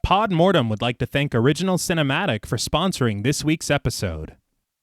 Pod Mortem would like to thank Original Cinematic for sponsoring this week's episode.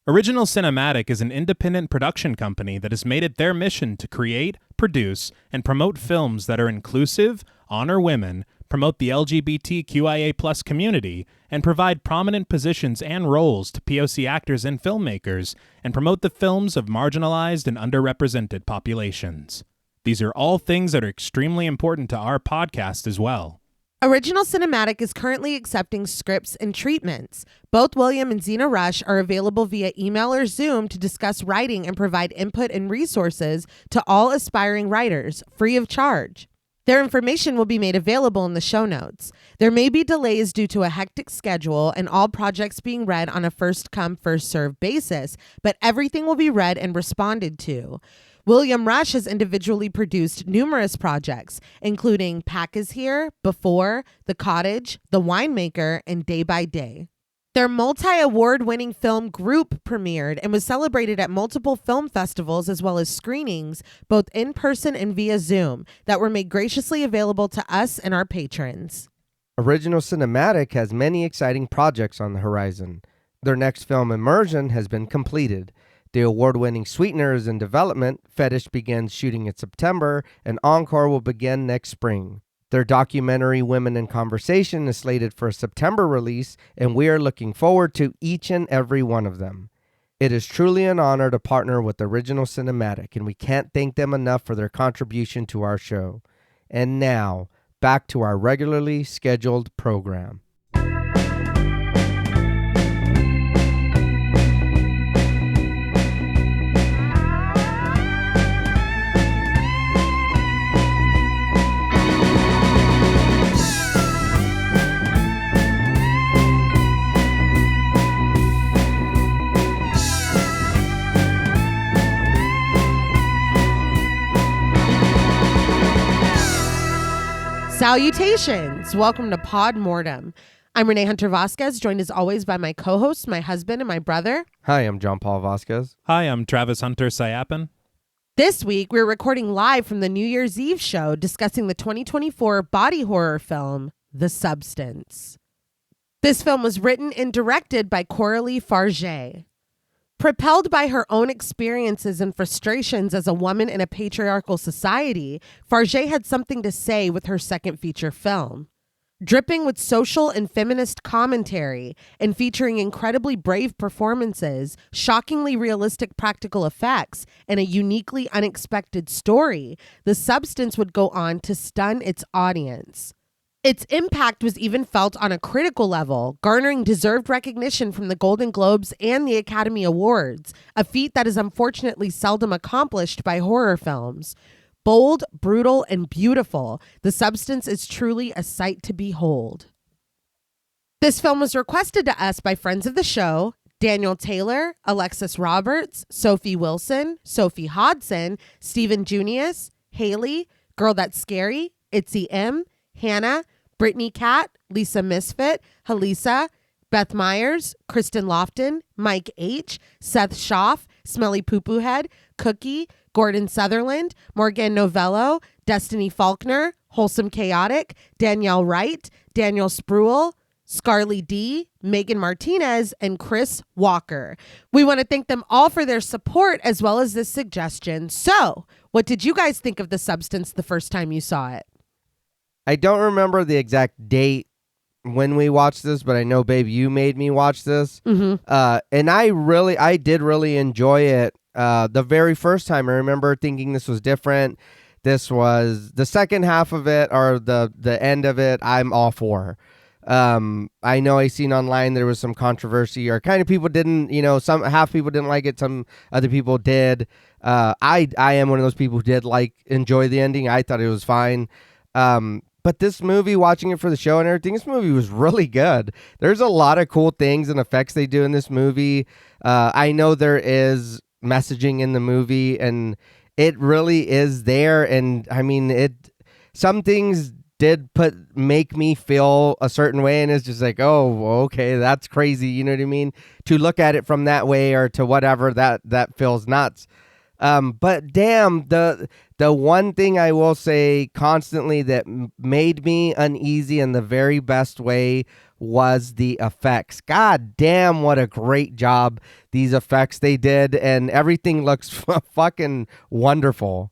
Original Cinematic is an independent production company that has made it their mission to create, produce, and promote films that are inclusive, honor women, promote the LGBTQIA+ community, and provide prominent positions and roles to POC actors and filmmakers, and promote the films of marginalized and underrepresented populations. These are all things that are extremely important to our podcast as well. Original Cinematic is currently accepting scripts and treatments. Both William and Xxena Rush are available via email or Zoom to discuss writing and provide input and resources to all aspiring writers, free of charge. Their information will be made available in the show notes. There may be delays due to a hectic schedule and all projects being read on a first-come, first-served basis, but everything will be read and responded to. William Rush has individually produced numerous projects, including Pack is Here, Before, The Cottage, The Winemaker, and Day by Day. Their multi-award-winning film Group premiered and was celebrated at multiple film festivals as well as screenings, both in person and via Zoom, that were made graciously available to us and our patrons. Original Cinematic has many exciting projects on the horizon. Their next film, Immersion, has been completed. The award-winning Sweetener is in development, Fetish begins shooting in September, and Encore will begin next spring. Their documentary Women in Conversation is slated for a September release, and we are looking forward to each and every one of them. It is truly an honor to partner with Original Cinematic, and we can't thank them enough for their contribution to our show. And now, back to our regularly scheduled program. Salutations! Welcome to Pod Mortem. I'm Reneé Hunter-Vasquez, joined as always by my co-host, my husband, and my brother. Hi, I'm John Paul Vasquez. Hi, I'm Travis Hunter-Sayapin. This week, we're recording live from the New Year's Eve show discussing the 2024 body horror film, The Substance. This film was written and directed by Coralie Fargeat. Propelled by her own experiences and frustrations as a woman in a patriarchal society, Fargeat had something to say with her second feature film. Dripping with social and feminist commentary and featuring incredibly brave performances, shockingly realistic practical effects, and a uniquely unexpected story, The Substance would go on to stun its audience. Its impact was even felt on a critical level, garnering deserved recognition from the Golden Globes and the Academy Awards, a feat that is unfortunately seldom accomplished by horror films. Bold, brutal, and beautiful, The Substance is truly a sight to behold. This film was requested to us by friends of the show, Daniel Taylor, Alexis Roberts, Sophie Wilson, Sophie Hodson, Stephen Junius, Haley, Girl That's Scary, Itzy M, Hannah, Brittany Cat, Lisa Misfit, Halisa, Beth Myers, Kristen Lofton, Mike H, Seth Schaff, Smelly Poo Poo Head, Cookie, Gordon Sutherland, Morgan Novello, Destiny Faulkner, Wholesome Chaotic, Danielle Wright, Daniel Spruill, Scarly D, Megan Martinez, and Chris Walker. We want to thank them all for their support as well as this suggestion. So, what did you guys think of The Substance the first time you saw it? I don't remember the exact date when we watched this, but I know, babe, you made me watch this. Mm-hmm. And I did really enjoy it. The very first time, I remember thinking this was different. This was the second half of it, or the end of it, I'm all for. I know I seen online there was some controversy, or kind of people didn't, half people didn't like it, some other people did. I am one of those people who did enjoy the ending. I thought it was fine. But this movie, watching it for the show and everything, this movie was really good. There's a lot of cool things and effects they do in this movie. I know there is messaging in the movie, and it really is there. And I mean, some things did make me feel a certain way, and it's just like, oh, okay, that's crazy. You know what I mean? To look at it from that way, or to whatever, that feels nuts. But damn, the one thing I will say constantly that made me uneasy in the very best way was the effects. God damn, what a great job these effects they did, and everything looks fucking wonderful.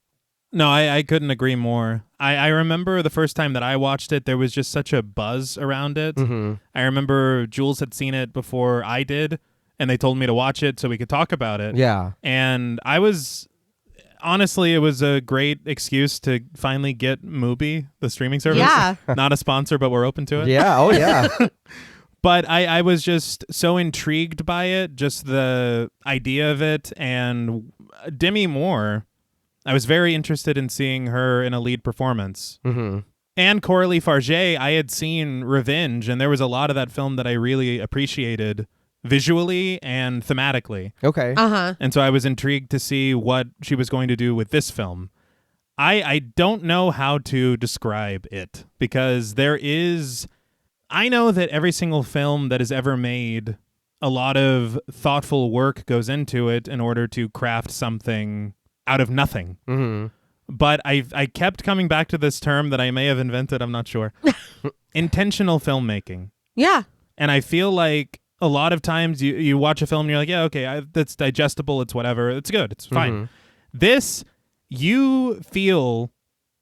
No, I couldn't agree more. I remember the first time that I watched it, there was just such a buzz around it. Mm-hmm. I remember Jules had seen it before I did, and they told me to watch it so we could talk about it. Yeah. And honestly, it was a great excuse to finally get Mubi, the streaming service. Yeah. Not a sponsor, but we're open to it. Yeah. Oh, yeah. But I was just so intrigued by it, just the idea of it. And Demi Moore, I was very interested in seeing her in a lead performance. Mm-hmm. And Coralie Fargeat, I had seen Revenge, and there was a lot of that film that I really appreciated visually and thematically. Okay. Uh-huh. And so I was intrigued to see what she was going to do with this film. I don't know how to describe it, because I know that every single film that is ever made, a lot of thoughtful work goes into it in order to craft something out of nothing. Mm-hmm. But I kept coming back to this term that I may have invented, I'm not sure. Intentional filmmaking. Yeah. And I feel like a lot of times you watch a film and you're like, yeah, okay, that's digestible, it's whatever, it's good, it's fine. Mm-hmm. This, you feel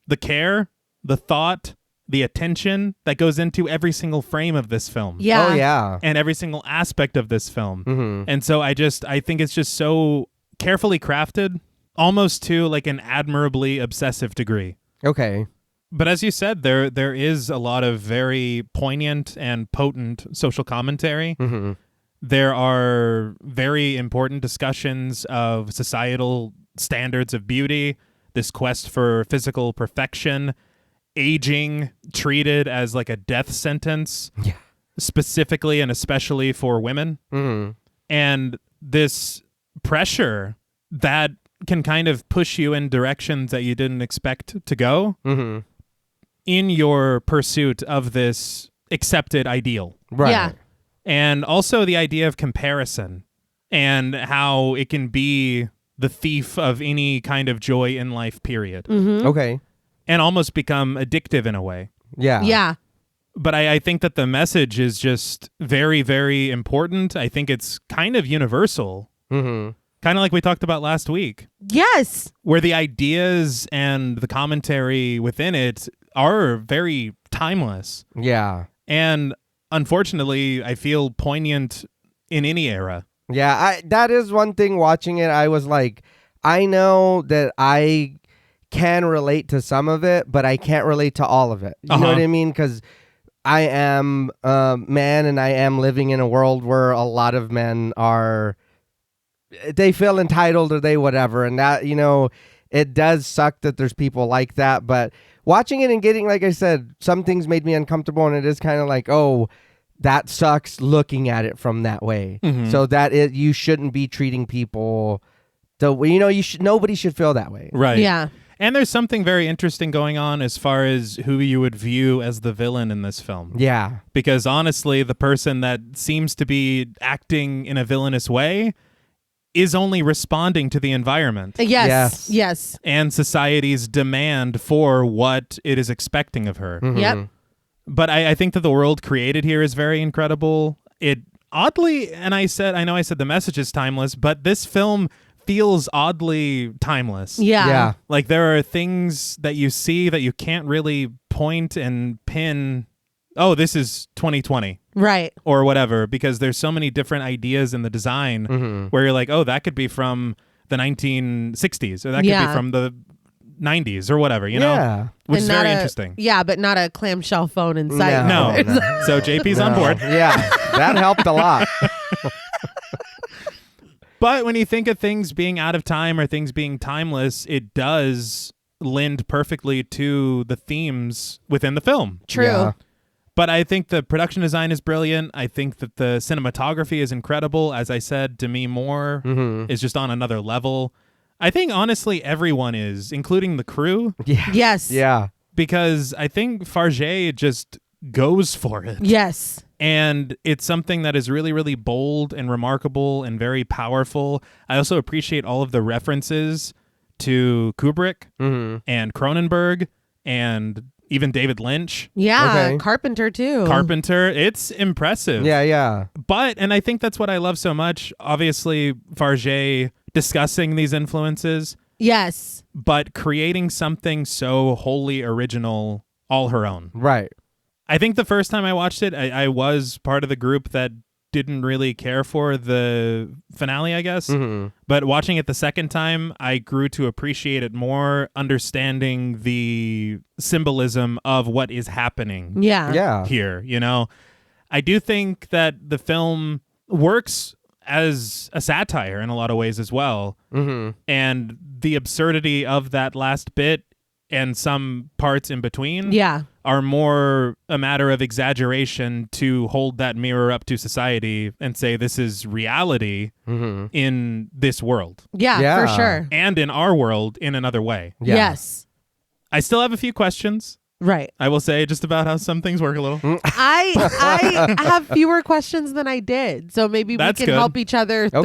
the care, the thought, the attention that goes into every single frame of this film. Yeah. Oh, yeah. And every single aspect of this film. Mm-hmm. And so I think it's just so carefully crafted, almost to like an admirably obsessive degree. Okay. But as you said, there is a lot of very poignant and potent social commentary. Mm-hmm. There are very important discussions of societal standards of beauty, this quest for physical perfection, aging treated as like a death sentence, Yeah. specifically and especially for women. Mm-hmm. And this pressure that can kind of push you in directions that you didn't expect to go. Mm-hmm. In your pursuit of this accepted ideal. Right. Yeah. And also the idea of comparison and how it can be the thief of any kind of joy in life, period. Mm-hmm. Okay. And almost become addictive in a way. Yeah. Yeah. But I think that the message is just very, very important. I think it's kind of universal. Mm-hmm. Kind of like we talked about last week, Yes. where the ideas and the commentary within it are very timeless. Yeah. And unfortunately, I feel poignant in any era. Yeah, that is one thing watching it. I was like, I know that I can relate to some of it, but I can't relate to all of it. You know what I mean? Because I am a man, and I am living in a world where a lot of men they feel entitled, or they whatever. And that, it does suck that there's people like that. But watching it and getting, like I said, some things made me uncomfortable, and it is kind of like, oh, that sucks looking at it from that way. Mm-hmm. So you shouldn't be treating people nobody should feel that way. Right. Yeah. And there's something very interesting going on as far as who you would view as the villain in this film. Yeah. Because honestly, the person that seems to be acting in a villainous way is only responding to the environment. Yes. Yes. And society's demand for what it is expecting of her. Mm-hmm. Yep. But I think that the world created here is very incredible. It oddly, and I know I said the message is timeless, but this film feels oddly timeless. Yeah. Yeah. Like there are things that you see that you can't really point and pin, oh, this is 2020 Right. or whatever, because there's so many different ideas in the design where you're like, oh, that could be from the 1960s or that could be from the 90s or whatever, you know? Which is very interesting. Yeah, but not a clamshell phone inside. No. So JP's on board. Yeah. That helped a lot. But when you think of things being out of time or things being timeless, it does lend perfectly to the themes within the film. True. Yeah. But I think the production design is brilliant. I think that the cinematography is incredible. As I said, Demi Moore is just on another level. I think, honestly, everyone is, including the crew. Yeah. Yes. Yeah. Because I think Fargeat just goes for it. Yes. And it's something that is really, really bold and remarkable and very powerful. I also appreciate all of the references to Kubrick Mhm. and Cronenberg and even David Lynch, Yeah, Okay. Carpenter too. Carpenter. It's impressive. Yeah. And I think that's what I love so much. Obviously, Fargeat discussing these influences, Yes. but creating something so wholly original, all her own. Right. I think the first time I watched it, I was part of the group that didn't really care for the finale, I guess. Mhm. But watching it the second time, I grew to appreciate it more, understanding the symbolism of what is happening Yeah. Yeah. here. I do think that the film works as a satire in a lot of ways as well. Mhm. And the absurdity of that last bit and some parts in between Yeah. are more a matter of exaggeration to hold that mirror up to society and say this is reality Mhm. in this world Yeah, Yeah. for sure. and in our world in another way. Yeah. Yes. I still have a few questions, Right. I will say, just about how some things work a little. I have fewer questions than I did, so maybe That's we can good. help each other through.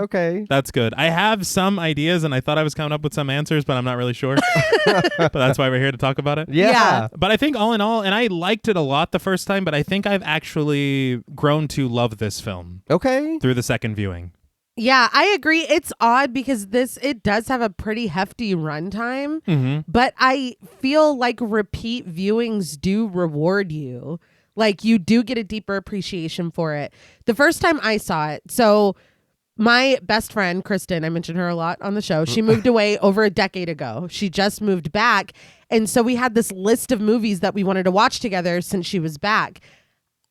Okay. That's good. I have some ideas and I thought I was coming up with some answers, but I'm not really sure. But that's why we're here to talk about it. Yeah. But I think all in all, and I liked it a lot the first time, but I think I've actually grown to love this film Okay. through the second viewing. Yeah, I agree. It's odd because it does have a pretty hefty runtime, but I feel like repeat viewings do reward you. Like you do get a deeper appreciation for it. The first time I saw it, so my best friend, Kristen, I mentioned her a lot on the show. She moved away over a decade ago. She just moved back. And so we had this list of movies that we wanted to watch together since she was back.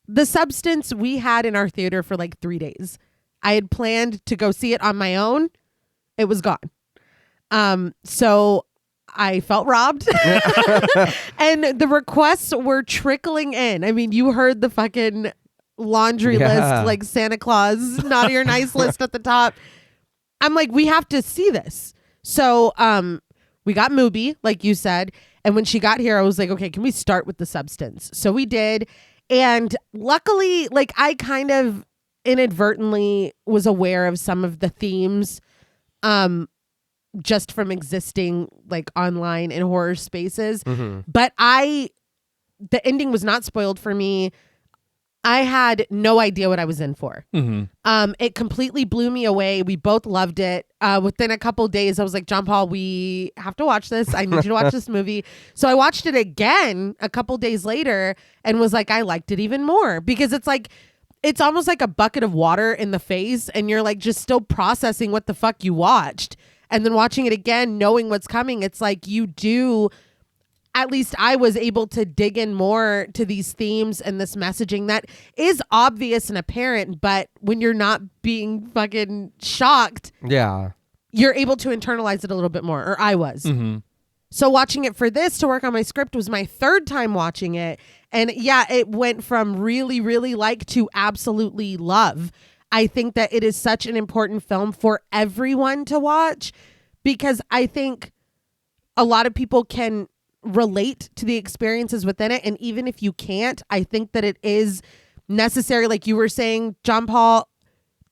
The Substance we had in our theater for like 3 days. I had planned to go see it on my own. It was gone. So I felt robbed. And the requests were trickling in. I mean, you heard the fucking laundry list, like Santa Claus, naughty or nice list at the top. I'm like, we have to see this. So we got Mubi, like you said. And when she got here, I was like, okay, can we start with The Substance? So we did. And luckily, like I kind of inadvertently was aware of some of the themes just from existing like online in horror spaces. But the ending was not spoiled for me. I had no idea what I was in for. It completely blew me away. We both loved it. Within a couple days, I was like, John Paul, we have to watch this. I need you to watch this movie. So I watched it again a couple days later and was like, I liked it even more because it's like, it's almost like a bucket of water in the face and you're like just still processing what the fuck you watched. And then watching it again, knowing what's coming, it's like you do, at least I was able to dig in more to these themes and this messaging that is obvious and apparent, but when you're not being fucking shocked, you're able to internalize it a little bit more, or I was. So watching it for this to work on my script was my third time watching it. And yeah, it went from really, really like to absolutely love. I think that it is such an important film for everyone to watch because I think a lot of people can relate to the experiences within it. And even if you can't, I think that it is necessary, like you were saying, John Paul,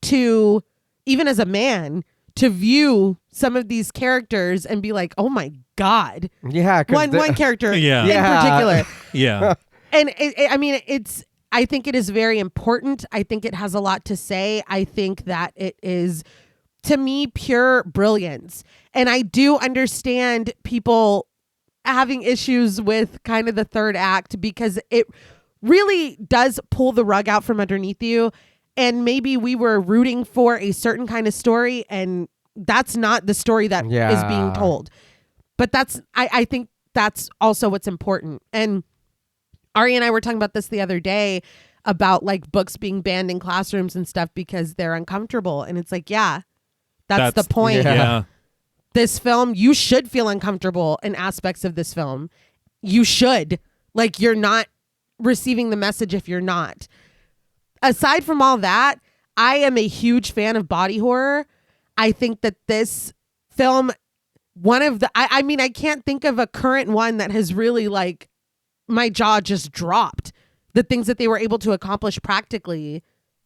to, even as a man, to view some of these characters and be like, oh my God. Yeah. One character in particular. Yeah. And I think it is very important. I think it has a lot to say. I think that it is, to me, pure brilliance. And I do understand people having issues with kind of the third act because it really does pull the rug out from underneath you. And maybe we were rooting for a certain kind of story and that's not the story that is being told. But I think that's also what's important. And Ari and I were talking about this the other day about like books being banned in classrooms and stuff because they're uncomfortable. And it's like, that's the point. Yeah. This film, you should feel uncomfortable in aspects of this film. You should. Like, you're not receiving the message if you're not. Aside from all that, I am a huge fan of body horror. I think that this film, I can't think of a current one that has really like, my jaw just dropped. The things that they were able to accomplish practically,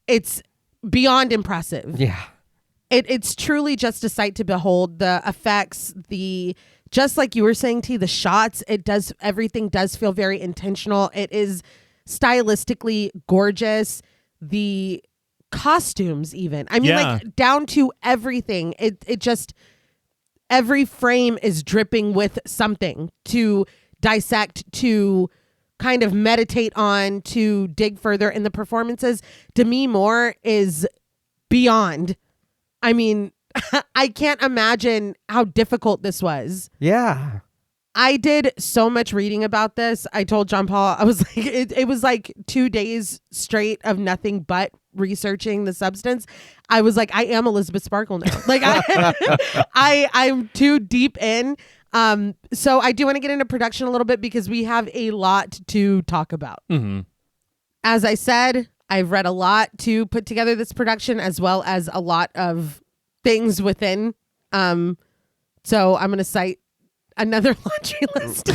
it's beyond impressive. Yeah. It's truly just a sight to behold. The effects, just like you were saying, T, the shots, everything does feel very intentional. It is stylistically gorgeous. The costumes, even. I mean, like down to everything. It just, every frame is dripping with something to dissect, to kind of meditate on, to dig further in the performances. Demi Moore is beyond. I mean, I can't imagine how difficult this was. Yeah. I did so much reading about this. I told John Paul, I was like, it was like 2 days straight of nothing but researching The Substance. I was like, I am Elizabeth Sparkle now. Like I'm too deep in. So I do want to get into production a little bit because we have a lot to talk about. Mm-hmm. As I said, I've read a lot to put together this production, as well as a lot of things within. So I'm going to cite another laundry list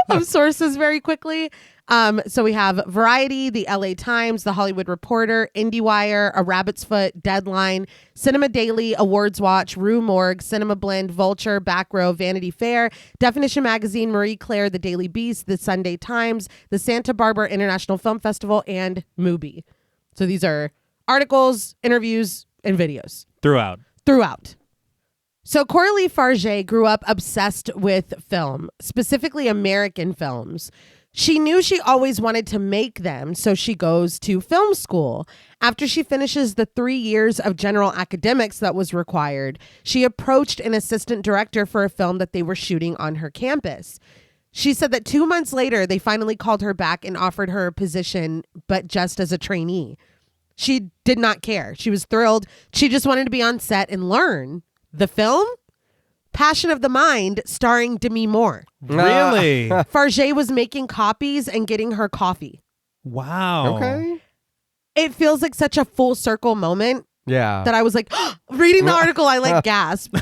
of sources very quickly. So we have Variety, the LA Times, the Hollywood Reporter, IndieWire, A Rabbit's Foot, Deadline, Cinema Daily, Awards Watch, Rue Morgue, Cinema Blend, Vulture, Back Row, Vanity Fair, Definition Magazine, Marie Claire, The Daily Beast, The Sunday Times, the Santa Barbara International Film Festival, and Mubi. So these are articles, interviews, and videos. Throughout. So Coralie Fargeat grew up obsessed with film, specifically American films. She knew she always wanted to make them, so she goes to film school. After she finishes the 3 years of general academics that was required, she approached an assistant director for a film that they were shooting on her campus. She said that 2 months later, they finally called her back and offered her a position, but just as a trainee. She did not care. She was thrilled. She just wanted to be on set and learn. The film? Passion of the Mind, starring Demi Moore. Really? Fargeat was making copies and getting her coffee. Wow. Okay. It feels like such a full circle moment Yeah. that I was like, reading the article, I like gasped.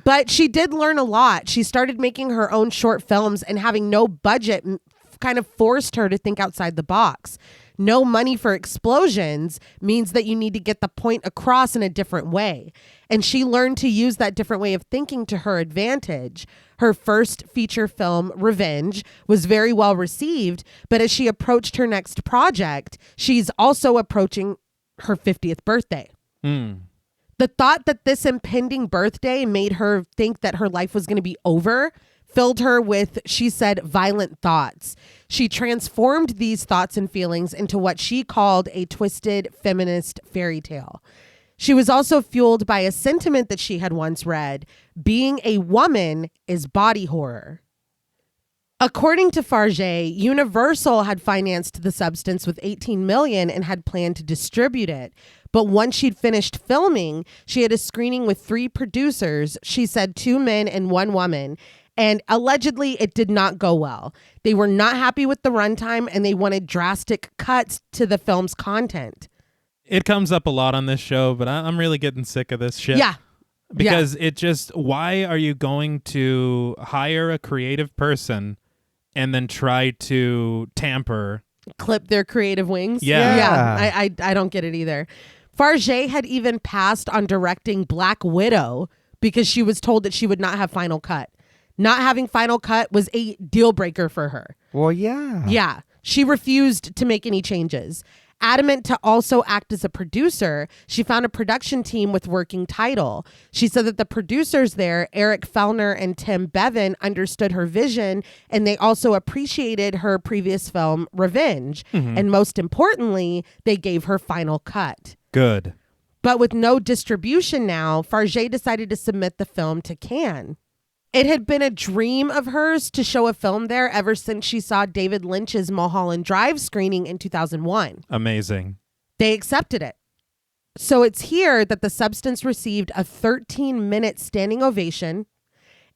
But she did learn a lot. She started making her own short films, and having no budget kind of forced her to think outside the box. No money for explosions means that you need to get the point across in a different way. And she learned to use that different way of thinking to her advantage. Her first feature film, Revenge, was very well received, but as she approached her next project, she's also approaching her 50th birthday. The thought that this impending birthday made her think that her life was going to be over filled her with, she said, violent thoughts. She transformed these thoughts and feelings into what she called a twisted feminist fairy tale. She was also fueled by a sentiment that she had once read: being a woman is body horror. According to Fargeat, Universal had financed The Substance with $18 million and had planned to distribute it. But once she'd finished filming, she had a screening with 3 producers. She said 2 men and 1 woman. And allegedly, it did not go well. They were not happy with the runtime, and they wanted drastic cuts to the film's content. It comes up a lot on this show, but I'm really getting sick of this shit. Yeah. Because it just, why are you going to hire a creative person and then try to tamper? Clip their creative wings? Yeah. I don't get it either. Fargeat had even passed on directing Black Widow because she was told that she would not have final cut. Not having final cut was a deal breaker for her. Well, yeah. Yeah. She refused to make any changes. Adamant to also act as a producer, she found a production team with working title. She said that the producers there, Eric Fellner and Tim Bevan, understood her vision, and they also appreciated her previous film, Revenge. And most importantly, they gave her final cut. Good. But with no distribution now, Fargeat decided to submit the film to Cannes. It had been a dream of hers to show a film there ever since she saw David Lynch's Mulholland Drive screening in 2001. Amazing. They accepted it. So it's here that The Substance received a 13-minute standing ovation.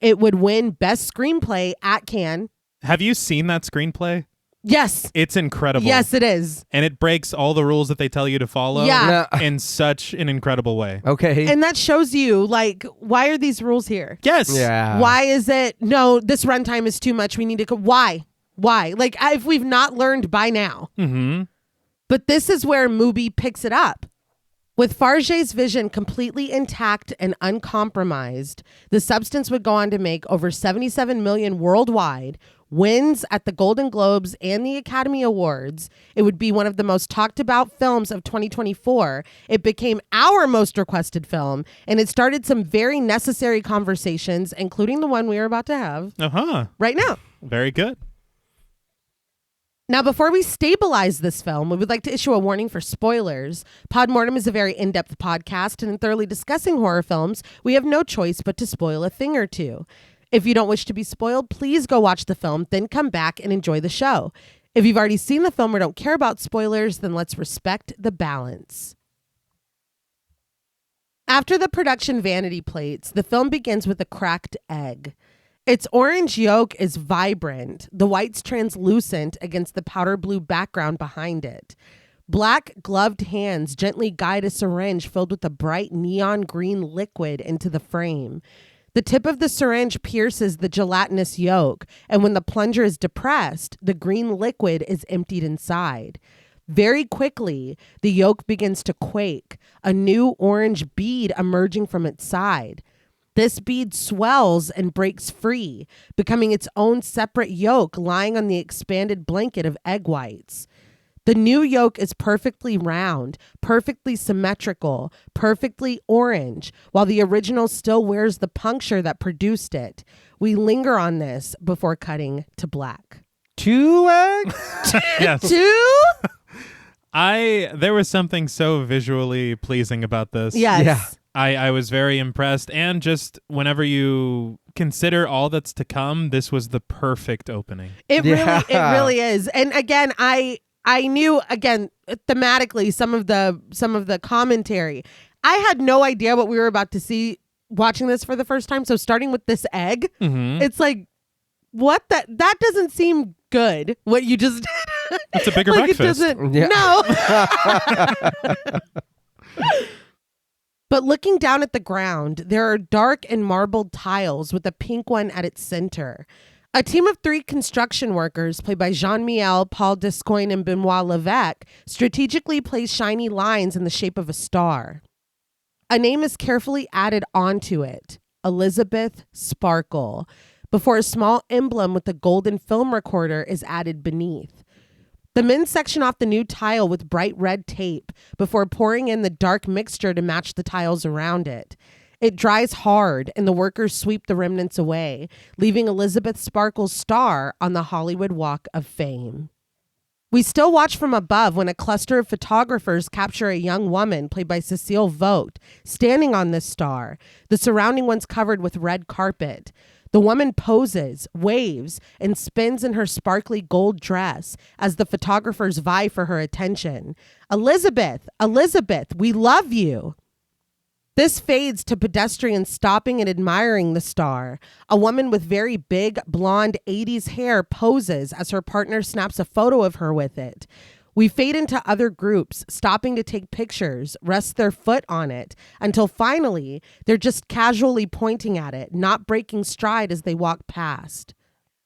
It would win Best Screenplay at Cannes. Have you seen that screenplay? Yes. It's incredible. Yes, it is. And it breaks all the rules that they tell you to follow Yeah. in such an incredible way. Okay. And that shows you, like, why are these rules here? Yes. Yeah. Why is it, no, this runtime is too much. We need to, why? Like, if we've not learned by now. Mm-hmm. But this is where Mubi picks it up. With Fargeat's vision completely intact and uncompromised, the substance would go on to make over 77 million worldwide, wins at the Golden Globes and the Academy Awards. It would be one of the most talked about films of 2024. It became our most requested film, and it started some very necessary conversations, including the one we are about to have right now. Very good. Now, before we stabilize this film, we would like to issue a warning for spoilers. Podmortem is a very in-depth podcast, and in thoroughly discussing horror films, we have no choice but to spoil a thing or two. If you don't wish to be spoiled, please go watch the film, then come back and enjoy the show. If you've already seen the film or don't care about spoilers, then let's respect the balance. After the production vanity plates, the film begins with a cracked egg. Its orange yolk is vibrant, the whites translucent against the powder blue background behind it. Black gloved hands gently guide a syringe filled with a bright neon green liquid into the frame. The tip of the syringe pierces the gelatinous yolk, and when the plunger is depressed, the green liquid is emptied inside. Very quickly, the yolk begins to quake, a new orange bead emerging from its side. This bead swells and breaks free, becoming its own separate yolk lying on the expanded blanket of egg whites. The new yolk is perfectly round, perfectly symmetrical, perfectly orange, while the original still wears the puncture that produced it. We linger on this before cutting to black. 2 eggs? Yes. 2? There was something so visually pleasing about this. Yes. Yeah. I was very impressed, and just whenever you consider all that's to come, this was the perfect opening. It really is. And again, I knew, again, thematically some of the commentary. I had no idea what we were about to see watching this for the first time. So starting with this egg, it's like, what? That doesn't seem good. What you just did. It's a bigger like breakfast. It doesn't. No. But looking down at the ground, there are dark and marbled tiles with a pink one at its center. A team of 3 construction workers, played by Jean-Miel, Paul Descoings, and Benoit Levesque, strategically place shiny lines in the shape of a star. A name is carefully added onto it, Elizabeth Sparkle, before a small emblem with a golden film recorder is added beneath. The men section off the new tile with bright red tape before pouring in the dark mixture to match the tiles around it. It dries hard, and the workers sweep the remnants away, leaving Elizabeth Sparkle's star on the Hollywood Walk of Fame. We still watch from above when a cluster of photographers capture a young woman, played by Cécile Vogt, standing on this star, the surrounding ones covered with red carpet. The woman poses, waves, and spins in her sparkly gold dress as the photographers vie for her attention. Elizabeth, Elizabeth, we love you. This fades to pedestrians stopping and admiring the star. A woman with very big, blonde 80s hair poses as her partner snaps a photo of her with it. We fade into other groups, stopping to take pictures, rest their foot on it, until finally they're just casually pointing at it, not breaking stride as they walk past.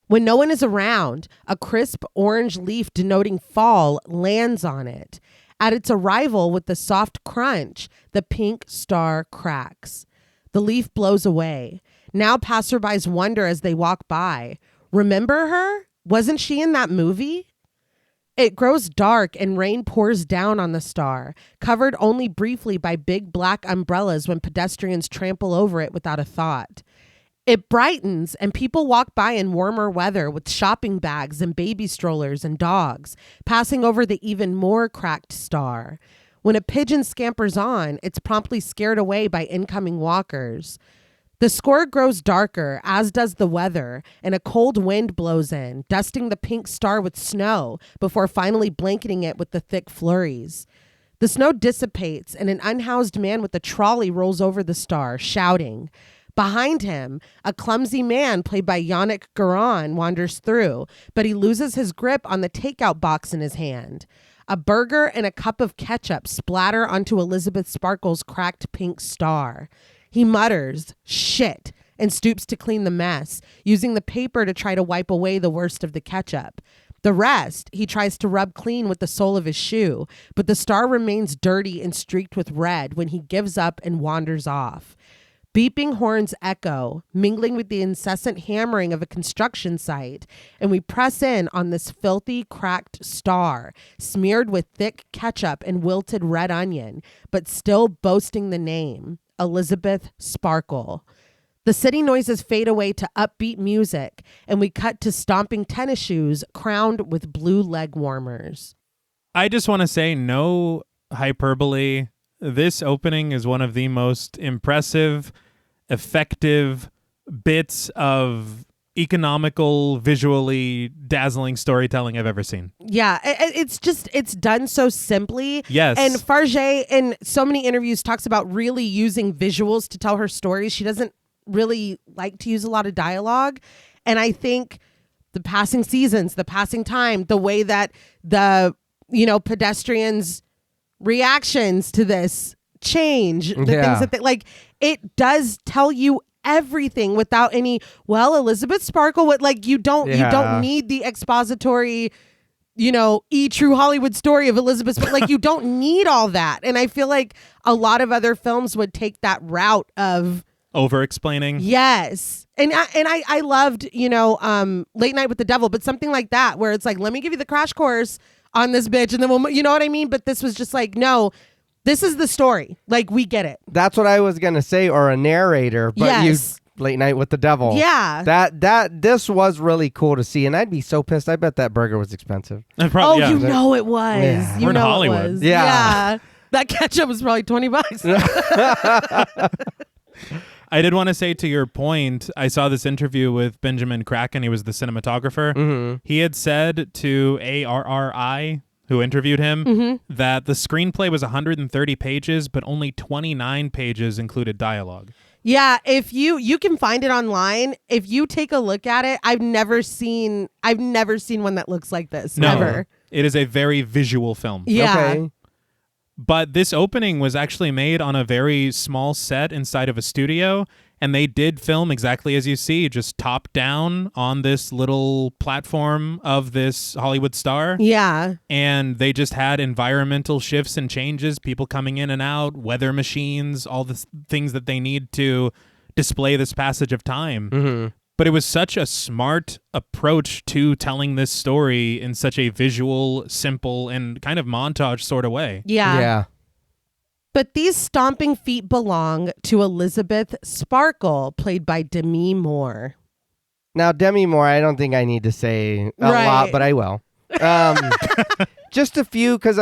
When no one is around, a crisp orange leaf denoting fall lands on it. At its arrival with the soft crunch, the pink star cracks. The leaf blows away. Now passerbys wonder as they walk by. Remember her? Wasn't she in that movie? It grows dark and rain pours down on the star, covered only briefly by big black umbrellas when pedestrians trample over it without a thought. It brightens and people walk by in warmer weather with shopping bags and baby strollers and dogs, passing over the even more cracked star. When a pigeon scampers on, it's promptly scared away by incoming walkers. The score grows darker, as does the weather, and a cold wind blows in, dusting the pink star with snow before finally blanketing it with the thick flurries. The snow dissipates, and an unhoused man with a trolley rolls over the star, shouting. Behind him, a clumsy man played by Yannick Guérin wanders through, but he loses his grip on the takeout box in his hand. A burger and a cup of ketchup splatter onto Elizabeth Sparkle's cracked pink star. He mutters, shit, and stoops to clean the mess, using the paper to try to wipe away the worst of the ketchup. The rest, he tries to rub clean with the sole of his shoe, but the star remains dirty and streaked with red when he gives up and wanders off. Beeping horns echo, mingling with the incessant hammering of a construction site, and we press in on this filthy, cracked star, smeared with thick ketchup and wilted red onion, but still boasting the name, Elizabeth Sparkle. The city noises fade away to upbeat music, and we cut to stomping tennis shoes crowned with blue leg warmers. I just want to say no hyperbole. This opening is one of the most impressive, effective bits of economical, visually dazzling storytelling I've ever seen. Yeah, it's done so simply. Yes. And Fargeat in so many interviews talks about really using visuals to tell her stories. She doesn't really like to use a lot of dialogue. And I think the passing seasons, the passing time, the way that the, pedestrians' reactions to this change, the things that they like, it does tell you everything without any, Elizabeth Sparkle, you don't need the expository, true Hollywood story of Elizabeth, but you don't need all that. And I feel like a lot of other films would take that route of over-explaining. Yes. And I loved, Late Night with the Devil, but something like that where it's like, let me give you the crash course on this bitch and then we'll, you know what I mean? But this was just like, no, this is the story. We get it. That's what I was going to say, or a narrator, but yes. Late Night with the Devil. Yeah. This was really cool to see, and I'd be so pissed. I bet that burger was expensive. Probably, it was. Yeah. You We're in know Hollywood. it was. Yeah. That ketchup was probably $20. I did want to say, to your point, I saw this interview with Benjamin Kraken. He was the cinematographer. Mm-hmm. He had said to ARRI, who interviewed him, that the screenplay was 130 pages, but only 29 pages included dialogue. Yeah, if you can find it online. If you take a look at it, I've never seen one that looks like this. No, Never. It is a very visual film. Yeah. Okay. But this opening was actually made on a very small set inside of a studio, and they did film exactly as you see, just top down on this little platform of this Hollywood star. Yeah. And they just had environmental shifts and changes, people coming in and out, weather machines, all the things that they need to display this passage of time. Mm-hmm. But it was such a smart approach to telling this story in such a visual, simple, and kind of montage sort of way. Yeah. But these stomping feet belong to Elizabeth Sparkle, played by Demi Moore. Now, Demi Moore, I don't think I need to say a lot, but I will. Just a few, because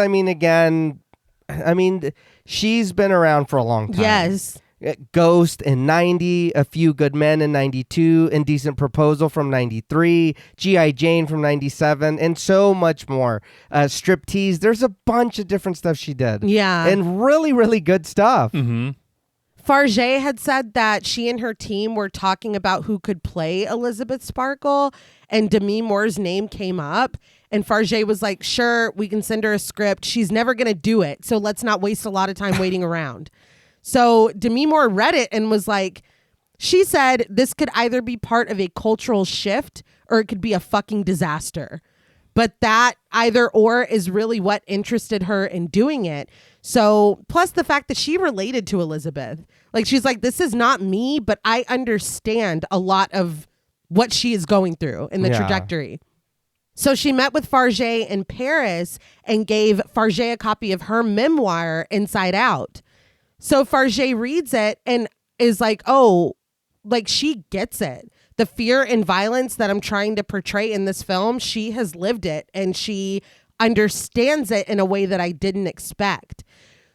she's been around for a long time. Yes. Ghost in 90, A Few Good Men in 92, Indecent Proposal from 93, G.I. Jane from 97, and so much more. Striptease. There's a bunch of different stuff she did. Yeah. And really, really good stuff. Mm-hmm. Fargeat had said that she and her team were talking about who could play Elizabeth Sparkle, and Demi Moore's name came up. And Fargeat was like, sure, we can send her a script. She's never going to do it, so let's not waste a lot of time waiting around. So Demi Moore read it and was like, she said this could either be part of a cultural shift or it could be a fucking disaster. But that either or is really what interested her in doing it. So plus the fact that she related to Elizabeth. She's like, this is not me, but I understand a lot of what she is going through in the trajectory. So she met with Fargeat in Paris and gave Fargeat a copy of her memoir, Inside Out. So Fargeat reads it and is like, she gets it. The fear and violence that I'm trying to portray in this film, she has lived it and she understands it in a way that I didn't expect.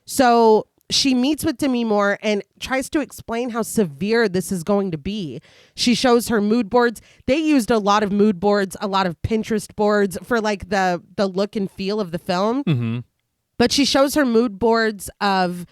So she meets with Demi Moore and tries to explain how severe this is going to be. She shows her mood boards. They used a lot of mood boards, a lot of Pinterest boards for the look and feel of the film. Mm-hmm. But she shows her mood boards of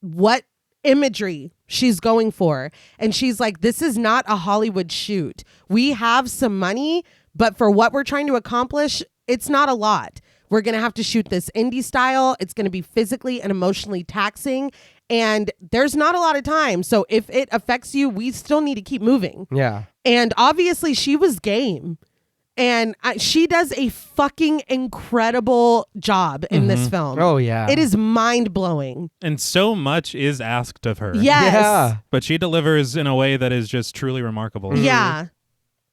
what imagery she's going for. And she's like, this is not a Hollywood shoot. We have some money, but for what we're trying to accomplish, it's not a lot. We're going to have to shoot this indie style. It's going to be physically and emotionally taxing. And there's not a lot of time. So if it affects you, we still need to keep moving. Yeah. And obviously she was game. And she does a fucking incredible job in this film. Oh, yeah. It is mind-blowing. And so much is asked of her. Yes. Yeah. But she delivers in a way that is just truly remarkable. Yeah.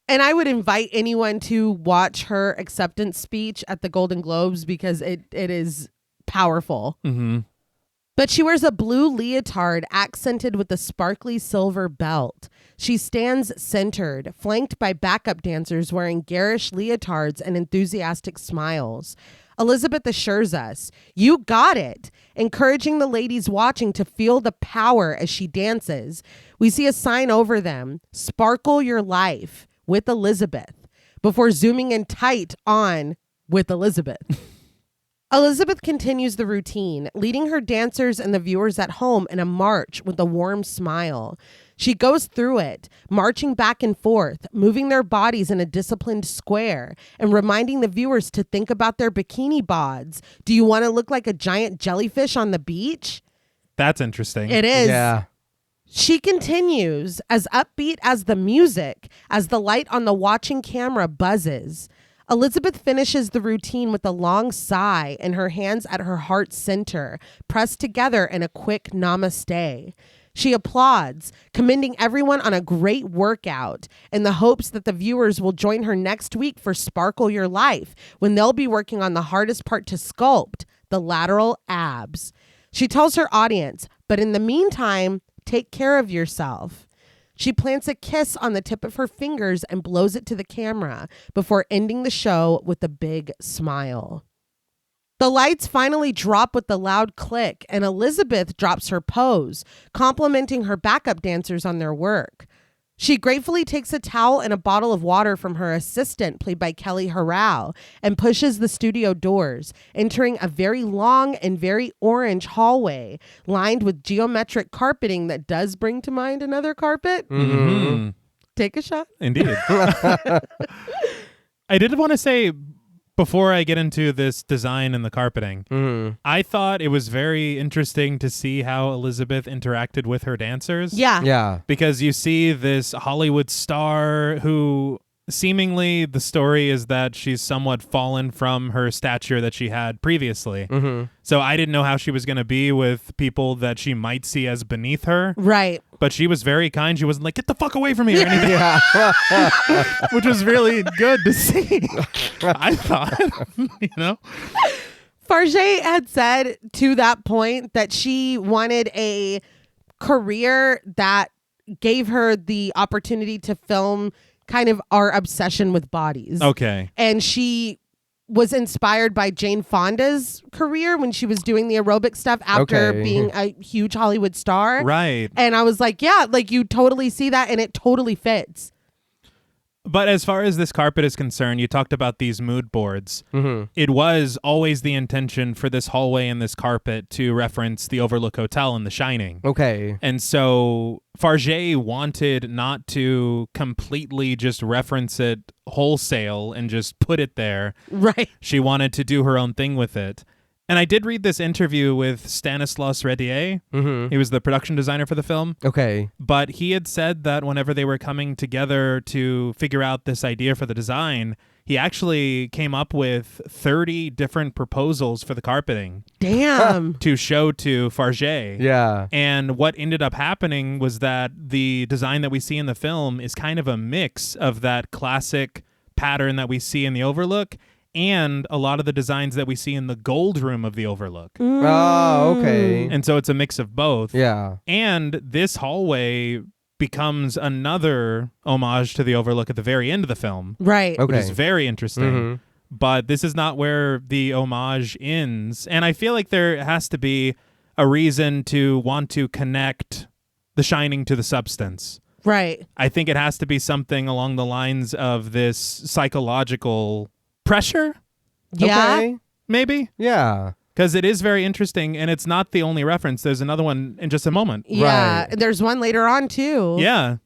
And I would invite anyone to watch her acceptance speech at the Golden Globes because it is powerful. Mm-hmm. But she wears a blue leotard accented with a sparkly silver belt. She stands centered, flanked by backup dancers wearing garish leotards and enthusiastic smiles. Elizabeth assures us, "You got it," encouraging the ladies watching to feel the power as she dances. We see a sign over them, "Sparkle Your Life with Elizabeth," before zooming in tight on "with Elizabeth." Elizabeth continues the routine, leading her dancers and the viewers at home in a march with a warm smile. She goes through it, marching back and forth, moving their bodies in a disciplined square, and reminding the viewers to think about their bikini bods. Do you want to look like a giant jellyfish on the beach? That's interesting. It is. Yeah. She continues, as upbeat as the music, as the light on the watching camera buzzes. Elizabeth finishes the routine with a long sigh and her hands at her heart's center, pressed together in a quick namaste. She applauds, commending everyone on a great workout in the hopes that the viewers will join her next week for Sparkle Your Life, when they'll be working on the hardest part to sculpt, the lateral abs. She tells her audience, but in the meantime, take care of yourself. She plants a kiss on the tip of her fingers and blows it to the camera before ending the show with a big smile. The lights finally drop with the loud click, and Elizabeth drops her pose, complimenting her backup dancers on their work. She gratefully takes a towel and a bottle of water from her assistant, played by Kelly Harrell, and pushes the studio doors, entering a very long and very orange hallway lined with geometric carpeting that does bring to mind another carpet. Mm-hmm. Take a shot. Indeed. I did want to say, before I get into this design and the carpeting, I thought it was very interesting to see how Elizabeth interacted with her dancers. Yeah. Yeah. Because you see this Hollywood star who seemingly the story is that she's somewhat fallen from her stature that she had previously. So I didn't know how she was going to be with people that she might see as beneath her. Right. But she was very kind. She wasn't like, get the fuck away from me or anything. Which was really good to see. I thought, you know. Fargeat had said to that point that she wanted a career that gave her the opportunity to film kind of our obsession with bodies. Okay. And she was inspired by Jane Fonda's career when she was doing the aerobic stuff after being a huge Hollywood star. Right. And I was like, yeah, like you totally see that and it totally fits. But as far as this carpet is concerned, you talked about these mood boards. It was always the intention for this hallway and this carpet to reference the Overlook Hotel in The Shining. Okay. And so Fargeat wanted not to completely just reference it wholesale and just put it there. Right. She wanted to do her own thing with it. And I did read this interview with Stanislas Reneé. He was the production designer for the film. Okay. But he had said that whenever they were coming together to figure out this idea for the design, he actually came up with 30 different proposals for the carpeting. Damn. To show to Fargeat. Yeah. And what ended up happening was that the design that we see in the film is kind of a mix of that classic pattern that we see in the Overlook and a lot of the designs that we see in the gold room of the Overlook. Oh, okay. And so it's a mix of both. Yeah. And this hallway becomes another homage to the Overlook at the very end of the film. Right. Okay. Which is very interesting. But this is not where the homage ends. And I feel like there has to be a reason to want to connect The Shining to the substance. Right. I think it has to be something along the lines of this psychological pressure, Yeah. Okay. maybe? Yeah. Because it is very interesting, and it's not the only reference. There's another one in just a moment. Yeah. Right. There's one later on, too. Yeah.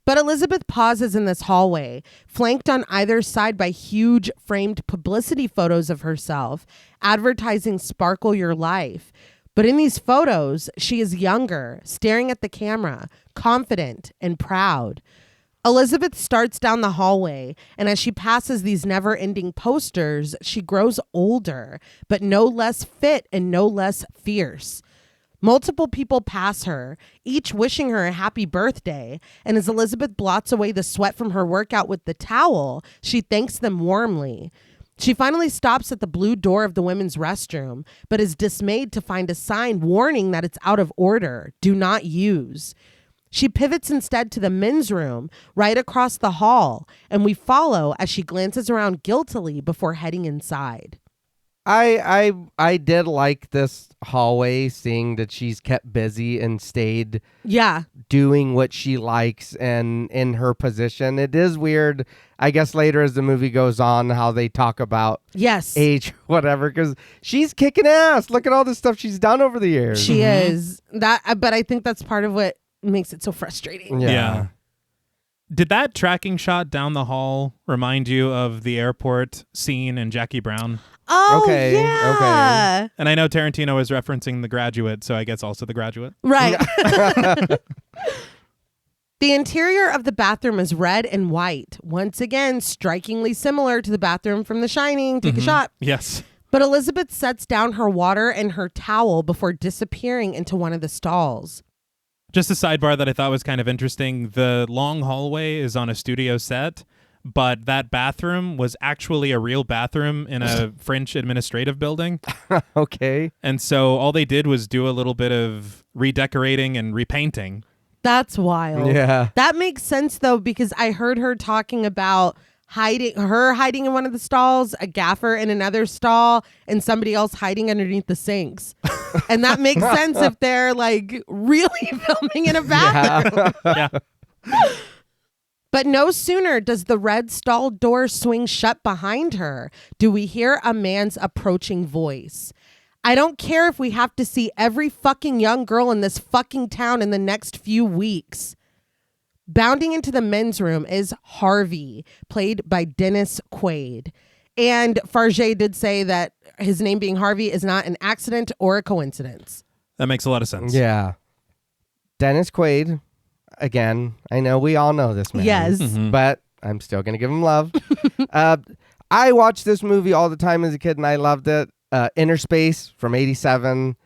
But Elizabeth pauses in this hallway, flanked on either side by huge framed publicity photos of herself, advertising Sparkle Your Life. But in these photos, she is younger, staring at the camera, confident and proud. Elizabeth starts down the hallway, and as she passes these never-ending posters, she grows older, but no less fit and no less fierce. Multiple people pass her, each wishing her a happy birthday, and as Elizabeth blots away the sweat from her workout with the towel, she thanks them warmly. She finally stops at the blue door of the women's restroom, but is dismayed to find a sign warning that it's out of order. Do not use. She pivots instead to the men's room right across the hall, and we follow as she glances around guiltily before heading inside. I did like this hallway, seeing that she's kept busy and stayed doing what she likes and in her position. It is weird, I guess, later as the movie goes on, how they talk about age, whatever, because she's kicking ass. Look at all the stuff she's done over the years. She is. But I think that's part of what makes it so frustrating. Yeah. Did that tracking shot down the hall remind you of the airport scene in Jackie Brown? Oh, okay, yeah. okay. And I know Tarantino is referencing The Graduate, so I guess also The Graduate. Right. The interior of the bathroom is red and white. Once again, strikingly similar to the bathroom from The Shining. Take a shot. Yes. But Elizabeth sets down her water and her towel before disappearing into one of the stalls. Just a sidebar that I thought was kind of interesting. The long hallway is on a studio set, but that bathroom was actually a real bathroom in a French administrative building. Okay. And so all they did was do a little bit of redecorating and repainting. That's wild. Yeah. That makes sense, though, because I heard her talking about hiding in one of the stalls, a gaffer in another stall, and somebody else hiding underneath the sinks. And that makes sense if they're like really filming in a bathroom. Yeah. But no sooner does the red stall door swing shut behind her, do we hear a man's approaching voice. I don't care if we have to see every fucking young girl in this fucking town in the next few weeks. Bounding into the men's room is Harvey, played by Dennis Quaid. And Fargeat did say that his name being Harvey is not an accident or a coincidence. That makes a lot of sense. Yeah. Dennis Quaid, again, I know we all know this man. Yes. But I'm still going to give him love. I watched this movie all the time as a kid, and I loved it. Inner Space from 87.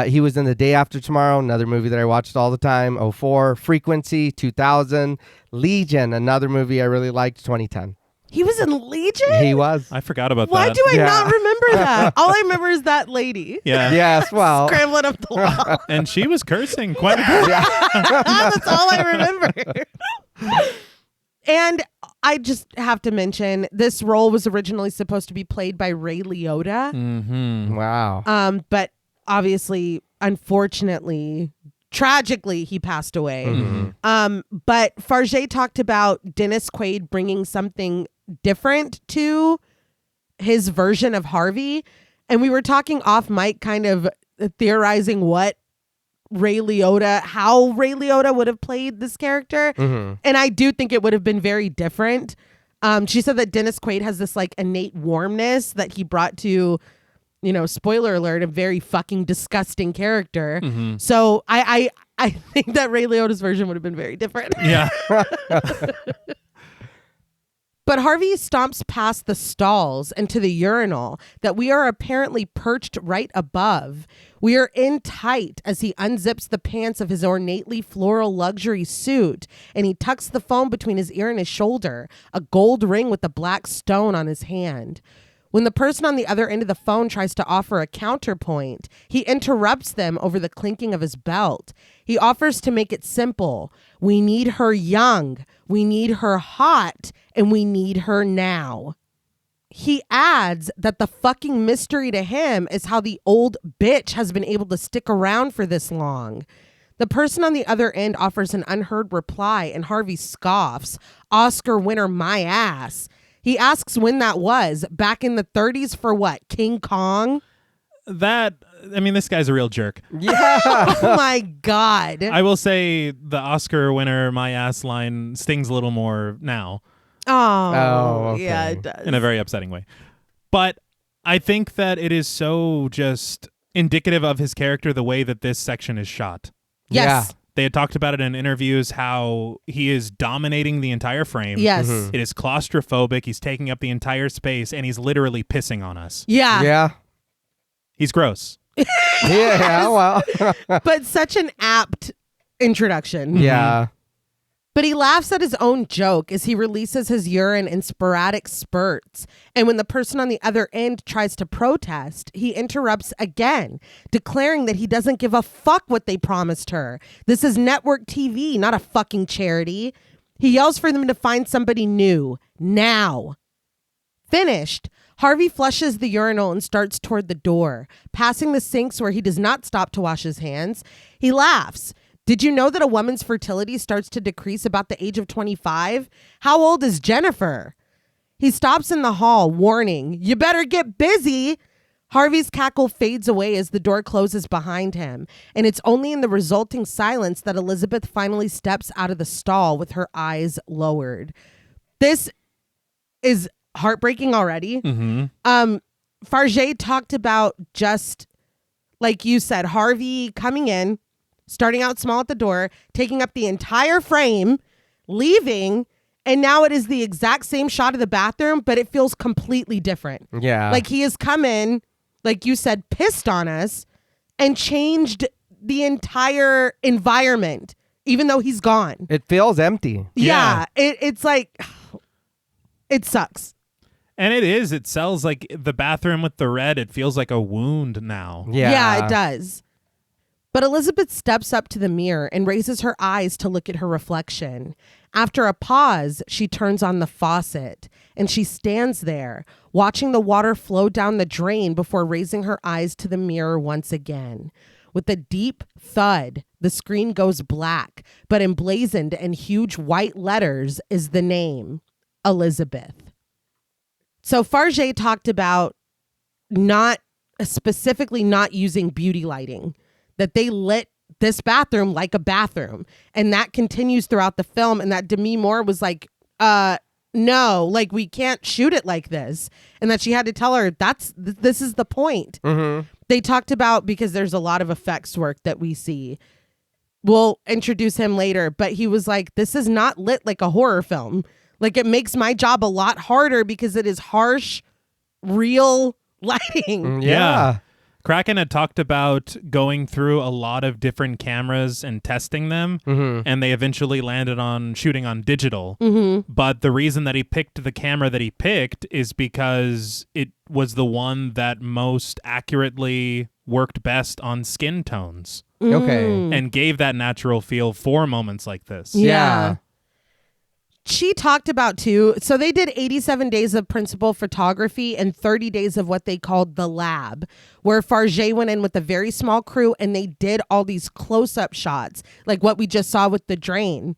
He was in The Day After Tomorrow, another movie that I watched all the time, 04. Frequency, 2000. Legion, another movie I really liked, 2010. He was in Legion? He was. I forgot about Why that. do I not remember that? All I remember is that lady. Yeah. Yes, well. Scrambling up the wall. And she was cursing quite a bit. That's all I remember. And I just have to mention, this role was originally supposed to be played by Ray Liotta. Mm-hmm. Wow. But obviously, unfortunately, tragically, he passed away. Mm-hmm. But Fargeat talked about Dennis Quaid bringing something different to his version of Harvey. And we were talking off mic, kind of theorizing how Ray Liotta would have played this character. Mm-hmm. And I do think it would have been very different. She said that Dennis Quaid has this like innate warmness that he brought to, spoiler alert, a very fucking disgusting character. Mm-hmm. So I think that Ray Liotta's version would have been very different. Yeah. But Harvey stomps past the stalls and to the urinal that we are apparently perched right above. We are in tight as he unzips the pants of his ornately floral luxury suit, and he tucks the phone between his ear and his shoulder, a gold ring with a black stone on his hand. When the person on the other end of the phone tries to offer a counterpoint, he interrupts them over the clinking of his belt. He offers to make it simple. We need her young, we need her hot, and we need her now. He adds that the fucking mystery to him is how the old bitch has been able to stick around for this long. The person on the other end offers an unheard reply, and Harvey scoffs. Oscar winner, my ass. He asks when that was. Back in the 30s for what? King Kong? This guy's a real jerk. Yeah. Oh my God. I will say the Oscar winner, my ass line stings a little more now. Oh, okay. Yeah, it does. In a very upsetting way. But I think that it is so just indicative of his character, the way that this section is shot. Yes. They had talked about it in interviews how he is dominating the entire frame. Yes. It is claustrophobic. He's taking up the entire space, and he's literally pissing on us. Yeah. Yeah. He's gross. Yeah, well. But such an apt introduction. Yeah. But he laughs at his own joke as he releases his urine in sporadic spurts. And when the person on the other end tries to protest, he interrupts again, declaring that he doesn't give a fuck what they promised her. This is network TV, not a fucking charity. He yells for them to find somebody new, now. Finished, Harvey flushes the urinal and starts toward the door, passing the sinks where he does not stop to wash his hands. He laughs. Did you know that a woman's fertility starts to decrease about the age of 25? How old is Jennifer? He stops in the hall, warning, you better get busy. Harvey's cackle fades away as the door closes behind him, and it's only in the resulting silence that Elizabeth finally steps out of the stall with her eyes lowered. This is heartbreaking already. Fargeat talked about, just like you said, Harvey coming in, starting out small at the door, taking up the entire frame, leaving, and now it is the exact same shot of the bathroom, but it feels completely different. Yeah. Like he has come in, like you said, pissed on us and changed the entire environment, even though he's gone. It feels empty. Yeah. It's like, it sucks. And it sells like the bathroom with the red. It feels like a wound now. Yeah, it does. But Elizabeth steps up to the mirror and raises her eyes to look at her reflection. After a pause, she turns on the faucet and she stands there, watching the water flow down the drain before raising her eyes to the mirror once again. With a deep thud, the screen goes black, but emblazoned in huge white letters is the name, Elizabeth. So Fargeat talked about specifically not using beauty lighting, that they lit this bathroom like a bathroom. And that continues throughout the film. And that Demi Moore was like, no, like we can't shoot it like this. And that she had to tell her this is the point. They talked about, because there's a lot of effects work that we see. We'll introduce him later, but he was like, this is not lit like a horror film. Like it makes my job a lot harder because it is harsh, real lighting. Yeah. Kraken had talked about going through a lot of different cameras and testing them, and they eventually landed on shooting on digital. But the reason that he picked the camera that he picked is because it was the one that most accurately worked best on skin tones. Okay. And gave that natural feel for moments like this. Yeah. She talked about too, so they did 87 days of principal photography and 30 days of what they called the lab, where Fargeat went in with a very small crew and they did all these close-up shots, like what we just saw with the drain.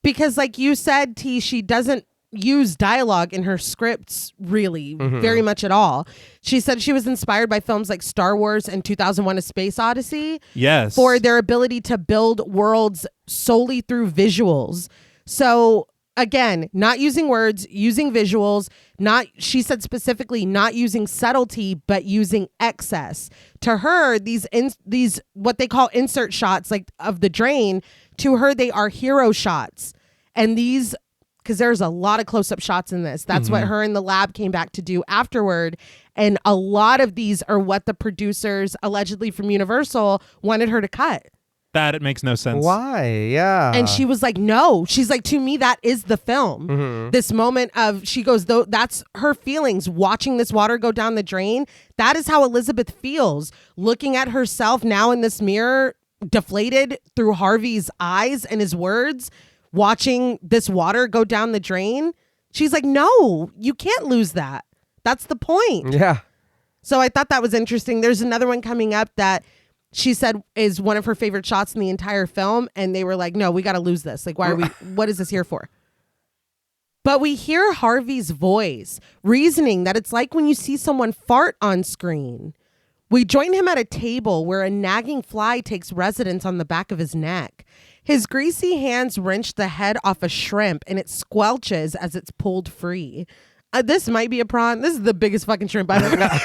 Because like you said, T, she doesn't use dialogue in her scripts really very much at all. She said she was inspired by films like Star Wars and 2001: A Space Odyssey. Yes. For their ability to build worlds solely through visuals. So again, not using words, using visuals, she said specifically not using subtlety, but using excess. To her, these what they call insert shots, like of the drain, to her, they are hero shots. And these, because there's a lot of close-up shots in this. That's what her and the lab came back to do afterward. And a lot of these are what the producers, allegedly from Universal, wanted her to cut. That it makes no sense. Why? Yeah. And she was like, no. She's like, to me, that is the film. This moment of, she goes, though, that's her feelings watching this water go down the drain. That is how Elizabeth feels, looking at herself now in this mirror, deflated through Harvey's eyes and his words, watching this water go down the drain. She's like, no, you can't lose that. That's the point. Yeah. So I thought that was interesting. There's another one coming up that she said is one of her favorite shots in the entire film. And they were like, no, we got to lose this. Like, what is this here for? But we hear Harvey's voice reasoning that it's like when you see someone fart on screen. We join him at a table where a nagging fly takes residence on the back of his neck. His greasy hands wrench the head off a shrimp and it squelches as it's pulled free. This might be a prawn. This is the biggest fucking shrimp I've ever got.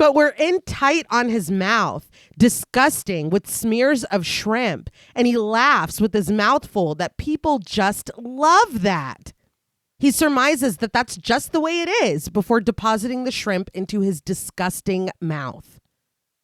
but we're in tight on his mouth, disgusting with smears of shrimp. And he laughs with his mouth full that people just love that. He surmises that that's just the way it is before depositing the shrimp into his disgusting mouth.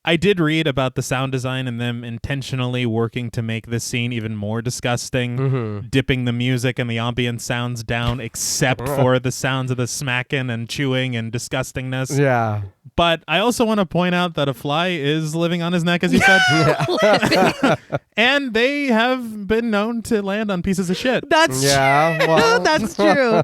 I did read about the sound design and them intentionally working to make this scene even more disgusting, dipping the music and the ambient sounds down except for the sounds of the smacking and chewing and disgustingness. Yeah. But I also want to point out that a fly is living on his neck, as you said. And they have been known to land on pieces of shit. That's Yeah, well. That's true.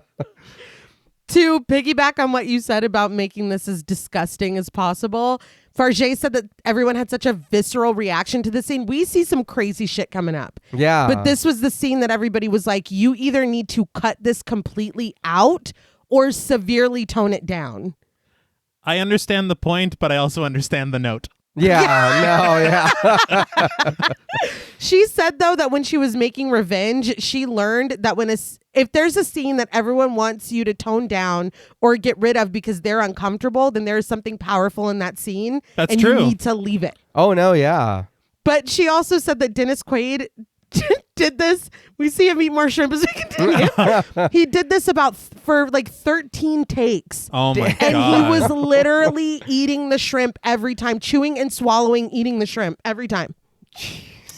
To piggyback on what you said about making this as disgusting as possible, Fargeat said that everyone had such a visceral reaction to the scene. We see some crazy shit coming up. Yeah. But this was the scene that everybody was like, you either need to cut this completely out or severely tone it down. I understand the point, but I also understand the note. Yeah. She said, though, that when she was making Revenge, she learned that if there's a scene that everyone wants you to tone down or get rid of because they're uncomfortable, then there is something powerful in that scene. That's and true. You need to leave it. Oh, no, yeah. But she also said that Dennis Quaid did this. We see him eat more shrimp as we continue. He did this for like 13 takes. Oh my And God. he was literally eating the shrimp every time, chewing and swallowing, eating the shrimp every time.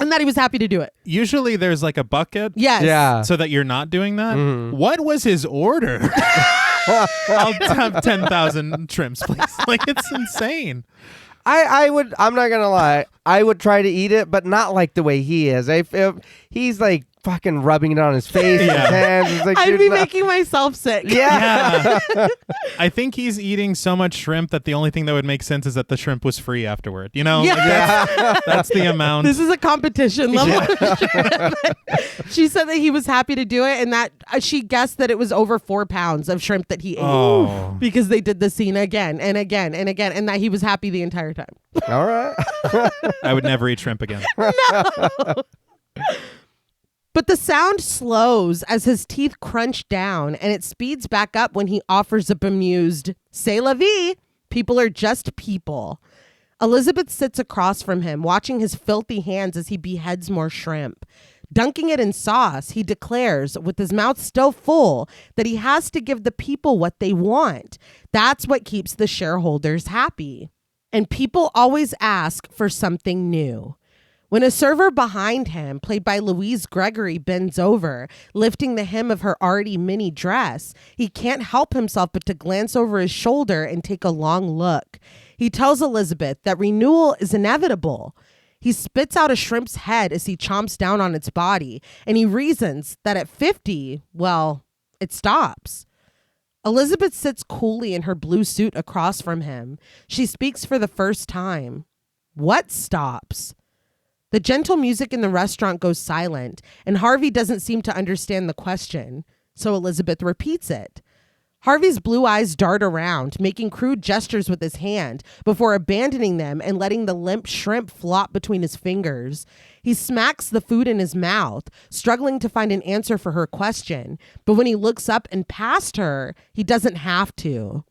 And that he was happy to do it. Usually there's like a bucket. Yes. Yeah. So that you're not doing that. What was his order? I'll have 10,000 shrimps, please. Like, it's insane. I'm not gonna lie, I would try to eat it, but not like the way he is. If he's like fucking rubbing it on his face, and his hands. It's like, I'd be making myself sick. Yeah. I think he's eating so much shrimp that the only thing that would make sense is that the shrimp was free afterward. You know? Yeah. Like, that's the amount. This is a competition level. She said that he was happy to do it, and that she guessed that it was over 4 pounds of shrimp that he ate. Oh. Because they did the scene again and again and again, and that he was happy the entire time. All right. I would never eat shrimp again. But the sound slows as his teeth crunch down, and it speeds back up when he offers a bemused, "C'est la vie. People are just people." Elizabeth sits across from him, watching his filthy hands as he beheads more shrimp. Dunking it in sauce, he declares, with his mouth still full, that he has to give the people what they want. That's what keeps the shareholders happy. And people always ask for something new. When a server behind him, played by Louise Gregory, bends over, lifting the hem of her already mini dress, he can't help himself but to glance over his shoulder and take a long look. He tells Elizabeth that renewal is inevitable. He spits out a shrimp's head as he chomps down on its body, and he reasons that at 50, well, it stops. Elizabeth sits coolly in her blue suit across from him. She speaks for the first time. What stops? The gentle music in the restaurant goes silent, and Harvey doesn't seem to understand the question, so Elizabeth repeats it. Harvey's blue eyes dart around, making crude gestures with his hand before abandoning them and letting the limp shrimp flop between his fingers. He smacks the food in his mouth, struggling to find an answer for her question, but when he looks up and past her, he doesn't have to.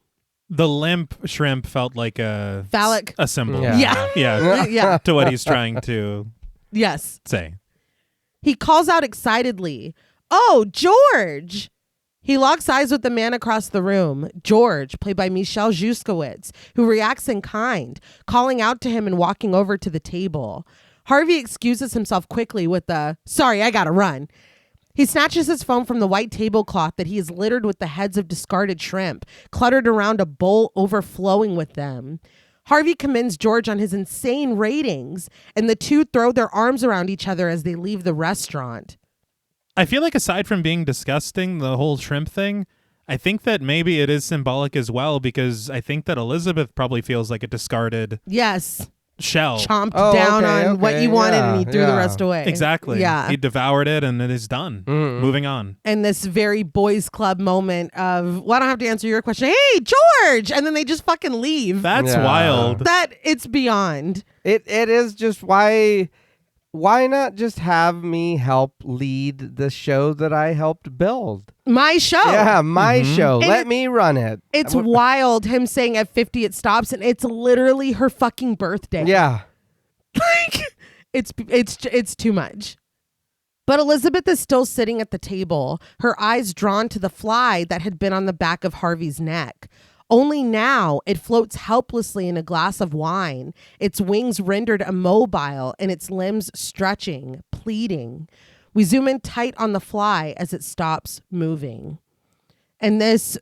The limp shrimp felt like a Phallic. a symbol. Yeah. Yeah. To what he's trying to Yes. say. He calls out excitedly, "Oh, George!" He locks eyes with the man across the room, George, played by Michelle Juskowitz, who reacts in kind, calling out to him and walking over to the table. Harvey excuses himself quickly with the, "Sorry, I gotta run." He snatches his phone from the white tablecloth that he is littered with the heads of discarded shrimp, cluttered around a bowl overflowing with them. Harvey commends George on his insane ratings, and the two throw their arms around each other as they leave the restaurant. I feel like aside from being disgusting, the whole shrimp thing, I think that maybe it is symbolic as well, because I think that Elizabeth probably feels like a discarded Yes. shell. Chomped down on what you wanted, and he threw the rest away. Exactly. Yeah. He devoured it and it is done. Moving on. And this very boys club moment of, well, I don't have to answer your question. Hey, George! And then they just fucking leave. That's Yeah. wild. That it's beyond. It is just why Why not just have me help lead the show that I helped build? My show. Yeah, my show. And Let me run it. It's wild him saying at 50 it stops, and it's literally her fucking birthday. Yeah. Like, it's too much. But Elizabeth is still sitting at the table, her eyes drawn to the fly that had been on the back of Harvey's neck. Only now it floats helplessly in a glass of wine, its wings rendered immobile and its limbs stretching, pleading. We zoom in tight on the fly as it stops moving. And this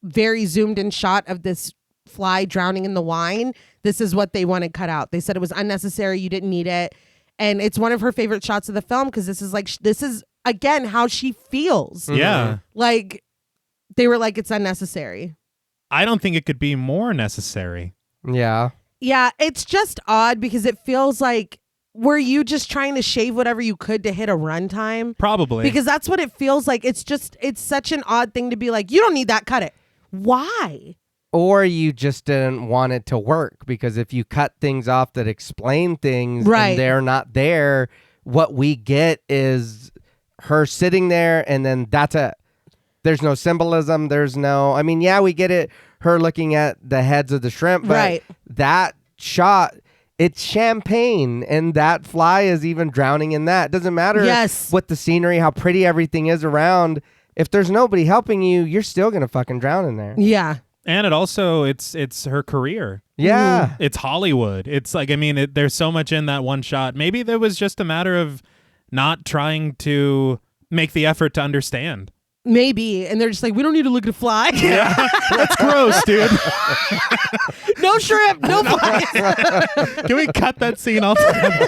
very zoomed in shot of this fly drowning in the wine, this is what they wanted cut out. They said it was unnecessary, you didn't need it. And it's one of her favorite shots of the film because this is again how she feels. Yeah. Like they were like, it's unnecessary. I don't think it could be more necessary. Yeah. Yeah, it's just odd because it feels like, were you just trying to shave whatever you could to hit a runtime? Probably. Because that's what it feels like. It's such an odd thing to be like, you don't need that, cut it. Why? Or you just didn't want it to work, because if you cut things off that explain things Right. and they're not there, what we get is her sitting there and then that's it. There's no symbolism. There's no, I mean, yeah, we get it. Her looking at the heads of the shrimp, but Right. that shot, it's champagne and that fly is even drowning in that. It doesn't matter Yes. what the scenery, how pretty everything is around. If there's nobody helping you, you're still going to fucking drown in there. Yeah. And it also, it's her career. Yeah. It's Hollywood. It's like, I mean, there's so much in that one shot. Maybe there was just a matter of not trying to make the effort to understand. Maybe. And they're just like, we don't need to look at a fly. Yeah, that's gross, dude. No shrimp, no flies. Can we cut that scene altogether?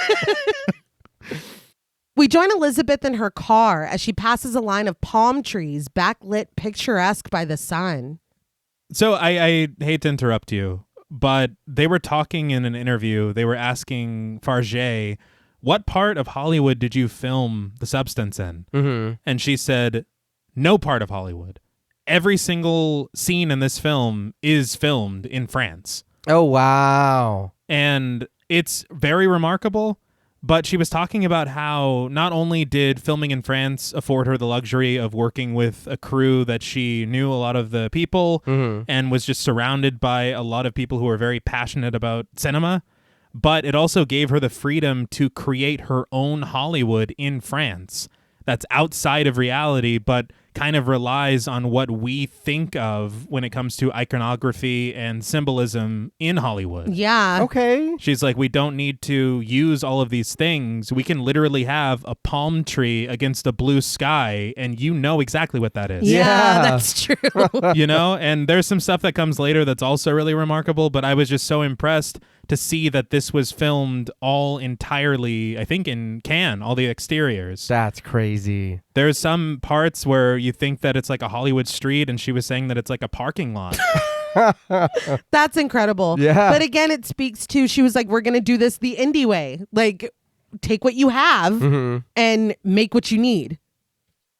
We join Elizabeth in her car as she passes a line of palm trees, backlit picturesque by the sun. So I hate to interrupt you, but they were talking in an interview. They were asking Fargeat, what part of Hollywood did you film The Substance in? Mm-hmm. And she said, no part of Hollywood. Every single scene in this film is filmed in France. Oh, wow. And it's very remarkable. But she was talking about how not only did filming in France afford her the luxury of working with a crew that she knew a lot of the people and was just surrounded by a lot of people who were very passionate about cinema, but it also gave her the freedom to create her own Hollywood in France that's outside of reality, but kind of relies on what we think of when it comes to iconography and symbolism in Hollywood. Yeah. Okay. She's like, we don't need to use all of these things. We can literally have a palm tree against a blue sky, and you know exactly what that is. Yeah, that's true. You know, and there's some stuff that comes later that's also really remarkable, but I was just so impressed to see that this was filmed all entirely, I think, in Cannes, all the exteriors. That's crazy. There's some parts where you think that it's like a Hollywood street, and she was saying that it's like a parking lot. That's incredible. Yeah. But again, it speaks to, she was like, we're going to do this the indie way. Like, take what you have and make what you need.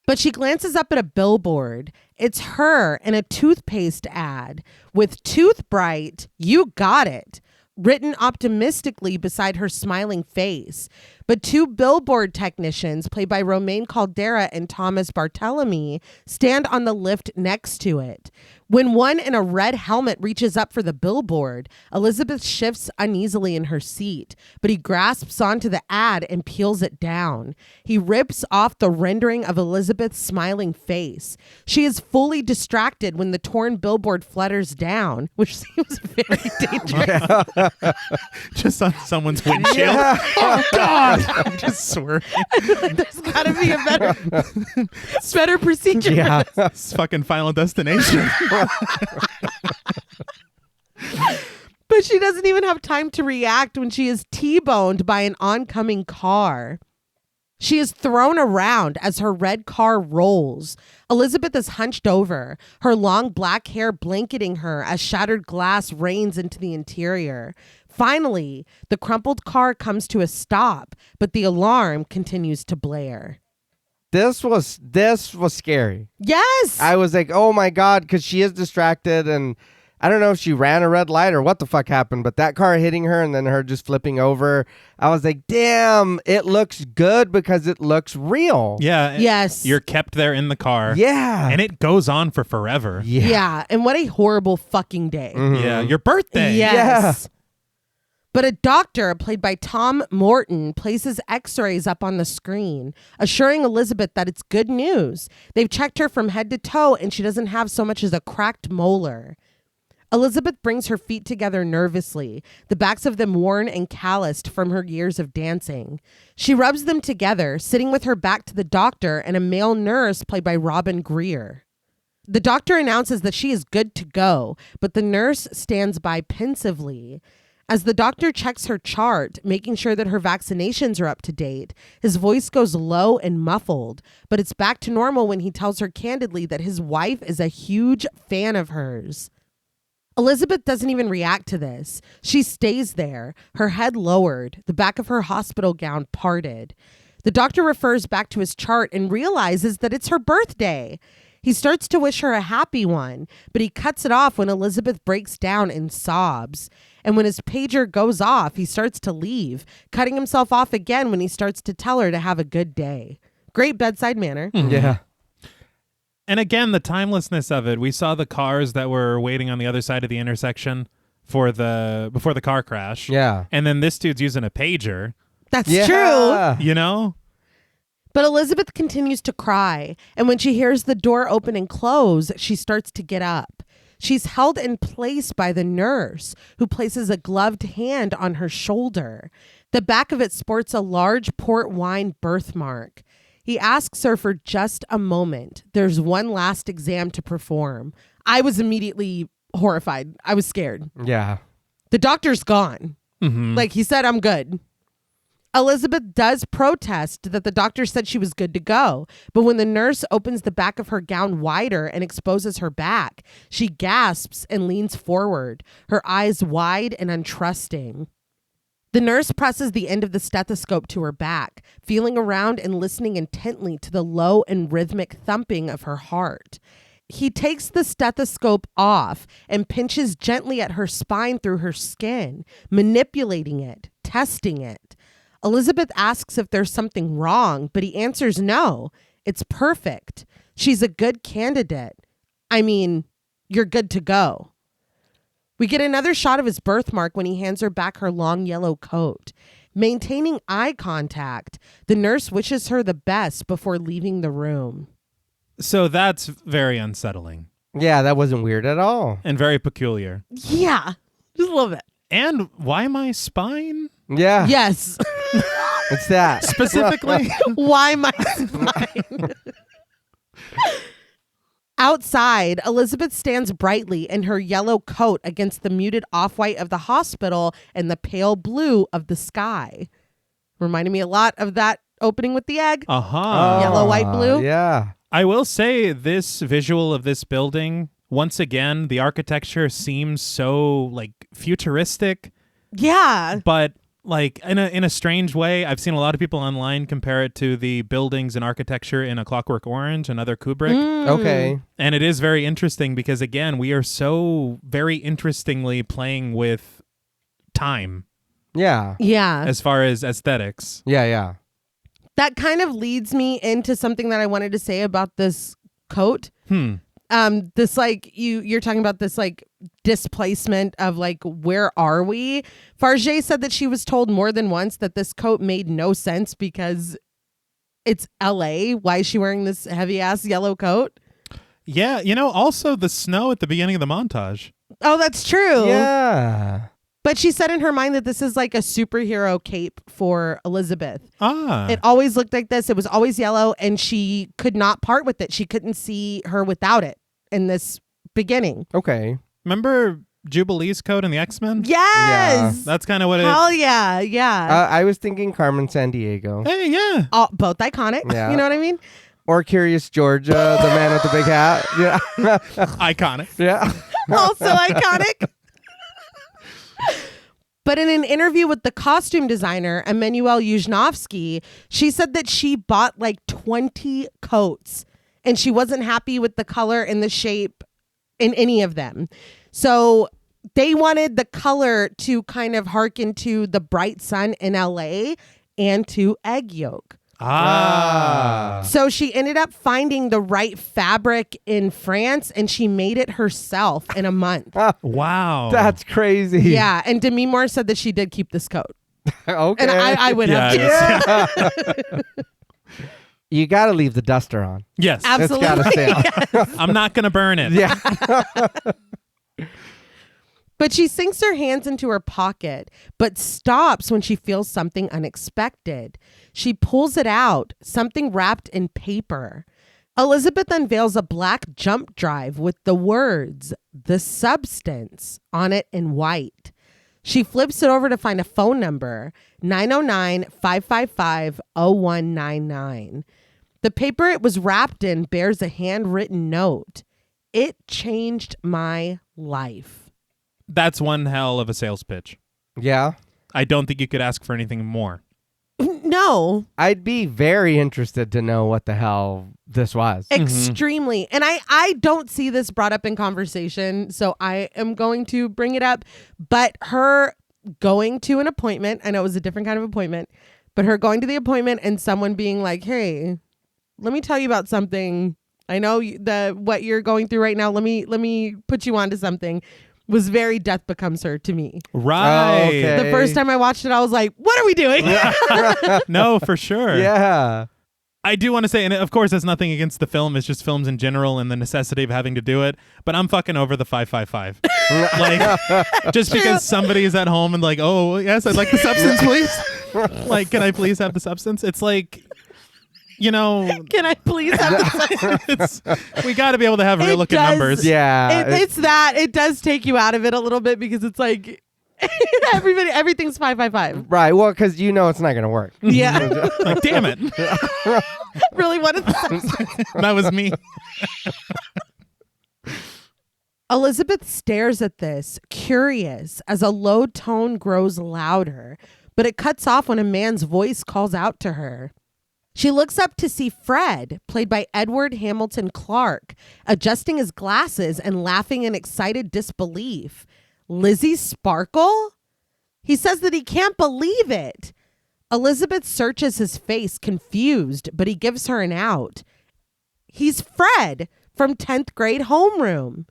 But she glances up at a billboard. It's her in a toothpaste ad with Tooth Bright, you got it, written optimistically beside her smiling face. But two billboard technicians, played by Romaine Caldera and Thomas Barthelemy, stand on the lift next to it. When one in a red helmet reaches up for the billboard, Elizabeth shifts uneasily in her seat, but he grasps onto the ad and peels it down. He rips off the rendering of Elizabeth's smiling face. She is fully distracted when the torn billboard flutters down, which seems very dangerous. Just on someone's windshield. Oh, God. I'm just swearing. There's got to be a better procedure. Yeah. It's fucking Final Destination. But she doesn't even have time to react when she is T-boned by an oncoming car. She is thrown around as her red car rolls. Elizabeth is hunched over, her long black hair blanketing her as shattered glass rains into the interior. Finally, the crumpled car comes to a stop, but the alarm continues to blare. This was scary. Yes! I was like, oh my God, because she is distracted, and I don't know if she ran a red light or what the fuck happened, but that car hitting her and then her just flipping over, I was like, damn, it looks good because it looks real. Yeah. Yes. You're kept there in the car. Yeah. And it goes on for forever. Yeah. And what a horrible fucking day. Mhm. Yeah. Your birthday. Yes. But a doctor, played by Tom Morton, places x-rays up on the screen, assuring Elizabeth that it's good news. They've checked her from head to toe, and she doesn't have so much as a cracked molar. Elizabeth brings her feet together nervously, the backs of them worn and calloused from her years of dancing. She rubs them together, sitting with her back to the doctor and a male nurse, played by Robin Greer. The doctor announces that she is good to go, but the nurse stands by pensively. As the doctor checks her chart, making sure that her vaccinations are up to date, his voice goes low and muffled, but it's back to normal when he tells her candidly that his wife is a huge fan of hers. Elizabeth doesn't even react to this. She stays there, her head lowered, the back of her hospital gown parted. The doctor refers back to his chart and realizes that it's her birthday. He starts to wish her a happy one, but he cuts it off when Elizabeth breaks down and sobs. And when his pager goes off, he starts to leave, cutting himself off again when he starts to tell her to have a good day. Great bedside manner. Mhm. Yeah. And again, the timelessness of it. We saw the cars that were waiting on the other side of the intersection before the car crash. Yeah. And then this dude's using a pager, That's Yeah. true. you know? But Elizabeth continues to cry, and when she hears the door open and close, she starts to get up. She's held in place by the nurse, who places a gloved hand on her shoulder. The back of it sports a large port wine birthmark. He asks her for just a moment. There's one last exam to perform. I was immediately horrified. I was scared. Yeah. The doctor's gone. Mm-hmm. Like he said, I'm good. Elizabeth does protest that the doctor said she was good to go, but when the nurse opens the back of her gown wider and exposes her back, she gasps and leans forward, her eyes wide and untrusting. The nurse presses the end of the stethoscope to her back, feeling around and listening intently to the low and rhythmic thumping of her heart. He takes the stethoscope off and pinches gently at her spine through her skin, manipulating it, testing it. Elizabeth asks if there's something wrong, but he answers no. It's perfect. She's a good candidate. I mean, you're good to go. We get another shot of his birthmark when he hands her back her long yellow coat. Maintaining eye contact, the nurse wishes her the best before leaving the room. So that's very unsettling Yeah, that wasn't weird at all. and very peculiar. Yeah, just a little bit. And why my spine? Yeah. Yes. It's that. Specifically? Why my spine? Outside, Elizabeth stands brightly in her yellow coat against the muted off-white of the hospital and the pale blue of the sky. Reminded me a lot of that opening with the egg. Uh-huh. Yellow, white, blue? Yeah. I will say this visual of this building, once again, the architecture seems so like futuristic, Yeah. but like in a strange way. I've seen a lot of people online compare it to the buildings and architecture in A Clockwork Orange, another Kubrick. Okay. And it is very interesting because, again, we are so very interestingly playing with time Yeah. Yeah. as far as aesthetics. Yeah, yeah. That kind of leads me into something that I wanted to say about this coat. This like you're talking about this like displacement of like, where are we? Fargeat said that she was told more than once that this coat made no sense because it's LA. Why is she wearing this heavy ass yellow coat? Yeah, also the snow at the beginning of the montage. Oh, that's true. Yeah. But she said in her mind that this is like a superhero cape for Elizabeth. Ah. It always looked like this. It was always yellow, and she could not part with it. She couldn't see her without it in this beginning. Okay. Remember Jubilee's coat in the X-Men? Yes. That's kind of what it is. Hell yeah. Yeah. I was thinking Carmen Sandiego. Hey, yeah. Both iconic. Yeah. You know what I mean? Or Curious Georgia, the man with the big hat. Yeah. Iconic. Yeah. Also iconic. But in an interview with the costume designer, Emmanuel Yuzhnovsky, she said that she bought like 20 coats and she wasn't happy with the color and the shape in any of them. So they wanted the color to kind of harken to the bright sun in LA and to egg yolk. So she ended up finding the right fabric in France and she made it herself in a month. Wow. That's crazy. Yeah. And Demi Moore said that she did keep this coat. Okay. And I would have too. You got to leave the duster on. Yes. Absolutely. It's got to stay on. Yes. I'm not going to burn it. Yeah. But she sinks her hands into her pocket, but stops when she feels something unexpected. She pulls it out, something wrapped in paper. Elizabeth unveils a black jump drive with the words, "The Substance," on it in white. She flips it over to find a phone number, 909-555-0199. The paper it was wrapped in bears a handwritten note. "It changed my life." That's one hell of a sales pitch. Yeah. I don't think you could ask for anything more. No. I'd be very interested to know what the hell this was. Extremely. And I don't see this brought up in conversation, so I am going to bring it up. But her going to an appointment, I know it was a different kind of appointment, but her going to the appointment and someone being like, "Hey, let me tell you about something. I know what you're going through right now. Let me put you onto something," was very Death Becomes Her to me. Right. Oh, okay. The first time I watched it, I was like, what are we doing? No, for sure. Yeah. I do want to say, and of course, it's nothing against the film. It's just films in general and the necessity of having to do it. But I'm fucking over the 555. Like, just because somebody is at home and like, "Oh, yes, I'd like the substance, please." Like, "Can I please have the substance?" It's like, you know, Can I please have the we got to be able to have real looking does. numbers. Yeah. it's that. It does take you out of it a little bit because it's like everything's 555. Right. Well, because you know it's not going to work. Yeah. Like, damn it. Really wanted the That was me. Elizabeth stares at this, curious, as a low tone grows louder, but it cuts off when a man's voice calls out to her. She looks up to see Fred, played by Edward Hamilton Clark, adjusting his glasses and laughing in excited disbelief. Lizzie Sparkle? He says that he can't believe it. Elizabeth searches his face, confused, but he gives her an out. He's Fred from 10th grade homeroom.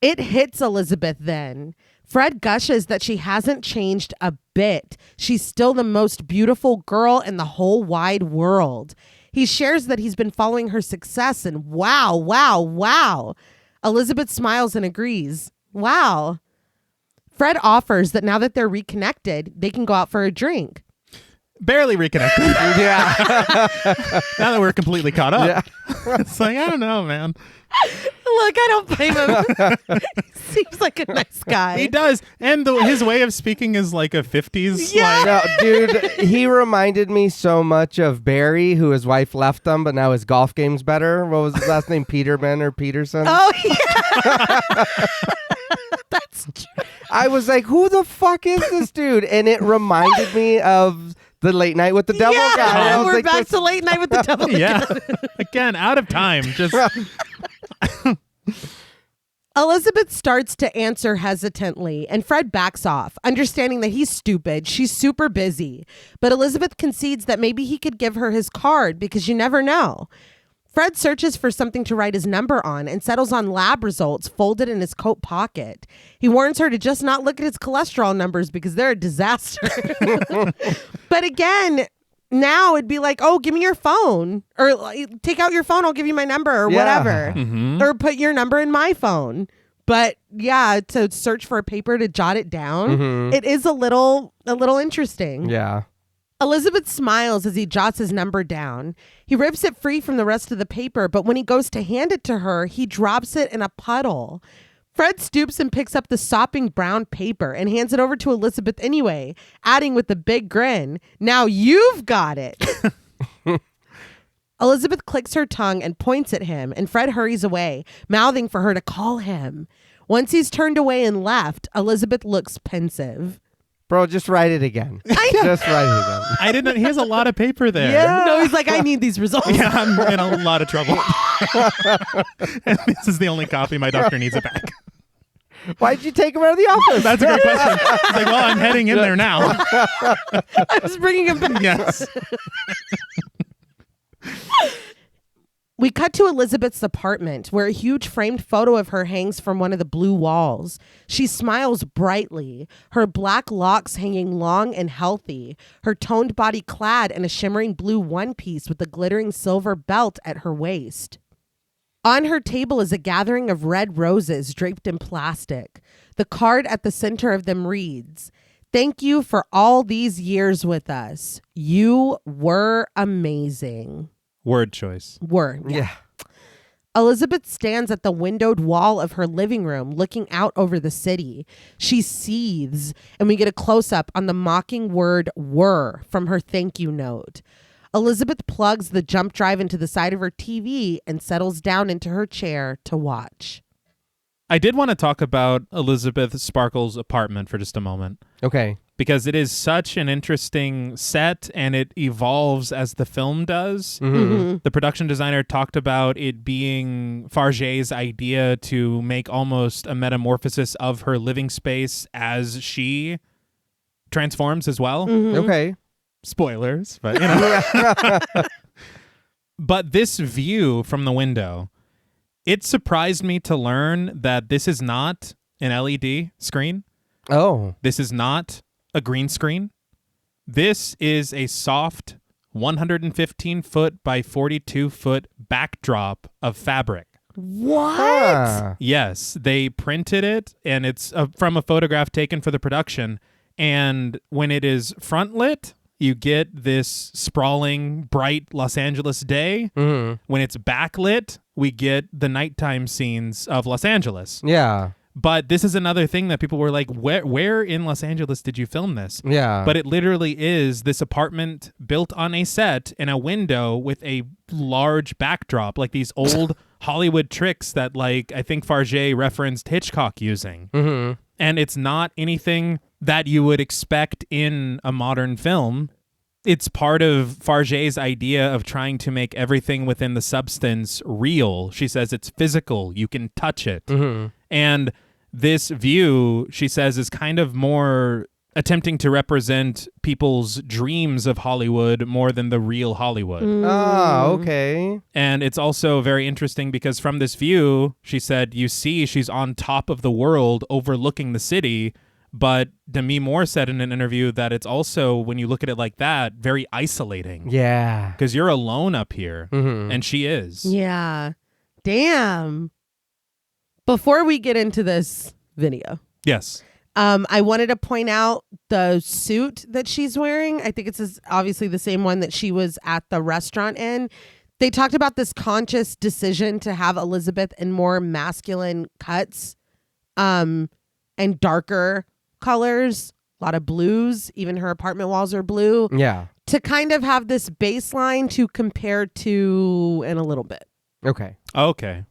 It hits Elizabeth then. Fred gushes that she hasn't changed a bit. She's still the most beautiful girl in the whole wide world. He shares that he's been following her success and wow. Elizabeth smiles and agrees. Wow. Fred offers that now that they're reconnected, they can go out for a drink. Barely reconnected. Yeah. Now that we're completely caught up. Yeah. It's like, I don't know, man. Look, I don't blame him. He seems like a nice guy. He does. And his way of speaking is like a 50s. Yeah. No, dude, he reminded me so much of Barry, who his wife left him, but now his golf game's better. What was his last name? Peterman or Peterson? Oh, yeah. That's true. I was like, who the fuck is this dude? And it reminded me of the Late Night with the Devil Yeah, guy. I was we're like, back this- to Late Night with the Devil. Yeah. Again, out of time. Just Elizabeth starts to answer hesitantly, and Fred backs off, understanding that he's stupid. She's super busy. But Elizabeth concedes that maybe he could give her his card because you never know. Fred searches for something to write his number on and settles on lab results folded in his coat pocket. He warns her to just not look at his cholesterol numbers because they're a disaster. But again, now it'd be like, oh, give me your phone, or like, take out your phone. I'll give you my number or whatever, or put your number in my phone. But yeah, to search for a paper to jot it down, it is a little interesting. Yeah. Elizabeth smiles as he jots his number down. He rips it free from the rest of the paper, but when he goes to hand it to her, he drops it in a puddle. Fred stoops and picks up the sopping brown paper and hands it over to Elizabeth anyway, adding with a big grin, "Now you've got it." Elizabeth clicks her tongue and points at him, and Fred hurries away, mouthing for her to call him. Once he's turned away and left, Elizabeth looks pensive. Bro, just write it again. Just write it again. I didn't. He has a lot of paper there. Yeah. No, he's like, I need these results. Yeah, I'm in a lot of trouble. And this is the only copy. My doctor needs it back. Why'd you take him out of the office? That's a great question. It's like, well, I'm heading in there now. I was bringing him back. Yes. We cut to Elizabeth's apartment, where a huge framed photo of her hangs from one of the blue walls. She smiles brightly, her black locks hanging long and healthy, her toned body clad in a shimmering blue one-piece with a glittering silver belt at her waist. On her table is a gathering of red roses draped in plastic. The card at the center of them reads, "Thank you for all these years with us. You were amazing." Word choice. Yeah. Elizabeth stands at the windowed wall of her living room looking out over the city. She seethes, and we get a close-up on the mocking word "were" from her thank you note. Elizabeth plugs the jump drive into the side of her TV and settles down into her chair to watch. I did want to talk about Elizabeth Sparkle's apartment for just a moment. Okay. Because it is such an interesting set and it evolves as the film does. Mm-hmm. The production designer talked about it being Fargeat's idea to make almost a metamorphosis of her living space as she transforms as well. Mm-hmm. Okay. Spoilers, but you know. But this view from the window, it surprised me to learn that this is not an LED screen. Oh. This is not a green screen. This is a soft 115 foot by 42 foot backdrop of fabric. What? Huh. Yes, they printed it, and it's from a photograph taken for the production. And when it is front lit, you get this sprawling, bright Los Angeles day. Mm-hmm. When it's backlit, we get the nighttime scenes of Los Angeles. Yeah. But this is another thing that people were like, where in Los Angeles did you film this? Yeah. But it literally is this apartment built on a set in a window with a large backdrop, like these old Hollywood tricks that, like, I think Fargeat referenced Hitchcock using. Mm-hmm. And it's not anything that you would expect in a modern film. It's part of Fargeat's idea of trying to make everything within the substance real. She says it's physical. You can touch it. Mm-hmm. And this view, she says, is kind of more attempting to represent people's dreams of Hollywood more than the real Hollywood. Oh, okay. And it's also very interesting because from this view, she said, you see she's on top of the world overlooking the city. But Demi Moore said in an interview that it's also, when you look at it like that, very isolating. Yeah. Because you're alone up here. Mm-hmm. And she is. Yeah. Damn. Before we get into this video, Yes. I wanted to point out the suit that she's wearing. I think it's obviously the same one that she was at the restaurant in. They talked about this conscious decision to have Elizabeth in more masculine cuts and darker colors, a lot of blues. Even her apartment walls are blue. Yeah. To kind of have this baseline to compare to in a little bit. Okay. Okay.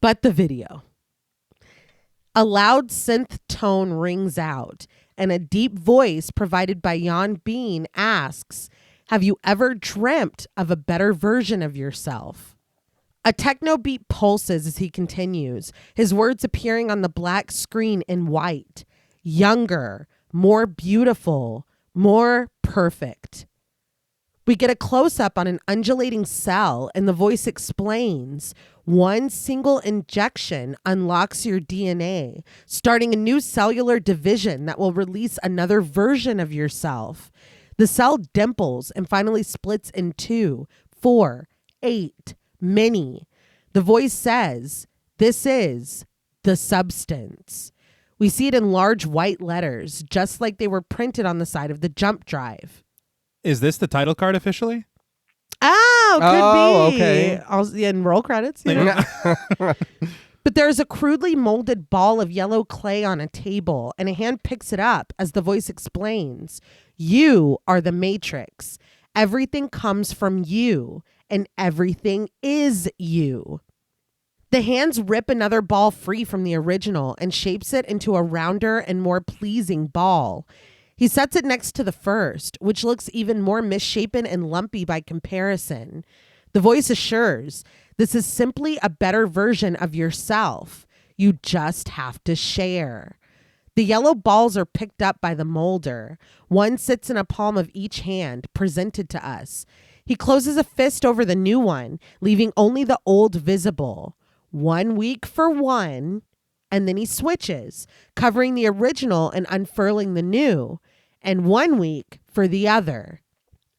But the video. A loud synth tone rings out, and a deep voice provided by Jan Bean asks, "Have you ever dreamt of a better version of yourself?" A techno beat pulses as he continues, his words appearing on the black screen in white. Younger, more beautiful, more perfect. We get a close-up on an undulating cell, and the voice explains, one single injection unlocks your DNA, starting a new cellular division that will release another version of yourself. The cell dimples and finally splits in 2, 4, 8, many. The voice says, this is the substance. We see it in large white letters, just like they were printed on the side of the jump drive. Is this the title card officially? Oh, could be. Okay. Also, in roll credits. You know? But there's a crudely molded ball of yellow clay on a table, and a hand picks it up as the voice explains. You are the Matrix. Everything comes from you, and everything is you. The hands rip another ball free from the original and shapes it into a rounder and more pleasing ball. He sets it next to the first, which looks even more misshapen and lumpy by comparison. The voice assures, this is simply a better version of yourself. You just have to share. The yellow balls are picked up by the molder. One sits in a palm of each hand, presented to us. He closes a fist over the new one, leaving only the old visible. 1 week for one, and then he switches, covering the original and unfurling the new, and 1 week for the other.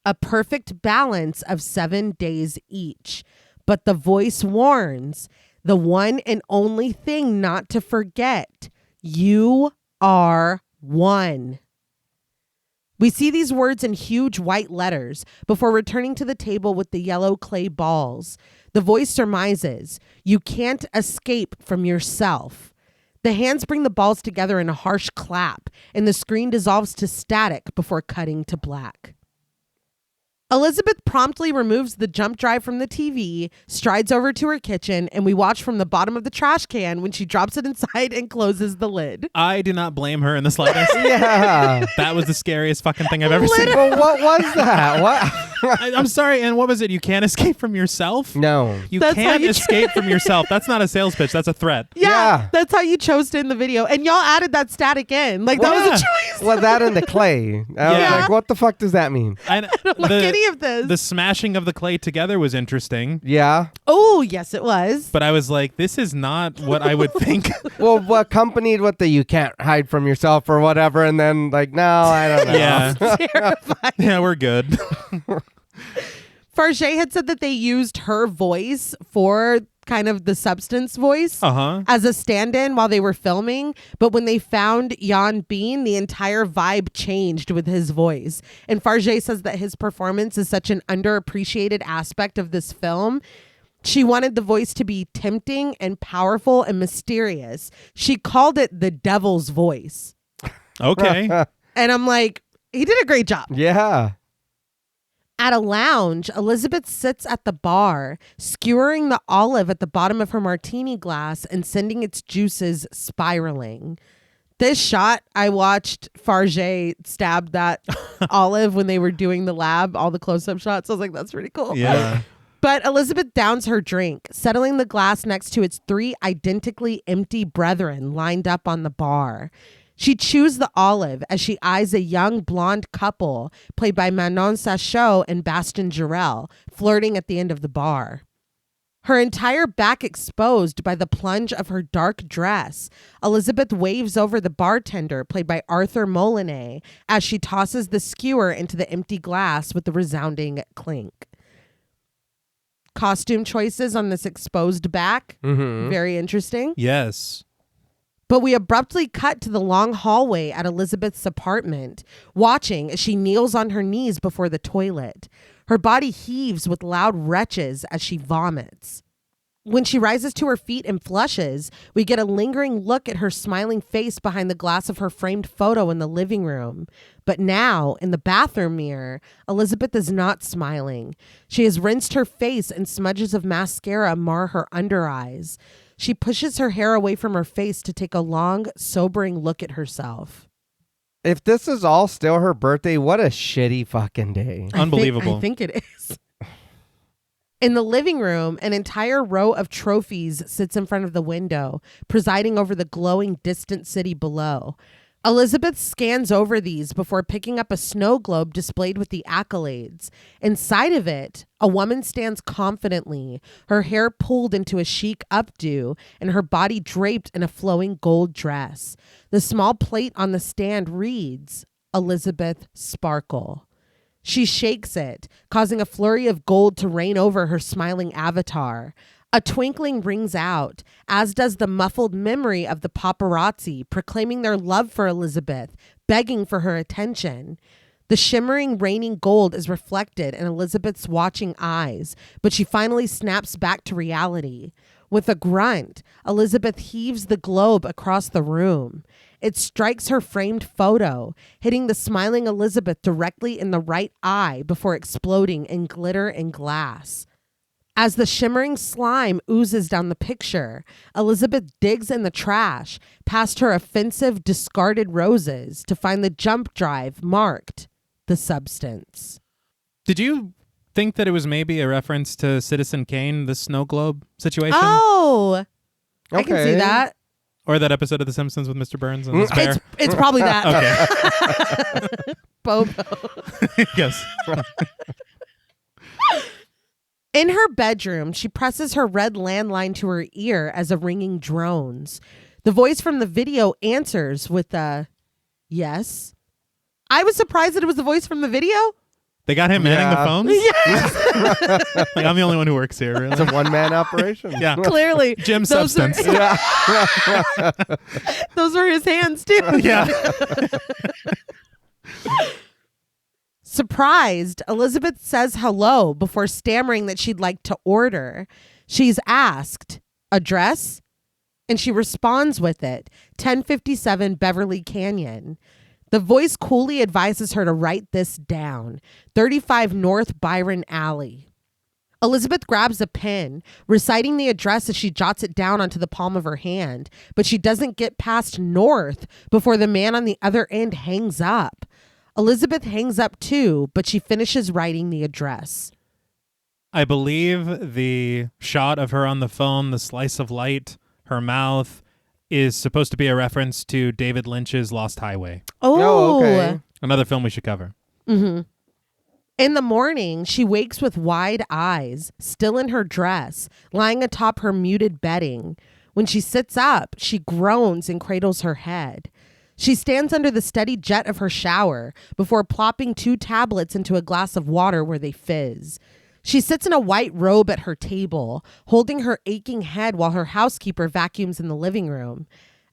A perfect balance of 7 days each. But the voice warns, the one and only thing not to forget, you are one. We see these words in huge white letters before returning to the table with the yellow clay balls. The voice surmises, you can't escape from yourself. The hands bring the balls together in a harsh clap, and the screen dissolves to static before cutting to black. Elizabeth promptly removes the jump drive from the TV, strides over to her kitchen, and we watch from the bottom of the trash can when she drops it inside and closes the lid. I do not blame her in the slightest. Yeah. That was the scariest fucking thing I've ever seen. Well, what was that? What? I'm sorry, and what was it? You can't escape from yourself? No. You That's how can't you escape from yourself. That's not a sales pitch. That's a threat. Yeah, that's how you chose to end the video. And y'all added that static in. Like, that was a choice. Well, that and the clay. I was Yeah. like, what the fuck does that mean? I don't like any of this. The smashing of the clay together was interesting. Yeah. Oh, yes, it was. But I was like, this is not what I would think. Well, accompanied with the you can't hide from yourself or whatever, and then like, no, I don't know. Yeah. Terrifying. Yeah, we're good. Fargeat had said that they used her voice for kind of the substance voice as a stand-in while they were filming. But when they found Jan Bean, the entire vibe changed with his voice. And Fargeat says that his performance is such an underappreciated aspect of this film. She wanted the voice to be tempting and powerful and mysterious. She called it the devil's voice. Okay. And I'm like, he did a great job. Yeah. At a lounge, Elizabeth sits at the bar, skewering the olive at the bottom of her martini glass and sending its juices spiraling. This shot, I watched Fargeat stab that olive when they were doing the lab, all the close-up shots. I was like, that's pretty cool. Yeah. But Elizabeth downs her drink, settling the glass next to its 3 identically empty brethren lined up on the bar. She chews the olive as she eyes a young blonde couple played by Manon Sachot and Baston Jarrell flirting at the end of the bar. Her entire back exposed by the plunge of her dark dress, Elizabeth waves over the bartender played by Arthur Molinet as she tosses the skewer into the empty glass with the resounding clink. Costume choices on this exposed back, very interesting. Yes. But we abruptly cut to the long hallway at Elizabeth's apartment, watching as she kneels on her knees before the toilet. Her body heaves with loud retches as she vomits. When she rises to her feet and flushes, we get a lingering look at her smiling face behind the glass of her framed photo in the living room. But now, in the bathroom mirror, Elizabeth is not smiling. She has rinsed her face and smudges of mascara mar her under eyes. She pushes her hair away from her face to take a long, sobering look at herself. If this is all still her birthday, what a shitty fucking day. Unbelievable. I think it is. In the living room, an entire row of trophies sits in front of the window, presiding over the glowing distant city below. Elizabeth scans over these before picking up a snow globe displayed with the accolades. Inside of it, a woman stands confidently, her hair pulled into a chic updo and her body draped in a flowing gold dress. The small plate on the stand reads, Elizabeth Sparkle. She shakes it, causing a flurry of gold to rain over her smiling avatar. A twinkling rings out, as does the muffled memory of the paparazzi proclaiming their love for Elizabeth, begging for her attention. The shimmering, raining gold is reflected in Elizabeth's watching eyes, but she finally snaps back to reality. With a grunt, Elizabeth heaves the globe across the room. It strikes her framed photo, hitting the smiling Elizabeth directly in the right eye before exploding in glitter and glass. As the shimmering slime oozes down the picture, Elizabeth digs in the trash past her offensive discarded roses to find the jump drive marked the substance. Did you think that it was maybe a reference to Citizen Kane, the snow globe situation? Oh, I can see Okay. that. Or that episode of The Simpsons with Mr. Burns and his bear? It's probably that. Okay. Bobo. Yes. In her bedroom, she presses her red landline to her ear as a ringing drones. The voice from the video answers with a yes. I was surprised that it was the voice from the video. They got him manning the phones? Yes. Like, I'm the only one who works here, really. It's a one-man operation. Yeah. Clearly. Jim Those Substance. Those were his hands, too. Yeah. Surprised, Elizabeth says hello before stammering that she'd like to order. She's asked, address? And she responds with it, 1057 Beverly Canyon. The voice coolly advises her to write this down, 35 North Byron Alley. Elizabeth grabs a pen, reciting the address as she jots it down onto the palm of her hand, but she doesn't get past North before the man on the other end hangs up. Elizabeth hangs up too, but she finishes writing the address. I believe the shot of her on the phone, the slice of light, her mouth, is supposed to be a reference to David Lynch's Lost Highway. Oh, okay. Another film we should cover. Mm-hmm. In the morning, she wakes with wide eyes, still in her dress, lying atop her muted bedding. When she sits up, she groans and cradles her head. She stands under the steady jet of her shower before plopping 2 tablets into a glass of water where they fizz. She sits in a white robe at her table, holding her aching head while her housekeeper vacuums in the living room.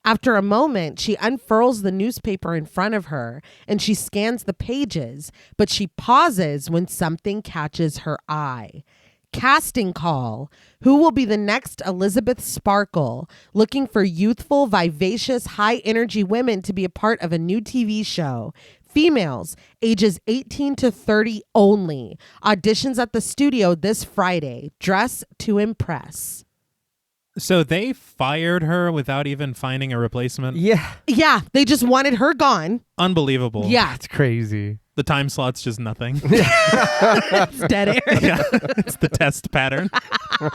After a moment, she unfurls the newspaper in front of her and she scans the pages, but she pauses when something catches her eye. Casting call. Who will be the next Elizabeth Sparkle? Looking for youthful, vivacious, high-energy women to be a part of a new TV show. Females, ages 18 to 30 only. Auditions at the studio this Friday. Dress to impress. So they fired her without even finding a replacement? Yeah. Yeah, they just wanted her gone. Unbelievable. Yeah, It's crazy. The time slot's just nothing. it's dead air. Yeah. It's the test pattern. But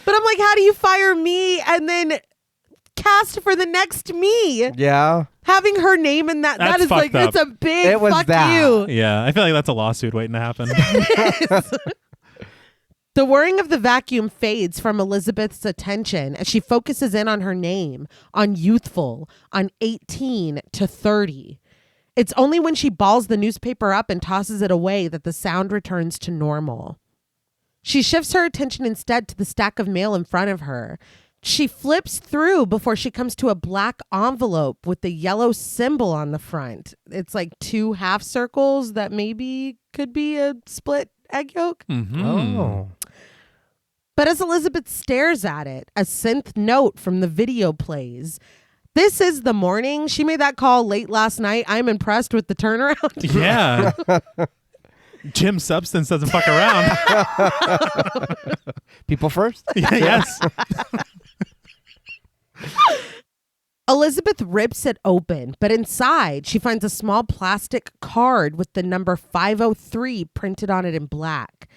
I'm like, how do you fire me and then cast for the next me? Yeah. Having her name in that That's is like, fucked up. it's a big It was fuck that. you. Yeah. I feel like that's a lawsuit waiting to happen. The whirring of the vacuum fades from Elizabeth's attention as she focuses in on her name, on youthful, on 18 to 30. It's only when she balls the newspaper up and tosses it away that the sound returns to normal. She shifts her attention instead to the stack of mail in front of her. She flips through before she comes to a black envelope with the yellow symbol on the front. It's like 2 half circles that maybe could be a split egg yolk. Mm-hmm. Oh. But as Elizabeth stares at it, a synth note from the video plays. This is the morning. She made that call late last night. I'm impressed with the turnaround. Yeah. Jim Substance doesn't fuck around. People first? Yes. Elizabeth rips it open, but inside she finds a small plastic card with the number 503 printed on it in black.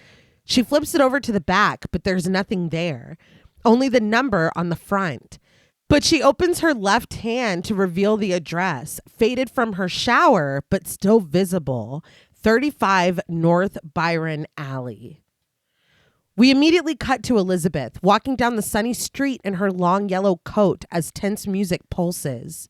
She flips it over to the back, but there's nothing there, only the number on the front. But she opens her left hand to reveal the address, faded from her shower, but still visible, 35 North Byron Alley. We immediately cut to Elizabeth, walking down the sunny street in her long yellow coat as tense music pulses.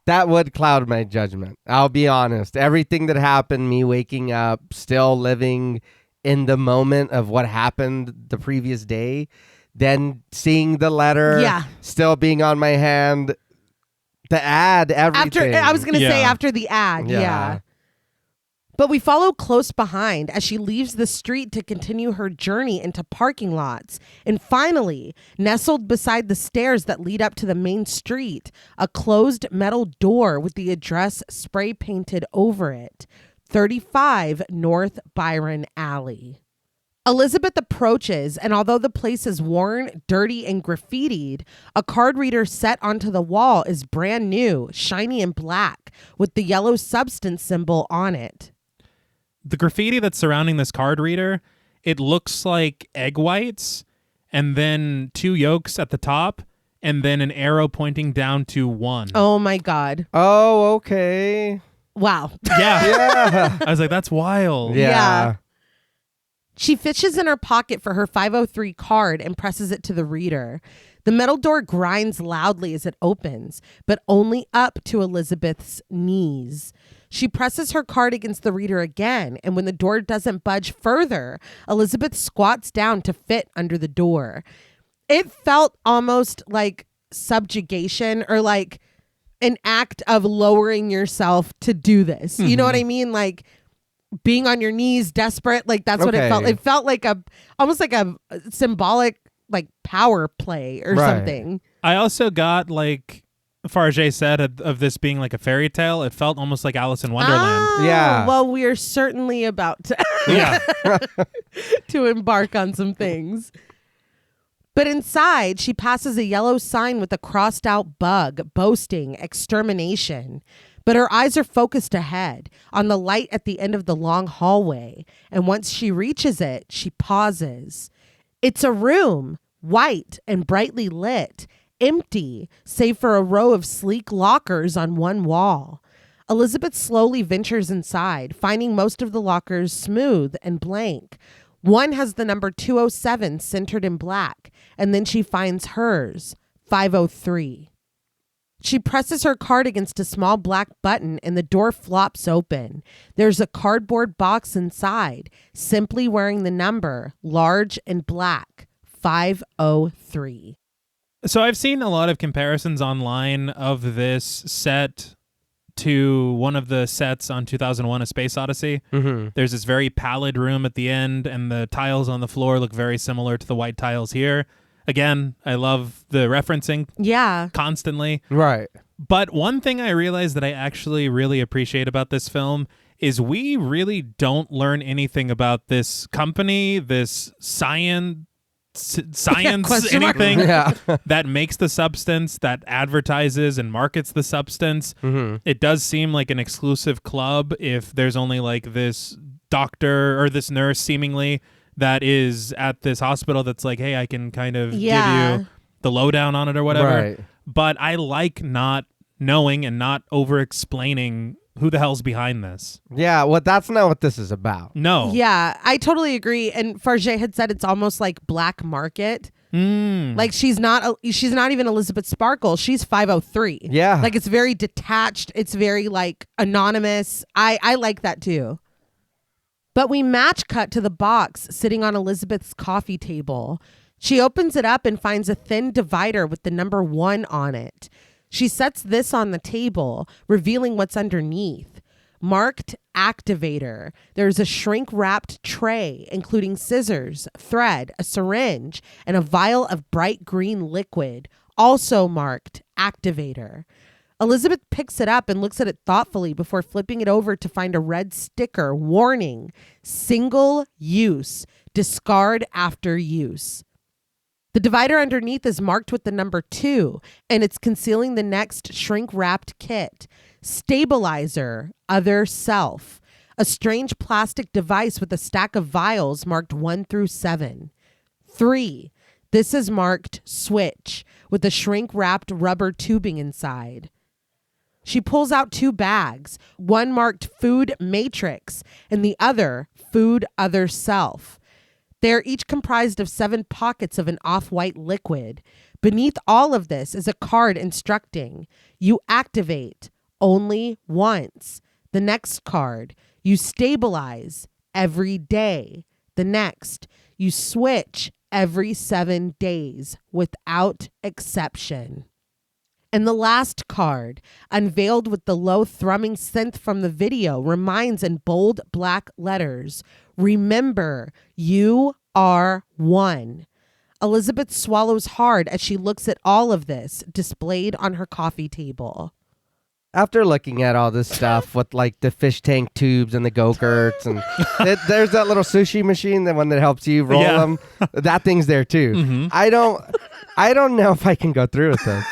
That would cloud my judgment. I'll be honest. Everything that happened, me waking up, still living in the moment of what happened the previous day, then seeing the letter, still being on my hand, the ad, everything. After the ad, yeah. But we follow close behind as she leaves the street to continue her journey into parking lots. And finally, nestled beside the stairs that lead up to the main street, a closed metal door with the address spray painted over it, 35 North Byron Alley. Elizabeth approaches, and although the place is worn, dirty, and graffitied, a card reader set onto the wall is brand new, shiny and black, with the yellow substance symbol on it. The graffiti that's surrounding this card reader, it looks like egg whites and then 2 yolks at the top and then an arrow pointing down to 1. Oh my God. Oh, okay. Wow. Yeah. Yeah. I was like, that's wild. Yeah. She fishes in her pocket for her 503 card and presses it to the reader. The metal door grinds loudly as it opens, but only up to Elizabeth's knees. She presses her card against the reader again, and when the door doesn't budge further, Elizabeth squats down to fit under the door. It felt almost like subjugation or like an act of lowering yourself to do this. You know what I mean? Like being on your knees, desperate. Like that's what it felt. It felt like almost like a symbolic like power play or something. I also got like Fargeat said of this being like a fairy tale. It felt almost like Alice in Wonderland. Oh, Yeah. Well, we are certainly about to to embark on some things. But inside, she passes a yellow sign with a crossed out bug boasting extermination. But her eyes are focused ahead on the light at the end of the long hallway. And once she reaches it, she pauses. It's a room, white and brightly lit, empty, save for a row of sleek lockers on one wall. Elizabeth slowly ventures inside, finding most of the lockers smooth and blank. One has the number 207 centered in black, and then she finds hers, 503. She presses her card against a small black button and the door flops open. There's a cardboard box inside, simply wearing the number, large and black, 503. So I've seen a lot of comparisons online of this set to one of the sets on 2001: A Space Odyssey. There's this very pallid room at the end, and the tiles on the floor look very similar to the white tiles here. Again, I love the referencing constantly. Right. But one thing I realized that I actually really appreciate about this film is we really don't learn anything about this company, this science anything that makes the substance, that advertises and markets the substance. It does seem like an exclusive club if there's only like this doctor or this nurse seemingly that is at this hospital that's like, hey, I can kind of give you the lowdown on it or whatever. Right. But I like not knowing and not over explaining who the hell's behind this. Yeah, well, that's not what this is about. No. Yeah, I totally agree. And Fargeat had said it's almost like black market. Like she's not even Elizabeth Sparkle. She's 503. Yeah. Like it's very detached. It's very like anonymous. I like that too. But we match cut to the box sitting on Elizabeth's coffee table. She opens it up and finds a thin divider with the number 1 on it. She sets this on the table, revealing what's underneath. Marked activator. There's a shrink-wrapped tray, including scissors, thread, a syringe, and a vial of bright green liquid, also marked activator. Elizabeth picks it up and looks at it thoughtfully before flipping it over to find a red sticker, warning, single use, discard after use. The divider underneath is marked with the number 2, and it's concealing the next shrink-wrapped kit. Stabilizer, other self. A strange plastic device with a stack of vials marked 1 through 7. 3. This is marked switch, with a shrink-wrapped rubber tubing inside. She pulls out 2 bags, one marked food matrix, and the other food other self. They are each comprised of 7 pockets of an off-white liquid. Beneath all of this is a card instructing, you activate only once. The next card, you stabilize every day. The next, you switch every 7 days without exception. And the last card, unveiled with the low thrumming synth from the video, reminds in bold black letters, remember, you are one. Elizabeth swallows hard as she looks at all of this displayed on her coffee table. After looking at all this stuff with like the fish tank tubes and the go-gurts and there's that little sushi machine, the one that helps you roll them. That thing's there too. I don't know if I can go through with this.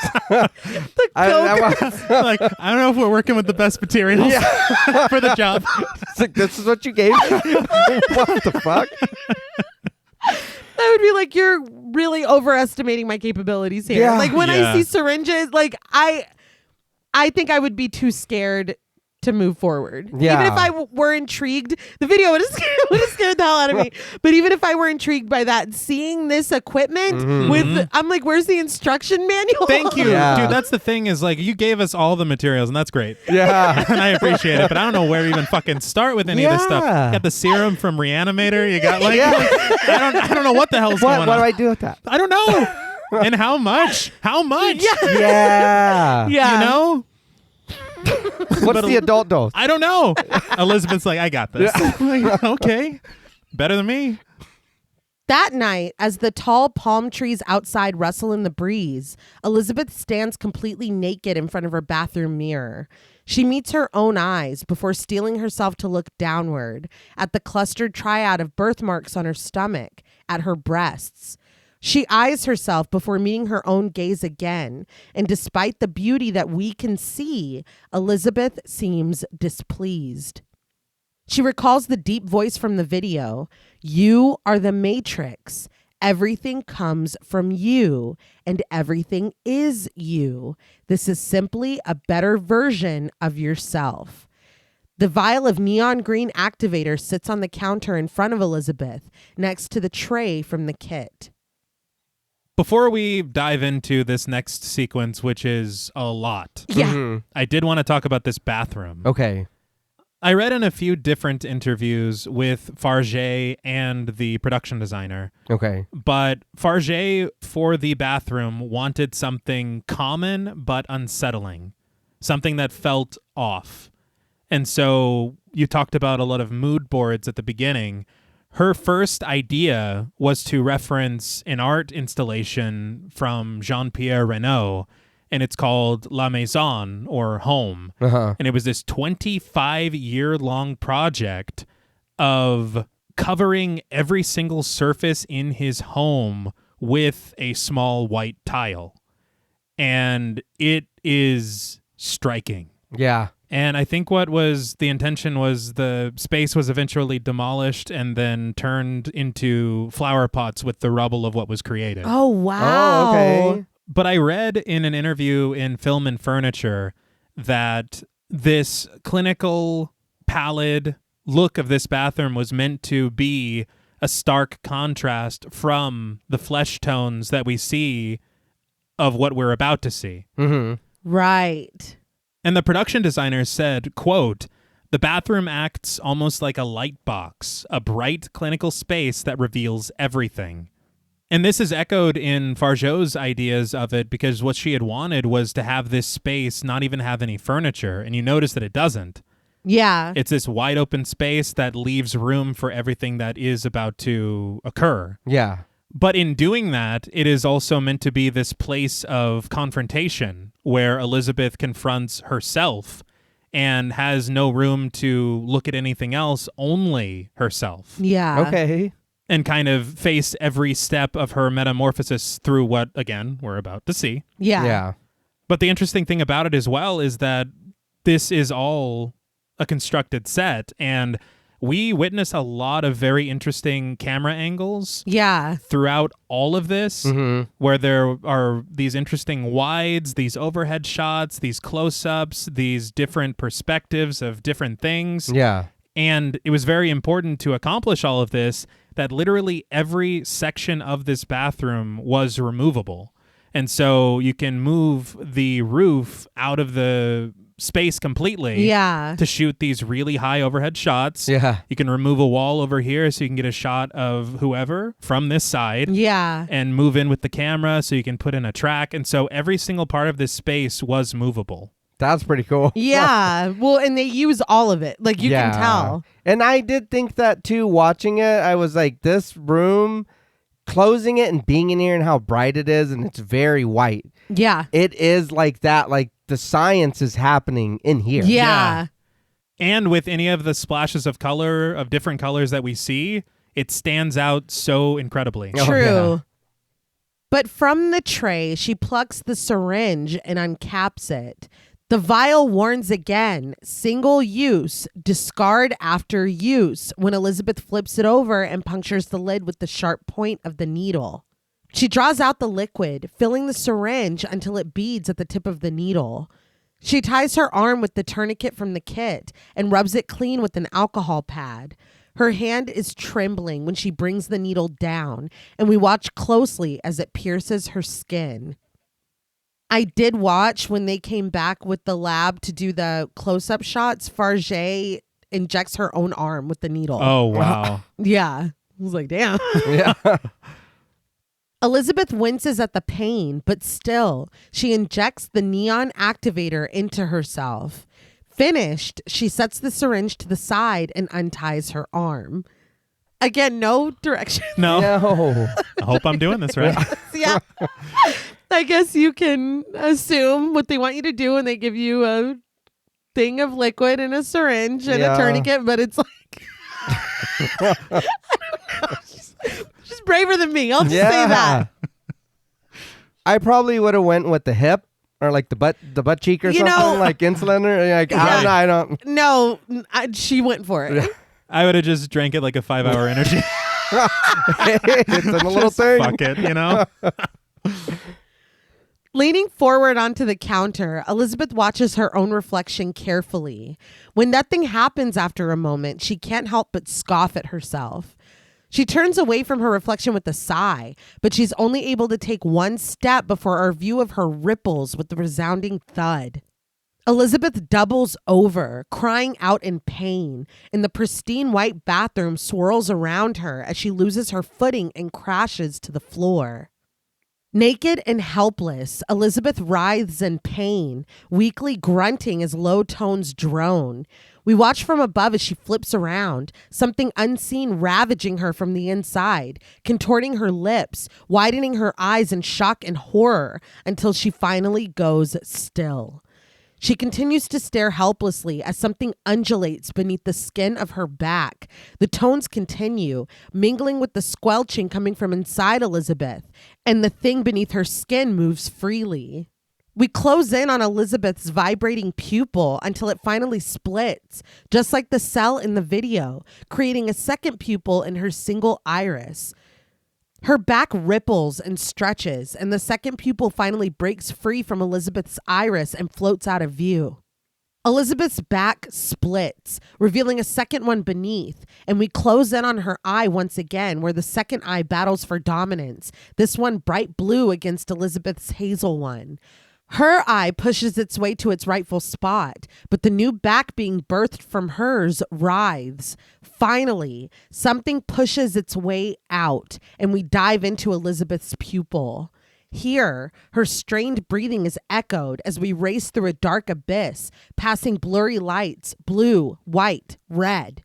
I don't know if we're working with the best materials for the job. It's like, this is what you gave me? What the fuck? That would be like, you're really overestimating my capabilities here. Yeah. Like when Yeah. I see syringes, like I think I would be too scared to move forward. Yeah. Even if I were intrigued, the video would have scared the hell out of me. But even if I were intrigued by that, seeing this equipment with, I'm like, where's the instruction manual? Thank you. Yeah. Dude, that's the thing is like you gave us all the materials and that's great. Yeah. And I appreciate it, but I don't know where to even fucking start with any of this stuff. Yeah. You got the serum from Reanimator. You got like, Yeah. like, I don't know what the hell's What going do on. I do with that? I don't know. And how much? How much? Yeah. Yeah. You know? What's the adult dose? I don't know. Elizabeth's like, I got this. Like, okay. Better than me. That night, as the tall palm trees outside rustle in the breeze, Elizabeth stands completely naked in front of her bathroom mirror. She meets her own eyes before steeling herself to look downward at the clustered triad of birthmarks on her stomach, at her breasts. She eyes herself before meeting her own gaze again, and despite the beauty that we can see, Elizabeth seems displeased. She recalls the deep voice from the video. You are the Matrix. Everything comes from you, and everything is you. This is simply a better version of yourself. The vial of neon green activator sits on the counter in front of Elizabeth, next to the tray from the kit. Before we dive into this next sequence, which is a lot, Yeah. I did want to talk about this bathroom. Okay. I read in a few different interviews with Fargeat and the production designer, Okay. but Fargeat for the bathroom wanted something common but unsettling, something that felt off. And so you talked about a lot of mood boards at the beginning. Her first idea was to reference an art installation from Jean-Pierre Reneé, and it's called La Maison, or Home. Uh-huh. And it was this 25-year-long project of covering every single surface in his home with a small white tile. And it is striking. Yeah. And I think what was the intention was the space was eventually demolished and then turned into flower pots with the rubble of what was created. Oh, wow. Oh, okay. But I read in an interview in Film and Furniture that this clinical, pallid look of this bathroom was meant to be a stark contrast from the flesh tones that we see of what we're about to see. Mm-hmm. Right. And the production designer said, quote, "The bathroom acts almost like a light box, a bright clinical space that reveals everything." And this is echoed in Fargeat's ideas of it because what she had wanted was to have this space not even have any furniture. And you notice that it doesn't. Yeah. It's this wide open space that leaves room for everything that is about to occur. Yeah. But in doing that, it is also meant to be this place of confrontation where Elizabeth confronts herself and has no room to look at anything else, only herself. Yeah. Okay. And kind of face every step of her metamorphosis through what, again, we're about to see. Yeah. Yeah. But the interesting thing about it as well is that this is all a constructed set, and we witness a lot of very interesting camera angles Yeah. throughout all of this, Mm-hmm. where there are these interesting wides, these overhead shots, these close-ups, these different perspectives of different things. Yeah. And it was very important to accomplish all of this that literally every section of this bathroom was removable. And so you can move the roof out of the space completely Yeah. to shoot these really high overhead shots. Yeah. You can remove a wall over here so you can get a shot of whoever from this side Yeah. and move in with the camera so you can put in a track. And so every single part of this space was movable. That's pretty cool. Yeah. Well, and they use all of it. Like you Yeah. can tell. And I did think that too, watching it. I was like, this room, closing it and being in here and how bright it is, and it's very white. Yeah. It is like that. Like the science is happening in here. Yeah. And with any of the splashes of color, of different colors that we see, it stands out so incredibly. Oh, True. yeah. But from the tray, she plucks the syringe and uncaps it. The vial warns again, single use, discard after use, when Elizabeth flips it over and punctures the lid with the sharp point of the needle. She draws out the liquid, filling the syringe until it beads at the tip of the needle. She ties her arm with the tourniquet from the kit and rubs it clean with an alcohol pad. Her hand is trembling when she brings the needle down, and we watch closely as it pierces her skin. I did watch when they came back with the lab to do the close-up shots. Fargeat injects her own arm with the needle. Oh, wow. Yeah. I was like, damn. Yeah. Elizabeth winces at the pain, but still, she injects the neon activator into herself. Finished, she sets the syringe to the side and unties her arm. Again, no direction. No. No. I hope I'm doing this right. Yeah. I guess you can assume what they want you to do, and they give you a thing of liquid and a syringe and a tourniquet, but it's like I don't know. She's braver than me. I'll just say that. I probably would have went with the hip or like the butt cheek or something, like insulin or like I don't know. No, she went for it. I would have just drank it like a 5-hour energy. It's in a little thing. Fuck it, you know? Leaning forward onto the counter, Elizabeth watches her own reflection carefully. When nothing happens after a moment, she can't help but scoff at herself. She turns away from her reflection with a sigh, but she's only able to take one step before our view of her ripples with the resounding thud. Elizabeth doubles over, crying out in pain, and the pristine white bathroom swirls around her as she loses her footing and crashes to the floor. Naked and helpless, Elizabeth writhes in pain, weakly grunting as low tones drone. We watch from above as she flips around, something unseen ravaging her from the inside, contorting her lips, widening her eyes in shock and horror until she finally goes still. She continues to stare helplessly as something undulates beneath the skin of her back. The tones continue, mingling with the squelching coming from inside Elizabeth, and the thing beneath her skin moves freely. We close in on Elizabeth's vibrating pupil until it finally splits, just like the cell in the video, creating a second pupil in her single iris. Her back ripples and stretches, and the second pupil finally breaks free from Elizabeth's iris and floats out of view. Elizabeth's back splits, revealing a second one beneath, and we close in on her eye once again, where the second eye battles for dominance, this one bright blue against Elizabeth's hazel one. Her eye pushes its way to its rightful spot, but the new back being birthed from hers writhes. Finally, something pushes its way out, and we dive into Elizabeth's pupil. Here, her strained breathing is echoed as we race through a dark abyss, passing blurry lights, blue, white, red.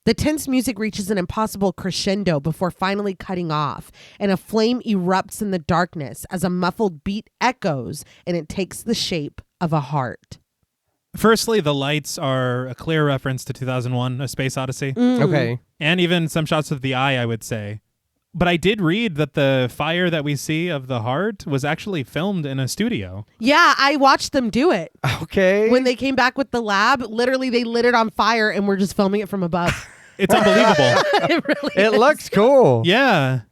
The tense music reaches an impossible crescendo before finally cutting off, and a flame erupts in the darkness as a muffled beat echoes, and it takes the shape of a heart. Firstly, the lights are a clear reference to 2001, A Space Odyssey. Okay. And even some shots of the eye, I would say. But I did read that the fire that we see of the heart was actually filmed in a studio. Yeah, I watched them do it. Okay. When they came back with the lab, literally they lit it on fire and we're just filming it from above. It's unbelievable. It really It is. looks cool. Yeah.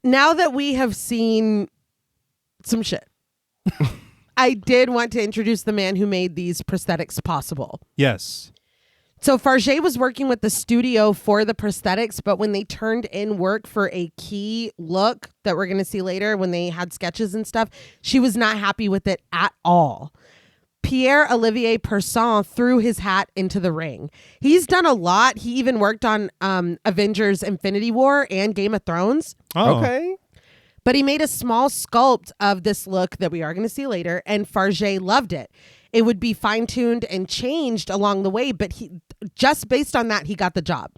Now that we have seen some shit, I did want to introduce the man who made these prosthetics possible. Yes. So Fargeat was working with the studio for the prosthetics, but when they turned in work for a key look that we're going to see later, when they had sketches and stuff, she was not happy with it at all. Pierre-Olivier Persson threw his hat into the ring. He's done a lot. He even worked on Avengers Infinity War and Game of Thrones. Oh. Okay. But he made a small sculpt of this look that we are going to see later, and Fargeat loved it. It would be fine-tuned and changed along the way, but he just based on that, he got the job.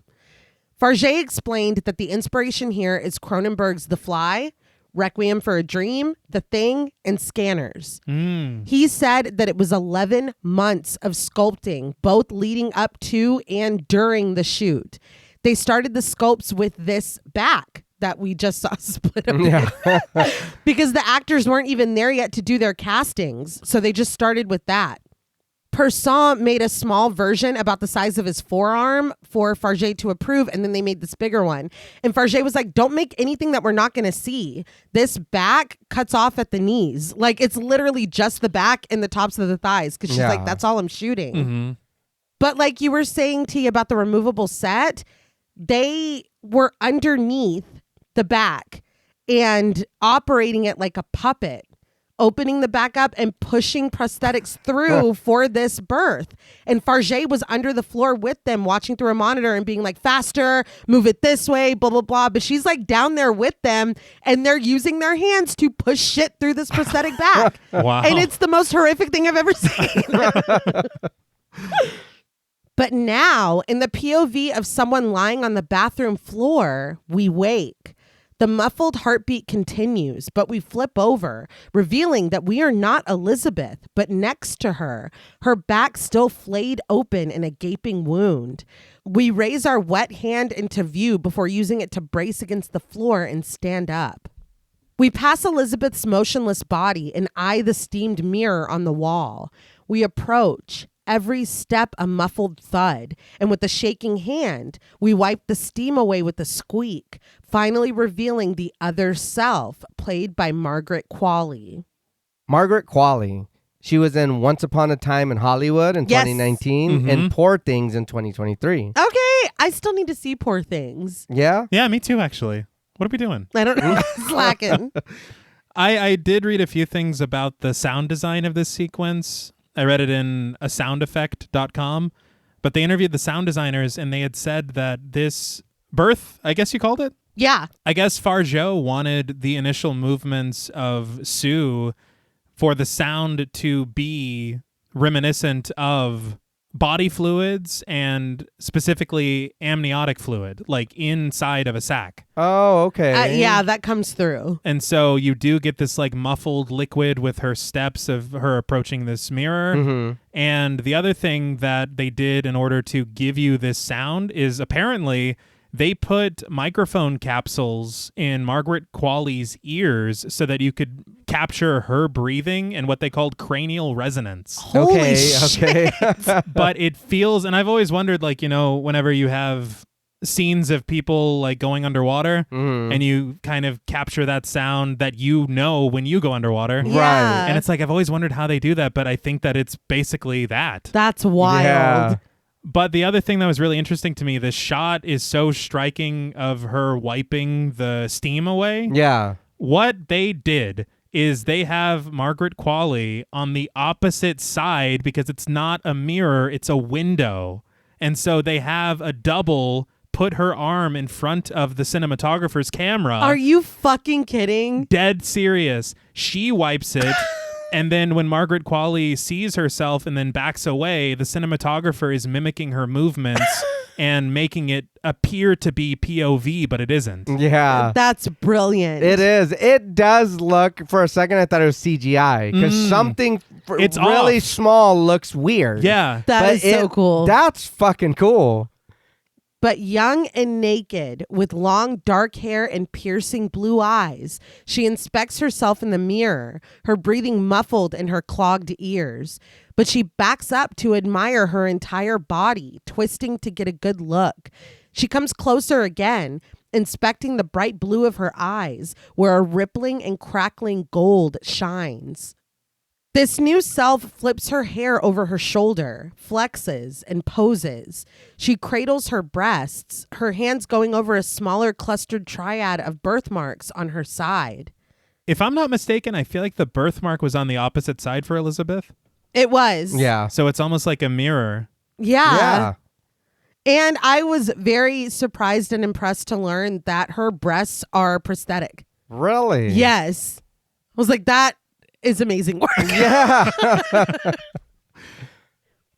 Fargeat explained that the inspiration here is Cronenberg's The Fly, Requiem for a Dream, The Thing, and Scanners. He said that it was 11 months of sculpting, both leading up to and during the shoot. They started the sculpts with this back that we just saw split up because the actors weren't even there yet to do their castings. So they just started with that. Person made a small version about the size of his forearm for Fargeat to approve, and then they made this bigger one. And Fargeat was like, don't make anything that we're not going to see. This back cuts off at the knees. Like, it's literally just the back and the tops of the thighs, because she's like, that's all I'm shooting. Mm-hmm. But like you were saying, T, about the removable set, they were underneath the back and operating it like a puppet, opening the back up and pushing prosthetics through for this birth. And Fargeat was under the floor with them, watching through a monitor and being like, faster, move it this way, blah, blah, blah. But she's like down there with them, and they're using their hands to push shit through this prosthetic back. Wow. And it's the most horrific thing I've ever seen. But now, in the POV of someone lying on the bathroom floor, we wake. The muffled heartbeat continues, but we flip over, revealing that we are not Elizabeth, but next to her, her back still flayed open in a gaping wound. We raise our wet hand into view before using it to brace against the floor and stand up. We pass Elizabeth's motionless body and eye the steamed mirror on the wall. We approach. Every step a muffled thud, and with a shaking hand, we wipe the steam away with a squeak, finally revealing the other self, played by Margaret Qualley. Margaret Qualley. She was in Once Upon a Time in Hollywood in 2019 and Poor Things in 2023. Okay, I still need to see Poor Things. Yeah? Yeah, me too, actually. What are we doing? I don't know. Slacking. I did read a few things about the sound design of this sequence. I read it in a soundeffect.com, but they interviewed the sound designers and they had said that this birth, I guess you called it? Yeah. I guess Fargeat wanted the initial movements of Sue for the sound to be reminiscent of body fluids and specifically amniotic fluid, like inside of a sack. Oh, okay. Yeah, that comes through. And so you do get this like muffled liquid with her steps of her approaching this mirror. Mm-hmm. And the other thing that they did in order to give you this sound is apparently they put microphone capsules in Margaret Qualley's ears so that you could capture her breathing and what they called cranial resonance. Holy shit. But it feels, and I've always wondered, like, you know, whenever you have scenes of people like going underwater and you kind of capture that sound that you know when you go underwater. Yeah. And it's like, I've always wondered how they do that, but I think that it's basically that. That's wild. Yeah. But the other thing that was really interesting to me, the shot is so striking of her wiping the steam away. Yeah. What they did is they have Margaret Qualley on the opposite side because it's not a mirror, it's a window. And so they have a double put her arm in front of the cinematographer's camera. Are you fucking kidding? Dead serious. She wipes it. And then when Margaret Qualley sees herself and then backs away, the cinematographer is mimicking her movements and making it appear to be POV, but it isn't. Yeah. That's brilliant. It is. It does look, for a second, I thought it was CGI because something It's really off. small looks weird. Yeah. That is so cool. That's fucking cool. But young and naked, with long dark hair and piercing blue eyes, she inspects herself in the mirror, her breathing muffled in her clogged ears. But she backs up to admire her entire body, twisting to get a good look. She comes closer again, inspecting the bright blue of her eyes, where a rippling and crackling gold shines. This new self flips her hair over her shoulder, flexes, and poses. She cradles her breasts, her hands going over a smaller clustered triad of birthmarks on her side. If I'm not mistaken, I feel like the birthmark was on the opposite side for Elizabeth. It was. Yeah. So it's almost like a mirror. Yeah. And I was very surprised and impressed to learn that her breasts are prosthetic. Really? Yes. I was like, that is amazing work. Yeah.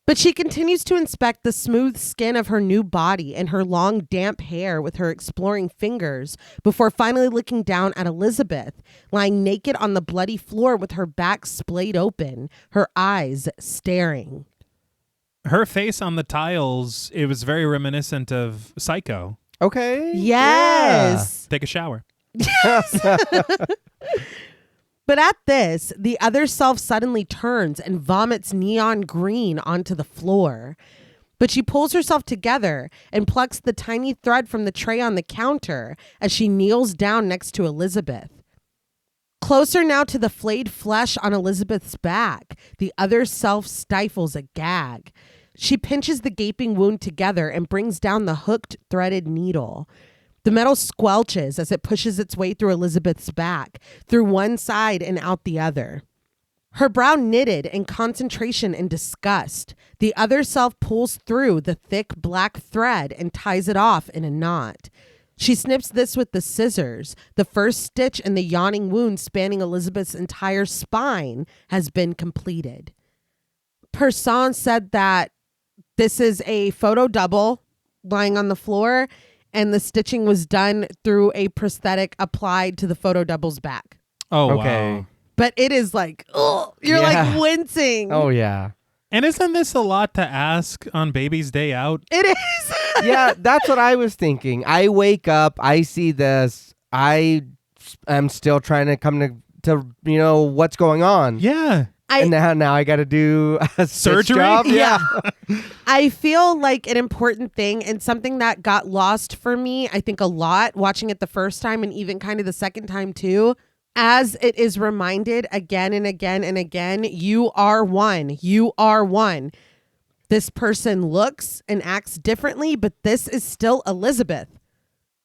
But she continues to inspect the smooth skin of her new body and her long, damp hair with her exploring fingers before finally looking down at Elizabeth, lying naked on the bloody floor with her back splayed open, her eyes staring. Her face on the tiles, it was very reminiscent of Psycho. Okay. Yes. Take a shower. But at this, the other self suddenly turns and vomits neon green onto the floor. But she pulls herself together and plucks the tiny thread from the tray on the counter as she kneels down next to Elizabeth. Closer now to the flayed flesh on Elizabeth's back, the other self stifles a gag. She pinches the gaping wound together and brings down the hooked, threaded needle. The metal squelches as it pushes its way through Elizabeth's back, through one side and out the other. Her brow knitted in concentration and disgust. The other self pulls through the thick black thread and ties it off in a knot. She snips this with the scissors. The first stitch in the yawning wound spanning Elizabeth's entire spine has been completed. Person said that this is a photo double lying on the floor, and the stitching was done through a prosthetic applied to the photo double's back. Oh, Okay. wow. But it is like, oh, you're like wincing. Oh, yeah. And isn't this a lot to ask on baby's day out? It is. Yeah, that's what I was thinking. I wake up, I see this, I am still trying to come to what's going on. Yeah. And now I got to do a Surgery? job. Yeah. I feel like an important thing and something that got lost for me, I think a lot watching it the first time and even kind of the second time too, as it is reminded again and again and again, you are one. You are one. This person looks and acts differently, but this is still Elizabeth.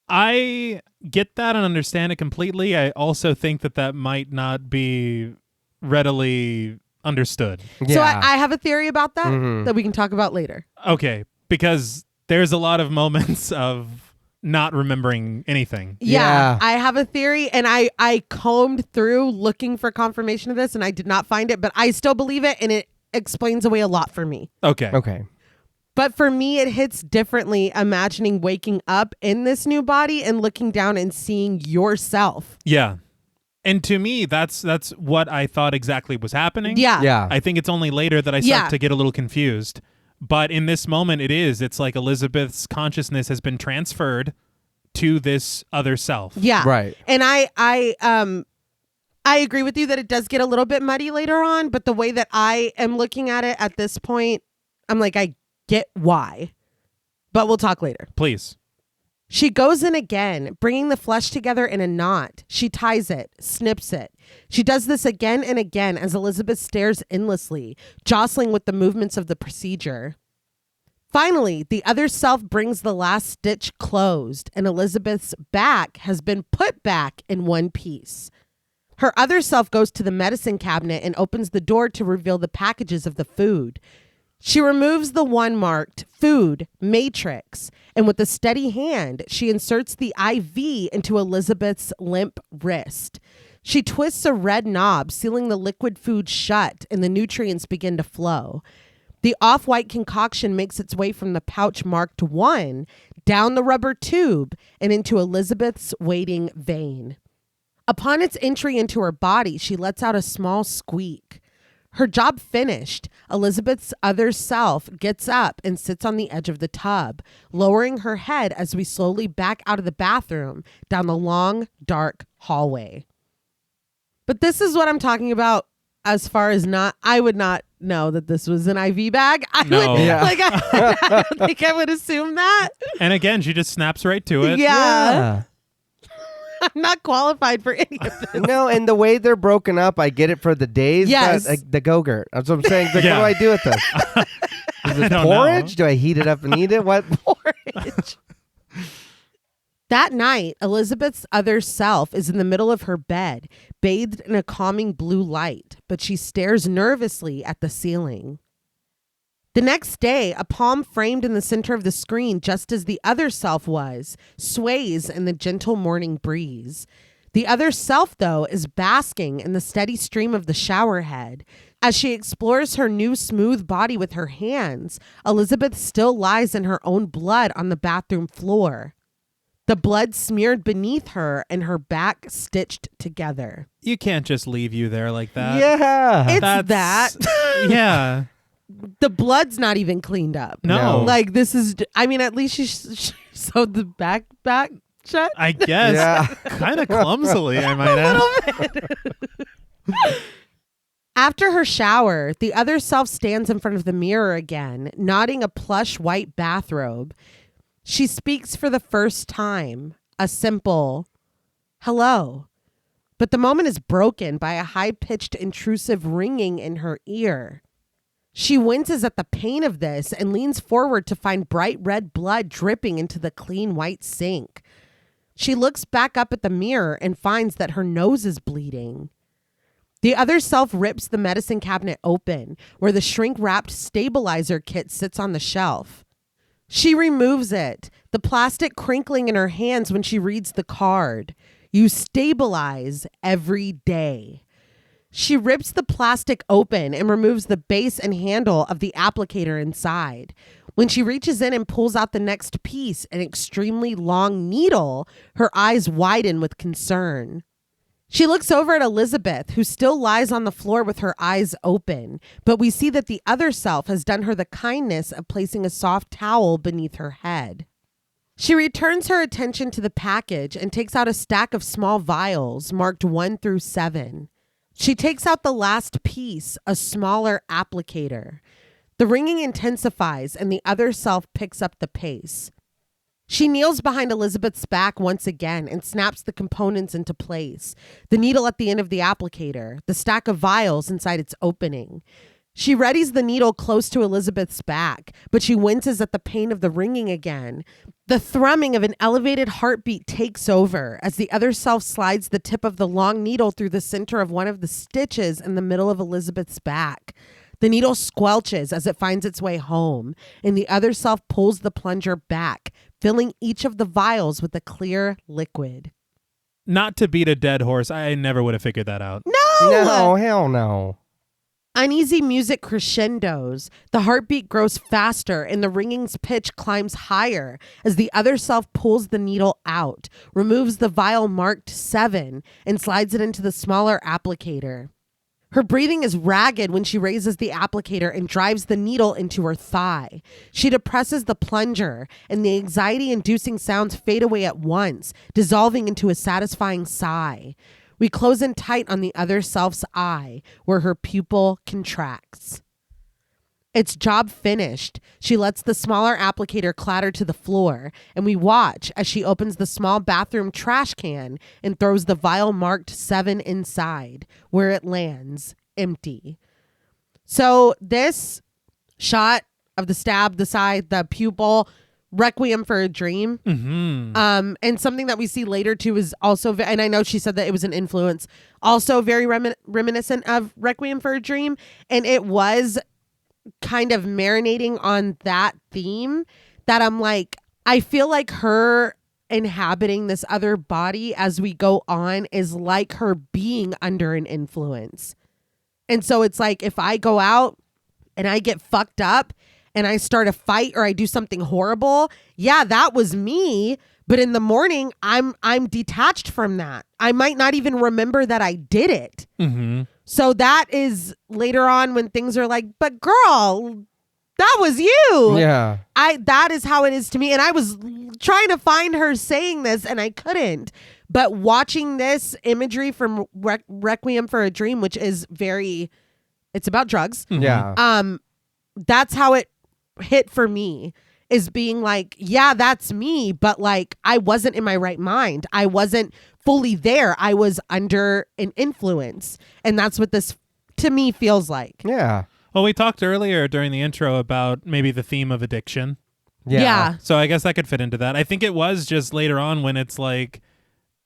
I get that and understand it completely. I also think that might not be readily understood. Yeah. So I have a theory about that that we can talk about later. Okay, because there's a lot of moments of not remembering anything. Yeah. I have a theory, and I combed through looking for confirmation of this, and I did not find it, but I still believe it, and it explains away a lot for me. Okay. But for me, it hits differently imagining waking up in this new body and looking down and seeing yourself. Yeah. And to me, that's what I thought exactly was happening. Yeah. I think it's only later that I start to get a little confused. But in this moment, it's like Elizabeth's consciousness has been transferred to this other self. Yeah. Right. And I agree with you that it does get a little bit muddy later on, but the way that I am looking at it at this point, I'm like, I get why. But we'll talk later. Please. She goes in again, bringing the flesh together in a knot. She ties it, snips it. She does this again and again as Elizabeth stares endlessly, jostling with the movements of the procedure. Finally, the other self brings the last stitch closed, and Elizabeth's back has been put back in one piece. Her other self goes to the medicine cabinet and opens the door to reveal the packages of the food. She removes the one marked food matrix, and with a steady hand, she inserts the IV into Elizabeth's limp wrist. She twists a red knob, sealing the liquid food shut, and the nutrients begin to flow. The off-white concoction makes its way from the pouch marked 1 down the rubber tube and into Elizabeth's waiting vein. Upon its entry into her body, she lets out a small squeak. Her job finished, Elizabeth's other self gets up and sits on the edge of the tub, lowering her head as we slowly back out of the bathroom down the long, dark hallway. But this is what I'm talking about as far as I would not know that this was an IV bag. I don't think I would assume that. And again, she just snaps right to it. Yeah. I'm not qualified for any of this. No, and the way they're broken up, I get it for the days. Yes. But, the Go-Gurt. That's what I'm saying. Like, Yeah. What do I do with this? Is it don't porridge? know. Do I heat it up and eat it? What? Porridge. That night, Elizabeth's other self is in the middle of her bed, bathed in a calming blue light, but she stares nervously at the ceiling. The next day, a palm framed in the center of the screen, just as the other self was, sways in the gentle morning breeze. The other self, though, is basking in the steady stream of the shower head. As she explores her new smooth body with her hands, Elizabeth still lies in her own blood on the bathroom floor. The blood smeared beneath her and her back stitched together. You can't just leave you there like that. Yeah. It's that. Yeah. The blood's not even cleaned up. No. Like, this is, I mean, at least she sewed the back shut. I guess. Yeah. Kind of clumsily, I might add. A little bit. After her shower, the other self stands in front of the mirror again, nodding a plush white bathrobe. She speaks for the first time, a simple hello. But the moment is broken by a high-pitched, intrusive ringing in her ear. She winces at the pain of this and leans forward to find bright red blood dripping into the clean white sink. She looks back up at the mirror and finds that her nose is bleeding. The other self rips the medicine cabinet open, where the shrink-wrapped stabilizer kit sits on the shelf. She removes it, the plastic crinkling in her hands when she reads the card. You stabilize every day. She rips the plastic open and removes the base and handle of the applicator inside. When she reaches in and pulls out the next piece, an extremely long needle, her eyes widen with concern. She looks over at Elizabeth, who still lies on the floor with her eyes open, but we see that the other self has done her the kindness of placing a soft towel beneath her head. She returns her attention to the package and takes out a stack of small vials marked 1 through 7. She takes out the last piece, a smaller applicator. The ringing intensifies and the other self picks up the pace. She kneels behind Elizabeth's back once again and snaps the components into place. The needle at the end of the applicator, the stack of vials inside its opening. She readies the needle close to Elizabeth's back, but she winces at the pain of the ringing again. The thrumming of an elevated heartbeat takes over as the other self slides the tip of the long needle through the center of one of the stitches in the middle of Elizabeth's back. The needle squelches as it finds its way home, and the other self pulls the plunger back, filling each of the vials with a clear liquid. Not to beat a dead horse, I never would have figured that out. No, hell no. Uneasy music crescendos. The heartbeat grows faster and the ringing's pitch climbs higher as the other self pulls the needle out, removes the vial marked 7, and slides it into the smaller applicator. Her breathing is ragged when she raises the applicator and drives the needle into her thigh. She depresses the plunger, and the anxiety-inducing sounds fade away at once, dissolving into a satisfying sigh. We close in tight on the other self's eye, where her pupil contracts. It's job finished. She lets the smaller applicator clatter to the floor, and we watch as she opens the small bathroom trash can and throws the vial marked 7 inside, where it lands empty. So this shot of the stab, the side, the pupil, Requiem for a Dream. Mm-hmm. And something that we see later too is also, and I know she said that it was an influence, also very reminiscent of Requiem for a Dream. And it was kind of marinating on that theme that I'm like, I feel like her inhabiting this other body as we go on is like her being under an influence. And so it's like, if I go out and I get fucked up and I start a fight or I do something horrible, yeah, that was me. But in the morning, I'm detached from that. I might not even remember that I did it. Mm-hmm. So that is later on when things are like, but girl, that was you. Yeah. That is how it is to me. And I was trying to find her saying this and I couldn't. But watching this imagery from Requiem for a Dream, which is it's about drugs. Mm-hmm. Yeah. That's how it hit for me, is being like, yeah, that's me. But like, I wasn't in my right mind. I wasn't fully there. I was under an influence. And that's what this to me feels like. Yeah. Well, we talked earlier during the intro about maybe the theme of addiction. Yeah. So I guess that could fit into that. I think it was just later on when it's like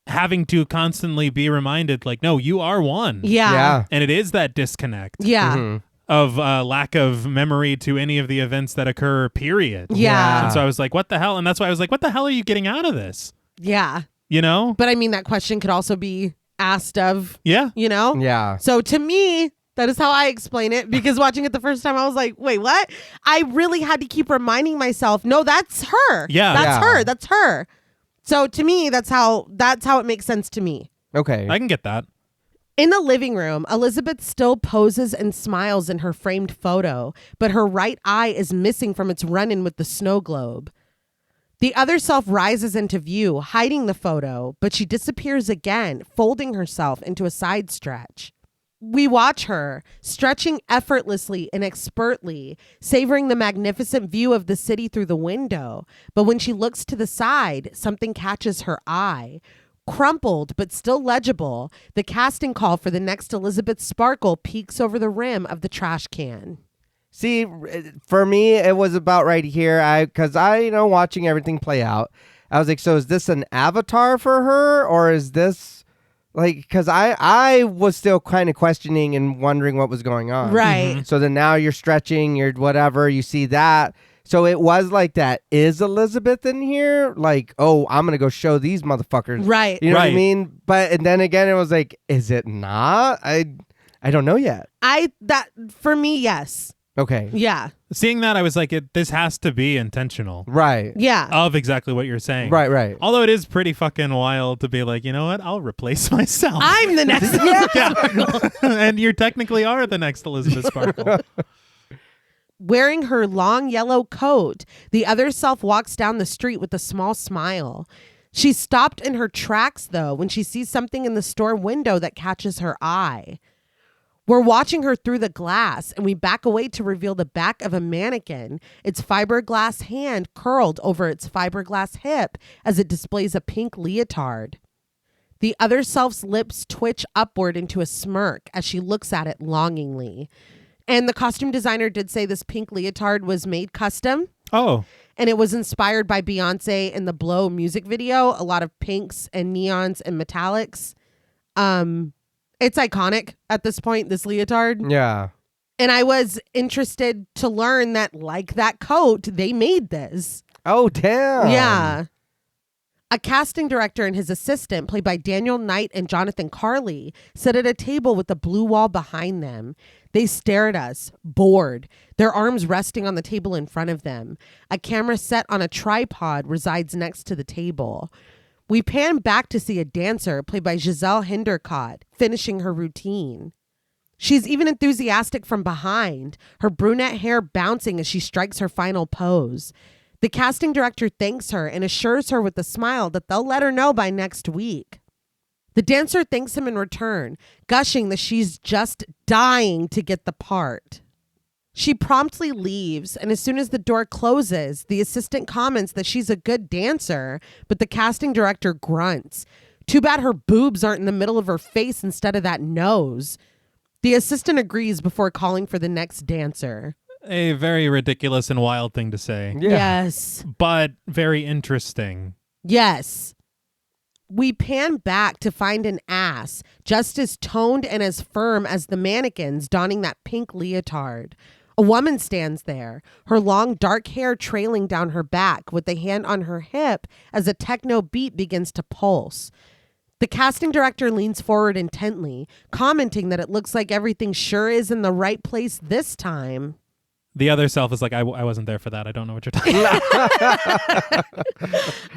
having to constantly be reminded, like, no, you are one. Yeah. And it is that disconnect Yeah. Mm-hmm. of lack of memory to any of the events that occur, period. Yeah. And so I was like, what the hell? And that's why I was like, what the hell are you getting out of this? Yeah. You know? But I mean, that question could also be asked of, Yeah. you know? Yeah. So to me, that is how I explain it, because watching it the first time, I was like, wait, what? I really had to keep reminding myself, no, that's her. Yeah. That's Yeah. her. That's her. So to me, that's how it makes sense to me. Okay. I can get that. In the living room, Elizabeth still poses and smiles in her framed photo, but her right eye is missing from its run-in with the snow globe. The other self rises into view, hiding the photo, but she disappears again, folding herself into a side stretch. We watch her, stretching effortlessly and expertly, savoring the magnificent view of the city through the window. But when she looks to the side, something catches her eye. Crumpled but still legible, the casting call for the next Elizabeth Sparkle peeks over the rim of the trash can. See, for me, it was about right here. Because I watching everything play out, I was like, so is this an avatar for her, or is this like? Because I was still kind of questioning and wondering what was going on. Right. Mm-hmm. So then now you're stretching, you're whatever, you see that. So it was like that. Is Elizabeth in here? Like, oh, I'm gonna go show these motherfuckers. Right. You know what I mean? But and then again, it was like, is it not? I don't know yet. For me, yes. Okay. Yeah. Seeing that, I was like, this has to be intentional. Right. Yeah. Of exactly what you're saying. Right. Although it is pretty fucking wild to be like, you know what? I'll replace myself. I'm the next Sparkle. And you technically are the next Elizabeth Sparkle. Wearing her long yellow coat, the other self walks down the street with a small smile. She's stopped in her tracks, though, when she sees something in the store window that catches her eye. We're watching her through the glass, and we back away to reveal the back of a mannequin, its fiberglass hand curled over its fiberglass hip as it displays a pink leotard. The other self's lips twitch upward into a smirk as she looks at it longingly. And the costume designer did say this pink leotard was made custom. Oh. And it was inspired by Beyonce in the Blow music video. A lot of pinks and neons and metallics. It's iconic at this point, this leotard. Yeah. And I was interested to learn that, like that coat, they made this. Oh, damn. Yeah. A casting director and his assistant, played by Daniel Knight and Jonathan Carley, sit at a table with a blue wall behind them. They stare at us, bored, their arms resting on the table in front of them. A camera set on a tripod resides next to the table. We pan back to see a dancer, played by Giselle Hinderkott, finishing her routine. She's even enthusiastic from behind, her brunette hair bouncing as she strikes her final pose. The casting director thanks her and assures her with a smile that they'll let her know by next week. The dancer thanks him in return, gushing that she's just dying to get the part. She promptly leaves, and as soon as the door closes, the assistant comments that she's a good dancer, but the casting director grunts. Too bad her boobs aren't in the middle of her face instead of that nose. The assistant agrees before calling for the next dancer. A very ridiculous and wild thing to say. Yeah. Yes. But very interesting. Yes. We pan back to find an ass just as toned and as firm as the mannequins donning that pink leotard. A woman stands there, her long dark hair trailing down her back with a hand on her hip as a techno beat begins to pulse. The casting director leans forward intently, commenting that it looks like everything sure is in the right place this time. The other self is like, I wasn't there for that. I don't know what you're talking about.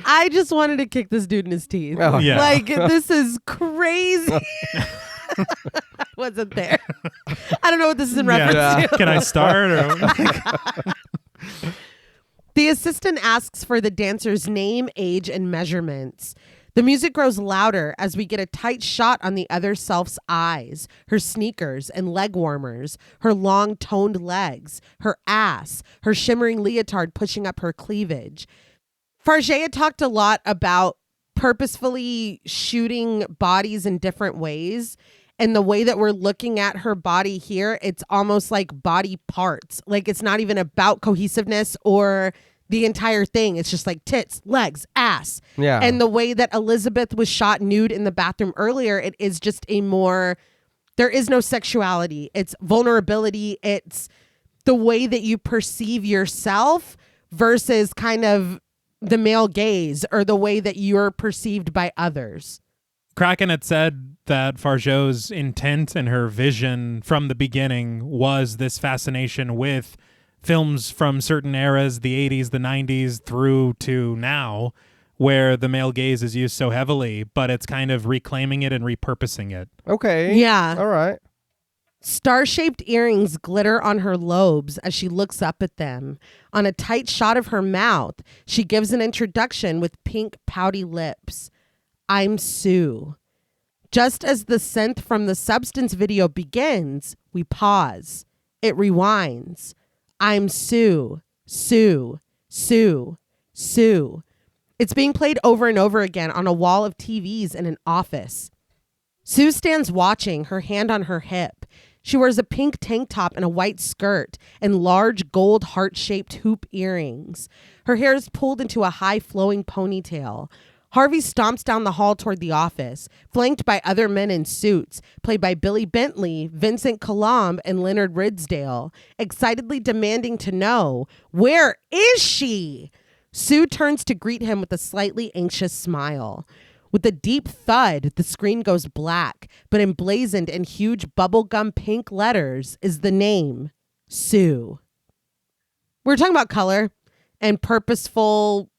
I just wanted to kick this dude in his teeth. Oh, yeah. Like, this is crazy. I wasn't there. I don't know what this is in reference to. Can I start? Or... The assistant asks for the dancer's name, age, and measurements. The music grows louder as we get a tight shot on the other self's eyes, her sneakers and leg warmers, her long toned legs, her ass, her shimmering leotard pushing up her cleavage. Fargeat talked a lot about purposefully shooting bodies in different ways. And the way that we're looking at her body here, it's almost like body parts. Like, it's not even about cohesiveness or the entire thing. It's just like tits, legs, ass. Yeah. And the way that Elizabeth was shot nude in the bathroom earlier, it is just there is no sexuality. It's vulnerability. It's the way that you perceive yourself versus kind of the male gaze or the way that you're perceived by others. Kraken had said that Fargeat's intent and her vision from the beginning was this fascination with films from certain eras, the 80s, the 90s, through to now, where the male gaze is used so heavily, but it's kind of reclaiming it and repurposing it. Okay. Yeah. All right. Star-shaped earrings glitter on her lobes as she looks up at them. On a tight shot of her mouth, she gives an introduction with pink, pouty lips. I'm Sue. Just as the synth from the Substance video begins, we pause. It rewinds. I'm Sue, Sue, Sue, Sue. It's being played over and over again on a wall of TVs in an office. Sue stands watching, her hand on her hip. She wears a pink tank top and a white skirt and large gold heart-shaped hoop earrings. Her hair is pulled into a high flowing ponytail. Harvey stomps down the hall toward the office, flanked by other men in suits, played by Billy Bentley, Vincent Colomb, and Leonard Ridsdale, excitedly demanding to know, where is she? Sue turns to greet him with a slightly anxious smile. With a deep thud, the screen goes black, but emblazoned in huge bubblegum pink letters is the name, Sue. We're talking about color and purposeful,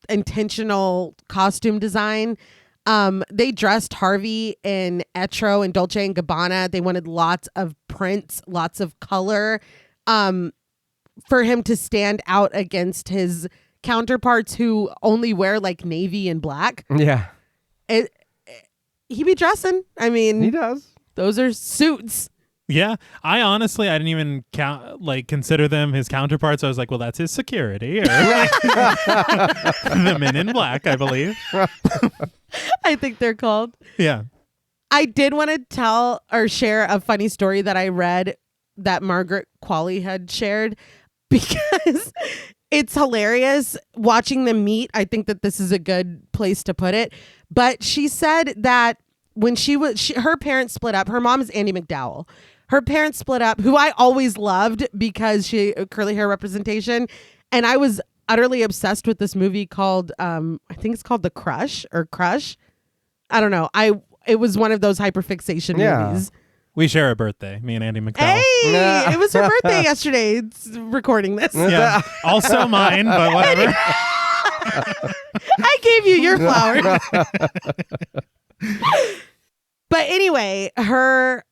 intentional costume design. They dressed Harvey in Etro and Dolce & Gabbana. They wanted lots of prints, lots of color, for him to stand out against his counterparts who only wear like navy and black. Yeah. He be dressing. I mean, He does. those are suits. Yeah, I didn't even consider them his counterparts. I was like, well, that's his security. Or the Men in Black, I believe. I think they're called. Yeah. I did want to tell or share a funny story that I read that Margaret Qualley had shared because it's hilarious watching them meet. I think that this is a good place to put it. But she said that when her parents split up, her mom is Andie MacDowell. Her parents split up, who I always loved because she curly hair representation. And I was utterly obsessed with this movie called, I think it's called The Crush or Crush. I don't know. It was one of those hyperfixation movies. We share a birthday, me and Andie MacDowell. Hey, it was her birthday yesterday. It's recording this. Yeah. Also mine, but whatever. I gave you your flowers. But anyway, her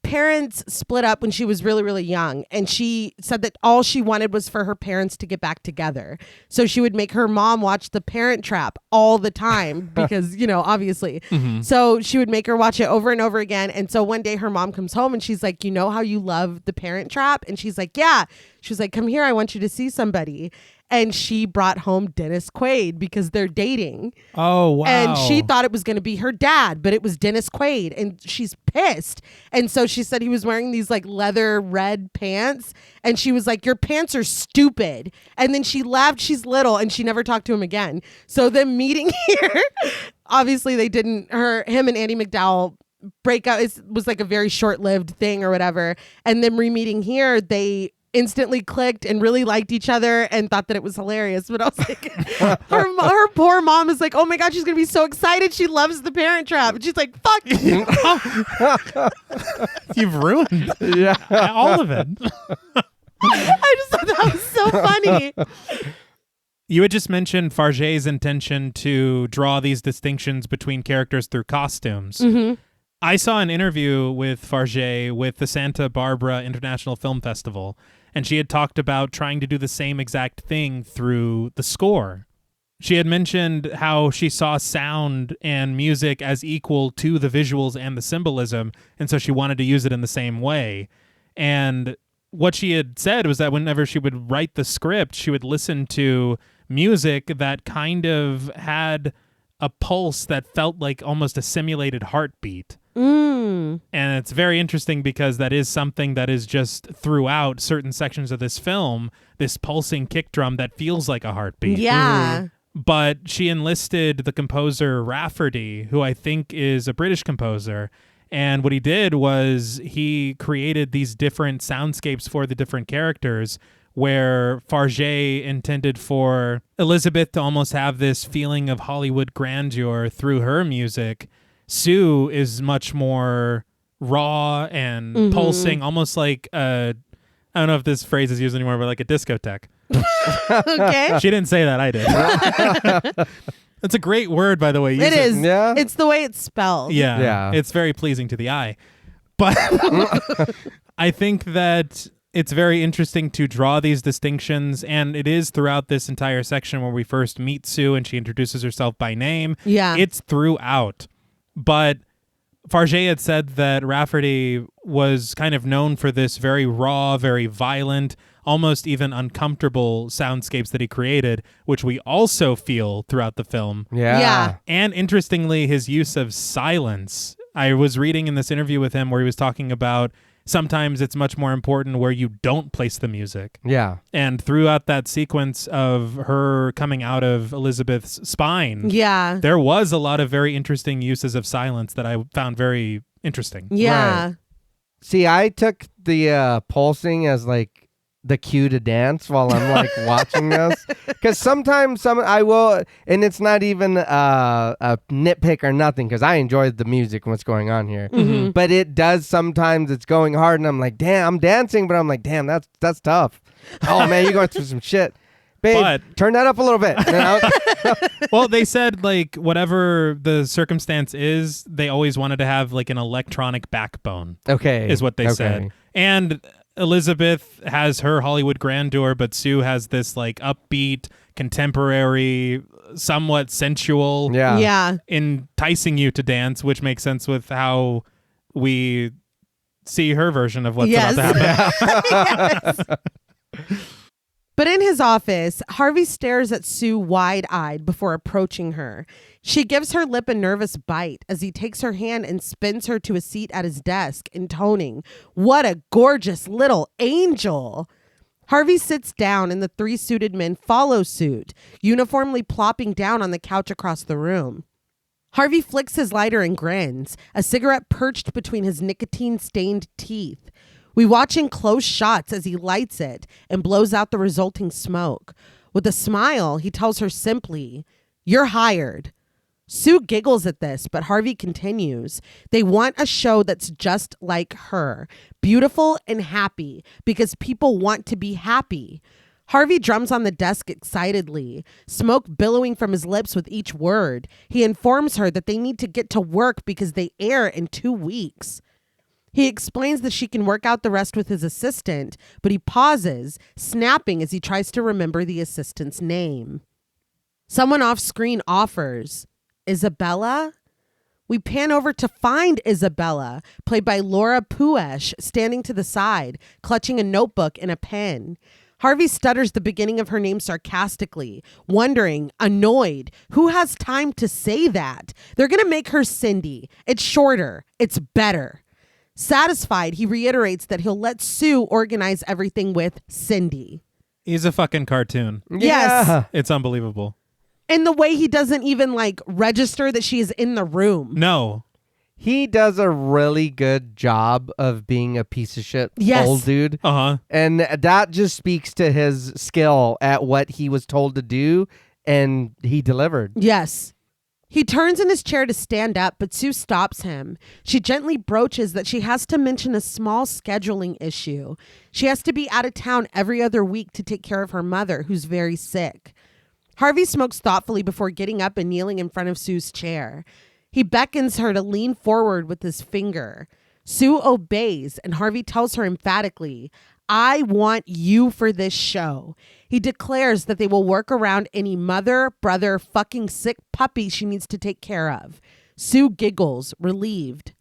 parents split up when she was really, really young. And she said that all she wanted was for her parents to get back together. So she would make her mom watch The Parent Trap all the time because, obviously. Mm-hmm. So she would make her watch it over and over again. And so one day her mom comes home and she's like, you know how you love The Parent Trap? And she's like, yeah. She was like, come here. I want you to see somebody. And she brought home Dennis Quaid because they're dating. Oh, wow. And she thought it was going to be her dad, but it was Dennis Quaid. And she's pissed. And so she said he was wearing these like leather red pants. And she was like, your pants are stupid. And then she laughed. She's little. And she never talked to him again. So them meeting here, obviously they didn't, him and Andie MacDowell break up. It was like a very short-lived thing or whatever. And then re-meeting here, they instantly clicked and really liked each other and thought that it was hilarious. But I was like, her poor mom is like, oh my God, she's going to be so excited. She loves The Parent Trap. And she's like, fuck you. You've ruined all of it. I just thought that was so funny. You had just mentioned Fargeat's intention to draw these distinctions between characters through costumes. Mm-hmm. I saw an interview with Fargeat with the Santa Barbara International Film Festival, and she had talked about trying to do the same exact thing through the score. She had mentioned how she saw sound and music as equal to the visuals and the symbolism, and so she wanted to use it in the same way. And what she had said was that whenever she would write the script, she would listen to music that kind of had a pulse that felt like almost a simulated heartbeat. And it's very interesting because that is something that is just throughout certain sections of this film, this pulsing kick drum that feels like a heartbeat. Yeah. But she enlisted the composer Rafferty, who I think is a British composer. And what he did was he created these different soundscapes for the different characters, where Fargeat intended for Elizabeth to almost have this feeling of Hollywood grandeur through her music. Sue is much more raw and pulsing, almost like I don't know if this phrase is used anymore, but like a discotheque. Okay. She didn't say that, I did. It's a great word, by the way. It is. Yeah. It's the way it's spelled. Yeah. It's very pleasing to the eye. But I think that it's very interesting to draw these distinctions, and it is throughout this entire section where we first meet Sue and she introduces herself by name. Yeah. It's throughout. But Fargeat had said that Rafferty was kind of known for this very raw, very violent, almost even uncomfortable soundscapes that he created, which we also feel throughout the film. Yeah. And interestingly, his use of silence. I was reading in this interview with him where he was talking about sometimes it's much more important where you don't place the music. Yeah. And throughout that sequence of her coming out of Elizabeth's spine, Yeah. there was a lot of very interesting uses of silence that I found very interesting. Yeah. Right. See, I took the pulsing as like the cue to dance while I'm like watching this, because sometimes I will, and it's not even a nitpick or nothing, because I enjoy the music and what's going on here. Mhm. But it does sometimes, it's going hard and I'm like, damn, I'm dancing, but I'm like, damn, that's tough. Oh man, you're going through some shit. Babe, But- turn that up a little bit. You know? Well, they said like whatever the circumstance is, they always wanted to have like an electronic backbone, Okay. is what they said. And Elizabeth has her Hollywood grandeur, but Sue has this like upbeat, contemporary, somewhat sensual, Yeah. Yeah. enticing you to dance, which makes sense with how we see her version of what's Yes. about to happen. Yes. But in his office, Harvey stares at Sue wide-eyed before approaching her. She gives her lip a nervous bite as he takes her hand and spins her to a seat at his desk, intoning, "What a gorgeous little angel." Harvey sits down and the three suited men follow suit, uniformly plopping down on the couch across the room. Harvey flicks his lighter and grins, a cigarette perched between his nicotine-stained teeth. We watch in close shots as he lights it and blows out the resulting smoke. With a smile, he tells her simply, "You're hired." Sue giggles at this, but Harvey continues. They want a show that's just like her, beautiful and happy, because people want to be happy. Harvey drums on the desk excitedly, smoke billowing from his lips with each word. He informs her that they need to get to work because they air in 2 weeks. He explains that she can work out the rest with his assistant, but he pauses, snapping as he tries to remember the assistant's name. Someone off screen offers, "Isabella?" We pan over to find Isabella, played by Laura Puesh, standing to the side, clutching a notebook and a pen. Harvey stutters the beginning of her name sarcastically, wondering, annoyed, who has time to say that? They're going to make her Cindy. It's shorter. It's better. Satisfied, he reiterates that he'll let Sue organize everything with Cindy. He's a fucking cartoon. Yes. Yeah. It's unbelievable. And the way he doesn't even like register that she is in the room. No. He does a really good job of being a piece of shit Yes. old dude. Uh-huh. And that just speaks to his skill at what he was told to do, and he delivered. Yes. He turns in his chair to stand up, but Sue stops him. She gently broaches that she has to mention a small scheduling issue. She has to be out of town every other week to take care of her mother, who's very sick. Harvey smokes thoughtfully before getting up and kneeling in front of Sue's chair. He beckons her to lean forward with his finger. Sue obeys, and Harvey tells her emphatically, "I want you for this show." He declares that they will work around any mother, brother, fucking sick puppy she needs to take care of. Sue giggles, relieved.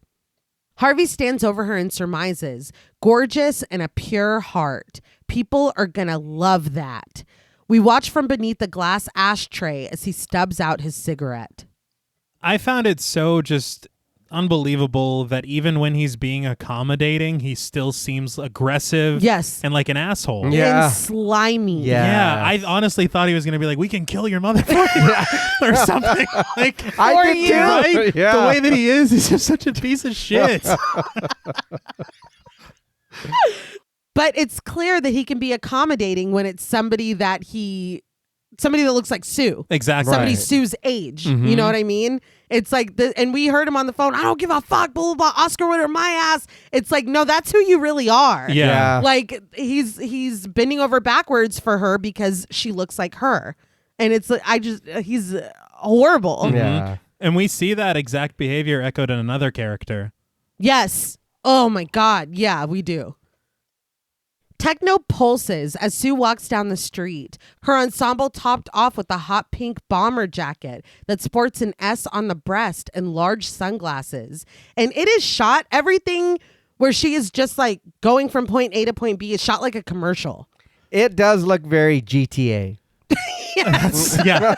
Harvey stands over her and surmises, "Gorgeous and a pure heart. People are gonna love that." We watch from beneath a glass ashtray as he stubs out his cigarette. I found it so just unbelievable that even when he's being accommodating, he still seems aggressive Yes. and like an asshole. Yeah. And slimy. Yeah. I honestly thought he was going to be like, "We can kill your mother for you," or something. Like, I For did you. too. right? Yeah. The way that he is, he's just such a piece of shit. But it's clear that he can be accommodating when it's somebody that looks like Sue. Exactly. Somebody Right. Sue's age. Mhm. You know what I mean? It's like, and we heard him on the phone, "I don't give a fuck, blah, blah, blah, Oscar winner, my ass." It's like, no, that's who you really are. Yeah. Like, he's bending over backwards for her because she looks like her. And it's like, he's horrible. Mhm. Yeah. And we see that exact behavior echoed in another character. Yes. Oh my God. Yeah, we do. Techno pulses as Sue walks down the street, her ensemble topped off with a hot pink bomber jacket that sports an S on the breast and large sunglasses. And it is shot, everything where she is just like going from point A to point B is shot like a commercial. It does look very GTA. Yeah.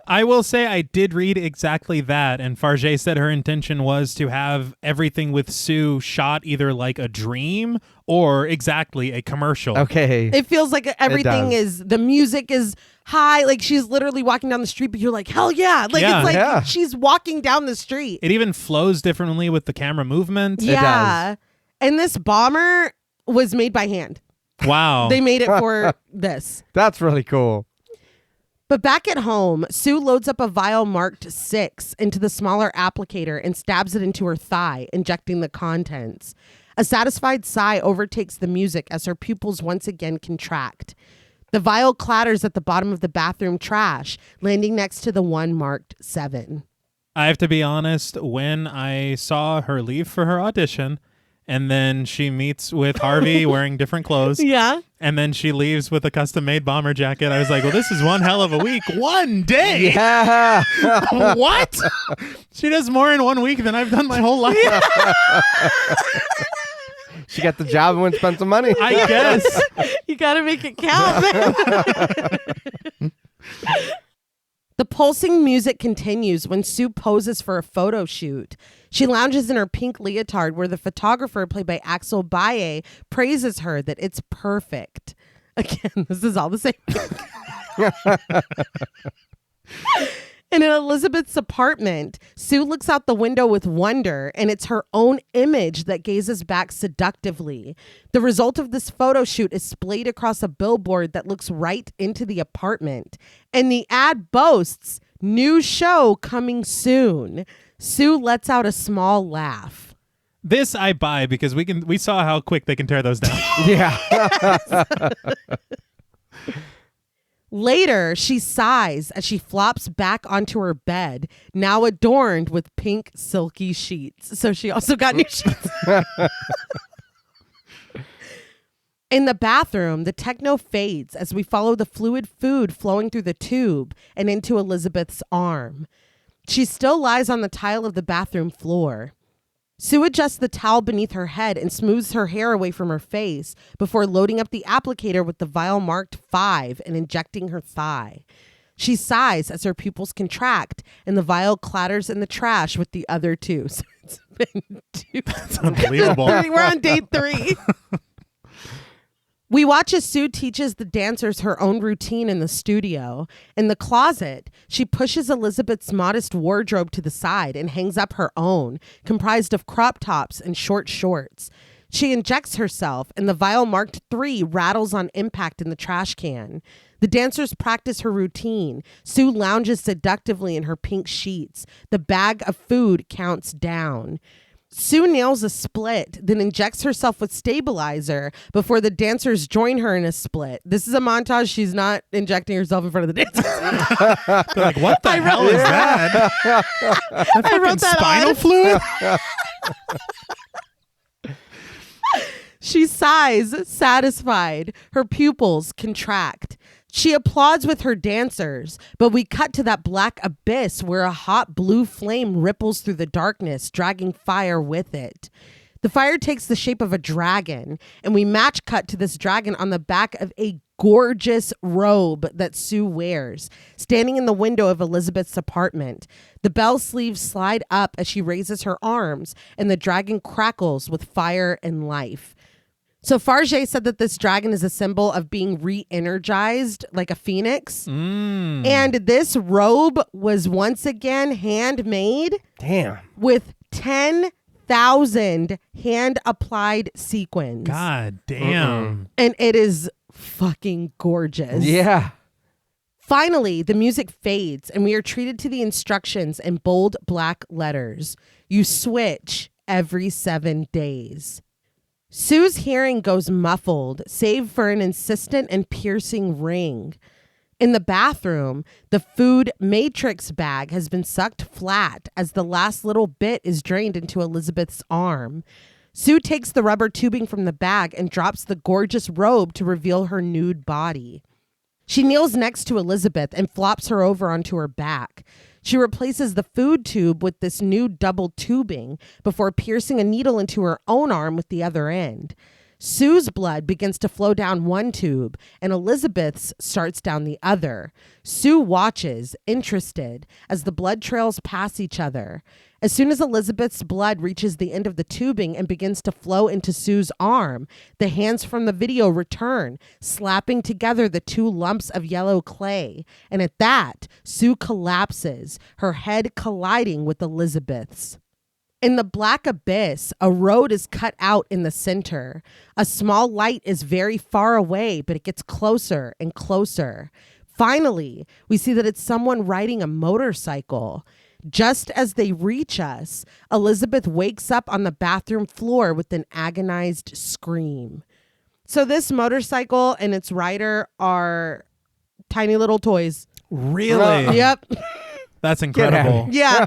I will say I did read exactly that, and Fargeat said her intention was to have everything with Sue shot either like a dream or exactly a commercial. Okay. It feels like everything is, the music is high, like she's literally walking down the street, but you're like, hell yeah. Like Yeah. it's like Yeah. she's walking down the street. It even flows differently with the camera movement. Yeah. And this bomber was made by hand. Wow. They made it for this. That's really cool. But back at home, Sue loads up a vial marked 6 into the smaller applicator and stabs it into her thigh, injecting the contents. A satisfied sigh overtakes the music as her pupils once again contract. The vial clatters at the bottom of the bathroom trash, landing next to the one marked 7. I have to be honest, when I saw her leave for her audition, and then she meets with Harvey wearing different clothes, Yeah. and then she leaves with a custom-made bomber jacket, I was like, well, this is one hell of a week. One day? Yeah. What? She does more in 1 week than I've done my whole life. She got the job and went and spent some money. I guess. You got to make it count. The pulsing music continues when Sue poses for a photo shoot. She lounges in her pink leotard where the photographer, played by Axel Baye, praises her that it's perfect. Again, this is all the same thing. And in Elizabeth's apartment, Sue looks out the window with wonder, and it's her own image that gazes back seductively. The result of this photo shoot is splayed across a billboard that looks right into the apartment. And the ad boasts, "New show coming soon." Sue lets out a small laugh. This I buy because we saw how quick they can tear those down. Yeah. Later, she sighs as she flops back onto her bed, now adorned with pink silky sheets. So she also got new sheets. In the bathroom, the techno fades as we follow the fluid food flowing through the tube and into Elizabeth's arm. She still lies on the tile of the bathroom floor. Sue adjusts the towel beneath her head and smooths her hair away from her face before loading up the applicator with the vial marked 5 and injecting her thigh. She sighs as her pupils contract and the vial clatters in the trash with the other 2. So it's been 2. That's unbelievable. We're on day 3. We watch as Sue teaches the dancers her own routine in the studio. In the closet, she pushes Elizabeth's modest wardrobe to the side and hangs up her own, comprised of crop tops and short shorts. She injects herself, and the vial marked 3 rattles on impact in the trash can. The dancers practice her routine. Sue lounges seductively in her pink sheets. The bag of food counts down. Sue nails a split, then injects herself with stabilizer before the dancers join her in a split. This is a montage. She's not injecting herself in front of the dancers. They're like, what the hell is that? I wrote that Spinal on. fluid? She sighs, satisfied. Her pupils contract. She applauds with her dancers, but we cut to that black abyss where a hot blue flame ripples through the darkness, dragging fire with it. The fire takes the shape of a dragon, and we match cut to this dragon on the back of a gorgeous robe that Sue wears, standing in the window of Elizabeth's apartment. The bell sleeves slide up as she raises her arms, and the dragon crackles with fire and life. So Fargeat said that this dragon is a symbol of being re-energized like a phoenix. And this robe was once again handmade. Damn. With 10,000 hand-applied sequins. God damn. And it is fucking gorgeous. Yeah. Finally, the music fades and we are treated to the instructions in bold black letters. You switch every 7 days. Sue's hearing goes muffled, save for an insistent and piercing ring. In the bathroom, the food matrix bag has been sucked flat as the last little bit is drained into Elizabeth's arm. Sue takes the rubber tubing from the bag and drops the gorgeous robe to reveal her nude body. She kneels next to Elizabeth and flops her over onto her back. She replaces the food tube with this new double tubing before piercing a needle into her own arm with the other end. Sue's blood begins to flow down one tube, and Elizabeth's starts down the other. Sue watches, interested, as the blood trails pass each other. As soon as Elizabeth's blood reaches the end of the tubing and begins to flow into Sue's arm, the hands from the video return, slapping together the two lumps of yellow clay. And at that, Sue collapses, her head colliding with Elizabeth's. In the black abyss, a road is cut out in the center. A small light is very far away, but it gets closer and closer. Finally, we see that it's someone riding a motorcycle. Just as they reach us, Elizabeth wakes up on the bathroom floor with an agonized scream. So this motorcycle and its rider are tiny little toys. Really? Yep. That's incredible. Yeah.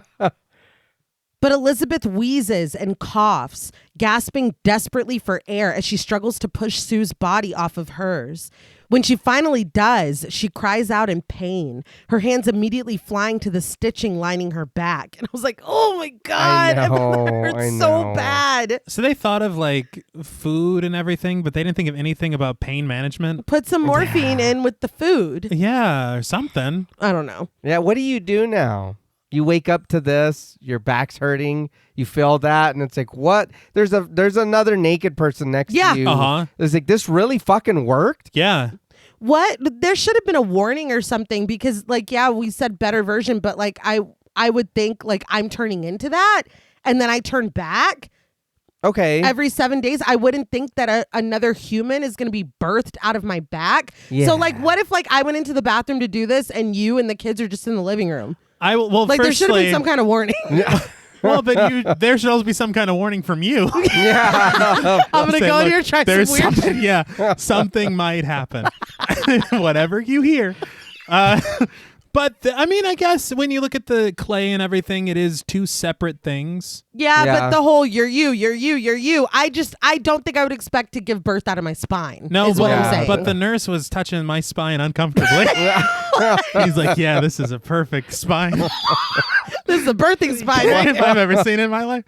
But Elizabeth wheezes and coughs, gasping desperately for air as she struggles to push Sue's body off of hers. When she finally does, she cries out in pain, her hands immediately flying to the stitching lining her back. And I was like, oh my God, I it hurts so bad. So they thought of like food and everything, but they didn't think of anything about pain management. Put some morphine in with the food. Yeah, or something. I don't know. Yeah, what do you do now? You wake up to this, your back's hurting, you feel that, and it's like, what? There's another naked person next to you. Uh-huh. It's like, this really fucking worked? Yeah. What? There should have been a warning or something because, like, yeah, we said better version, but like I would think like I'm turning into that and then I turn back. Okay. Every 7 days, I wouldn't think that another human is going to be birthed out of my back. Yeah. So, like, what if like I went into the bathroom to do this and you and the kids are just in the living room? Well, like, there should have been some kind of warning. Well, but there should also be some kind of warning from you. Yeah. I'm going to go in here and try some weird shit. Yeah, something might happen. Whatever you hear. But I mean, I guess when you look at the clay and everything, it is two separate things. Yeah, but the whole you're you. I don't think I would expect to give birth out of my spine. No, is what I'm saying. But the nurse was touching my spine uncomfortably. He's like, yeah, this is a perfect spine. This is a birthing spine. If I've ever seen it in my life.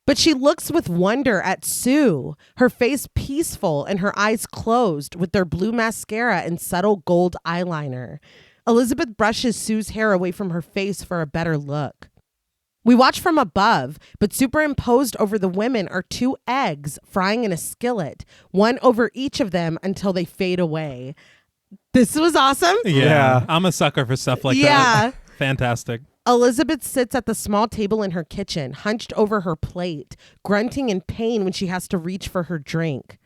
But she looks with wonder at Sue, her face peaceful and her eyes closed with their blue mascara and subtle gold eyeliner. Elizabeth brushes Sue's hair away from her face for a better look. We watch from above, but superimposed over the women are two eggs frying in a skillet, one over each of them until they fade away. This was awesome. Yeah. I'm a sucker for stuff like that. Fantastic. Elizabeth sits at the small table in her kitchen, hunched over her plate, grunting in pain when she has to reach for her drink.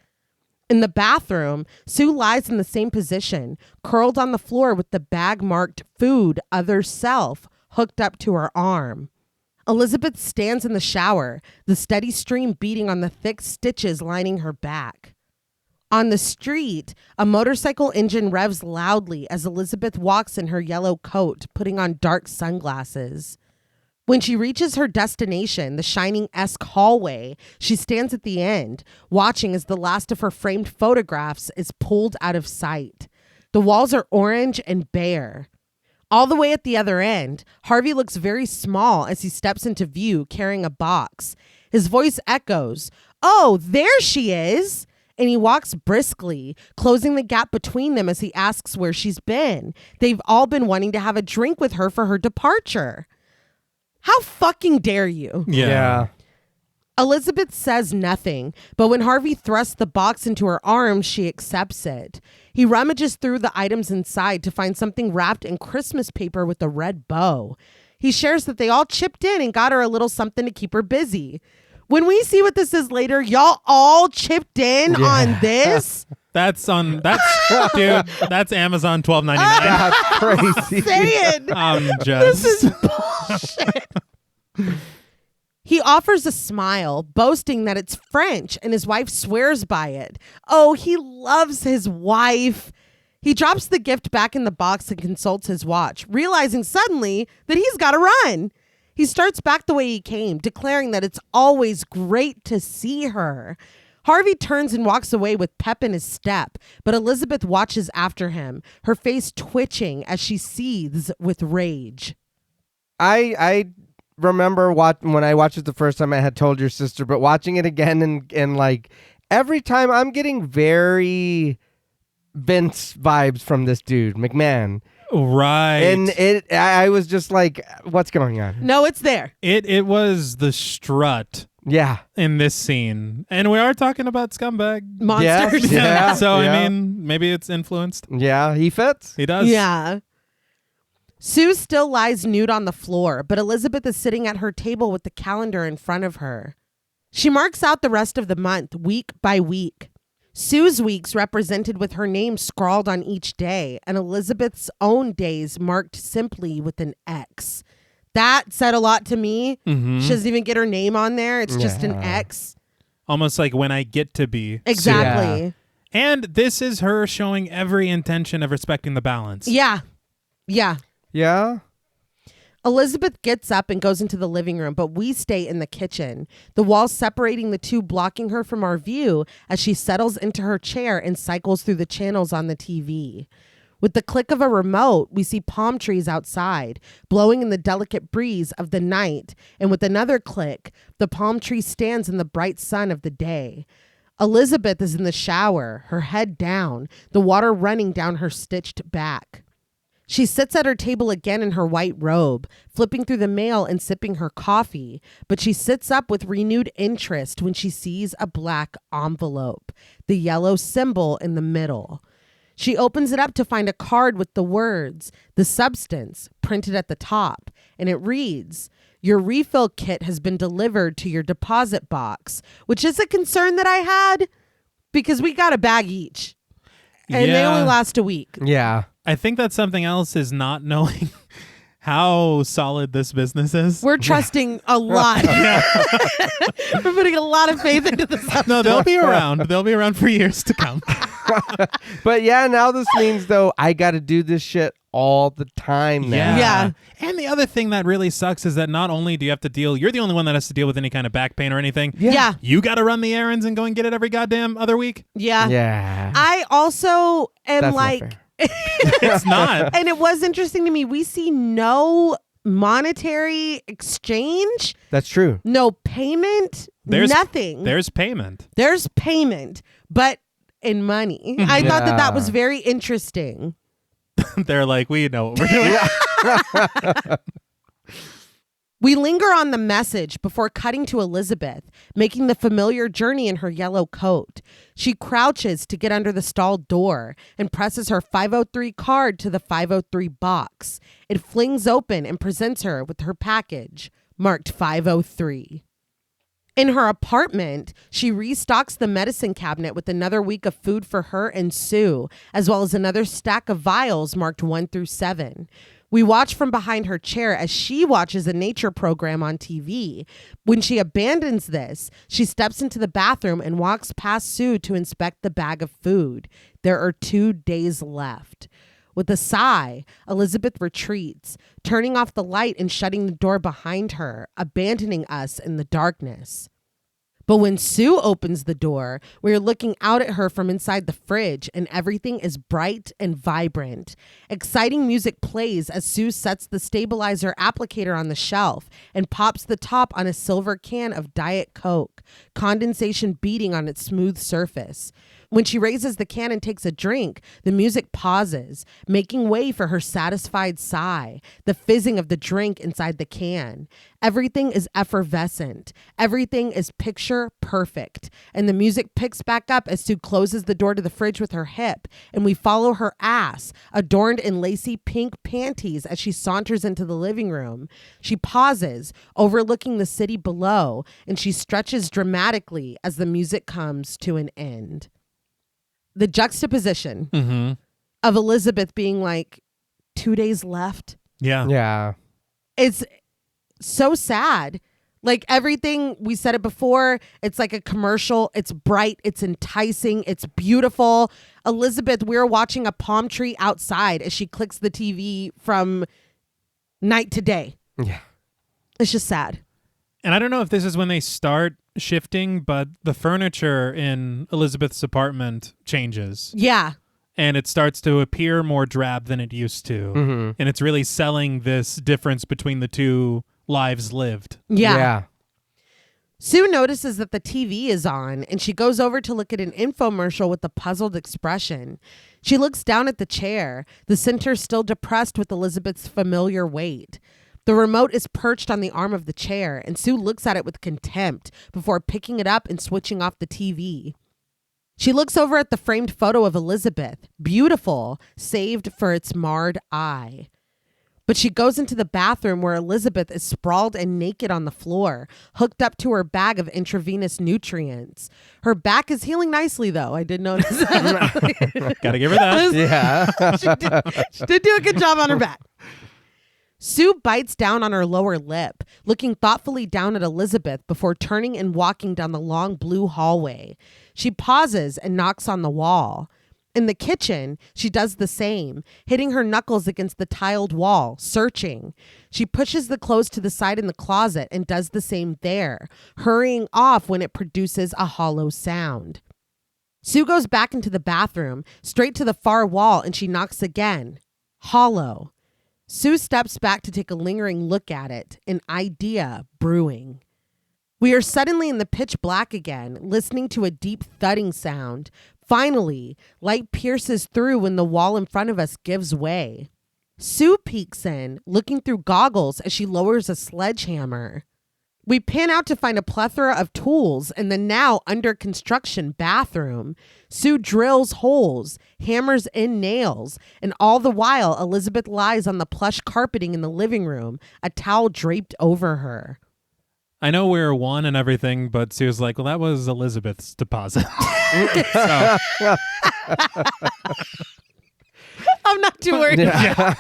In the bathroom, Sue lies in the same position, curled on the floor with the bag marked food, other self, hooked up to her arm. Elizabeth stands in the shower, the steady stream beating on the thick stitches lining her back. On the street, a motorcycle engine revs loudly as Elizabeth walks in her yellow coat, putting on dark sunglasses. When she reaches her destination, the Shining-esque hallway, she stands at the end, watching as the last of her framed photographs is pulled out of sight. The walls are orange and bare. All the way at the other end, Harvey looks very small as he steps into view carrying a box. His voice echoes, "Oh, there she is!" And he walks briskly, closing the gap between them as he asks where she's been. They've all been wanting to have a drink with her for her departure. How fucking dare you? Yeah. Elizabeth says nothing, but when Harvey thrusts the box into her arms, she accepts it. He rummages through the items inside to find something wrapped in Christmas paper with a red bow. He shares that they all chipped in and got her a little something to keep her busy. When we see what this is later, y'all all chipped in on this? That's Amazon $12.99. That's crazy. Saying. This is bullshit. He offers a smile, boasting that it's French, and his wife swears by it. Oh, he loves his wife. He drops the gift back in the box and consults his watch, realizing suddenly that he's got to run. He starts back the way he came, declaring that it's always great to see her. Harvey turns and walks away with pep in his step, but Elizabeth watches after him, her face twitching as she seethes with rage. I remember when I watched it the first time, I had told your sister, but watching it again and like every time I'm getting very Vince vibes from this dude, McMahon. Right. And I was just like, what's going on? No, it's there. It was the strut Yeah. in this scene. And we are talking about scumbag. Monsters. Yeah. So, yeah. I mean, maybe it's influenced. Yeah, he fits. He does. Yeah. Sue still lies nude on the floor, but Elizabeth is sitting at her table with the calendar in front of her. She marks out the rest of the month, week by week. Sue's weeks represented with her name scrawled on each day, and Elizabeth's own days marked simply with an X. That said a lot to me. Mm-hmm. She doesn't even get her name on there. It's just an Yeah. X. Almost like when I get to be. Exactly. Yeah. And this is her showing every intention of respecting the balance. Yeah. Yeah. Yeah. Elizabeth gets up and goes into the living room, but we stay in the kitchen, the walls separating the two, blocking her from our view as she settles into her chair and cycles through the channels on the TV. With the click of a remote, we see palm trees outside, blowing in the delicate breeze of the night, and with another click, the palm tree stands in the bright sun of the day. Elizabeth is in the shower, her head down, the water running down her stitched back. She sits at her table again in her white robe, flipping through the mail and sipping her coffee, but she sits up with renewed interest when she sees a black envelope, the yellow symbol in the middle. She opens it up to find a card with the words, "The Substance," printed at the top, and it reads, "Your refill kit has been delivered to your deposit box," which is a concern that I had because we got a bag each, and they only last a week. Yeah. I think that's something else is not knowing how solid this business is. We're trusting a lot. We're putting a lot of faith into this. No, they'll be around. They'll be around for years to come. But yeah, now this means though I got to do this shit all the time now. Yeah. And the other thing that really sucks is that not only do you have to deal, you're the only one that has to deal with any kind of back pain or anything. Yeah. You got to run the errands and go and get it every goddamn other week. Yeah. Yeah. I also am That's like, not fair. It's not. and it was interesting to me. We see no monetary exchange, That's true. no payment, nothing. There's payment. There's payment, but in money. I thought that Yeah. was very interesting. They're like, we know what we're doing. We linger on the message before cutting to Elizabeth, making the familiar journey in her yellow coat. She crouches to get under the stalled door and presses her 503 card to the 503 box. It flings open and presents her with her package, marked 503. In her apartment, she restocks the medicine cabinet with another week of food for her and Sue, as well as another stack of vials marked 1 through 7. We watch from behind her chair as she watches a nature program on TV. When she abandons this, she steps into the bathroom and walks past Sue to inspect the bag of food. There are 2 days left. With a sigh, Elizabeth retreats, turning off the light and shutting the door behind her, abandoning us in the darkness. But when Sue opens the door, we are looking out at her from inside the fridge, and everything is bright and vibrant. Exciting music plays as Sue sets the stabilizer applicator on the shelf and pops the top on a silver can of Diet Coke, condensation beating on its smooth surface. When she raises the can and takes a drink, the music pauses, making way for her satisfied sigh, the fizzing of the drink inside the can. Everything is effervescent. Everything is picture perfect. And the music picks back up as Sue closes the door to the fridge with her hip, and we follow her ass, adorned in lacy pink panties, as she saunters into the living room. She pauses, overlooking the city below, and she stretches dramatically as the music comes to an end. The juxtaposition of Elizabeth being like, 2 days left. Yeah. Yeah. It's so sad. Like everything, we said it before, it's like a commercial. It's bright. It's enticing. It's beautiful. Elizabeth, we're watching a palm tree outside as she clicks the TV from night to day. Yeah. It's just sad. And I don't know if this is when they start shifting, but the furniture in Elizabeth's apartment changes. Yeah. And it starts to appear more drab than it used to. Mm-hmm. And it's really selling this difference between the two lives lived. Yeah. Sue notices that the TV is on, and she goes over to look at an infomercial with a puzzled expression. She looks down at the chair, the center still depressed with Elizabeth's familiar weight. The remote is perched on the arm of the chair, and Sue looks at it with contempt before picking it up and switching off the TV. She looks over at the framed photo of Elizabeth, beautiful, saved for its marred eye. But she goes into the bathroom where Elizabeth is sprawled and naked on the floor, hooked up to her bag of intravenous nutrients. Her back is healing nicely, though. I did notice that. Gotta give her that. Yeah. She did do a good job on her back. Sue bites down on her lower lip, looking thoughtfully down at Elizabeth before turning and walking down the long blue hallway. She pauses and knocks on the wall. In the kitchen, she does the same, hitting her knuckles against the tiled wall, searching. She pushes the clothes to the side in the closet and does the same there, hurrying off when it produces a hollow sound. Sue goes back into the bathroom, straight to the far wall, and she knocks again. Hollow. Sue steps back to take a lingering look at it, an idea brewing. We are suddenly in the pitch black again, listening to a deep thudding sound. Finally, light pierces through when the wall in front of us gives way. Sue peeks in, looking through goggles as she lowers a sledgehammer. We pan out to find a plethora of tools in the now under construction bathroom. Sue drills holes, hammers in nails, and all the while Elizabeth lies on the plush carpeting in the living room, a towel draped over her. I know we're one and everything, but Sue's like, well, that was Elizabeth's deposit. I'm not too worried. Yeah.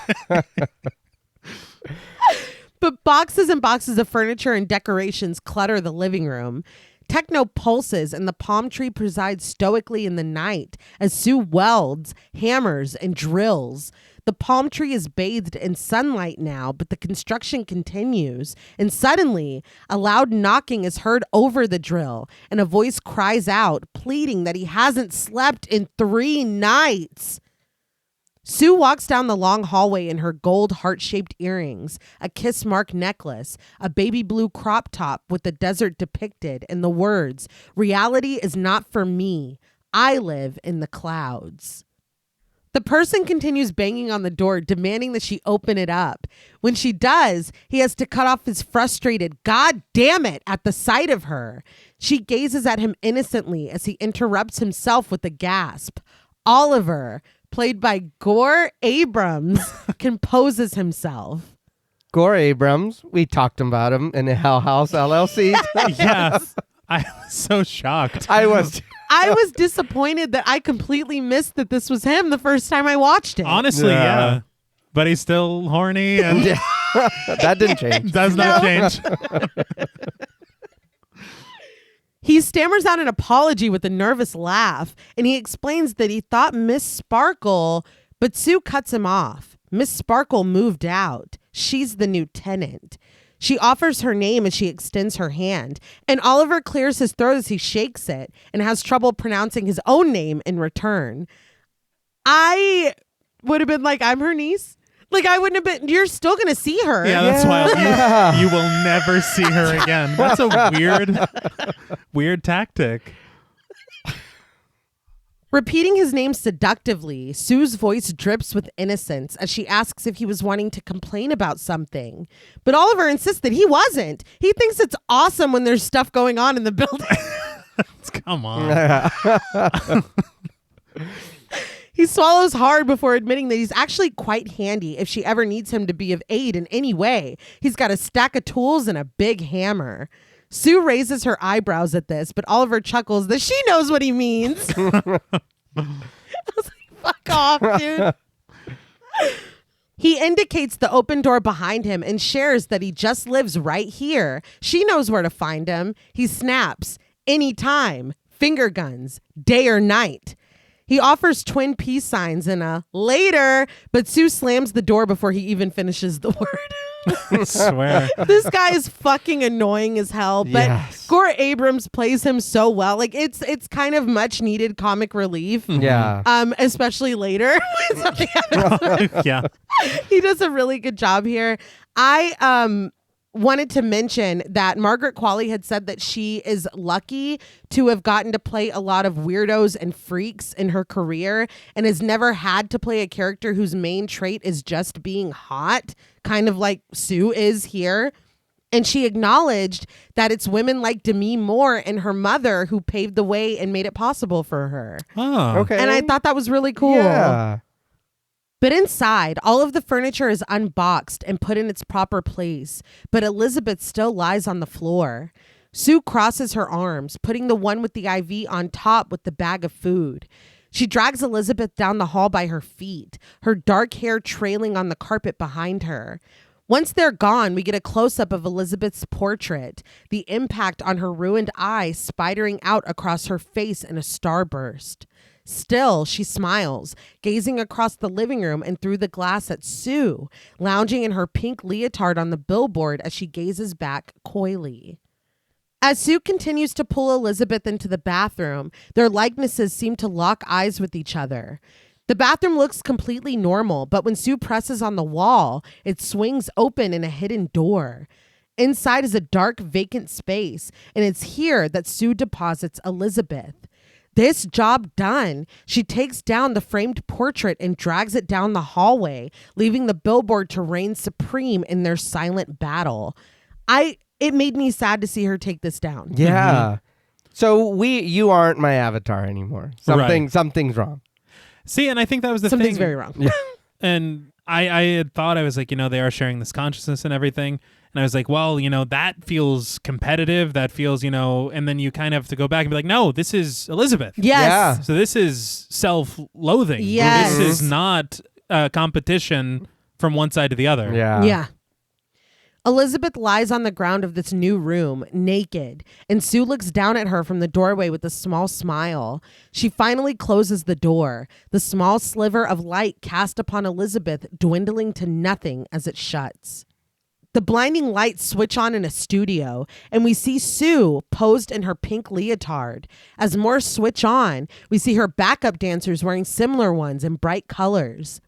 But boxes and boxes of furniture and decorations clutter the living room. Techno pulses and the palm tree presides stoically in the night as Sue welds, hammers, and drills. The palm tree is bathed in sunlight now, but the construction continues. And suddenly, a loud knocking is heard over the drill, and a voice cries out, pleading that he hasn't slept in 3 nights. Sue walks down the long hallway in her gold heart-shaped earrings, a kiss mark necklace, a baby blue crop top with the desert depicted, and the words, "Reality is not for me. I live in the clouds." The person continues banging on the door, demanding that she open it up. When she does, he has to cut off his frustrated "God damn it" at the sight of her. She gazes at him innocently as he interrupts himself with a gasp. Oliver, played by Gore Abrams, composes himself. Gore Abrams, we talked about him in the Hell House LLC. Yeah. I was so shocked. I was disappointed that I completely missed that this was him the first time I watched it. Honestly, yeah. But he's still horny and that didn't change. does not change. He stammers out an apology with a nervous laugh, and he explains that he thought Miss Sparkle, but Sue cuts him off. Miss Sparkle moved out. She's the new tenant. She offers her name as she extends her hand, and Oliver clears his throat as he shakes it and has trouble pronouncing his own name in return. I would have been like, I'm her niece. Like, I wouldn't have been, you're still going to see her. Yeah, that's wild. You will never see her again. That's a weird tactic. Repeating his name seductively, Sue's voice drips with innocence as she asks if he was wanting to complain about something. But Oliver insists that he wasn't. He thinks it's awesome when there's stuff going on in the building. Come on. He swallows hard before admitting that he's actually quite handy if she ever needs him to be of aid in any way. He's got a stack of tools and a big hammer. Sue raises her eyebrows at this, but Oliver chuckles that she knows what he means. I was like, fuck off, dude. He indicates the open door behind him and shares that he just lives right here. She knows where to find him. He snaps, anytime, finger guns, day or night. He offers twin peace signs and a later, but Sue slams the door before he even finishes the word. I swear. This guy is fucking annoying as hell, but Yes. Gore Abrams plays him so well. Like it's kind of much needed comic relief. Yeah. Especially later. when something happens. Yeah. He does a really good job here. I wanted to mention that Margaret Qualley had said that she is lucky to have gotten to play a lot of weirdos and freaks in her career and has never had to play a character whose main trait is just being hot, kind of like Sue is here. And she acknowledged that it's women like Demi Moore and her mother who paved the way and made it possible for her. Oh. Okay. And I thought that was really cool. Yeah. But inside, all of the furniture is unboxed and put in its proper place, but Elizabeth still lies on the floor. Sue crosses her arms, putting the one with the IV on top with the bag of food. She drags Elizabeth down the hall by her feet, her dark hair trailing on the carpet behind her. Once they're gone, we get a close-up of Elizabeth's portrait, the impact on her ruined eye spidering out across her face in a starburst. Still, she smiles, gazing across the living room and through the glass at Sue, lounging in her pink leotard on the billboard as she gazes back coyly. As Sue continues to pull Elizabeth into the bathroom, their likenesses seem to lock eyes with each other. The bathroom looks completely normal, but when Sue presses on the wall, it swings open in a hidden door. Inside is a dark, vacant space, and it's here that Sue deposits Elizabeth. This job done, she takes down the framed portrait and drags it down the hallway, leaving the billboard to reign supreme in their silent battle. It made me sad to see her take this down. Yeah. So you aren't my avatar anymore. Something's wrong. See, and I think that was the thing. Something's very wrong. Yeah. And I had thought, I was like, they are sharing this consciousness and everything. And I was like, well, that feels competitive. That feels, and then you kind of have to go back and be like, no, this is Elizabeth. Yes. Yeah. So this is self-loathing. Yes. This is not competition from one side to the other. Yeah. Yeah. Elizabeth lies on the ground of this new room, naked, and Sue looks down at her from the doorway with a small smile. She finally closes the door, the small sliver of light cast upon Elizabeth dwindling to nothing as it shuts. The blinding lights switch on in a studio, and we see Sue posed in her pink leotard. As more switch on, we see her backup dancers wearing similar ones in bright colors.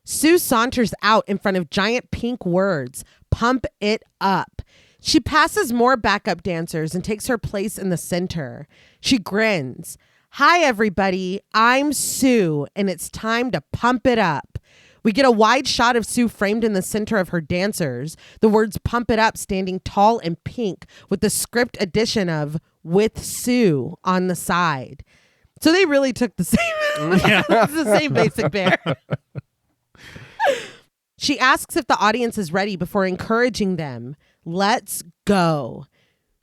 Sue saunters out in front of giant pink words, "Pump it up." She passes more backup dancers and takes her place in the center. She grins. "Hi, everybody. I'm Sue, and it's time to pump it up." We get a wide shot of Sue framed in the center of her dancers, the words "Pump It Up" standing tall and pink with the script addition of "With Sue" on the side. So they really took the same, it's the same basic bear. She asks if the audience is ready before encouraging them. "Let's go."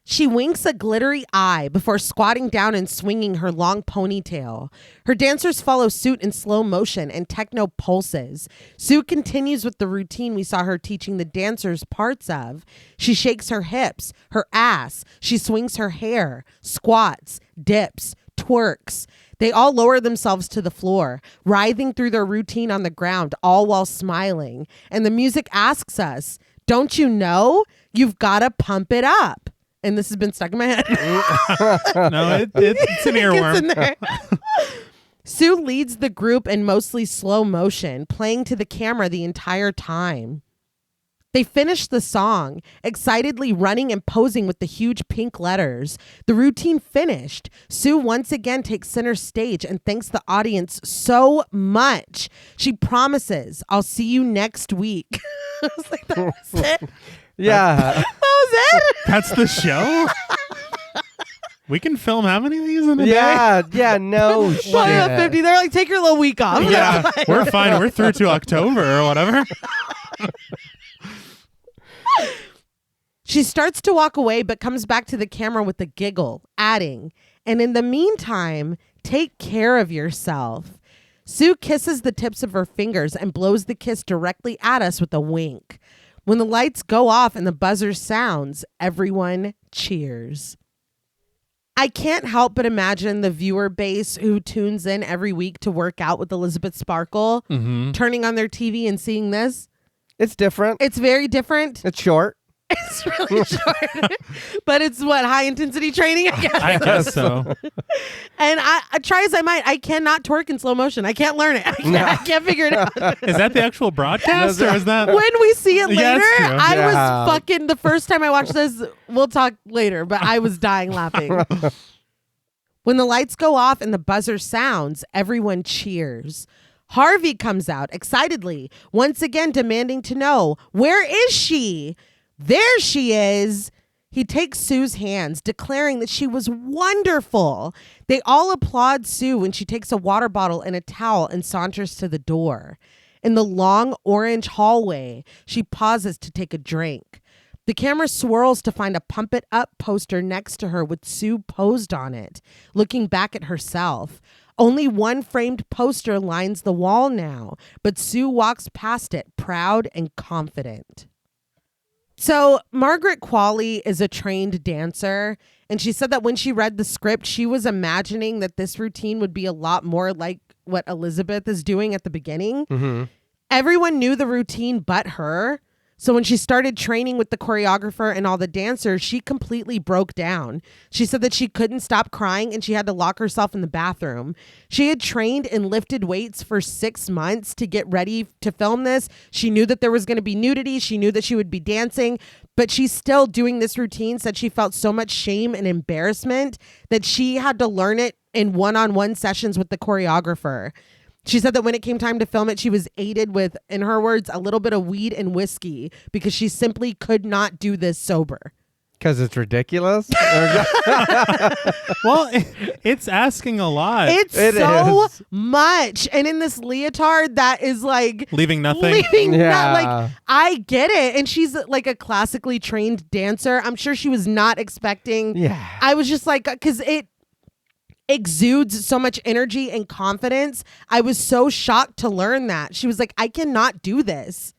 She winks a glittery eye before squatting down and swinging her long ponytail. Her dancers follow suit in slow motion and techno pulses. Sue continues with the routine we saw her teaching the dancers parts of. She shakes her hips, her ass. She swings her hair, squats, dips, twerks. They all lower themselves to the floor, writhing through their routine on the ground, all while smiling. And the music asks us, "Don't you know? You've got to pump it up." And this has been stuck in my head. No, it's an earworm. It's in there. Sue leads the group in mostly slow motion, playing to the camera the entire time. They finish the song, excitedly running and posing with the huge pink letters. The routine finished. Sue once again takes center stage and thanks the audience so much. She promises, "I'll see you next week." I was like, that was it? Yeah. That was it? That's the show? We can film how many of these in a day? Yeah, no shit. Well, yeah, 50. They're like, take your little week off. Yeah, we're fine. We're through to October or whatever. She starts to walk away, but comes back to the camera with a giggle, adding, "And in the meantime, take care of yourself." Sue kisses the tips of her fingers and blows the kiss directly at us with a wink. When the lights go off and the buzzer sounds, everyone cheers. I can't help but imagine the viewer base who tunes in every week to work out with Elizabeth Sparkle turning on their TV and seeing this. It's different. It's very different. It's short. It's really short. But it's what, high intensity training, I guess. I guess so. And I try as I might, I cannot twerk in slow motion. I can't learn it. I can't figure it out. Is that the actual broadcast or is that? When we see it Yeah, later, it's true. I was fucking, the first time I watched this, we'll talk later, but I was dying laughing. When the lights go off and the buzzer sounds, everyone cheers. Harvey comes out excitedly, once again demanding to know, where is she? There she is. He takes Sue's hands, declaring that she was wonderful. They all applaud Sue when she takes a water bottle and a towel and saunters to the door. In the long orange hallway, she pauses to take a drink. The camera swirls to find a Pump It Up poster next to her with Sue posed on it, looking back at herself. Only one framed poster lines the wall now, but Sue walks past it, proud and confident. So Margaret Qualley is a trained dancer, and she said that when she read the script, she was imagining that this routine would be a lot more like what Elizabeth is doing at the beginning. Mm-hmm. Everyone knew the routine but her. So when she started training with the choreographer and all the dancers, she completely broke down. She said that she couldn't stop crying and she had to lock herself in the bathroom. She had trained and lifted weights for 6 months to get ready to film this. She knew that there was going to be nudity. She knew that she would be dancing, but she's still doing this routine. Said she felt so much shame and embarrassment that she had to learn it in one-on-one sessions with the choreographer. She said that when it came time to film it, she was aided with, in her words, a little bit of weed and whiskey because she simply could not do this sober. Because it's ridiculous? Well, it's asking a lot. It so is. Much. And in this leotard that is like... Leaving nothing. Like, I get it. And she's like a classically trained dancer. I'm sure she was not expecting... Yeah. I was just like, because it exudes so much energy and confidence. I was so shocked to learn that. She was like, I cannot do this.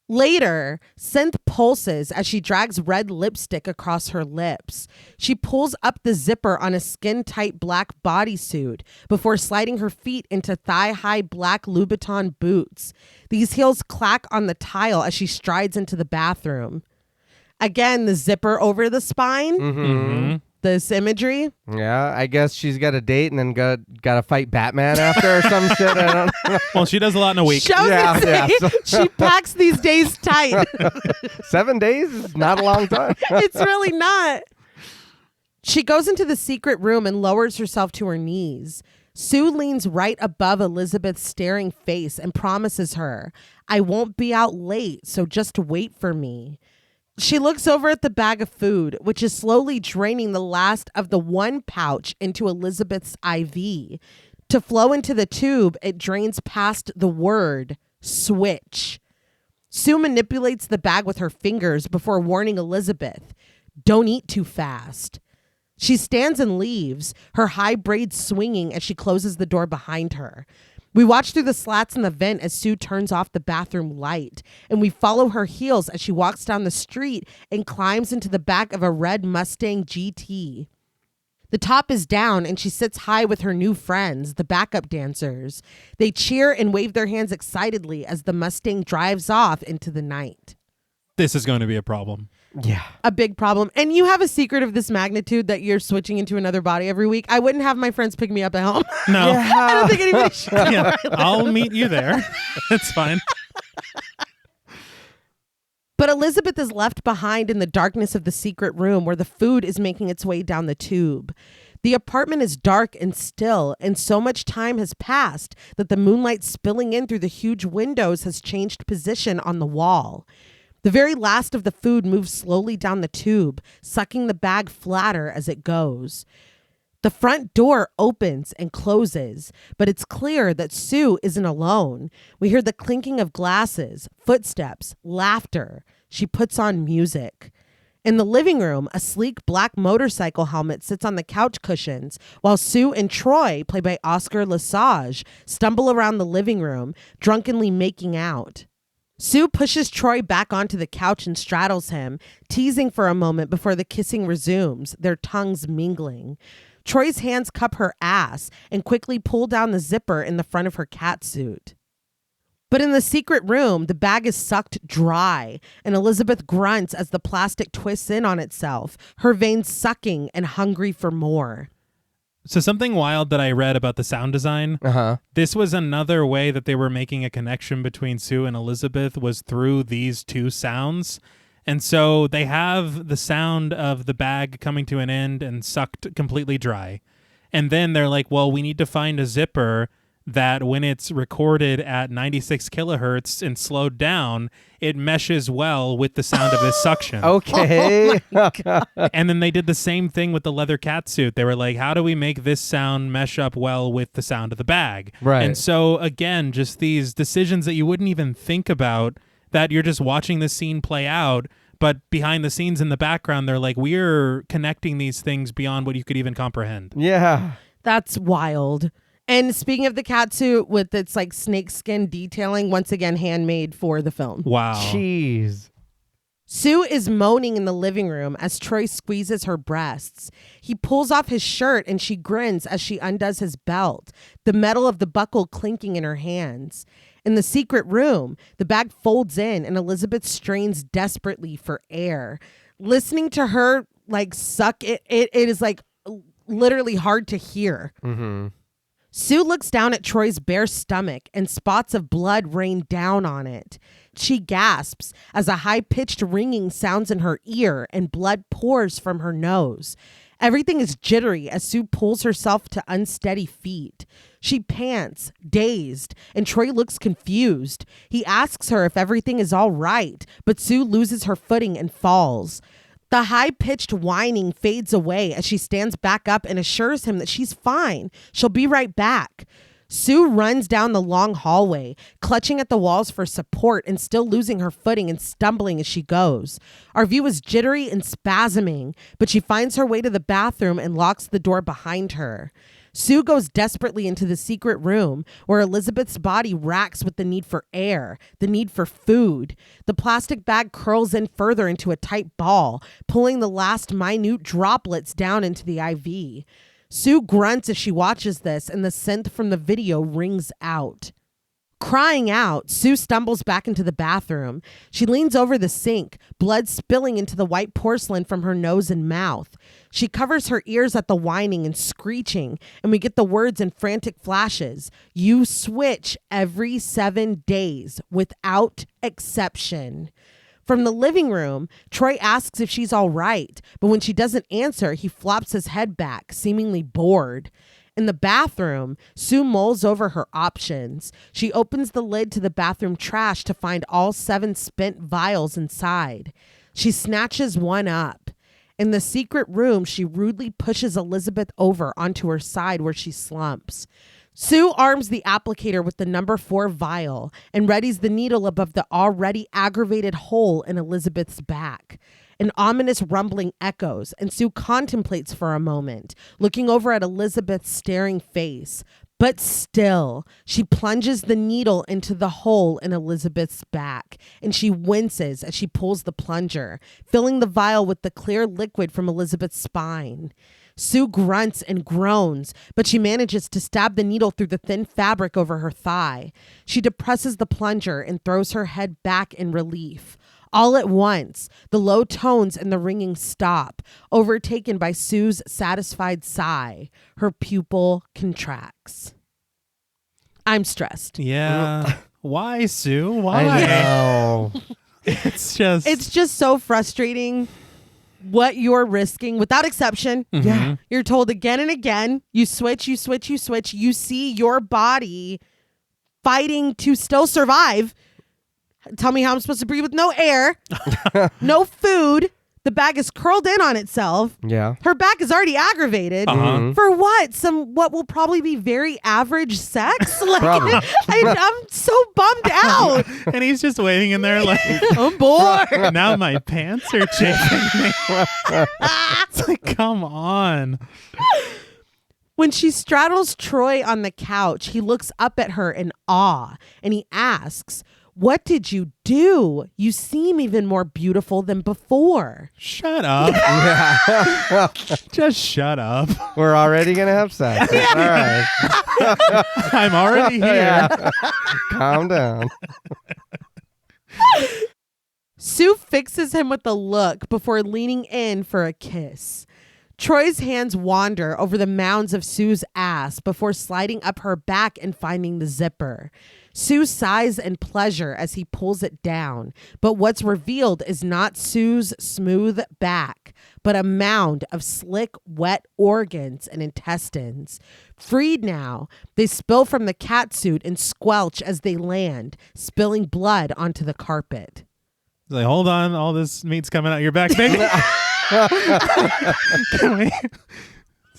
Later, Synth pulses as she drags red lipstick across her lips. She pulls up the zipper on a skin-tight black bodysuit before sliding her feet into thigh-high black Louboutin boots. These heels clack on the tile as she strides into the bathroom. Again, the zipper over the spine. Mm-hmm. This imagery. Yeah, I guess she's got a date and then got to fight Batman after or some shit. I don't know. Well, she does a lot in a week. She packs these days tight. 7 days is not a long time. It's really not. She goes into the secret room and lowers herself to her knees. Sue leans right above Elizabeth's staring face and promises her, I won't be out late, so just wait for me. She looks over at the bag of food, which is slowly draining the last of the one pouch into Elizabeth's IV. To flow into the tube, it drains past the word switch. Sue manipulates the bag with her fingers before warning Elizabeth, don't eat too fast. She stands and leaves, her high braids swinging as she closes the door behind her. We watch through the slats in the vent as Sue turns off the bathroom light, and we follow her heels as she walks down the street and climbs into the back of a red Mustang GT. The top is down, and she sits high with her new friends, the backup dancers. They cheer and wave their hands excitedly as the Mustang drives off into the night. This is going to be a problem. Yeah. A big problem. And you have a secret of this magnitude that you're switching into another body every week. I wouldn't have my friends pick me up at home. No. Yeah. I don't think anybody should. Yeah, I'll meet you there. It's fine. But Elizabeth is left behind in the darkness of the secret room where the food is making its way down the tube. The apartment is dark and still, and so much time has passed that the moonlight spilling in through the huge windows has changed position on the wall. The very last of the food moves slowly down the tube, sucking the bag flatter as it goes. The front door opens and closes, but it's clear that Sue isn't alone. We hear the clinking of glasses, footsteps, laughter. She puts on music. In the living room, a sleek black motorcycle helmet sits on the couch cushions, while Sue and Troy, played by Oscar Lesage, stumble around the living room, drunkenly making out. Sue pushes Troy back onto the couch and straddles him, teasing for a moment before the kissing resumes, their tongues mingling. Troy's hands cup her ass and quickly pull down the zipper in the front of her catsuit. But in the secret room, the bag is sucked dry, and Elizabeth grunts as the plastic twists in on itself, her veins sucking and hungry for more. So something wild that I read about the sound design, this was another way that they were making a connection between Sue and Elizabeth was through these two sounds. And so they have the sound of the bag coming to an end and sucked completely dry. And then they're like, well, we need to find a zipper that when it's recorded at 96 kilohertz and slowed down, it meshes well with the sound of this suction. Okay. And then they did the same thing with the leather catsuit. They were like, how do we make this sound mesh up well with the sound of the bag? Right. And so, again, just these decisions that you wouldn't even think about, that you're just watching the scene play out, but behind the scenes in the background, they're like, we're connecting these things beyond what you could even comprehend. Yeah. That's wild. And speaking of the catsuit with its like snakeskin detailing, once again handmade for the film. Wow. Jeez. Sue is moaning in the living room as Troy squeezes her breasts. He pulls off his shirt and she grins as she undoes his belt, the metal of the buckle clinking in her hands. In the secret room, the bag folds in and Elizabeth strains desperately for air. Listening to her like suck it is like literally hard to hear. Mm-hmm. Sue looks down at Troy's bare stomach and spots of blood rain down on it. She gasps as a high-pitched ringing sounds in her ear and blood pours from her nose. Everything is jittery as Sue pulls herself to unsteady feet. She pants, dazed, and Troy looks confused. He asks her if everything is all right, but Sue loses her footing and falls. The high-pitched whining fades away as she stands back up and assures him that she's fine. She'll be right back. Sue runs down the long hallway, clutching at the walls for support and still losing her footing and stumbling as she goes. Our view is jittery and spasming, but she finds her way to the bathroom and locks the door behind her. Sue goes desperately into the secret room where Elizabeth's body racks with the need for air, the need for food. The plastic bag curls in further into a tight ball, pulling the last minute droplets down into the IV. Sue grunts as she watches this, and the synth from the video rings out. Crying out, Sue stumbles back into the bathroom. She leans over the sink, blood spilling into the white porcelain from her nose and mouth. She covers her ears at the whining and screeching, and we get the words in frantic flashes. You switch every 7 days, without exception. From the living room, Troy asks if she's all right, but when she doesn't answer, he flops his head back, seemingly bored. In the bathroom, Sue mulls over her options. She opens the lid to the bathroom trash to find all 7 spent vials inside. She snatches one up. In the secret room, she rudely pushes Elizabeth over onto her side where she slumps. Sue arms the applicator with the number 4 vial and readies the needle above the already aggravated hole in Elizabeth's back. An ominous rumbling echoes, and Sue contemplates for a moment, looking over at Elizabeth's staring face. But still, she plunges the needle into the hole in Elizabeth's back, and she winces as she pulls the plunger, filling the vial with the clear liquid from Elizabeth's spine. Sue grunts and groans, but she manages to stab the needle through the thin fabric over her thigh. She depresses the plunger and throws her head back in relief. All at once, the low tones and the ringing stop, overtaken by Sue's satisfied sigh. Her pupil contracts. I'm stressed. Yeah. Why, Sue? Why? I know. It's just so frustrating what you're risking without exception. Mm-hmm. Yeah. You're told again and again, you switch. You see your body fighting to still survive. Tell me how I'm supposed to breathe with no air, no food. The bag is curled in on itself. Yeah. Her back is already aggravated. Uh-huh. For what? What will probably be very average sex? Like, Probably. I'm so bummed out. And he's just waiting in there like, I'm bored. now my pants are chafing me. It's like, come on. When she straddles Troy on the couch, he looks up at her in awe and he asks, What did you do? You seem even more beautiful than before. Shut up. Yeah. Just shut up. We're already going to have sex. All right. I'm already here. Yeah. Calm down. Sue fixes him with a look before leaning in for a kiss. Troy's hands wander over the mounds of Sue's ass before sliding up her back and finding the zipper. Sue sighs in pleasure as he pulls it down, but what's revealed is not Sue's smooth back, but a mound of slick, wet organs and intestines. Freed now, they spill from the catsuit and squelch as they land, spilling blood onto the carpet. Like, hold on, all this meat's coming out your back, baby. Can we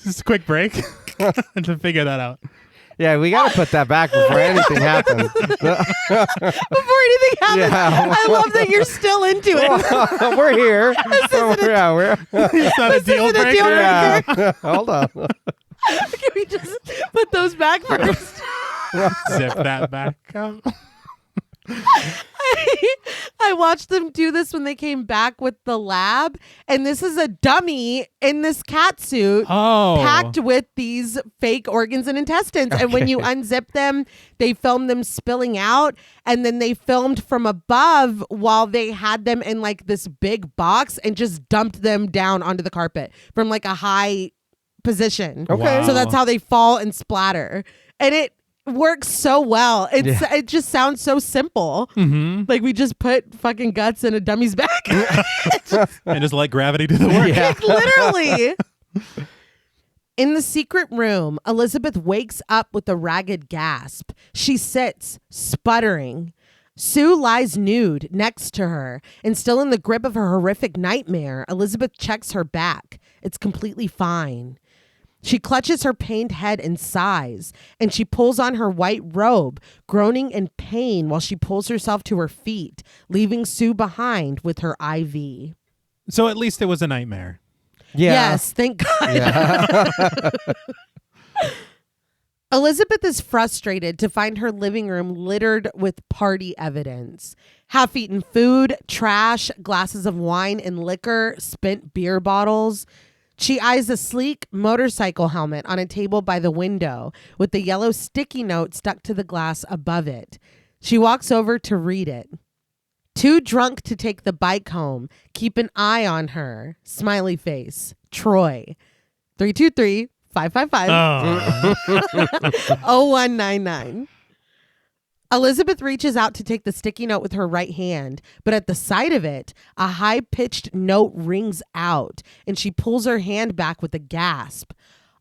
just a quick break to figure that out? Yeah, we got to put that back before anything happens. Before anything happens, Yeah. I love that you're still into it. We're here. We're It's not a deal isn't a breaker. deal yeah. Hold on. Can we just put those back first? Zip that back up. I watched them do this when they came back with the lab, and this is a dummy in this cat suit packed with these fake organs and intestines. And when you unzip them, they filmed them spilling out, and then they filmed from above while they had them in like this big box and just dumped them down onto the carpet from like a high position. Okay. So that's how they fall and splatter. And it works so well. It just sounds so simple. Mm-hmm. Like we just put fucking guts in a dummy's back. And just let gravity do the work. Yeah. Like, literally. In the secret room, Elizabeth wakes up with a ragged gasp. She sits, sputtering. Sue lies nude next to her, and still in the grip of her horrific nightmare, Elizabeth checks her back. It's completely fine. She clutches her pained head and sighs, and she pulls on her white robe, groaning in pain while she pulls herself to her feet, leaving Sue behind with her IV. So at least it was a nightmare. Yeah. Yes, thank God. Yeah. Elizabeth is frustrated to find her living room littered with party evidence. Half-eaten food, trash, glasses of wine and liquor, spent beer bottles. She eyes a sleek motorcycle helmet on a table by the window with the yellow sticky note stuck to the glass above it. She walks over to read it. Too drunk to take the bike home. Keep an eye on her. Smiley face. Troy. 323-555. Oh. 0199. Elizabeth reaches out to take the sticky note with her right hand, but at the sight of it, a high-pitched note rings out, and she pulls her hand back with a gasp.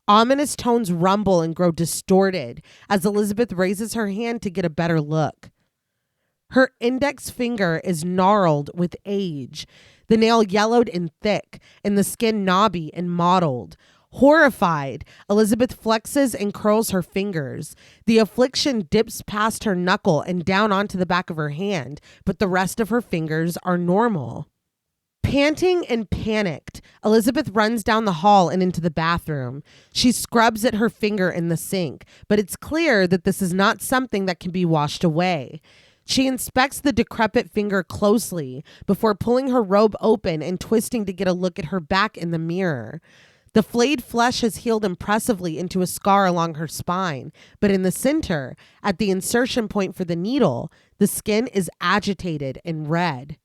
Ominous tones rumble and grow distorted as Elizabeth raises her hand to get a better look. Her index finger is gnarled with age, the nail yellowed and thick, and the skin knobby and mottled. Horrified, Elizabeth flexes and curls her fingers. The affliction dips past her knuckle and down onto the back of her hand, but the rest of her fingers are normal. Panting and panicked, Elizabeth runs down the hall and into the bathroom. She scrubs at her finger in the sink, but it's clear that this is not something that can be washed away. She inspects the decrepit finger closely before pulling her robe open and twisting to get a look at her back in the mirror. The flayed flesh has healed impressively into a scar along her spine, but in the center, at the insertion point for the needle, the skin is agitated and red.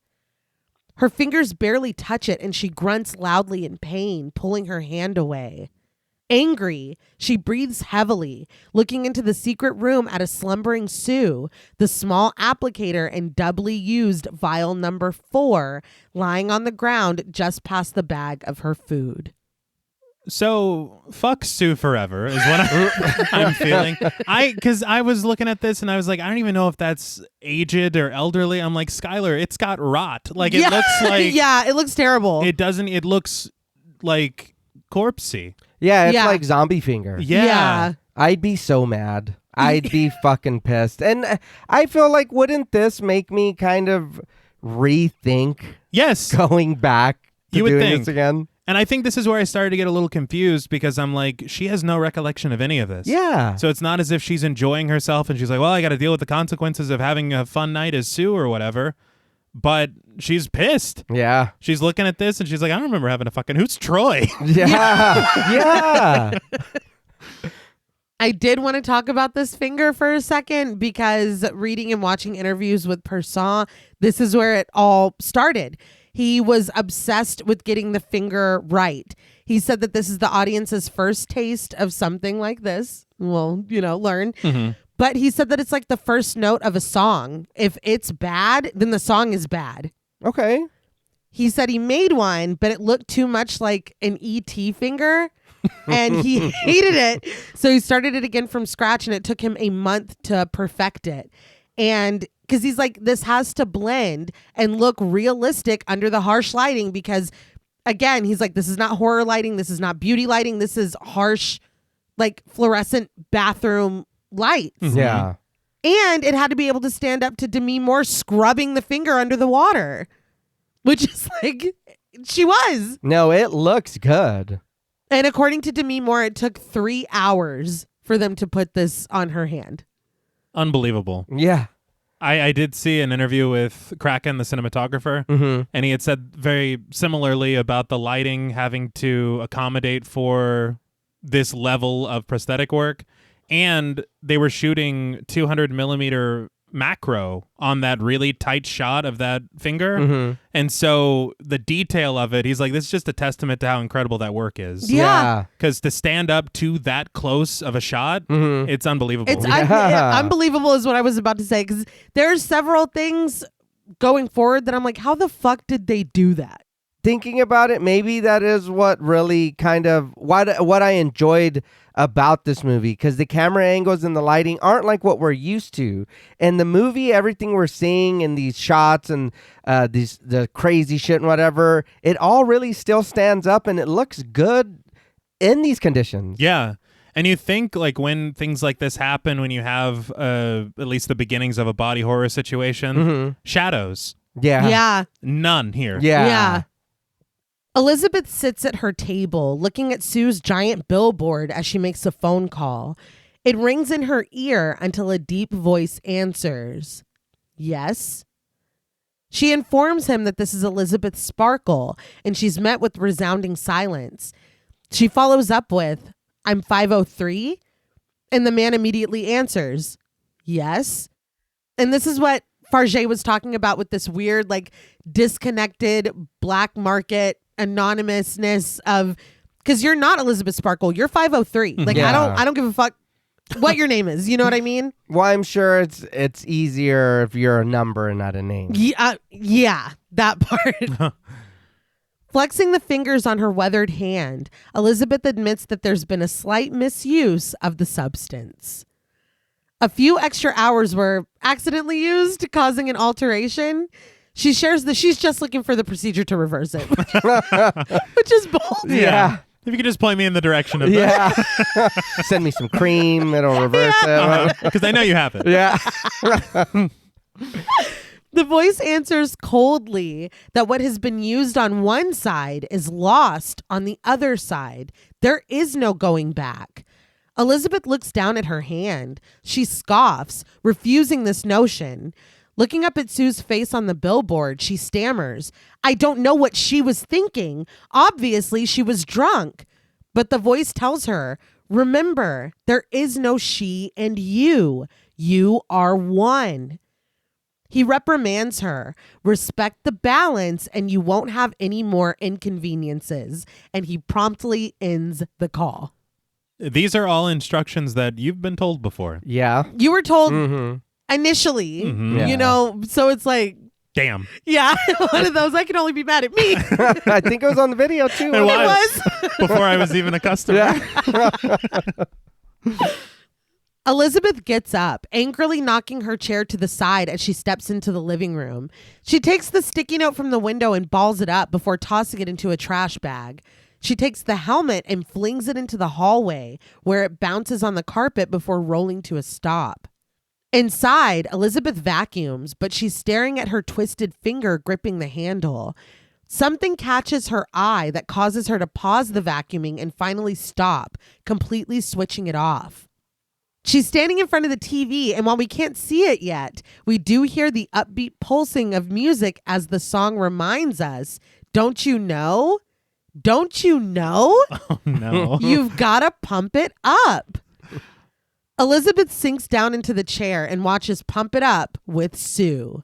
Her fingers barely touch it, and she grunts loudly in pain, pulling her hand away. Angry, she breathes heavily, looking into the secret room at a slumbering Sue, the small applicator and doubly used vial number 4 lying on the ground just past the bag of her food. So fuck Sue forever is what I'm feeling. Because I was looking at this and I was like, I don't even know if that's aged or elderly. I'm like, Skylar, it's got rot. Like it looks like yeah, it looks terrible. It doesn't. It looks like corpsey. Yeah, it's Yeah. like zombie finger. Yeah. I'd be so mad. I'd be fucking pissed. And I feel like, wouldn't this make me kind of rethink Yes. going back to You would doing think. this again? And I think this is where I started to get a little confused because I'm like, she has no recollection of any of this. Yeah. So it's not as if she's enjoying herself and she's like, well, I got to deal with the consequences of having a fun night as Sue or whatever. But she's pissed. Yeah. She's looking at this and she's like, I don't remember having a fucking, who's Troy? Yeah. Yeah. I did want to talk about this finger for a second because reading and watching interviews with Persan, this is where it all started. He was obsessed with getting the finger right. He said that this is the audience's first taste of something like this. We'll, learn. Mm-hmm. But he said that it's like the first note of a song. If it's bad, then the song is bad. Okay. He said he made one, but it looked too much like an E.T. finger. And he hated it. So he started it again from scratch, and it took him a month to perfect it. And because he's like, this has to blend and look realistic under the harsh lighting because, again, he's like, this is not horror lighting. This is not beauty lighting. This is harsh, like fluorescent bathroom lights. Mm-hmm. Yeah. And it had to be able to stand up to Demi Moore scrubbing the finger under the water, which is like, she was. No, it looks good. And according to Demi Moore, it took 3 hours for them to put this on her hand. Unbelievable. Yeah. I did see an interview with Kraken, the cinematographer, Mm-hmm. and he had said very similarly about the lighting having to accommodate for this level of prosthetic work. And they were shooting 200 millimeter macro on that really tight shot of that finger. Mm-hmm. And so the detail of it, he's like, this is just a testament to how incredible that work is. Yeah. Because to stand up to that close of a shot, Mm-hmm. it's unbelievable. It's Yeah. unbelievable is what I was about to say because there's several things going forward that I'm like, how the fuck did they do that? Thinking about it, maybe that is what really kind of what I enjoyed about this movie, because the camera angles and the lighting aren't like what we're used to. In the movie, everything we're seeing in these shots and the crazy shit and whatever, it all really still stands up and it looks good in these conditions. Yeah. And you think like when things like this happen, when you have at least the beginnings of a body horror situation, Mm-hmm. shadows, Yeah. Yeah. none here. Yeah. Elizabeth sits at her table looking at Sue's giant billboard as she makes a phone call. It rings in her ear until a deep voice answers. Yes. She informs him that this is Elizabeth Sparkle, and she's met with resounding silence. She follows up with, I'm 503? And the man immediately answers, yes. And this is what Fargeat was talking about with this weird, like, disconnected black market anonymousness of, because you're not Elizabeth Sparkle, you're 503. Like, Yeah. I don't give a fuck what your name is. You know what I mean? Well, I'm sure it's easier if you're a number and not a name. Yeah, that part. Flexing the fingers on her weathered hand, Elizabeth admits that there's been a slight misuse of the substance. A few extra hours were accidentally used, causing an alteration. She shares that she's just looking for the procedure to reverse it, which is bold. Yeah. If you could just point me in the direction of that. Yeah. Send me some cream. It'll reverse it. Because I know you have it. Yeah. The voice answers coldly that what has been used on one side is lost on the other side. There is no going back. Elizabeth looks down at her hand. She scoffs, refusing this notion. Looking up at Sue's face on the billboard, she stammers, I don't know what she was thinking. Obviously, she was drunk. But the voice tells her, remember, there is no she and you. You are one. He reprimands her, respect the balance and you won't have any more inconveniences. And he promptly ends the call. These are all instructions that you've been told before. Yeah. You were told Mm-hmm. initially, Mhm. you know, so it's like, Damn. yeah, one of those, I can only be mad at me. I think it was on the video too. It It was. was. Before I was even a customer. Yeah. Elizabeth gets up, angrily knocking her chair to the side as she steps into the living room. She takes the sticky note from the window and balls it up before tossing it into a trash bag. She takes the helmet and flings it into the hallway, where it bounces on the carpet before rolling to a stop. Inside, Elizabeth vacuums, but she's staring at her twisted finger gripping the handle. Something catches her eye that causes her to pause the vacuuming and finally stop, completely switching it off. She's standing in front of the TV, and while we can't see it yet, we do hear the upbeat pulsing of music as the song reminds us, don't you know? Don't you know? Oh, no. You've got to pump it up. Elizabeth sinks down into the chair and watches Pump It Up with Sue.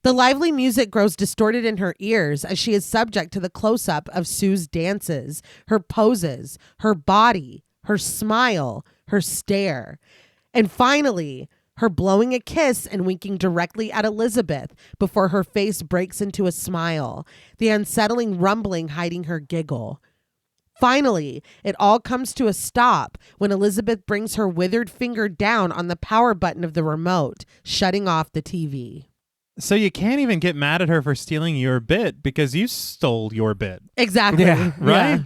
The lively music grows distorted in her ears as she is subject to the close-up of Sue's dances, her poses, her body, her smile, her stare, and finally, her blowing a kiss and winking directly at Elizabeth before her face breaks into a smile, the unsettling rumbling hiding her giggle. Finally, it all comes to a stop when Elizabeth brings her withered finger down on the power button of the remote, shutting off the TV. So you can't even get mad at her for stealing your bit because you stole your bit. Exactly. Yeah. Right? Yeah.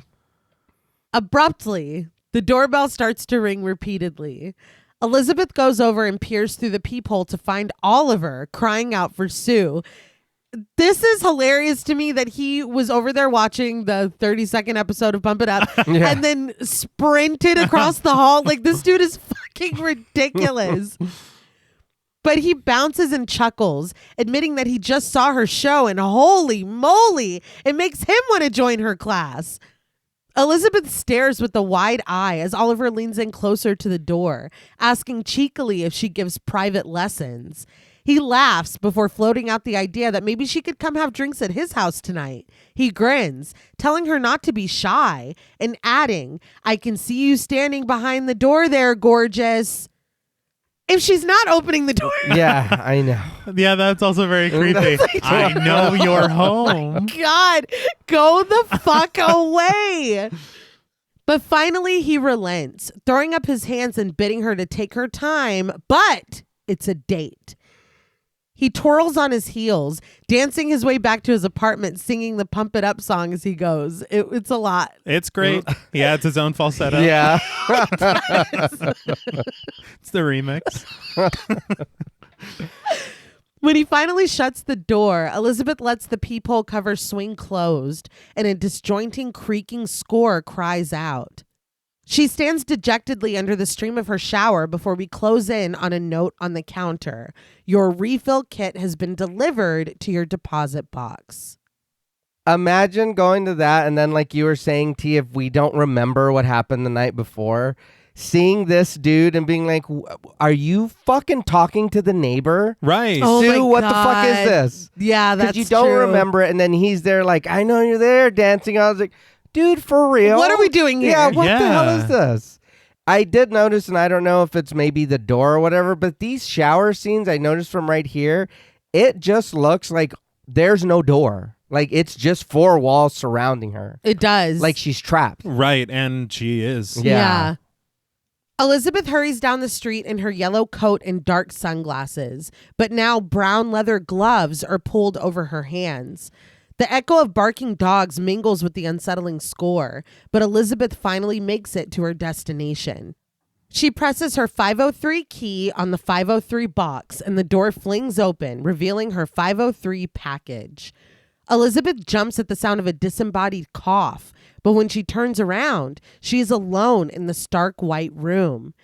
Abruptly, the doorbell starts to ring repeatedly. Elizabeth goes over and peers through the peephole to find Oliver crying out for Sue. This is hilarious to me that he was over there watching the 30-second episode of Pump It Up and then sprinted across the hall. Like, this dude is fucking ridiculous. But he bounces and chuckles, admitting that he just saw her show, and holy moly, it makes him want to join her class. Elizabeth stares with a wide eye as Oliver leans in closer to the door, asking cheekily if she gives private lessons. He laughs before floating out the idea that maybe she could come have drinks at his house tonight. He grins, telling her not to be shy, and adding, "I can see you standing behind the door there, gorgeous." If she's not opening the door. Yeah, I know. Yeah, that's also very creepy. I know you're home. God, go the fuck away. But finally he relents, throwing up his hands and bidding her to take her time, but it's a date. He twirls on his heels, dancing his way back to his apartment, singing the Pump It Up song as he goes. It's a lot. It's great. He adds his own falsetto. Yeah. It's the remix. When he finally shuts the door, Elizabeth lets the peephole cover swing closed, and a disjointing, creaking score cries out. She stands dejectedly under the stream of her shower before we close in on a note on the counter. Your refill kit has been delivered to your deposit box. Imagine going to that and then, like you were saying, T, if we don't remember what happened the night before, seeing this dude and being like, are you fucking talking to the neighbor? Right. Oh Sue, my what the fuck God. is this? Yeah, that's you don't true. remember it, and then he's there like, I know you're there dancing. I was like, dude, for real? What are we doing here? Yeah, what the hell Yeah. is this? I did notice, and I don't know if it's maybe the door or whatever, but these shower scenes I noticed from right here, it just looks like there's no door. Like it's just four walls surrounding her. It does. Like she's trapped. Right, and she is. Yeah. Elizabeth hurries down the street in her yellow coat and dark sunglasses, but now brown leather gloves are pulled over her hands. The echo of barking dogs mingles with the unsettling score, but Elizabeth finally makes it to her destination. She presses her 503 key on the 503 box, and the door flings open, revealing her 503 package. Elizabeth jumps at the sound of a disembodied cough, but when she turns around, she is alone in the stark white room.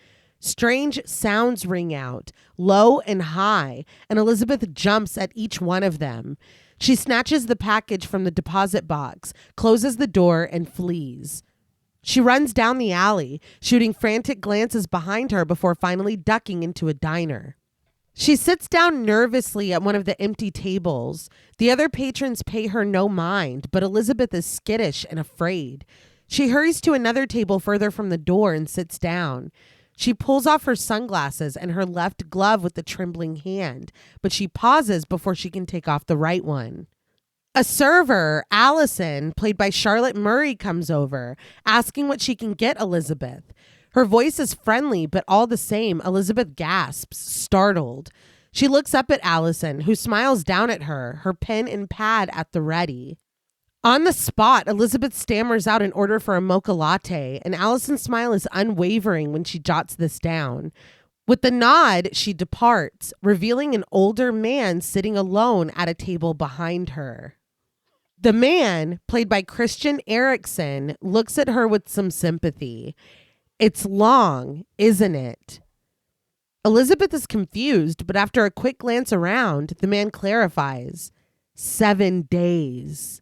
Strange sounds ring out, low and high, and Elizabeth jumps at each one of them. She snatches the package from the deposit box, closes the door, and flees. She runs down the alley, shooting frantic glances behind her before finally ducking into a diner. She sits down nervously at one of the empty tables. The other patrons pay her no mind, but Elizabeth is skittish and afraid. She hurries to another table further from the door and sits down. She pulls off her sunglasses and her left glove with a trembling hand, but she pauses before she can take off the right one. A server, Allison, played by Charlotte Murray, comes over, asking what she can get Elizabeth. Her voice is friendly, but all the same, Elizabeth gasps, startled. She looks up at Allison, who smiles down at her, her pen and pad at the ready. On the spot, Elizabeth stammers out an order for a mocha latte, and Allison's smile is unwavering when she jots this down. With a nod, she departs, revealing an older man sitting alone at a table behind her. The man, played by Christian Eriksen, looks at her with some sympathy. It's long, isn't it? Elizabeth is confused, but after a quick glance around, the man clarifies. 7 days.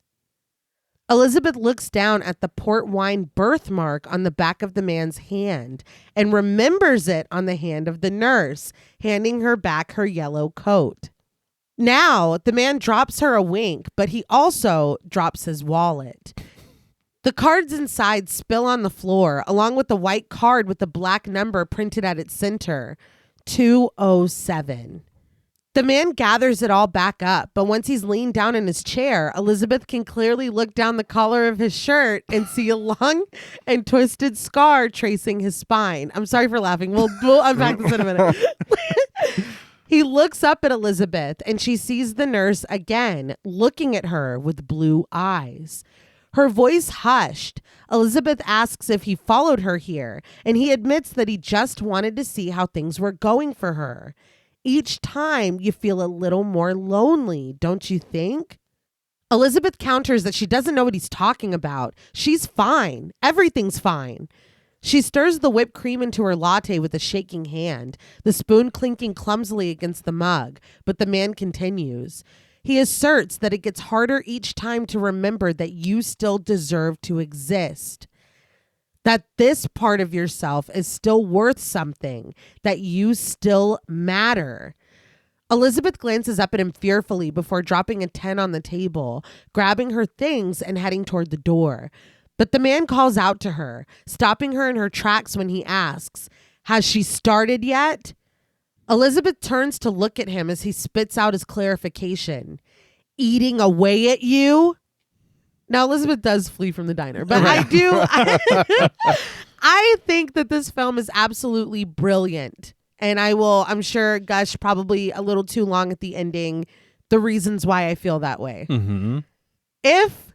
Elizabeth looks down at the port wine birthmark on the back of the man's hand and remembers it on the hand of the nurse, handing her back her yellow coat. Now, the man drops her a wink, but he also drops his wallet. The cards inside spill on the floor, along with the white card with the black number printed at its center, 207. The man gathers it all back up, but once he's leaned down in his chair, Elizabeth can clearly look down the collar of his shirt and see a long and twisted scar tracing his spine. I'm sorry for laughing. We'll unpack this in a minute. He looks up at Elizabeth and she sees the nurse again, looking at her with blue eyes. Her voice hushed. Elizabeth asks if he followed her here, and he admits that he just wanted to see how things were going for her. Each time you feel a little more lonely, don't you think? Elizabeth counters that she doesn't know what he's talking about. She's fine. Everything's fine. She stirs the whipped cream into her latte with a shaking hand, the spoon clinking clumsily against the mug, but the man continues. He asserts that it gets harder each time to remember that you still deserve to exist, that this part of yourself is still worth something, that you still matter. Elizabeth glances up at him fearfully before dropping a 10 on the table, grabbing her things and heading toward the door. But the man calls out to her, stopping her in her tracks when he asks, "Has she started yet?" Elizabeth turns to look at him as he spits out his clarification. "Eating away at you?" Now, Elizabeth does flee from the diner, but I think that this film is absolutely brilliant. And I'm sure, gush probably a little too long at the ending, the reasons why I feel that way. Mm-hmm. If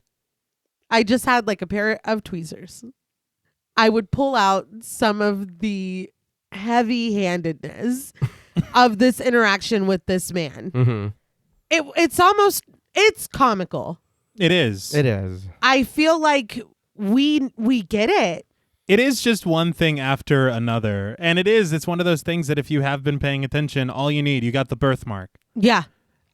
I just had like a pair of tweezers, I would pull out some of the heavy-handedness of this interaction with this man. Mm-hmm. It's comical. It is. It is. I feel like we get it. It is just one thing after another. And it's one of those things that if you have been paying attention, all you got the birthmark. Yeah.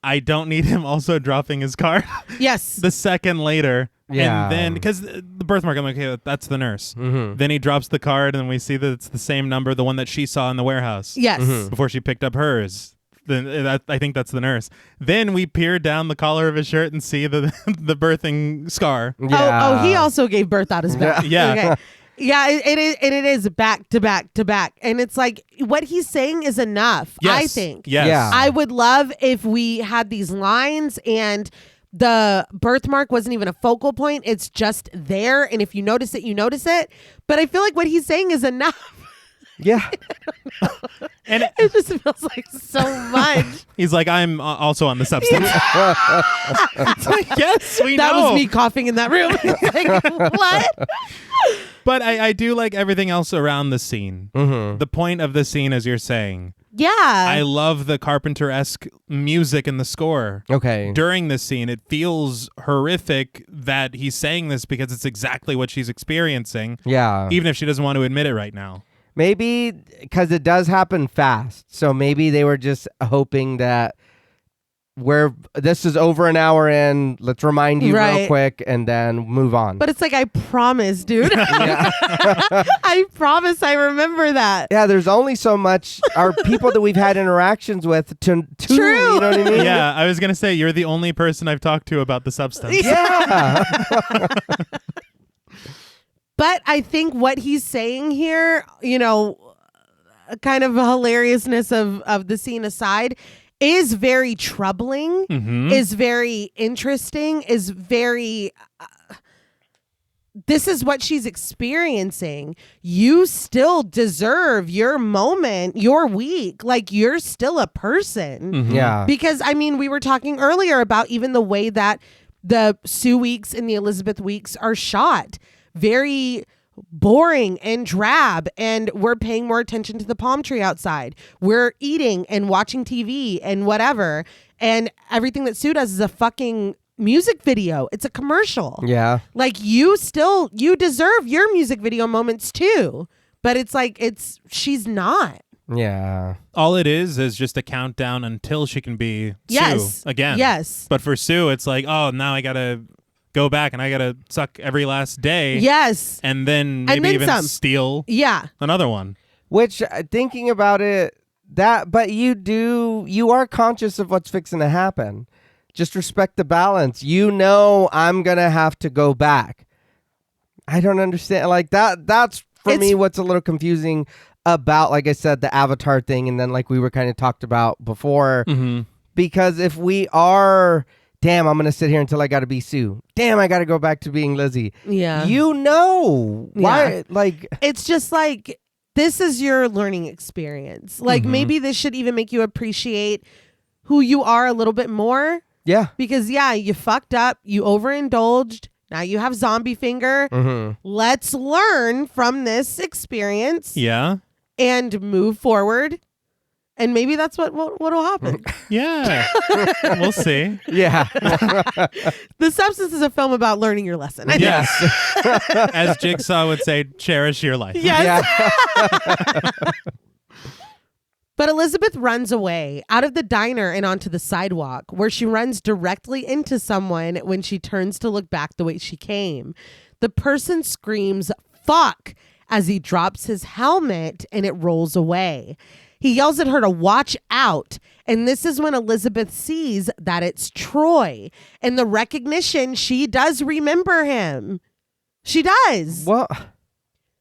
I don't need him also dropping his card. Yes. The second later. Yeah. And then, because the birthmark, I'm like, okay, that's the nurse. Mm-hmm. Then he drops the card and we see that it's the same number, the one that she saw in the warehouse. Yes. Mm-hmm. Before she picked up hers. Then I think that's the nurse. Then we peer down the collar of his shirt and see the birthing scar. Yeah. Oh, he also gave birth out his back. Yeah. Okay. Yeah, it is back to back to back. And it's like what he's saying is enough, Yes. I think. Yes. Yeah. I would love if we had these lines and the birthmark wasn't even a focal point. It's just there. And if you notice it, you notice it. But I feel like what he's saying is enough. Yeah. And It just feels like so much. he's like, I'm also on the substance. It's like, yes, we That know. was me coughing in that room. Like, what? But I do like everything else around the scene. Mm-hmm. The point of the scene, as you're saying. Yeah. I love the Carpenter-esque music in the score. Okay. During this scene, it feels horrific that he's saying this because it's exactly what she's experiencing, Yeah. even if she doesn't want to admit it right now. Maybe because it does happen fast. So maybe they were just hoping that this is over an hour in. Let's remind you real quick and then move on. But it's like, I promise, dude. I promise I remember that. Yeah, there's only so much our people that we've had interactions with to True. You know what I mean? Yeah, I was going to say, you're the only person I've talked to about the substance. Yeah. But I think what he's saying here, kind of hilariousness of the scene aside, is very troubling, Mm-hmm. is very interesting, is very... this is what she's experiencing. You still deserve your moment, your week. Like, you're still a person. Mhm. Yeah. Because, we were talking earlier about even the way that the Sue weeks and the Elizabeth weeks are shot. Very boring and drab, and we're paying more attention to the palm tree outside. We're eating and watching TV and whatever. And everything that Sue does is a fucking music video. It's a commercial. Yeah. Like you deserve your music video moments too. But it's like she's not. Yeah. All it is just a countdown until she can be Sue again. Yes. But for Sue, it's like, oh, now I got to go back and I got to suck every last day. Yes. And then maybe even steal another one. Which, thinking about it, but you are conscious of what's fixing to happen. Just respect the balance. You know I'm going to have to go back. I don't understand. Like that's for me what's a little confusing about, like I said, the Avatar thing, and then like we were kind of talked about before. Mm-hmm. Because if we are, damn, I'm going to sit here until I got to be Sue. Damn, I got to go back to being Lizzie. Yeah. You know. Why? Yeah. Like, it's just like, this is your learning experience. Like maybe this should even make you appreciate who you are a little bit more. Yeah. Because you fucked up. You overindulged. Now you have zombie finger. Mm-hmm. Let's learn from this experience. Yeah. And move forward. And maybe that's what'll happen. Yeah. We'll see. Yeah. The Substance is a film about learning your lesson. Yes. As Jigsaw would say, cherish your life. Yes. Yeah. But Elizabeth runs away out of the diner and onto the sidewalk, where she runs directly into someone when she turns to look back the way she came. The person screams, "Fuck," as he drops his helmet and it rolls away. He yells at her to watch out. And this is when Elizabeth sees that it's Troy. And the recognition, she does remember him. She does. Well,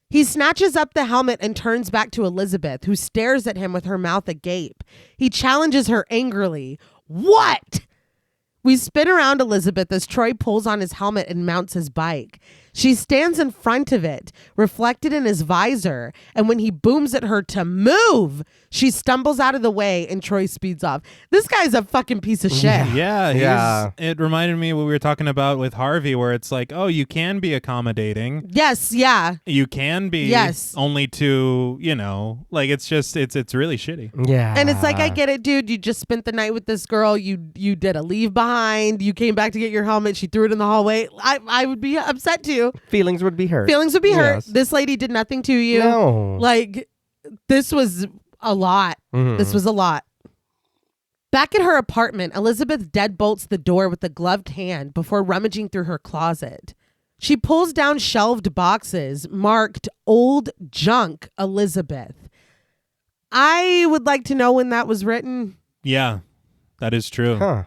he snatches up the helmet and turns back to Elizabeth, who stares at him with her mouth agape. He challenges her angrily. "What?" We spin around Elizabeth as Troy pulls on his helmet and mounts his bike. She stands in front of it, reflected in his visor, and when he booms at her to move, she stumbles out of the way and Troy speeds off. This guy's a fucking piece of shit. Yeah. It reminded me of what we were talking about with Harvey, where it's like, oh, you can be accommodating. Yes, yeah. You can be only to, like it's really shitty. Yeah. And it's like, I get it, dude. You just spent the night with this girl. You did a leave behind. You came back to get your helmet. She threw it in the hallway. I would be upset too. Feelings would be hurt. Yes. This lady did nothing to you. No. Like, this was a lot. Mm-hmm. This was a lot. Back at her apartment, Elizabeth deadbolts the door with a gloved hand before rummaging through her closet. She pulls down shelved boxes marked "Old Junk Elizabeth." I would like to know when that was written. Yeah, that is true. Huh.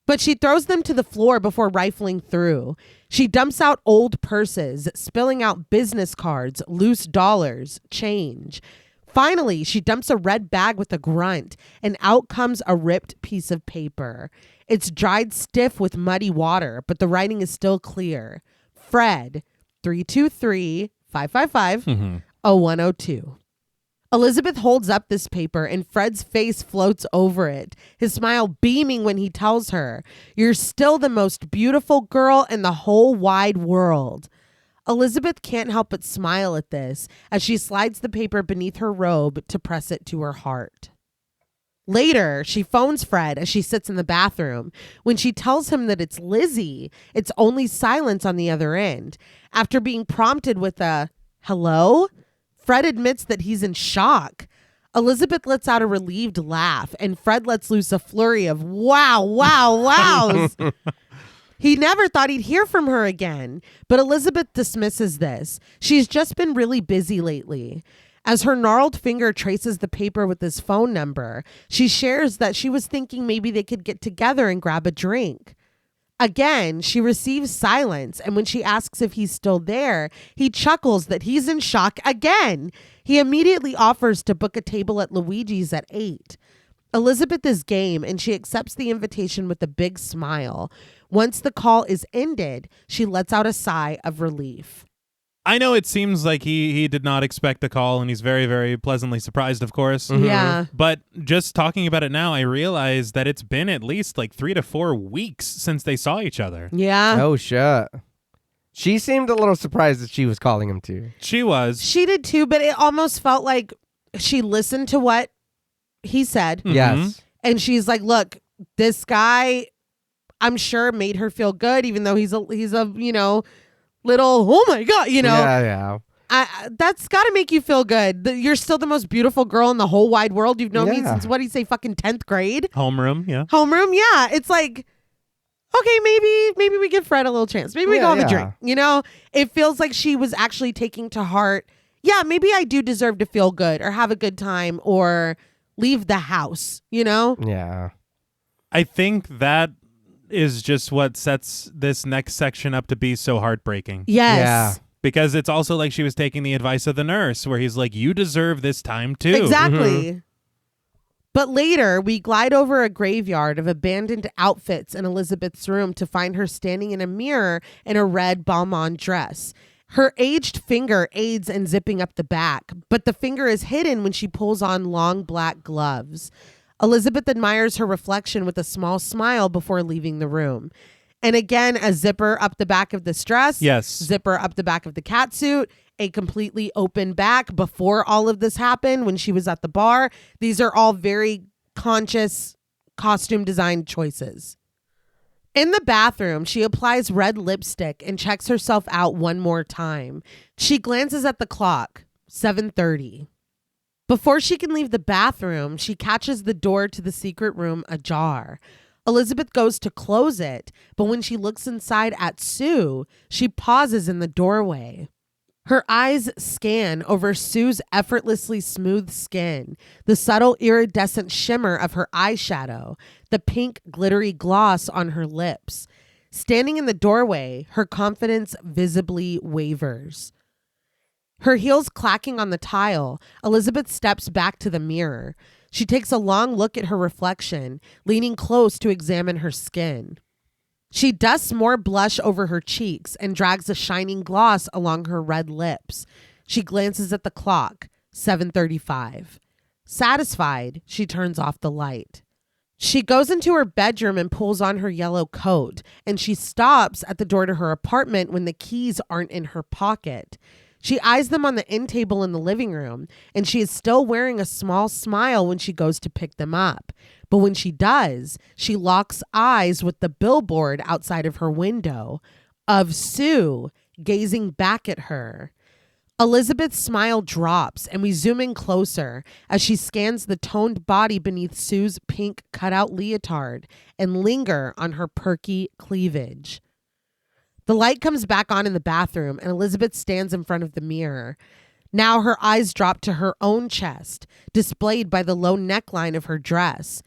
But she throws them to the floor before rifling through. She dumps out old purses, spilling out business cards, loose dollars, change. Finally, she dumps a red bag with a grunt, and out comes a ripped piece of paper. It's dried stiff with muddy water, but the writing is still clear. Fred, 323-555-0102. Elizabeth holds up this paper and Fred's face floats over it, his smile beaming when he tells her, "You're still the most beautiful girl in the whole wide world." Elizabeth can't help but smile at this as she slides the paper beneath her robe to press it to her heart. Later, she phones Fred as she sits in the bathroom. When she tells him that it's Lizzie, it's only silence on the other end. After being prompted with a "hello?" Fred admits that he's in shock. Elizabeth lets out a relieved laugh, and Fred lets loose a flurry of wows. He never thought he'd hear from her again, but Elizabeth dismisses this. She's just been really busy lately. As her gnarled finger traces the paper with his phone number, she shares that she was thinking maybe they could get together and grab a drink. Again, she receives silence, and when she asks if he's still there, he chuckles that he's in shock again. He immediately offers to book a table at Luigi's at 8. Elizabeth is game, and she accepts the invitation with a big smile. Once the call is ended, she lets out a sigh of relief. I know it seems like he did not expect the call, and he's very, very pleasantly surprised, of course. Mm-hmm. Yeah. But just talking about it now, I realize that it's been at least like 3 to 4 weeks since they saw each other. Yeah. Oh, shit. She seemed a little surprised that she was calling him too. She was. She did too, but it almost felt like she listened to what he said. Yes. And she's like, look, this guy, I'm sure made her feel good, even though he's a little, oh my God, Yeah. that's got to make you feel good. You're still the most beautiful girl in the whole wide world. You've known me since, what do you say, fucking 10th grade? Homeroom, yeah. Homeroom, yeah. It's like, okay, maybe we give Fred a little chance. Maybe we go have a drink. It feels like she was actually taking to heart, yeah, maybe I do deserve to feel good or have a good time or leave the house, Yeah. I think that is just what sets this next section up to be so heartbreaking. Yes. Yeah. Because it's also like she was taking the advice of the nurse where he's like, you deserve this time too. Exactly. But later, we glide over a graveyard of abandoned outfits in Elizabeth's room to find her standing in a mirror in a red balmain dress. Her aged finger aids in zipping up the back, but the finger is hidden when she pulls on long black gloves. Elizabeth admires her reflection with a small smile before leaving the room. And again, a zipper up the back of this dress. Yes. Zipper up the back of the catsuit. A completely open back before all of this happened when she was at the bar. These are all very conscious costume design choices. In the bathroom, she applies red lipstick and checks herself out one more time. She glances at the clock, 7:30. Before she can leave the bathroom, she catches the door to the secret room ajar. Elizabeth goes to close it, but when she looks inside at Sue, she pauses in the doorway. Her eyes scan over Sue's effortlessly smooth skin, the subtle iridescent shimmer of her eyeshadow, the pink glittery gloss on her lips. Standing in the doorway, her confidence visibly wavers. Her heels clacking on the tile, Elizabeth steps back to the mirror. She takes a long look at her reflection, leaning close to examine her skin. She dusts more blush over her cheeks and drags a shining gloss along her red lips. She glances at the clock, 7:35. Satisfied, she turns off the light. She goes into her bedroom and pulls on her yellow coat, and she stops at the door to her apartment when the keys aren't in her pocket. She eyes them on the end table in the living room, and she is still wearing a small smile when she goes to pick them up. But when she does, she locks eyes with the billboard outside of her window of Sue gazing back at her. Elizabeth's smile drops, and we zoom in closer as she scans the toned body beneath Sue's pink cutout leotard and linger on her perky cleavage. The light comes back on in the bathroom, and Elizabeth stands in front of the mirror. Now her eyes drop to her own chest, displayed by the low neckline of her dress.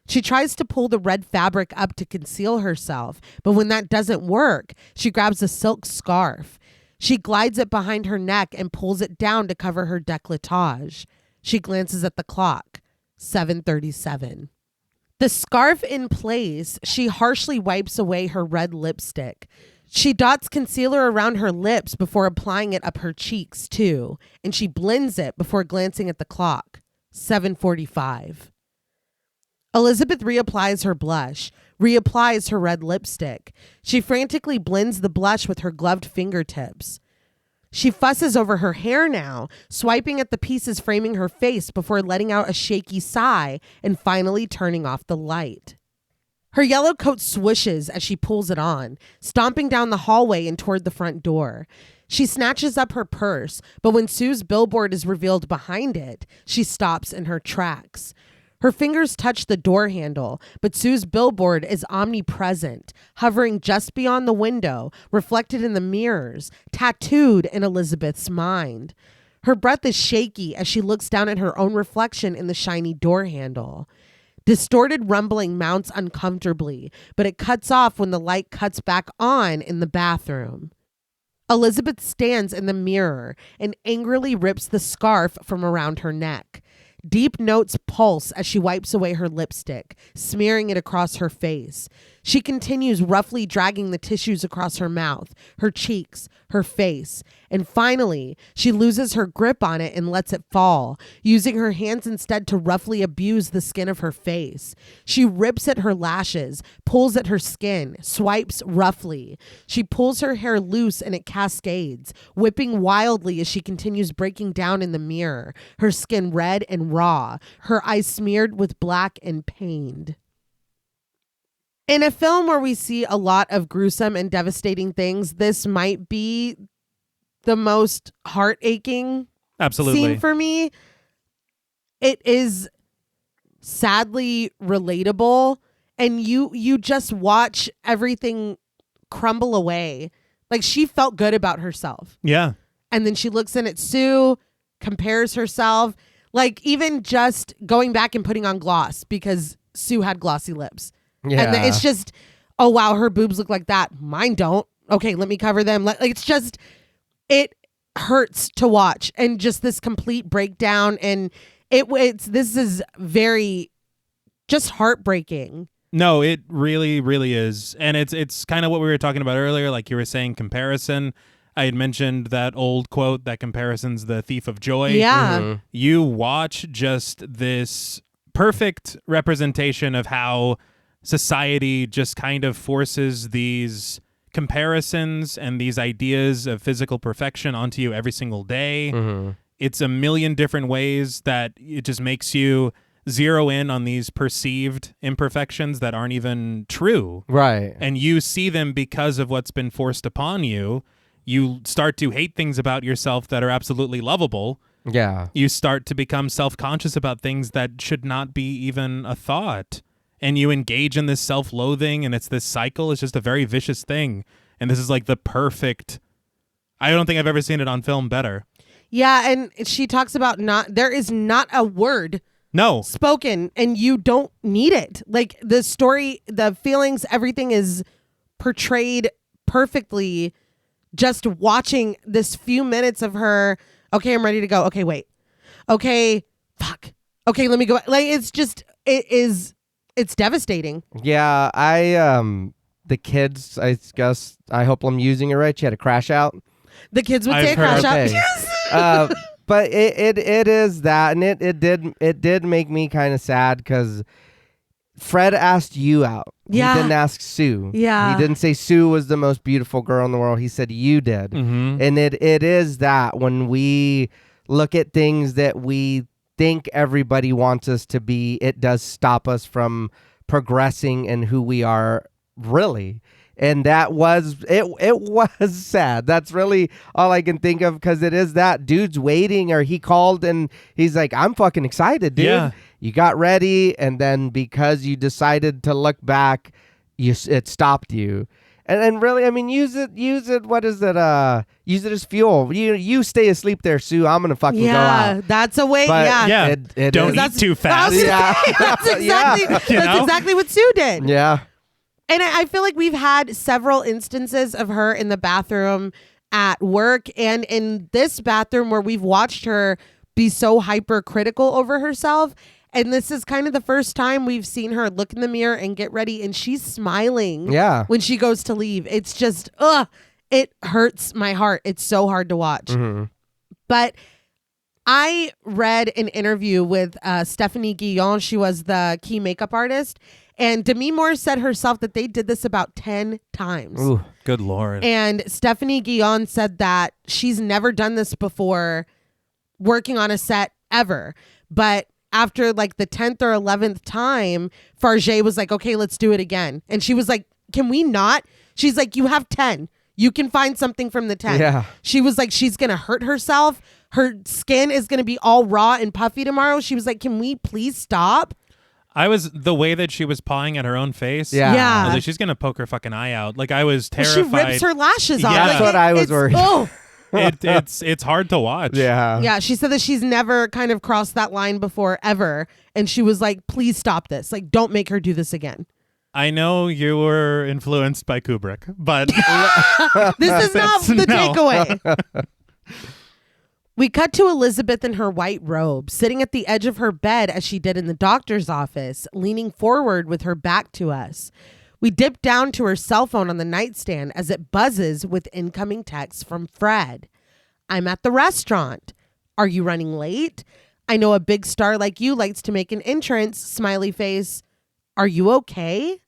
She tries to pull the red fabric up to conceal herself, but when that doesn't work, she grabs a silk scarf. She glides it behind her neck and pulls it down to cover her décolletage. She glances at the clock, 7:37. The scarf in place, she harshly wipes away her red lipstick. She dots concealer around her lips before applying it up her cheeks, too, and she blends it before glancing at the clock, 7:45. Elizabeth reapplies her blush, reapplies her red lipstick. She frantically blends the blush with her gloved fingertips. She fusses over her hair now, swiping at the pieces framing her face before letting out a shaky sigh and finally turning off the light. Her yellow coat swooshes as she pulls it on, stomping down the hallway and toward the front door. She snatches up her purse, but when Sue's billboard is revealed behind it, she stops in her tracks. Her fingers touch the door handle, but Sue's billboard is omnipresent, hovering just beyond the window, reflected in the mirrors, tattooed in Elizabeth's mind. Her breath is shaky as she looks down at her own reflection in the shiny door handle. Distorted rumbling mounts uncomfortably, but it cuts off when the light cuts back on in the bathroom. Elizabeth stands in the mirror and angrily rips the scarf from around her neck. Deep notes pulse as she wipes away her lipstick, smearing it across her face. She continues roughly dragging the tissues across her mouth, her cheeks, her face, and finally, she loses her grip on it and lets it fall, using her hands instead to roughly abuse the skin of her face. She rips at her lashes, pulls at her skin, swipes roughly. She pulls her hair loose and it cascades, whipping wildly as she continues breaking down in the mirror, her skin red and raw, her eyes smeared with black and pained. In a film where we see a lot of gruesome and devastating things, this might be the most heart-aching scene for me. It is sadly relatable, and you just watch everything crumble away. Like, she felt good about herself. Yeah. And then she looks in at Sue, compares herself, like even just going back and putting on gloss because Sue had glossy lips. Yeah. And it's just, oh, wow, her boobs look like that. Mine don't. Okay, let me cover them. Like, it's just, it hurts to watch. And just this complete breakdown. And this is very just heartbreaking. No, it really, really is. And it's kind of what we were talking about earlier. Like you were saying, comparison. I had mentioned that old quote that comparison's the thief of joy. Yeah. Mm-hmm. You watch just this perfect representation of how society just kind of forces these comparisons and these ideas of physical perfection onto you every single day. Mm-hmm. It's a million different ways that it just makes you zero in on these perceived imperfections that aren't even true. Right. And you see them because of what's been forced upon you. You start to hate things about yourself that are absolutely lovable. Yeah. You start to become self-conscious about things that should not be even a thought. And you engage in this self-loathing, and it's this cycle. It's just a very vicious thing. And this is like the perfect... I don't think I've ever seen it on film better. Yeah, and she talks about there is not a word No. spoken, and you don't need it. Like, the story, the feelings, everything is portrayed perfectly. Just watching this few minutes of her, okay, I'm ready to go. Okay, wait. Okay, fuck. Okay, let me go. Like, it's devastating. Yeah, the kids, I guess, I hope I'm using it right. She had a crash out. The kids would I've say a heard- crash out. Okay. Yes. But it is that, and it did make me kind of sad because Fred asked you out. Yeah. He didn't ask Sue. Yeah. He didn't say Sue was the most beautiful girl in the world. He said you did. Mm-hmm. And it is that when we look at things that we think everybody wants us to be, it does stop us from progressing in who we are really. And that was it was sad. That's really all I can think of, because it is that dude's waiting, or he called and he's like, I'm fucking excited, dude. Yeah. You got ready, and then because you decided to look back, it stopped you. And really, I mean, use it. What is it? Use it as fuel. You stay asleep there, Sue. I'm gonna fucking go Yeah, out. that's a way. But Yeah. Yeah. Don't is. eat too fast. Yeah. That's exactly, You know? exactly what Sue did. Yeah. And I feel like we've had several instances of her in the bathroom at work and in this bathroom where we've watched her be so hypercritical over herself. And this is kind of the first time we've seen her look in the mirror and get ready, and she's smiling Yeah. when she goes to leave. It's just, it hurts my heart. It's so hard to watch. Mm-hmm. But I read an interview with Stephanie Guillon. She was the key makeup artist. And Demi Moore said herself that they did this about 10 times. Ooh. Good Lord. And Stephanie Guillon said that she's never done this before working on a set ever. But after like the 10th or 11th time, Fargeat was like, okay, let's do it again. And she was like, can we not? She's like, you have 10. You can find something from the 10. Yeah. She was like, she's going to hurt herself. Her skin is going to be all raw and puffy tomorrow. She was like, can we please stop? I was the way that she was pawing at her own face. Yeah. Yeah. I was like, she's gonna poke her fucking eye out. Like, I was Well, terrified. she rips her lashes off. Yeah. That's what I was it's- worried. Oh. It's hard to watch. Yeah. Yeah, she said that she's never kind of crossed that line before ever. And she was like, please stop this. Like, don't make her do this again. I know you were influenced by Kubrick, but This is not the No. takeaway. We cut to Elizabeth in her white robe, sitting at the edge of her bed as she did in the doctor's office, leaning forward with her back to us. We dip down to her cell phone on the nightstand as it buzzes with incoming texts from Fred. I'm at the restaurant. Are you running late? I know a big star like you likes to make an entrance. Smiley face. Are you okay?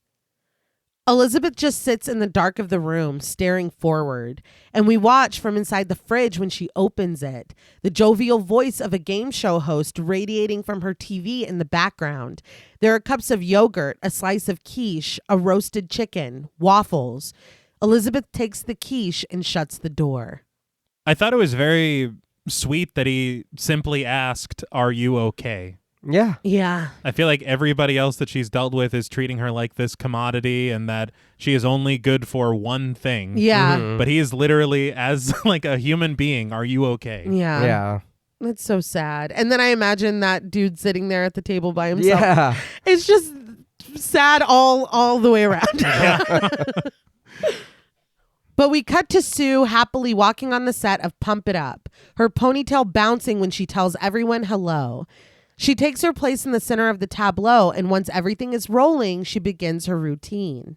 Elizabeth just sits in the dark of the room, staring forward, and we watch from inside the fridge when she opens it, the jovial voice of a game show host radiating from her TV in the background. There are cups of yogurt, a slice of quiche, a roasted chicken, waffles. Elizabeth takes the quiche and shuts the door. I thought it was very sweet that he simply asked, "Are you okay?" Yeah. Yeah. I feel like everybody else that she's dealt with is treating her like this commodity and that she is only good for one thing. Yeah. Mhm. But he is literally, as like a human being, "Are you okay?" Yeah. Yeah. It's so sad. And then I imagine that dude sitting there at the table by himself. Yeah. It's just sad all the way around. But we cut to Sue happily walking on the set of Pump It Up, her ponytail bouncing when she tells everyone hello. She takes her place in the center of the tableau, and once everything is rolling, she begins her routine.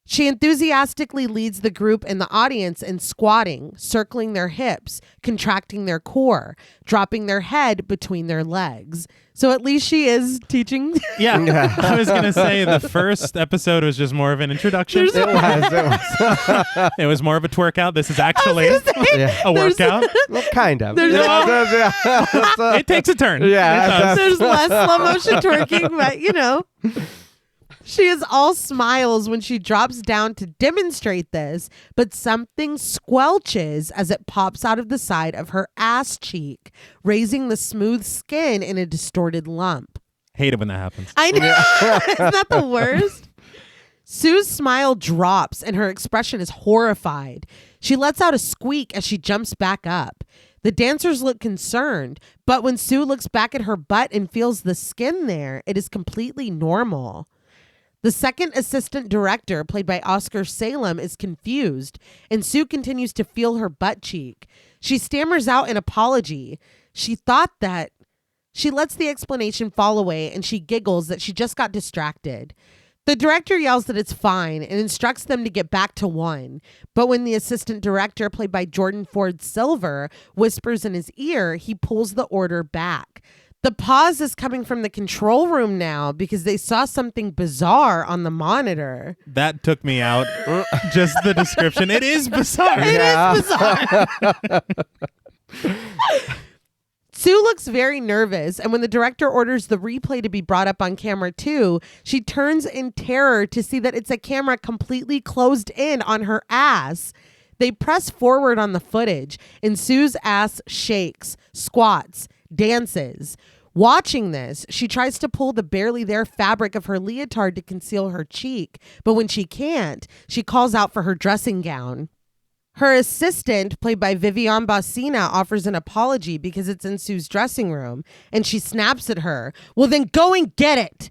She enthusiastically leads the group in the audience in squatting, circling their hips, contracting their core, dropping their head between their legs. So at least she is teaching. Yeah. I was going to say the first episode was just more of an introduction. It was. It was more of a twerk out. This is actually Yeah. a workout. Well, kind of. There's It takes a turn. Yeah, It does. There's less slow motion twerking, but you know. She is all smiles when she drops down to demonstrate this, but something squelches as it pops out of the side of her ass cheek, raising the smooth skin in a distorted lump. Hate it when that happens. I know. Isn't that the worst? Sue's smile drops and her expression is horrified. She lets out a squeak as she jumps back up. The dancers look concerned, but when Sue looks back at her butt and feels the skin there, it is completely normal. The second assistant director, played by Oscar Salem, is confused, and Sue continues to feel her butt cheek. She stammers out an apology. She thought that. She lets the explanation fall away, and she giggles that she just got distracted. The director yells that it's fine and instructs them to get back to one. But when the assistant director, played by Jordan Ford Silver, whispers in his ear, he pulls the order back. The pause is coming from the control room now because they saw something bizarre on the monitor. That took me out. Just the description. It is bizarre. It is bizarre. Sue looks very nervous, and when the director orders the replay to be brought up on camera too, she turns in terror to see that it's a camera completely closed in on her ass. They press forward on the footage, and Sue's ass shakes, squats, dances. Watching this, she tries to pull the barely there fabric of her leotard to conceal her cheek, but when she can't, she calls out for her dressing gown. Her assistant, played by Vivian Bassina, offers an apology because it's in Sue's dressing room, and she snaps at her. "Well, then go and get it!"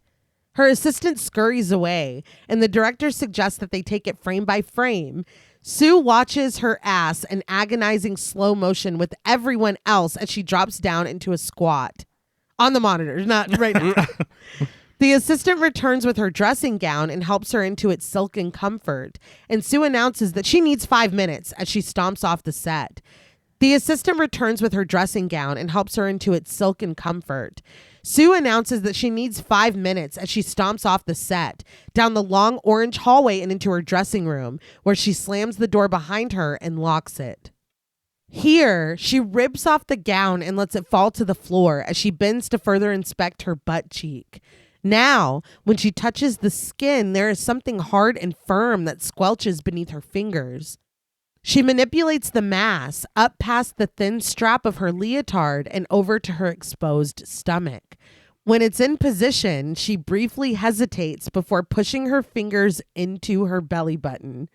Her assistant scurries away, and the director suggests that they take it frame by frame. Sue watches her ass in agonizing slow motion with everyone else as she drops down into a squat. On the monitor, not right now. The assistant returns with her dressing gown and helps her into its silken comfort. And Sue announces that she needs 5 minutes as she stomps off the set. The assistant returns with her dressing gown and helps her into its silken comfort. Sue announces that she needs 5 minutes as she stomps off the set, down the long orange hallway and into her dressing room, where she slams the door behind her and locks it. Here, she rips off the gown and lets it fall to the floor as she bends to further inspect her butt cheek. Now, when she touches the skin, there is something hard and firm that squelches beneath her fingers. She manipulates the mass up past the thin strap of her leotard and over to her exposed stomach. When it's in position, she briefly hesitates before pushing her fingers into her belly button.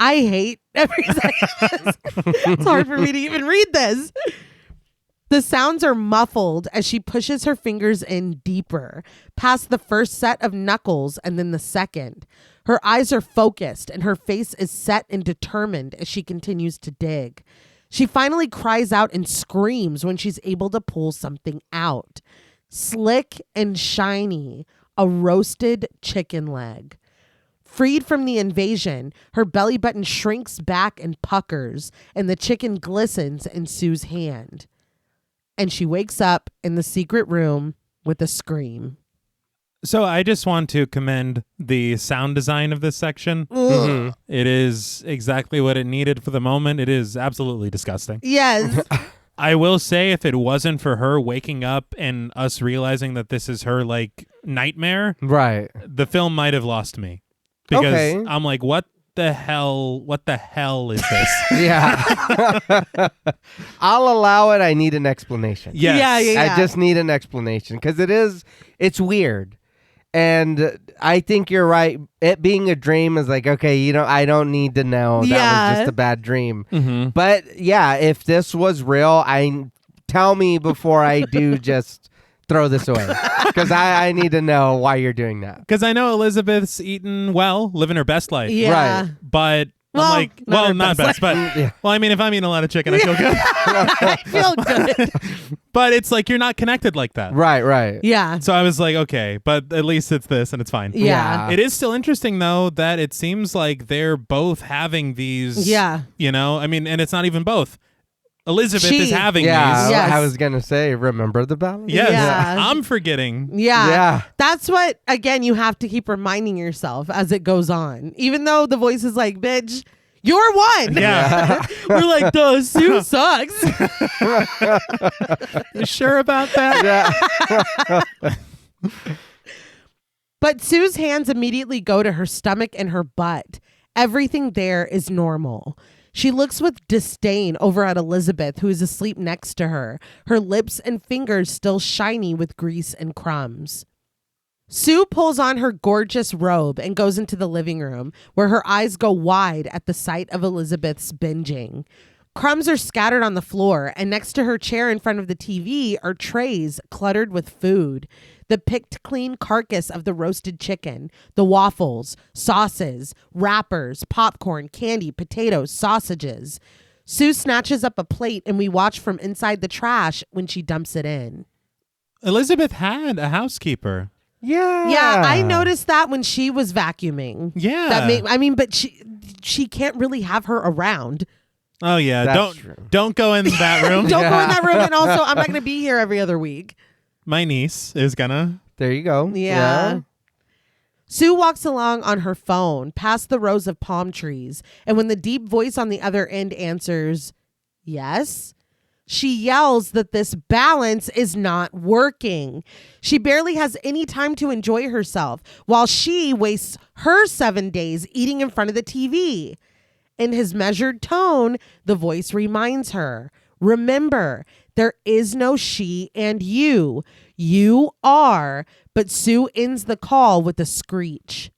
I hate every second. It's hard for me to even read this. The sounds are muffled as she pushes her fingers in deeper, past the first set of knuckles and then the second. Her eyes are focused and her face is set and determined as she continues to dig. She finally cries out and screams when she's able to pull something out. Slick and shiny, a roasted chicken leg. Freed from the invasion, her belly button shrinks back and puckers, and the chicken glistens in Sue's hand. And she wakes up in the secret room with a scream. So I just want to commend the sound design of this section. Ugh. It is exactly what it needed for the moment. It is absolutely disgusting. Yes. I will say, if it wasn't for her waking up and us realizing that this is her like nightmare, Right. the film might have lost me. Because Okay. I'm like, what the hell is this? Yeah. I'll allow it. I need an explanation. Yes. Yeah. I just need an explanation because it's weird. And I think you're right. It being a dream is like, okay, I don't need to know. That Yeah. was just a bad dream. Mm-hmm. But yeah, if this was real, tell me before I do just throw this away. Because I need to know why you're doing that. Because I know Elizabeth's eaten well, living her best life. Yeah. Right. But Well, I'm like, not her not best best, but Yeah. well, I mean, if I'm eating a lot of chicken, I feel good. I feel good. But it's like you're not connected like that. Right. Yeah. So I was like, okay, but at least it's this and it's fine. Yeah. It is still interesting though that it seems like they're both having these. Yeah. I mean, and it's not even both. Elizabeth She- is having Yeah. these. Yes. I was going to say, remember the balance? Yes. Yeah. I'm forgetting. Yeah. Yeah. That's what, again, you have to keep reminding yourself as it goes on. Even though the voice is like, bitch, you're one. Yeah. We're like, duh, Sue sucks. You sure about that? Yeah. But Sue's hands immediately go to her stomach and her butt. Everything there is normal. She looks with disdain over at Elizabeth, who is asleep next to her, her lips and fingers still shiny with grease and crumbs. Sue pulls on her gorgeous robe and goes into the living room, where her eyes go wide at the sight of Elizabeth's binging. Crumbs are scattered on the floor, and next to her chair in front of the TV are trays cluttered with food. The picked clean carcass of the roasted chicken, the waffles, sauces, wrappers, popcorn, candy, potatoes, sausages. Sue snatches up a plate and we watch from inside the trash when she dumps it in. Elizabeth had a housekeeper. Yeah. Yeah, I noticed that when she was vacuuming. Yeah. But she can't really have her around. Oh yeah. That's true. Don't go in that room. Don't go in that room, and also I'm not going to be here every other week. My niece is gonna. There you go. Yeah. Sue walks along on her phone past the rows of palm trees, and when the deep voice on the other end answers, yes, she yells that this balance is not working. She barely has any time to enjoy herself while she wastes her 7 days eating in front of the TV. In his measured tone, the voice reminds her, remember, there is no she and you. You are. But Sue ends the call with a screech.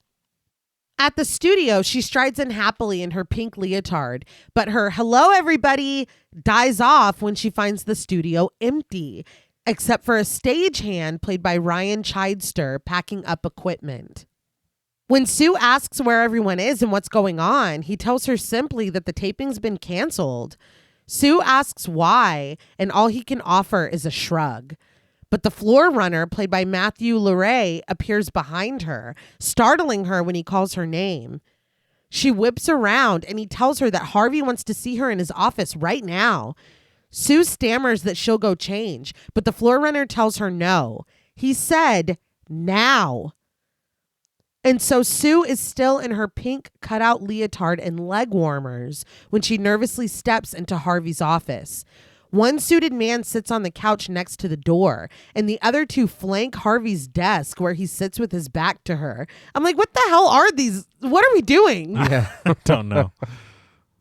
At the studio, she strides in happily in her pink leotard, but her hello everybody dies off when she finds the studio empty, except for a stagehand played by Ryan Chidester packing up equipment. When Sue asks where everyone is and what's going on, he tells her simply that the taping's been canceled. Sue asks why, and all he can offer is a shrug. But the floor runner, played by Matthew Leray, appears behind her, startling her when he calls her name. She whips around, and he tells her that Harvey wants to see her in his office right now. Sue stammers that she'll go change, but the floor runner tells her no. He said, now. And so Sue is still in her pink cutout leotard and leg warmers when she nervously steps into Harvey's office. One suited man sits on the couch next to the door, and the other two flank Harvey's desk where he sits with his back to her. I'm like, what the hell are these? What are we doing? Yeah. Don't know.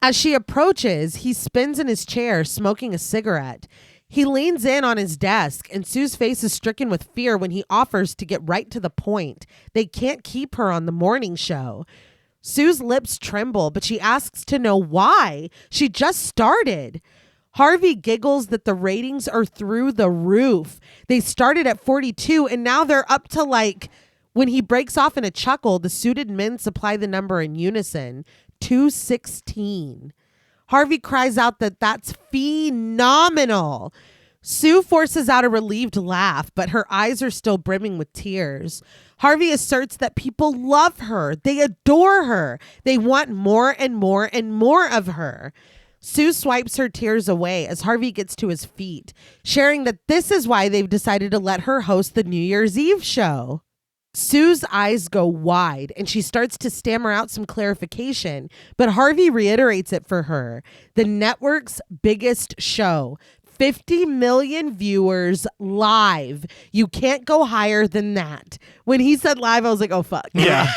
As she approaches, he spins in his chair, smoking a cigarette. He leans in on his desk, and Sue's face is stricken with fear when he offers to get right to the point. They can't keep her on the morning show. Sue's lips tremble, but she asks to know why. She just started. Harvey giggles that the ratings are through the roof. They started at 42, and now they're up to when he breaks off in a chuckle, the suited men supply the number in unison, 216. Harvey cries out that that's phenomenal. Sue forces out a relieved laugh, but her eyes are still brimming with tears. Harvey asserts that people love her. They adore her. They want more and more and more of her. Sue swipes her tears away as Harvey gets to his feet, sharing that this is why they've decided to let her host the New Year's Eve show. Sue's eyes go wide and she starts to stammer out some clarification, but Harvey reiterates it for her. The network's biggest show, 50 million viewers live. You can't go higher than that. When he said live, I was like, oh, fuck. Yeah.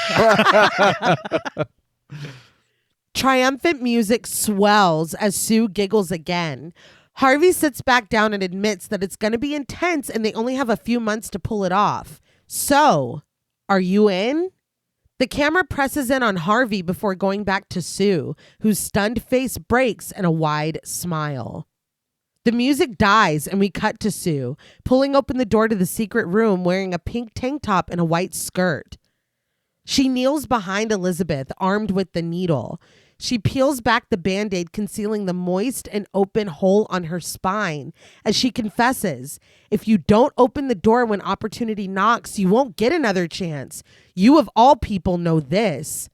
Triumphant music swells as Sue giggles again. Harvey sits back down and admits that it's going to be intense and they only have a few months to pull it off. So, are you in? The camera presses in on Harvey before going back to Sue, whose stunned face breaks in a wide smile. The music dies and we cut to Sue, pulling open the door to the secret room wearing a pink tank top and a white skirt. She kneels behind Elizabeth, armed with the needle. She peels back the Band-Aid, concealing the moist and open hole on her spine, as she confesses, if you don't open the door when opportunity knocks, you won't get another chance. You of all people know this.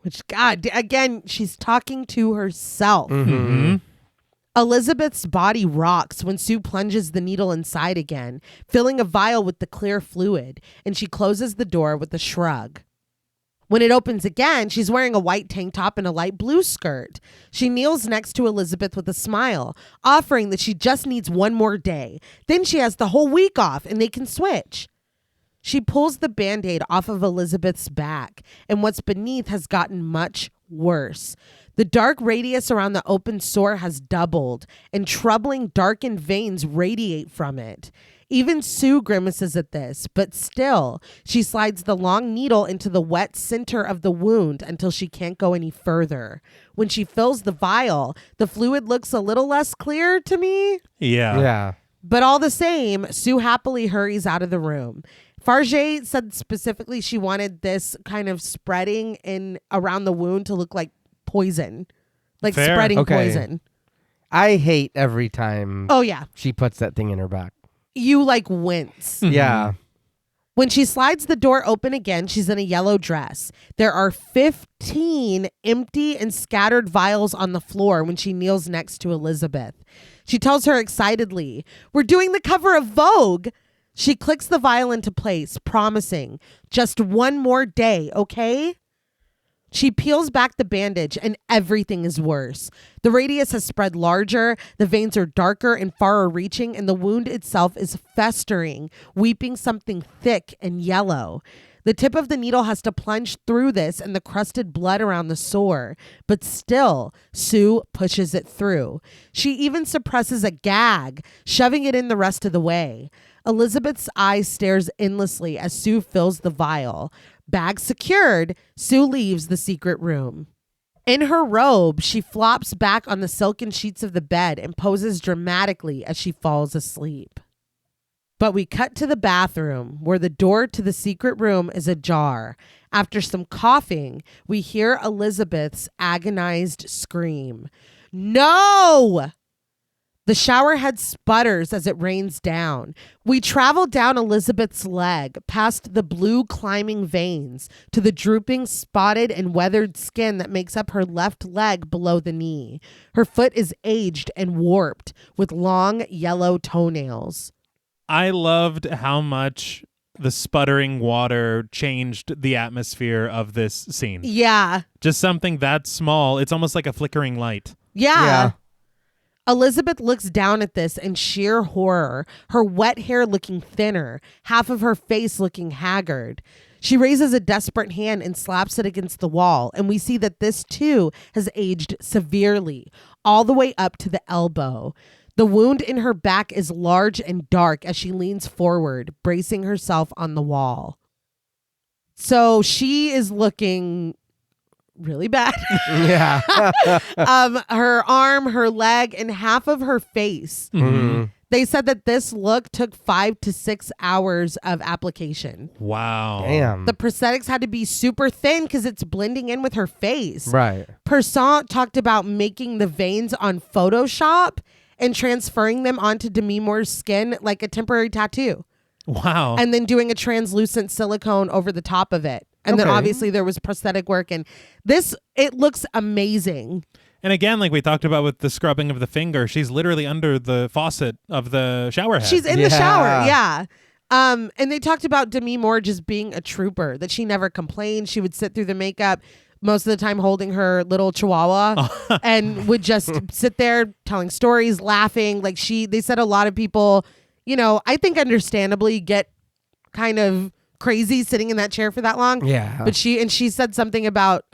Which, God, again, she's talking to herself. Mm-hmm. Elizabeth's body rocks when Sue plunges the needle inside again, filling a vial with the clear fluid, and she closes the door with a shrug. When it opens again, she's wearing a white tank top and a light blue skirt. She kneels next to Elizabeth with a smile, offering that she just needs one more day. Then she has the whole week off and they can switch. She pulls the Band-Aid off of Elizabeth's back, and what's beneath has gotten much worse. The dark radius around the open sore has doubled, and troubling darkened veins radiate from it. Even Sue grimaces at this, but still, she slides the long needle into the wet center of the wound until she can't go any further. When she fills the vial, the fluid looks a little less clear to me. Yeah. But all the same, Sue happily hurries out of the room. Fargeat said specifically she wanted this kind of spreading in around the wound to look like poison, like Fair. spreading poison. I hate every time Oh, yeah. she puts that thing in her back. You like wince. Mm-hmm. Yeah. When she slides the door open again, she's in a yellow dress. There are 15 empty and scattered vials on the floor when she kneels next to Elizabeth. She tells her excitedly, "We're doing the cover of Vogue." She clicks the vial into place, promising, "Just one more day, okay?" She peels back the bandage and everything is worse. The radius has spread larger, the veins are darker and far reaching, and the wound itself is festering, weeping something thick and yellow. The tip of the needle has to plunge through this and the crusted blood around the sore. But still, Sue pushes it through. She even suppresses a gag, shoving it in the rest of the way. Elizabeth's eye stares endlessly as Sue fills the vial. Bag secured, Sue leaves the secret room. In her robe, she flops back on the silken sheets of the bed and poses dramatically as she falls asleep. But we cut to the bathroom, where the door to the secret room is ajar. After some coughing, we hear Elizabeth's agonized scream. "No!" The shower head sputters as it rains down. We travel down Elizabeth's leg, past the blue climbing veins, to the drooping, spotted, and weathered skin that makes up her left leg below the knee. Her foot is aged and warped, with long yellow toenails. I loved how much the sputtering water changed the atmosphere of this scene. Yeah. Just something that small. It's almost like a flickering light. Yeah. Elizabeth looks down at this in sheer horror, her wet hair looking thinner, half of her face looking haggard. She raises a desperate hand and slaps it against the wall, and we see that this too has aged severely, all the way up to the elbow. The wound in her back is large and dark as she leans forward, bracing herself on the wall. So she is looking really bad. Yeah. Her arm, her leg, and half of her face. Mm-hmm. They said that this look took 5 to 6 hours of application. Wow. Damn. The prosthetics had to be super thin because it's blending in with her face. Right. Persant talked about making the veins on Photoshop and transferring them onto Demi Moore's skin like a temporary tattoo. Wow. And then doing a translucent silicone over the top of it. And then obviously there was prosthetic work, and this, it looks amazing. And again, like we talked about with the scrubbing of the finger, she's literally under the faucet of the shower head. She's in the shower. Yeah. And they talked about Demi Moore just being a trooper, that she never complained. She would sit through the makeup most of the time holding her little chihuahua and would just sit there telling stories, laughing. Like they said a lot of people, I think understandably get kind of crazy sitting in that chair for that long. Yeah. But she said something about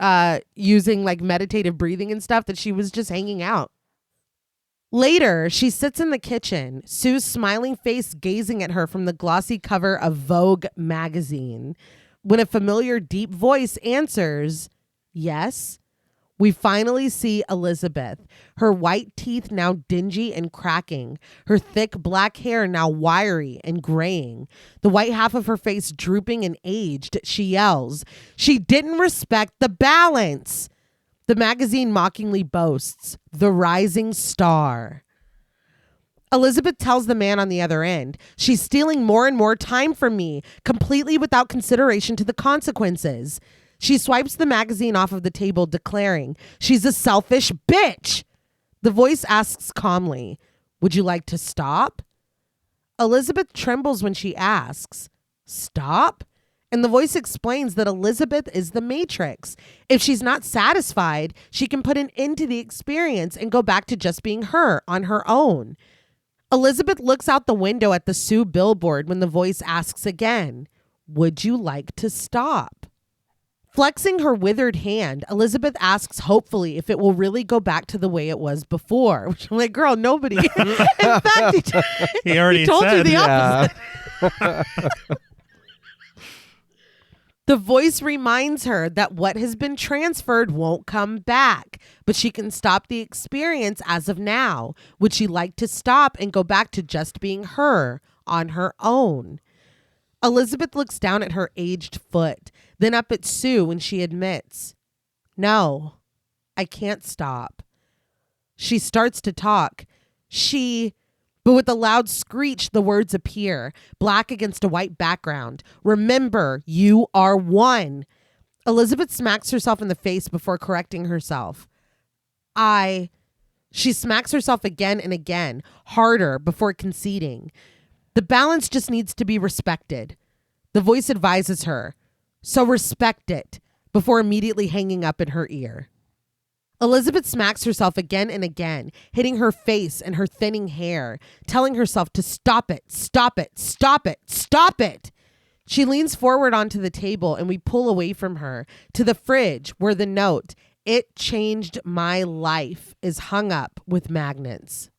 using like meditative breathing and stuff, that she was just hanging out. Later, she sits in the kitchen, Sue's smiling face gazing at her from the glossy cover of Vogue magazine. When a familiar deep voice answers, yes, we finally see Elizabeth, her white teeth now dingy and cracking, her thick black hair now wiry and graying, the white half of her face drooping and aged. She yells, "She didn't respect the balance." The magazine mockingly boasts, "The rising star." Elizabeth tells the man on the other end, "She's stealing more and more time from me, completely without consideration to the consequences." She swipes the magazine off of the table, declaring, "She's a selfish bitch." The voice asks calmly, "Would you like to stop?" Elizabeth trembles when she asks, "Stop?" And the voice explains that Elizabeth is the Matrix. If she's not satisfied, she can put an end to the experience and go back to just being her on her own. Elizabeth looks out the window at the Sue billboard when the voice asks again, "Would you like to stop?" Flexing her withered hand, Elizabeth asks hopefully if it will really go back to the way it was before. Which I'm like, girl, nobody. In fact, he already told said, you the opposite. The voice reminds her that what has been transferred won't come back, but she can stop the experience as of now. Would she like to stop and go back to just being her on her own? Elizabeth looks down at her aged foot, then up at Sue when she admits, "No, I can't stop." She starts to talk. But with a loud screech, the words appear, black against a white background. "Remember, you are one." Elizabeth smacks herself in the face before correcting herself. She smacks herself again and again, harder before conceding. The balance just needs to be respected. The voice advises her, "So respect it," before immediately hanging up in her ear. Elizabeth smacks herself again and again, hitting her face and her thinning hair, telling herself to stop it, stop it, stop it, stop it. She leans forward onto the table and we pull away from her to the fridge where the note, "It changed my life," is hung up with magnets.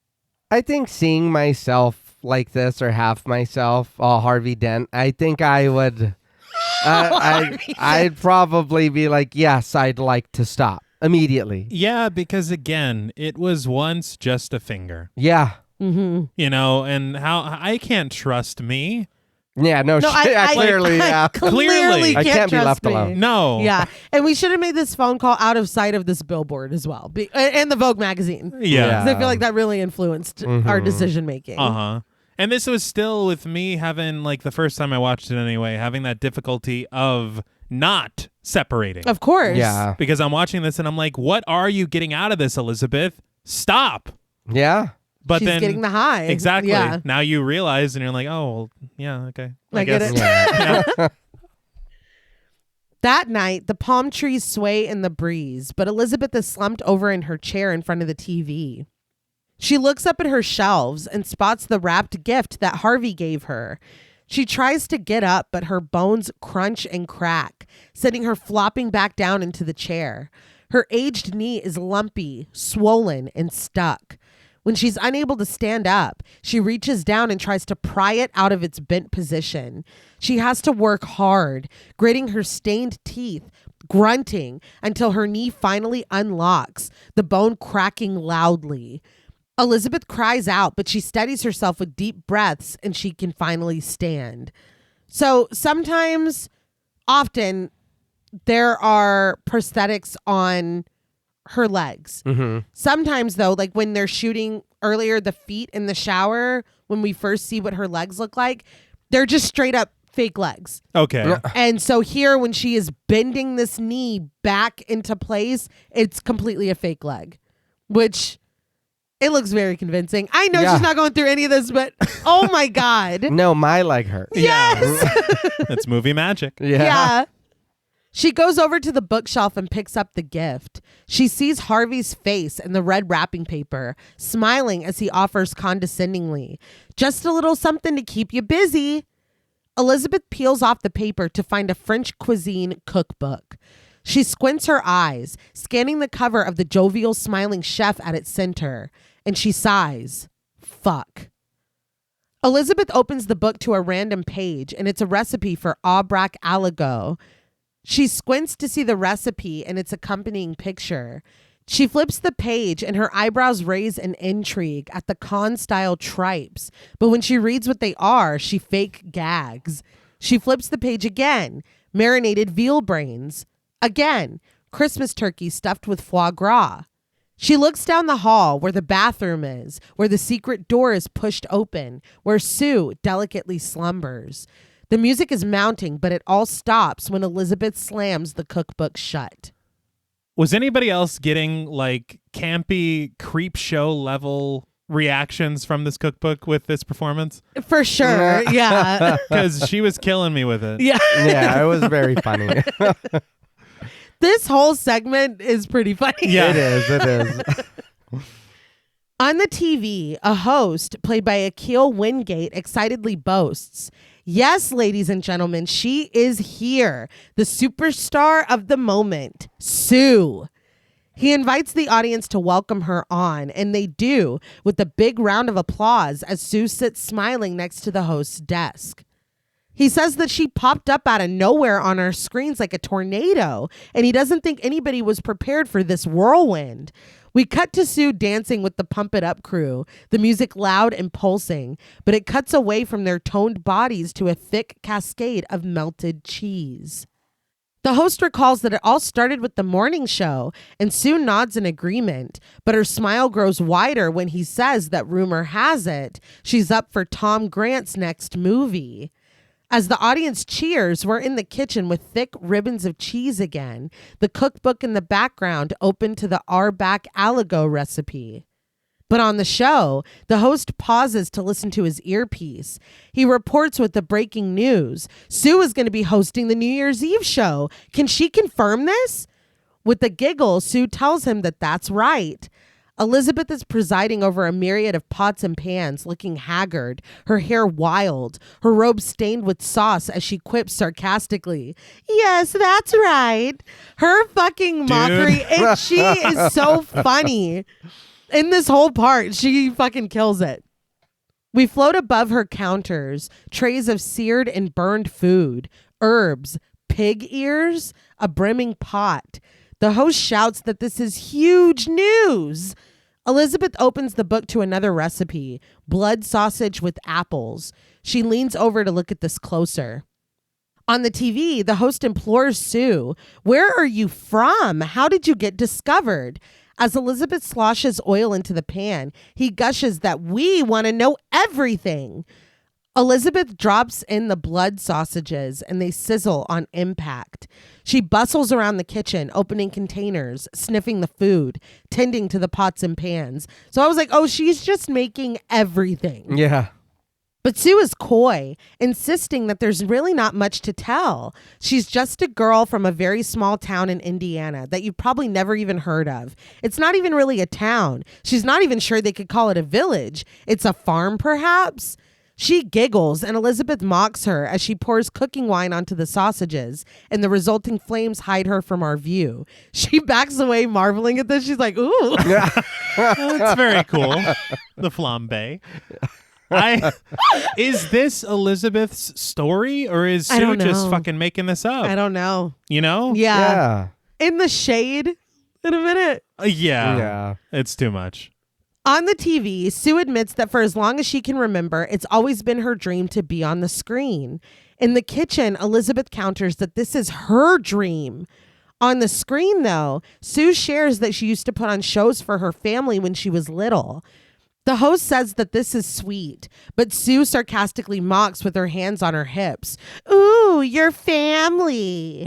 I think seeing myself like this, or half myself, Harvey Dent, I think I would, I'd probably be like, yes, I'd like to stop immediately. Yeah, because again, it was once just a finger. Yeah. Mm-hmm. And how I can't trust me. Yeah, no shit. Clearly, yeah. Clearly I can't be trust left me. alone. No. Yeah. And we should have made this phone call out of sight of this billboard as well. And the Vogue magazine. Yeah. 'Cause I feel like that really influenced our decision making. Uh-huh. And this was still with me having, like, the first time I watched it anyway, having that difficulty of not separating. Of course. Yeah. Because I'm watching this and I'm like, what are you getting out of this, Elizabeth? Stop. Yeah. But She's then getting the high. Exactly. Yeah. Now you realize and you're like, oh, well, yeah, okay. I get guess. it. Yeah. That night, the palm trees sway in the breeze, but Elizabeth is slumped over in her chair in front of the TV. She looks up at her shelves and spots the wrapped gift that Harvey gave her. She tries to get up, but her bones crunch and crack, sending her flopping back down into the chair. Her aged knee is lumpy, swollen, and stuck. When she's unable to stand up, she reaches down and tries to pry it out of its bent position. She has to work hard, gritting her stained teeth, grunting until her knee finally unlocks, the bone cracking loudly. Elizabeth cries out, but she steadies herself with deep breaths and she can finally stand. So often, there are prosthetics on her legs. Mm-hmm. Sometimes, though, like when they're shooting earlier the feet in the shower, when we first see what her legs look like, they're just straight up fake legs. Okay. And so here, when she is bending this knee back into place, it's completely a fake leg, which It looks very convincing. I know Yeah. she's not going through any of this, but oh my God. No, my leg hurt. Yes. It's movie magic. Yeah. She goes over to the bookshelf and picks up the gift. She sees Harvey's face in the red wrapping paper, smiling as he offers condescendingly, "Just a little something to keep you busy." Elizabeth peels off the paper to find a French cuisine cookbook. She squints her eyes, scanning the cover of the jovial, smiling chef at its center, and she sighs. Fuck. Elizabeth opens the book to a random page, and it's a recipe for aubrac aligot. She squints to see the recipe and its accompanying picture. She flips the page and her eyebrows raise in intrigue at the con-style tripes. But when she reads what they are, she fake gags. She flips the page again. Marinated veal brains. Again, Christmas turkey stuffed with foie gras. She looks down the hall where the bathroom is, where the secret door is pushed open, where Sue delicately slumbers. The music is mounting, but it all stops when Elizabeth slams the cookbook shut. Was anybody else getting like campy creep show level reactions from this cookbook with this performance? For sure, yeah. Because she was killing me with it. Yeah. Yeah, it was very funny. This whole segment is pretty funny. Yeah. It is. On the TV, a host, played by Akil Wingate, excitedly boasts, "Yes, ladies and gentlemen, she is here, the superstar of the moment, Sue." He invites the audience to welcome her on, and they do, with a big round of applause as Sue sits smiling next to the host's desk. He says that she popped up out of nowhere on our screens like a tornado, and he doesn't think anybody was prepared for this whirlwind. We cut to Sue dancing with the Pump It Up crew, the music loud and pulsing, but it cuts away from their toned bodies to a thick cascade of melted cheese. The host recalls that it all started with the morning show, and Sue nods in agreement, but her smile grows wider when he says that rumor has it she's up for Tom Grant's next movie. As the audience cheers, we're in the kitchen with thick ribbons of cheese again, the cookbook in the background open to the aubrac aligot recipe. But on the show, the host pauses to listen to his earpiece. He reports with the breaking news. Sue is going to be hosting the New Year's Eve show. Can she confirm this? With a giggle, Sue tells him that that's right. Elizabeth is presiding over a myriad of pots and pans, looking haggard, her hair wild, her robe stained with sauce as she quips sarcastically, "Yes, that's right." Her fucking mockery, and she is so funny. In this whole part, she fucking kills it. We float above her counters, trays of seared and burned food, herbs, pig ears, a brimming pot. The host shouts that this is huge news. Elizabeth opens the book to another recipe, blood sausage with apples. She leans over to look at this closer. On the TV, the host implores Sue, "Where are you from? How did you get discovered?" As Elizabeth sloshes oil into the pan, he gushes that we want to know everything. Elizabeth drops in the blood sausages and they sizzle on impact. She bustles around the kitchen, opening containers, sniffing the food, tending to the pots and pans. So I was like, oh, she's just making everything. Yeah. But Sue is coy, insisting that there's really not much to tell. She's just a girl from a very small town in Indiana that you've probably never even heard of. It's not even really a town. She's not even sure they could call it a village. It's a farm, perhaps? She giggles, and Elizabeth mocks her as she pours cooking wine onto the sausages, and the resulting flames hide her from our view. She backs away, marveling at this. She's like, ooh. That's very cool. The flambe. Is this Elizabeth's story, or is I Sue don't just know. fucking making this up? I don't know. You know? Yeah. In the shade in a minute. Yeah. It's too much. On the TV, Sue admits that for as long as she can remember, it's always been her dream to be on the screen. In the kitchen, Elizabeth counters that this is her dream. On the screen, though, Sue shares that she used to put on shows for her family when she was little. The host says that this is sweet, but Sue sarcastically mocks with her hands on her hips. Ooh, your family.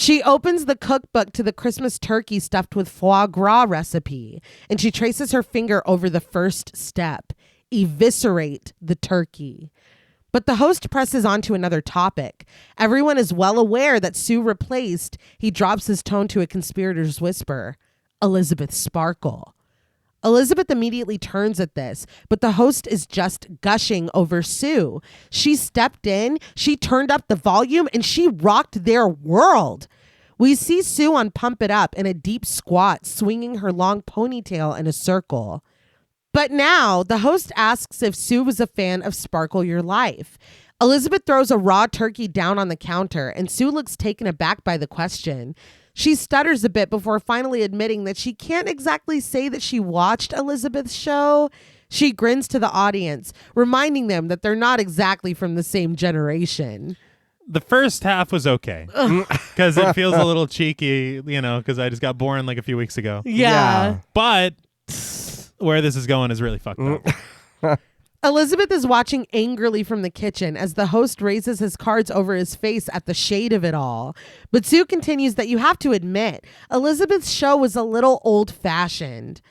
She opens the cookbook to the Christmas turkey stuffed with foie gras recipe, and she traces her finger over the first step: eviscerate the turkey. But the host presses on to another topic. Everyone is well aware that Sue replaced, he drops his tone to a conspirator's whisper, Elizabeth Sparkle. Elizabeth immediately turns at this, but the host is just gushing over Sue. She stepped in, she turned up the volume, and she rocked their world. We see Sue on Pump It Up in a deep squat, swinging her long ponytail in a circle. But now the host asks if Sue was a fan of Sparkle Your Life. Elizabeth throws a raw turkey down on the counter, and Sue looks taken aback by the question. She stutters a bit before finally admitting that she can't exactly say that she watched Elizabeth's show. She grins to the audience, reminding them that they're not exactly from the same generation. The first half was okay because it feels a little cheeky, because I just got born like a few weeks ago. Yeah. But where this is going is really fucked up. Elizabeth is watching angrily from the kitchen as the host raises his cards over his face at the shade of it all. But Sue continues that you have to admit, Elizabeth's show was a little old-fashioned.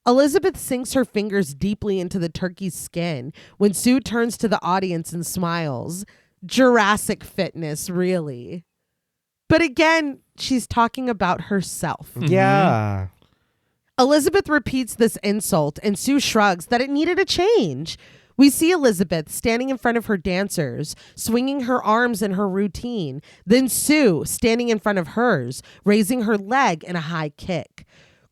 Elizabeth sinks her fingers deeply into the turkey's skin when Sue turns to the audience and smiles. Jurassic fitness, really. But again, she's talking about herself. Yeah. Elizabeth repeats this insult, and Sue shrugs that it needed a change. We see Elizabeth standing in front of her dancers, swinging her arms in her routine. Then Sue standing in front of hers, raising her leg in a high kick.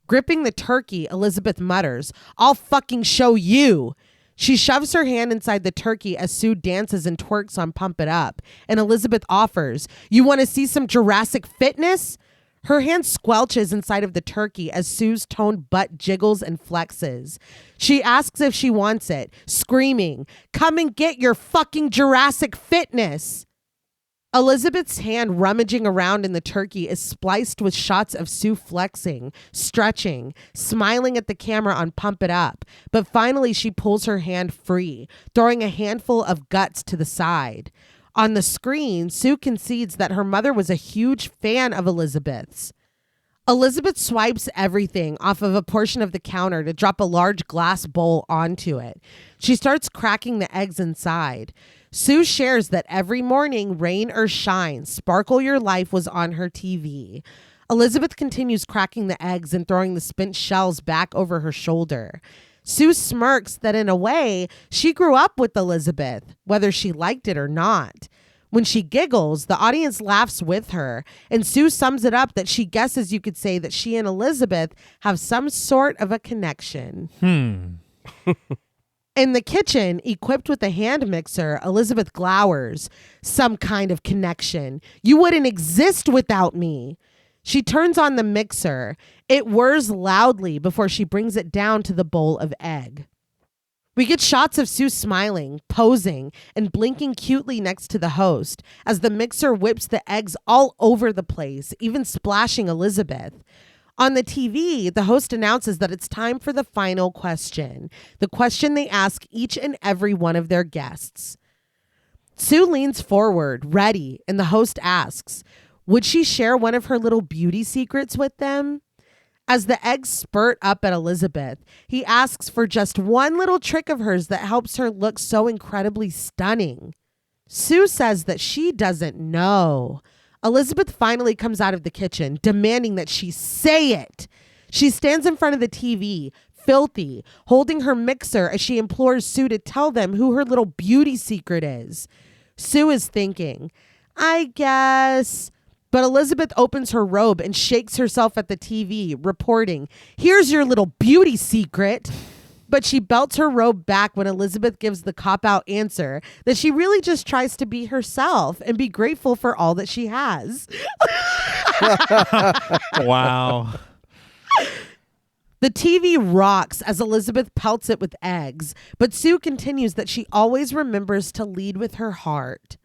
Gripping the turkey, Elizabeth mutters, "I'll fucking show you." She shoves her hand inside the turkey as Sue dances and twerks on Pump It Up. And Elizabeth offers, "You want to see some Jurassic fitness?" Her hand squelches inside of the turkey as Sue's toned butt jiggles and flexes. She asks if she wants it, screaming, "Come and get your fucking Jurassic fitness." Elizabeth's hand rummaging around in the turkey is spliced with shots of Sue flexing, stretching, smiling at the camera on Pump It Up. But finally she pulls her hand free, throwing a handful of guts to the side. On the screen, Sue concedes that her mother was a huge fan of Elizabeth's. Elizabeth swipes everything off of a portion of the counter to drop a large glass bowl onto it. She starts cracking the eggs inside. Sue shares that every morning, rain or shine, Sparkle Your Life was on her TV. Elizabeth continues cracking the eggs and throwing the spent shells back over her shoulder. Sue smirks that in a way, she grew up with Elizabeth, whether she liked it or not. When she giggles, the audience laughs with her, and Sue sums it up that she guesses you could say that she and Elizabeth have some sort of a connection. In the kitchen, equipped with a hand mixer, Elizabeth glowers. "Some kind of connection. You wouldn't exist without me." She turns on the mixer. It whirs loudly before she brings it down to the bowl of egg. We get shots of Sue smiling, posing, and blinking cutely next to the host as the mixer whips the eggs all over the place, even splashing Elizabeth. On the TV, the host announces that it's time for the final question, the question they ask each and every one of their guests. Sue leans forward, ready, and the host asks, would she share one of her little beauty secrets with them? As the eggs spurt up at Elizabeth, he asks for just one little trick of hers that helps her look so incredibly stunning. Sue says that she doesn't know. Elizabeth finally comes out of the kitchen, demanding that she say it. She stands in front of the TV, filthy, holding her mixer as she implores Sue to tell them who her little beauty secret is. Sue is thinking, I guess... But Elizabeth opens her robe and shakes herself at the TV, reporting, here's your little beauty secret. But she belts her robe back when Elizabeth gives the cop-out answer that she really just tries to be herself and be grateful for all that she has. Wow. The TV rocks as Elizabeth pelts it with eggs, but Sue continues that she always remembers to lead with her heart.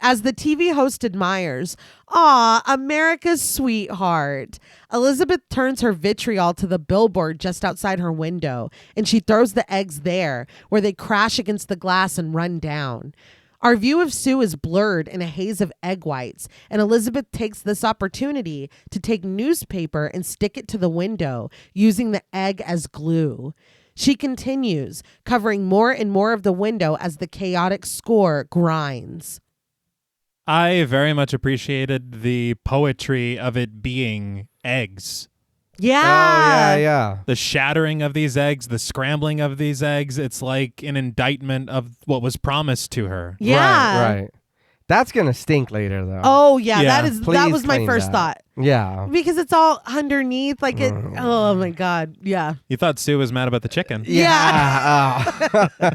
As the TV host admires, "Aw, America's sweetheart." Elizabeth turns her vitriol to the billboard just outside her window, and she throws the eggs there, where they crash against the glass and run down. Our view of Sue is blurred in a haze of egg whites, and Elizabeth takes this opportunity to take newspaper and stick it to the window, using the egg as glue. She continues, covering more and more of the window as the chaotic score grinds. I very much appreciated the poetry of it being eggs. Yeah. Yeah. The shattering of these eggs, the scrambling of these eggs, it's like an indictment of what was promised to her. Yeah. Right. That's going to stink later, though. Oh, yeah. Yeah. That Please was my clean first that. thought. Yeah. Because it's all underneath. Like it. Oh, my God. Yeah. You thought Sue was mad about the chicken. Yeah. Oh.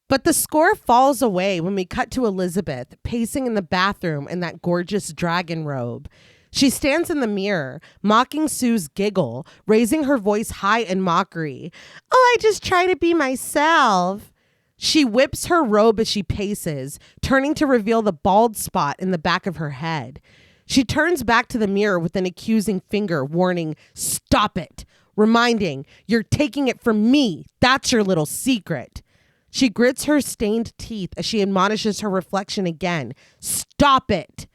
But the score falls away when we cut to Elizabeth pacing in the bathroom in that gorgeous dragon robe. She stands in the mirror, mocking Sue's giggle, raising her voice high in mockery. Oh, I just try to be myself. She whips her robe as she paces, turning to reveal the bald spot in the back of her head. She turns back to the mirror with an accusing finger, warning, "Stop it," reminding, "You're taking it from me. That's your little secret." She grits her stained teeth as she admonishes her reflection again. "Stop it."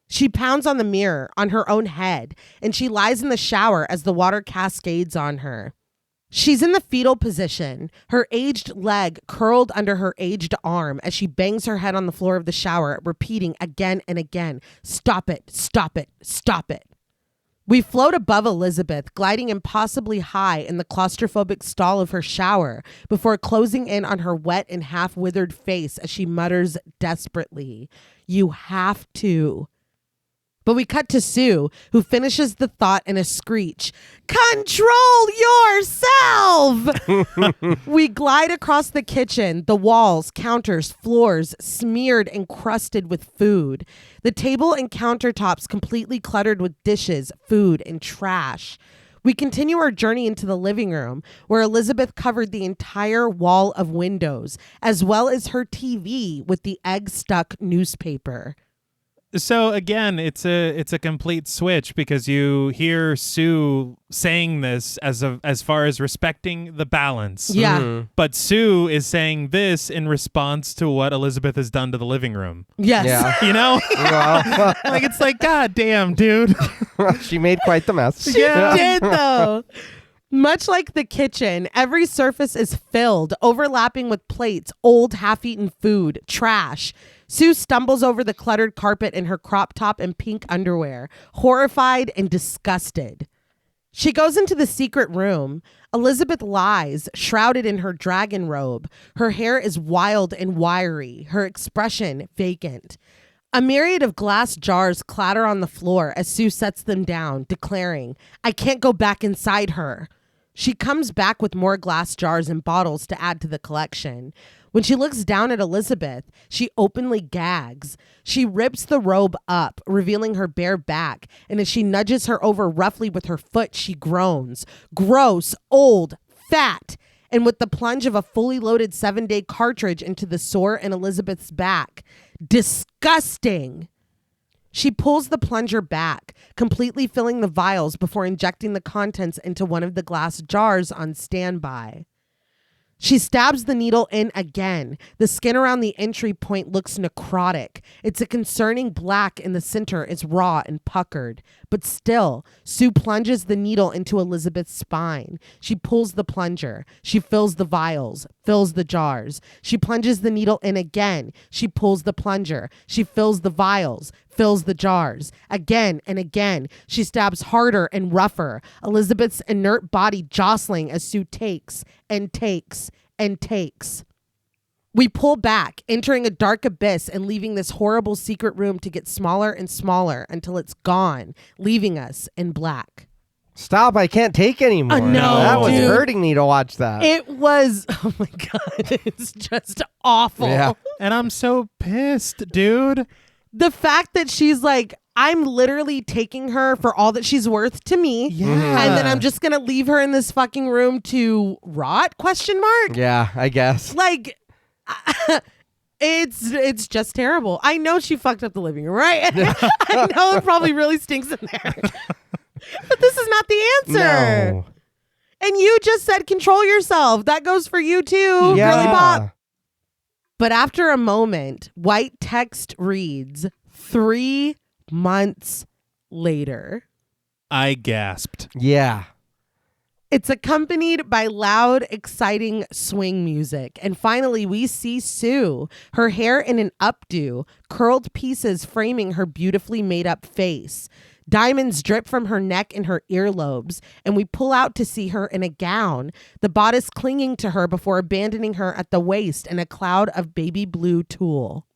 She pounds on the mirror, on her own head, and she lies in the shower as the water cascades on her. She's in the fetal position, her aged leg curled under her aged arm as she bangs her head on the floor of the shower, repeating again and again, "Stop it, stop it, stop it." We float above Elizabeth, gliding impossibly high in the claustrophobic stall of her shower before closing in on her wet and half-withered face as she mutters desperately, "You have to." But we cut to Sue, who finishes the thought in a screech, "Control yourself!" We glide across the kitchen, the walls, counters, floors smeared and crusted with food. The table and countertops completely cluttered with dishes, food, and trash. We continue our journey into the living room, where Elizabeth covered the entire wall of windows, as well as her TV with the egg-stuck newspaper. So again, it's a complete switch because you hear Sue saying this as far as respecting the balance. Yeah. Mhm. But Sue is saying this in response to what Elizabeth has done to the living room. Yes. Yeah. You know? Well, Like it's like, God damn, dude. she made quite the mess. She did, though. Much like the kitchen, every surface is filled, overlapping with plates, old half-eaten food, trash. Sue stumbles over the cluttered carpet in her crop top and pink underwear, horrified and disgusted. She goes into the secret room. Elizabeth lies, shrouded in her dragon robe. Her hair is wild and wiry, her expression vacant. A myriad of glass jars clatter on the floor as Sue sets them down, declaring, "I can't go back inside her." She comes back with more glass jars and bottles to add to the collection. When she looks down at Elizabeth, she openly gags. She rips the robe up, revealing her bare back, and as she nudges her over roughly with her foot, she groans. Gross, old, fat, and with the plunge of a fully loaded 7-day cartridge into the sore in Elizabeth's back. Disgusting. She pulls the plunger back, completely filling the vials before injecting the contents into one of the glass jars on standby. She stabs the needle in again. The skin around the entry point looks necrotic. It's a concerning black and the center is raw and puckered. But still, Sue plunges the needle into Elizabeth's spine. She pulls the plunger. She fills the vials, fills the jars. She plunges the needle in again. She pulls the plunger. She fills the vials, fills the jars. Again and again, she stabs harder and rougher, Elizabeth's inert body jostling as Sue takes and takes and takes. We pull back, entering a dark abyss and leaving this horrible secret room to get smaller and smaller until it's gone, leaving us in black. Stop, I can't take anymore. No, that was dude. hurting me to watch that. It was, oh my God, it's just awful. Yeah. And I'm so pissed, dude. The fact that she's like, I'm literally taking her for all that she's worth to me. Yeah. And then I'm just going to leave her in this fucking room to rot, question mark? Yeah, I guess. Like, it's just terrible. I know she fucked up the living room, right? I know it probably really stinks in there. But this is not the answer. No. And you just said control yourself. That goes for you too, Yeah. Girly Pop. But after a moment, white text reads, 3 months later. I gasped. Yeah. It's accompanied by loud, exciting swing music. And finally, we see Sue, her hair in an updo, curled pieces framing her beautifully made up face. Diamonds drip from her neck and her earlobes, and we pull out to see her in a gown, the bodice clinging to her before abandoning her at the waist in a cloud of baby blue tulle.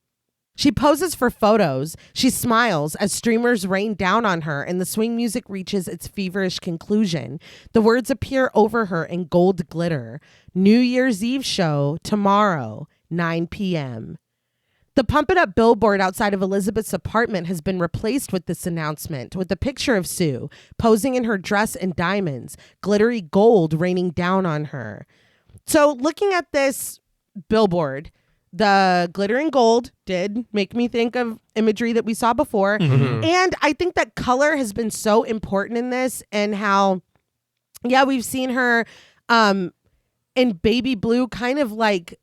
She poses for photos. She smiles as streamers rain down on her and the swing music reaches its feverish conclusion. The words appear over her in gold glitter. New Year's Eve show tomorrow, 9 p.m. The Pump It Up billboard outside of Elizabeth's apartment has been replaced with this announcement, with a picture of Sue posing in her dress and diamonds, glittery gold raining down on her. So looking at this billboard, the glitter and gold did make me think of imagery that we saw before. Mm-hmm. And I think that color has been so important in this, and how, yeah, we've seen her in baby blue kind of like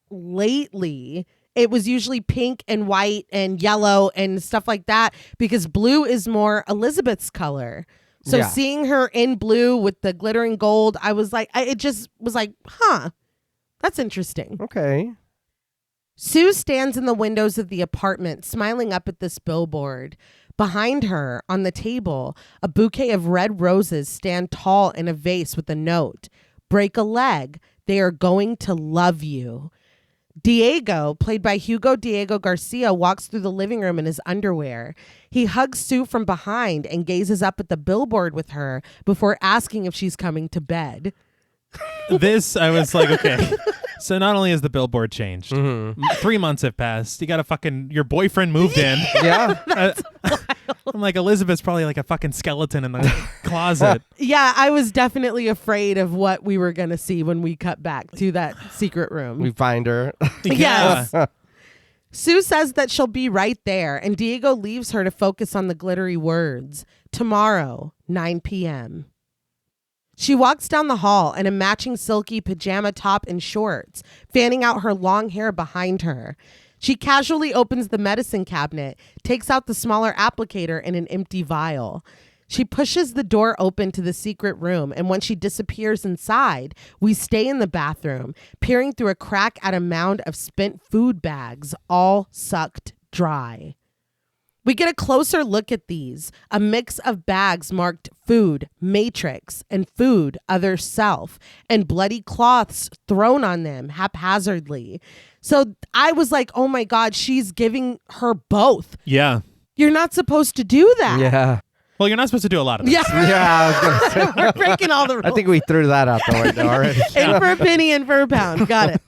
lately. It was usually pink and white and yellow and stuff like that, because blue is more Elizabeth's color. So Yeah. seeing her in blue with the glittering gold, I was like, it just was like, huh, that's interesting. Okay. Sue stands in the windows of the apartment, smiling up at this billboard. Behind her, on the table, a bouquet of red roses stand tall in a vase with a note. Break a leg. They are going to love you. Diego, played by Hugo Diego Garcia, walks through the living room in his underwear. He hugs Sue from behind and gazes up at the billboard with her before asking if she's coming to bed. This, I was like, okay. So not only has the billboard changed, Mm-hmm. 3 months have passed. You got a fucking, your boyfriend moved in. Yeah. I'm like, Elizabeth's probably like a fucking skeleton in the closet. Yeah, I was definitely afraid of what we were going to see when we cut back to that secret room. We find her. Yes. Sue says that she'll be right there, and Diego leaves her to focus on the glittery words. Tomorrow, 9 p.m. She walks down the hall in a matching silky pajama top and shorts, fanning out her long hair behind her. She casually opens the medicine cabinet, takes out the smaller applicator and an empty vial. She pushes the door open to the secret room, and when she disappears inside, we stay in the bathroom, peering through a crack at a mound of spent food bags, all sucked dry. We get a closer look at these, a mix of bags marked food, matrix, and food, other self, and bloody cloths thrown on them haphazardly. So I was like, oh my God, she's giving her both. Yeah. You're not supposed to do that. Yeah. Well, you're not supposed to do a lot of this. Yeah. Yeah, I was gonna say. We're breaking all the rules. I think we threw that out the window already. In for a penny, in for a pound. Got it.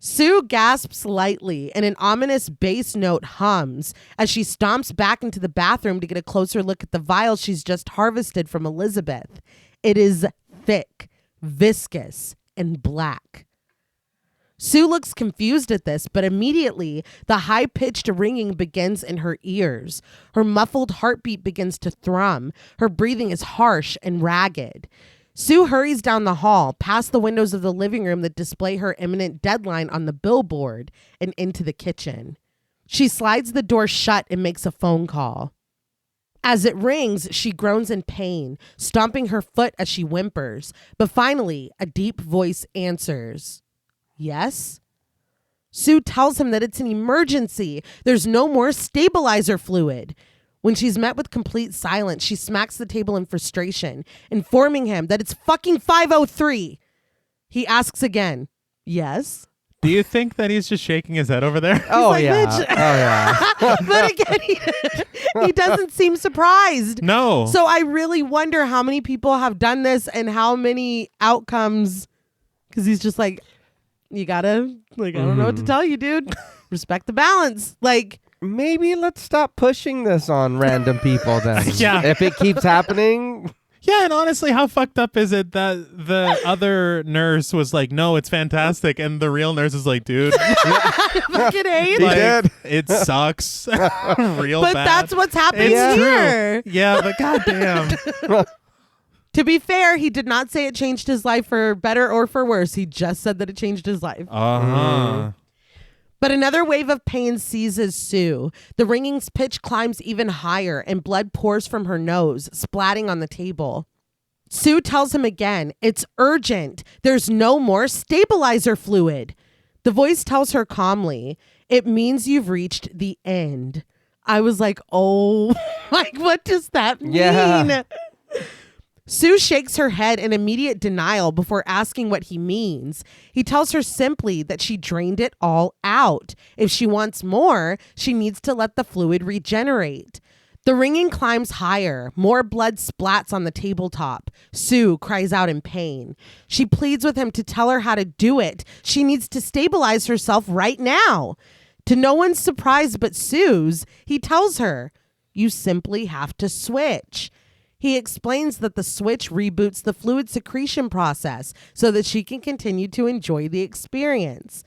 Sue gasps lightly, and an ominous bass note hums as she stomps back into the bathroom to get a closer look at the vial she's just harvested from Elizabeth. It is thick, viscous, and black. Sue looks confused at this, but immediately the high-pitched ringing begins in her ears. Her muffled heartbeat begins to thrum. Her breathing is harsh and ragged. Sue hurries down the hall, past the windows of the living room that display her imminent deadline on the billboard, and into the kitchen. She slides the door shut and makes a phone call. As it rings, she groans in pain, stomping her foot as she whimpers. But finally, a deep voice answers. Yes? Sue tells him that it's an emergency. There's no more stabilizer fluid. When she's met with complete silence, she smacks the table in frustration, informing him that it's fucking 5:03. He asks again, yes? Do you think that he's just shaking his head over there? Oh, like, yeah. "Bitch." Oh, yeah. But again, he doesn't seem surprised. No. So I really wonder how many people have done this and how many outcomes, because he's just like, you gotta, like, I don't know what to tell you, dude. Respect the balance. Like, Maybe let's stop pushing this on random people then. Yeah. If it keeps happening. Yeah, and honestly, how fucked up is it that the other nurse was like, no, it's fantastic, and the real nurse is like, dude, fucking hate He it. did. it sucks real But bad. that's what's happening It's here. true. Yeah, but goddamn. To be fair, he did not say it changed his life for better or for worse. He just said that it changed his life. Uh-huh. But another wave of pain seizes Sue. The ringing's pitch climbs even higher and blood pours from her nose, splatting on the table. Sue tells him again, it's urgent. There's no more stabilizer fluid. The voice tells her calmly, it means you've reached the end. I was like, oh, like, what does that mean? Yeah. Sue shakes her head in immediate denial before asking what he means. He tells her simply that she drained it all out. If she wants more, she needs to let the fluid regenerate. The ringing climbs higher. More blood splats on the tabletop. Sue cries out in pain. She pleads with him to tell her how to do it. She needs to stabilize herself right now. To no one's surprise but Sue's, he tells her, you simply have to switch. He explains that the switch reboots the fluid secretion process so that she can continue to enjoy the experience.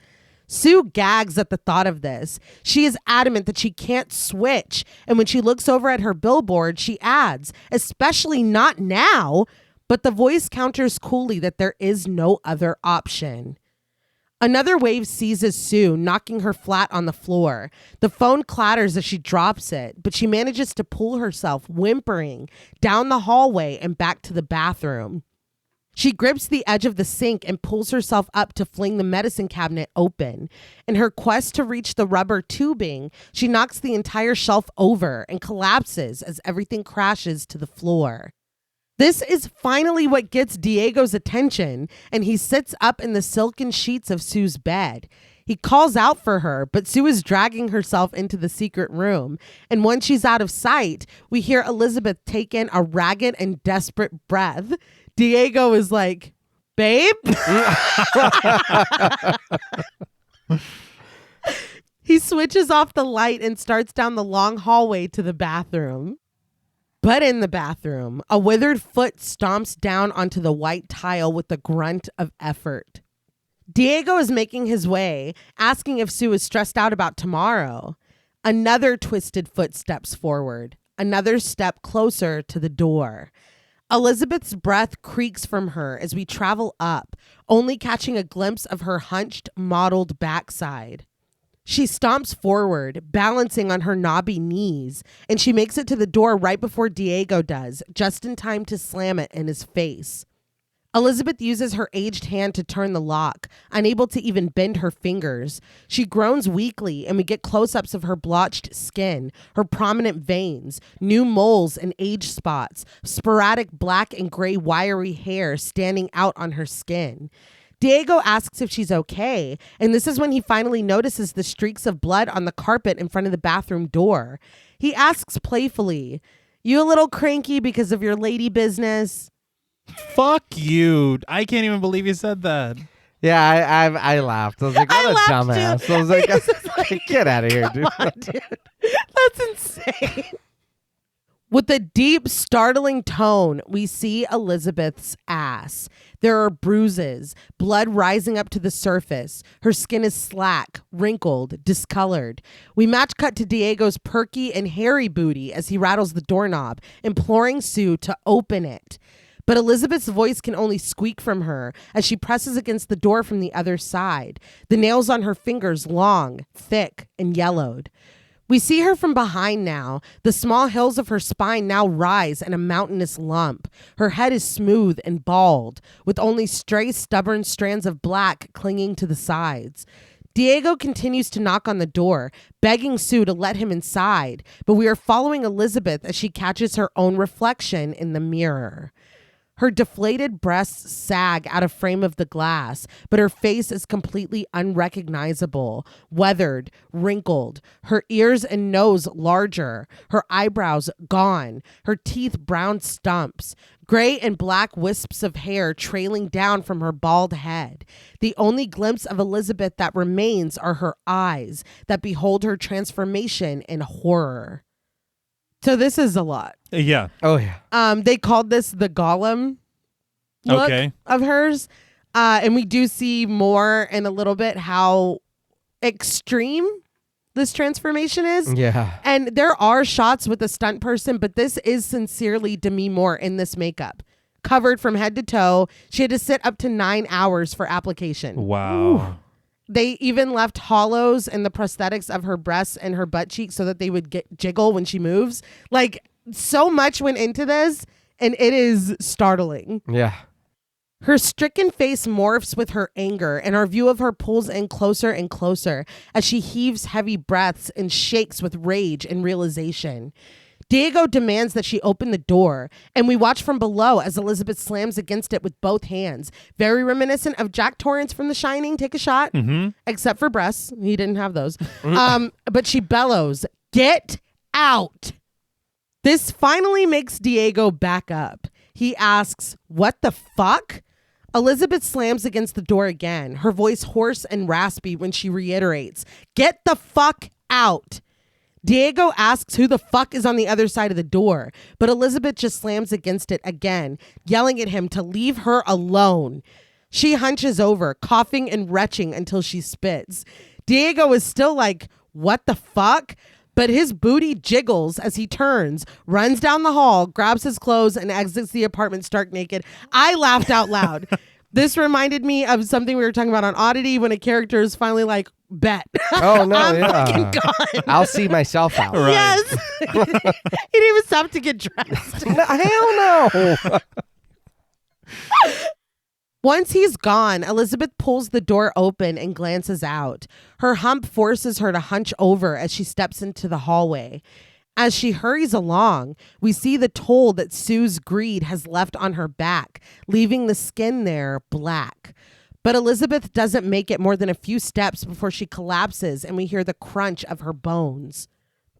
Sue gags at the thought of this. She is adamant that she can't switch. And when she looks over at her billboard, she adds, especially not now. But the voice counters coolly that there is no other option. Another wave seizes Sue, knocking her flat on the floor. The phone clatters as she drops it, but she manages to pull herself, whimpering, down the hallway and back to the bathroom. She grips the edge of the sink and pulls herself up to fling the medicine cabinet open. In her quest to reach the rubber tubing, she knocks the entire shelf over and collapses as everything crashes to the floor. This is finally what gets Diego's attention, and he sits up in the silken sheets of Sue's bed. He calls out for her, but Sue is dragging herself into the secret room. And once she's out of sight, we hear Elizabeth take in a ragged and desperate breath. Diego is like, babe? He switches off the light and starts down the long hallway to the bathroom. But in the bathroom, a withered foot stomps down onto the white tile with a grunt of effort. Diego is making his way, asking if Sue is stressed out about tomorrow. Another twisted foot steps forward, another step closer to the door. Elizabeth's breath creaks from her as we travel up, only catching a glimpse of her hunched, mottled backside. She stomps forward, balancing on her knobby knees, and she makes it to the door right before Diego does, just in time to slam it in his face. Elizabeth uses her aged hand to turn the lock, unable to even bend her fingers. She groans weakly, and we get close-ups of her blotched skin, her prominent veins, new moles and age spots, sporadic black and gray wiry hair standing out on her skin. Diego asks if she's okay, and this is when he finally notices the streaks of blood on the carpet in front of the bathroom door. He asks playfully, you a little cranky because of your lady business? Fuck you. I can't even believe you said that. Yeah, I laughed. I was like, what a dumbass. I was like, get out of here, dude. On, dude. That's insane. With a deep, startling tone, we see Elizabeth's ass. There are bruises, blood rising up to the surface. Her skin is slack, wrinkled, discolored. We match cut to Diego's perky and hairy booty as he rattles the doorknob, imploring Sue to open it. But Elizabeth's voice can only squeak from her as she presses against the door from the other side, the nails on her fingers long, thick, and yellowed. We see her from behind now. The small hills of her spine now rise in a mountainous lump. Her head is smooth and bald, with only stray stubborn strands of black clinging to the sides. Diego continues to knock on the door, begging Sue to let him inside, but we are following Elizabeth as she catches her own reflection in the mirror. Her deflated breasts sag out of frame of the glass, but her face is completely unrecognizable, weathered, wrinkled, her ears and nose larger, her eyebrows gone, her teeth brown stumps, gray and black wisps of hair trailing down from her bald head. The only glimpse of Elizabeth that remains are her eyes that behold her transformation in horror. So this is a lot. Yeah. Oh, yeah. They called this the Gollum look of hers. And we do see more in a little bit how extreme this transformation is. Yeah. And there are shots with a stunt person, but this is sincerely Demi Moore in this makeup. Covered from head to toe. She had to sit up to 9 hours for application. Wow. They even left hollows in the prosthetics of her breasts and her butt cheeks so that they would jiggle when she moves. Like, so much went into this, and it is startling. Yeah. Her stricken face morphs with her anger, and our view of her pulls in closer and closer as she heaves heavy breaths and shakes with rage and realization. Diego demands that she open the door, and we watch from below as Elizabeth slams against it with both hands. Very reminiscent of Jack Torrance from The Shining. Take a shot. Except for breasts. He didn't have those. But she bellows, "Get out!" This finally makes Diego back up. He asks, "What the fuck?" Elizabeth slams against the door again, her voice hoarse and raspy when she reiterates, "Get the fuck out!" Diego asks who the fuck is on the other side of the door, but Elizabeth just slams against it again, yelling at him to leave her alone. She hunches over, coughing and retching until she spits. Diego is still like, "What the fuck?" But his booty jiggles as he turns, runs down the hall, grabs his clothes, and exits the apartment stark naked. I laughed out loud. This reminded me of something we were talking about on Oddity when a character is finally like, "Bet." Oh, no, I'm yeah. fucking gone. I'll see myself out. Right. Yes. He didn't even stop to get dressed. Hell no. Once he's gone, Elizabeth pulls the door open and glances out. Her hump forces her to hunch over as she steps into the hallway. As she hurries along, we see the toll that Sue's greed has left on her back, leaving the skin there black. But Elizabeth doesn't make it more than a few steps before she collapses and we hear the crunch of her bones.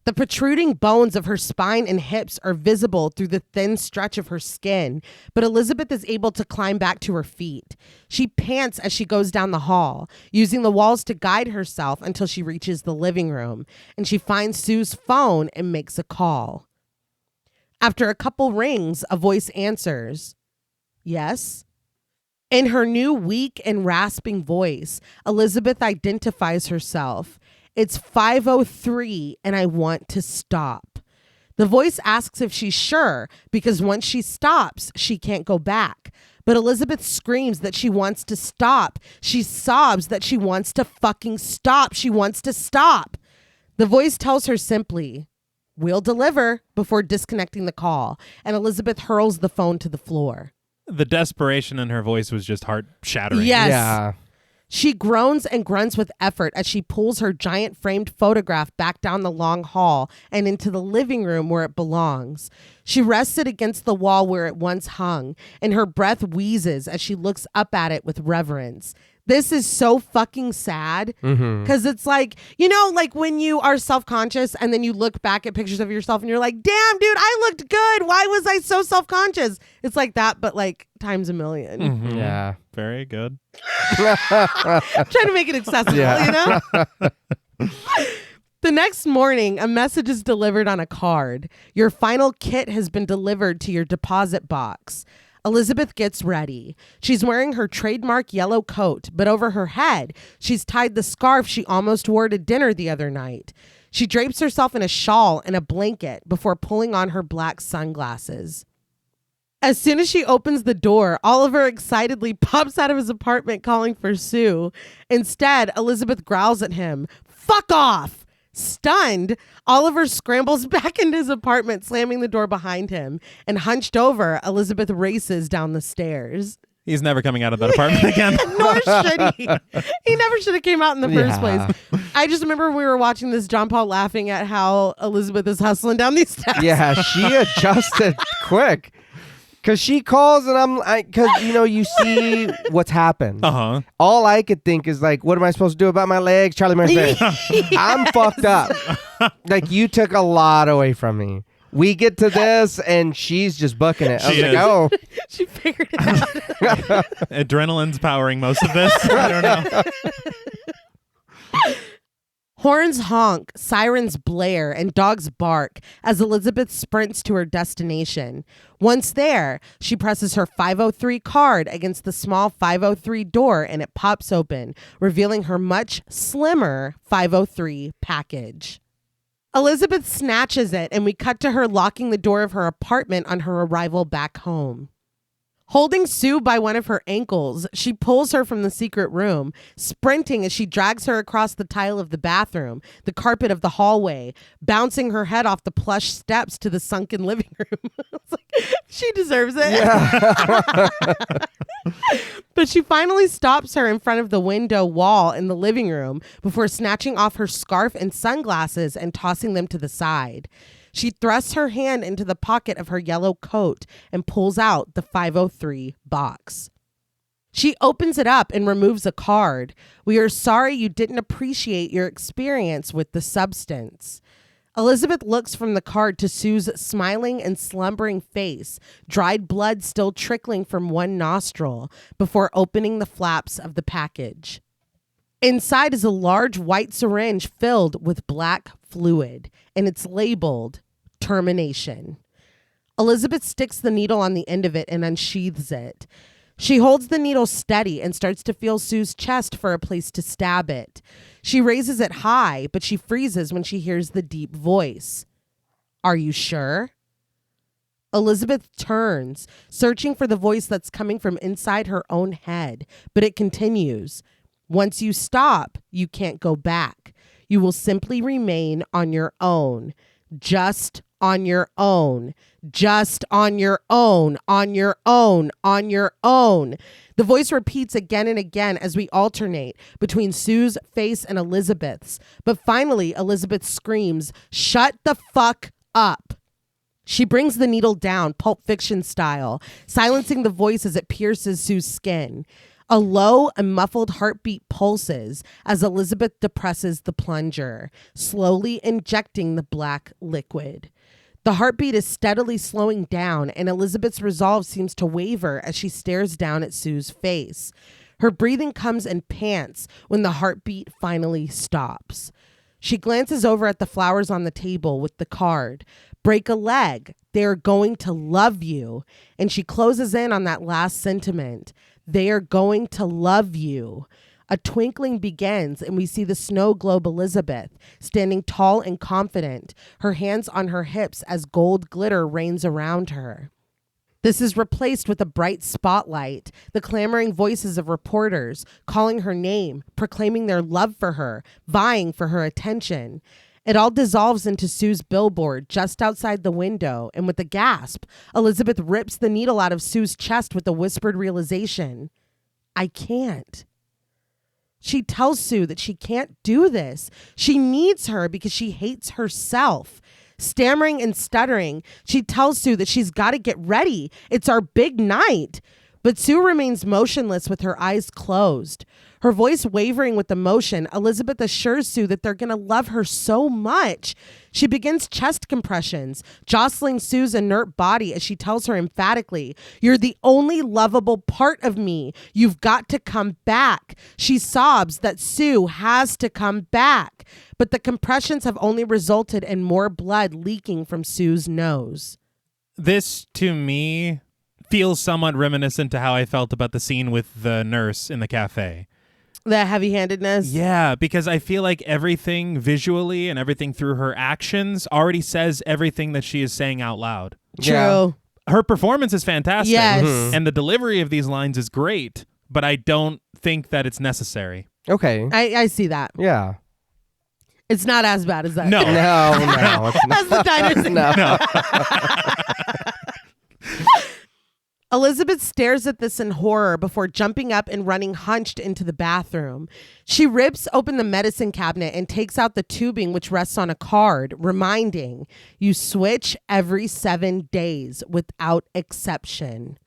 The protruding bones of her spine and hips are visible through the thin stretch of her skin, but Elizabeth is able to climb back to her feet. She pants as she goes down the hall, using the walls to guide herself until she reaches the living room, and she finds Sue's phone and makes a call. After a couple rings, a voice answers, "Yes?" In her new weak and rasping voice, Elizabeth identifies herself. "It's 5:03 and I want to stop." The voice asks if she's sure because once she stops, she can't go back. But Elizabeth screams that she wants to stop. She sobs that she wants to fucking stop. She wants to stop. The voice tells her simply, "We'll deliver," before disconnecting the call, and Elizabeth hurls the phone to the floor. The desperation in her voice was just heart-shattering. Yes. Yeah. She groans and grunts with effort as she pulls her giant framed photograph back down the long hall and into the living room where it belongs. She rests it against the wall where it once hung, and her breath wheezes as she looks up at it with reverence. This is so fucking sad because it's like, you know, like when you are self-conscious and then you look back at pictures of yourself and you're like, "Damn, dude, I looked good. Why was I so self-conscious?" It's like that, but like times a million. Mhm. Yeah. Very good. I'm trying to make it accessible, you know? The next morning, a message is delivered on a card. Your final kit has been delivered to your deposit box. Elizabeth gets ready. She's wearing her trademark yellow coat, but over her head, she's tied the scarf she almost wore to dinner the other night. She drapes herself in a shawl and a blanket before pulling on her black sunglasses. As soon as she opens the door, Oliver excitedly pops out of his apartment calling for Sue. Instead, Elizabeth growls at him, "Fuck off!" Stunned, Oliver scrambles back into his apartment, slamming the door behind him. And hunched over, Elizabeth races down the stairs. He's never coming out of that apartment again. Nor should he. He never should have came out in the first place. I just remember when we were watching this, John Paul laughing at how Elizabeth is hustling down these steps. Yeah, she adjusted quick. Because she calls and because, you know, you see what's happened. Uh-huh. All I could think is like, what am I supposed to do about my legs? Charlie Murphy. I'm fucked up. Like, you took a lot away from me. We get to this and she's just booking it. I was like, oh. She figured it out. Adrenaline's powering most of this. I don't know. Horns honk, sirens blare, and dogs bark as Elizabeth sprints to her destination. Once there, she presses her 503 card against the small 503 door and it pops open, revealing her much slimmer 503 package. Elizabeth snatches it and we cut to her locking the door of her apartment on her arrival back home. Holding Sue by one of her ankles, she pulls her from the secret room, sprinting as she drags her across the tile of the bathroom, the carpet of the hallway, bouncing her head off the plush steps to the sunken living room. It's like, she deserves it. Yeah. But she finally stops her in front of the window wall in the living room before snatching off her scarf and sunglasses and tossing them to the side. She thrusts her hand into the pocket of her yellow coat and pulls out the 503 box. She opens it up and removes a card. We are sorry you didn't appreciate your experience with the substance. Elizabeth looks from the card to Sue's smiling and slumbering face, dried blood still trickling from one nostril, before opening the flaps of the package. Inside is a large white syringe filled with black fluid, and it's labeled termination. Elizabeth sticks the needle on the end of it and unsheathes it. She holds the needle steady and starts to feel Sue's chest for a place to stab it. She raises it high, but she freezes when she hears the deep voice. Are you sure? Elizabeth turns, searching for the voice that's coming from inside her own head, but it continues. Once you stop, you can't go back. You will simply remain on your own. Just on your own, just on your own, on your own, on your own. The voice repeats again and again as we alternate between Sue's face and Elizabeth's. But finally, Elizabeth screams, "Shut the fuck up." She brings the needle down, Pulp Fiction style, silencing the voice as it pierces Sue's skin. A low and muffled heartbeat pulses as Elizabeth depresses the plunger, slowly injecting the black liquid. The heartbeat is steadily slowing down, and Elizabeth's resolve seems to waver as she stares down at Sue's face. Her breathing comes in pants when the heartbeat finally stops. She glances over at the flowers on the table with the card. Break a leg. They are going to love you. And she closes in on that last sentiment. They are going to love you. A twinkling begins, and we see the snow globe Elizabeth, standing tall and confident, her hands on her hips as gold glitter rains around her. This is replaced with a bright spotlight, the clamoring voices of reporters, calling her name, proclaiming their love for her, vying for her attention. It all dissolves into Sue's billboard just outside the window, and with a gasp, Elizabeth rips the needle out of Sue's chest with a whispered realization. I can't. She tells Sue that she can't do this. She needs her because she hates herself. Stammering and stuttering, she tells Sue that she's got to get ready. It's our big night. But Sue remains motionless with her eyes closed. Her voice wavering with emotion, Elizabeth assures Sue that they're going to love her so much. She begins chest compressions, jostling Sue's inert body as she tells her emphatically, "You're the only lovable part of me. You've got to come back." She sobs that Sue has to come back, but the compressions have only resulted in more blood leaking from Sue's nose. This, to me, feels somewhat reminiscent to how I felt about the scene with the nurse in the cafe. The heavy-handedness? Yeah, because I feel like everything visually and everything through her actions already says everything that she is saying out loud. True. Yeah. Her performance is fantastic. Yes. Mhm. And the delivery of these lines is great, but I don't think that it's necessary. Okay. I see that. Yeah. It's not as bad as that. No. No, it's not. As the diners. No. Elizabeth stares at this in horror before jumping up and running hunched into the bathroom. She rips open the medicine cabinet and takes out the tubing which rests on a card, reminding, "You switch every 7 days without exception."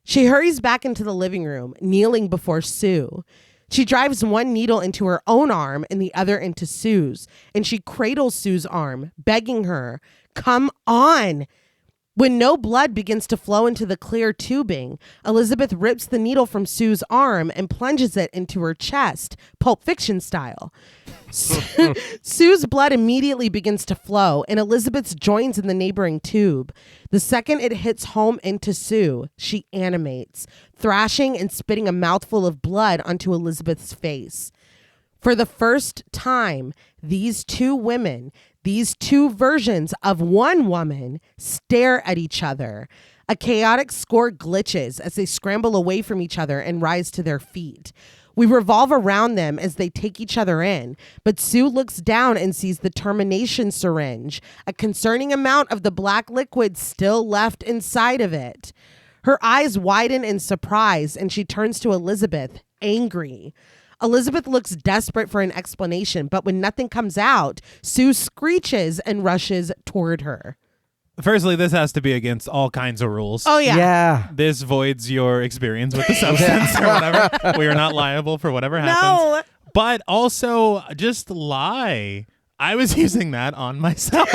She hurries back into the living room, kneeling before Sue. She drives one needle into her own arm and the other into Sue's, and she cradles Sue's arm, begging her, "Come on." When no blood begins to flow into the clear tubing, Elizabeth rips the needle from Sue's arm and plunges it into her chest, Pulp Fiction style. Sue's blood immediately begins to flow, and Elizabeth's joins in the neighboring tube. The second it hits home into Sue, she animates, thrashing and spitting a mouthful of blood onto Elizabeth's face. For the first time, these two women, these two versions of one woman, stare at each other. A chaotic score glitches as they scramble away from each other and rise to their feet. We revolve around them as they take each other in, but Sue looks down and sees the termination syringe, a concerning amount of the black liquid still left inside of it. Her eyes widen in surprise, and she turns to Elizabeth, angry. Elizabeth looks desperate for an explanation, but when nothing comes out, Sue screeches and rushes toward her. Firstly, this has to be against all kinds of rules. Oh, yeah. Yeah. This voids your experience with the substance or whatever. We are not liable for whatever happens. No. But also, just lie. I was using that on myself.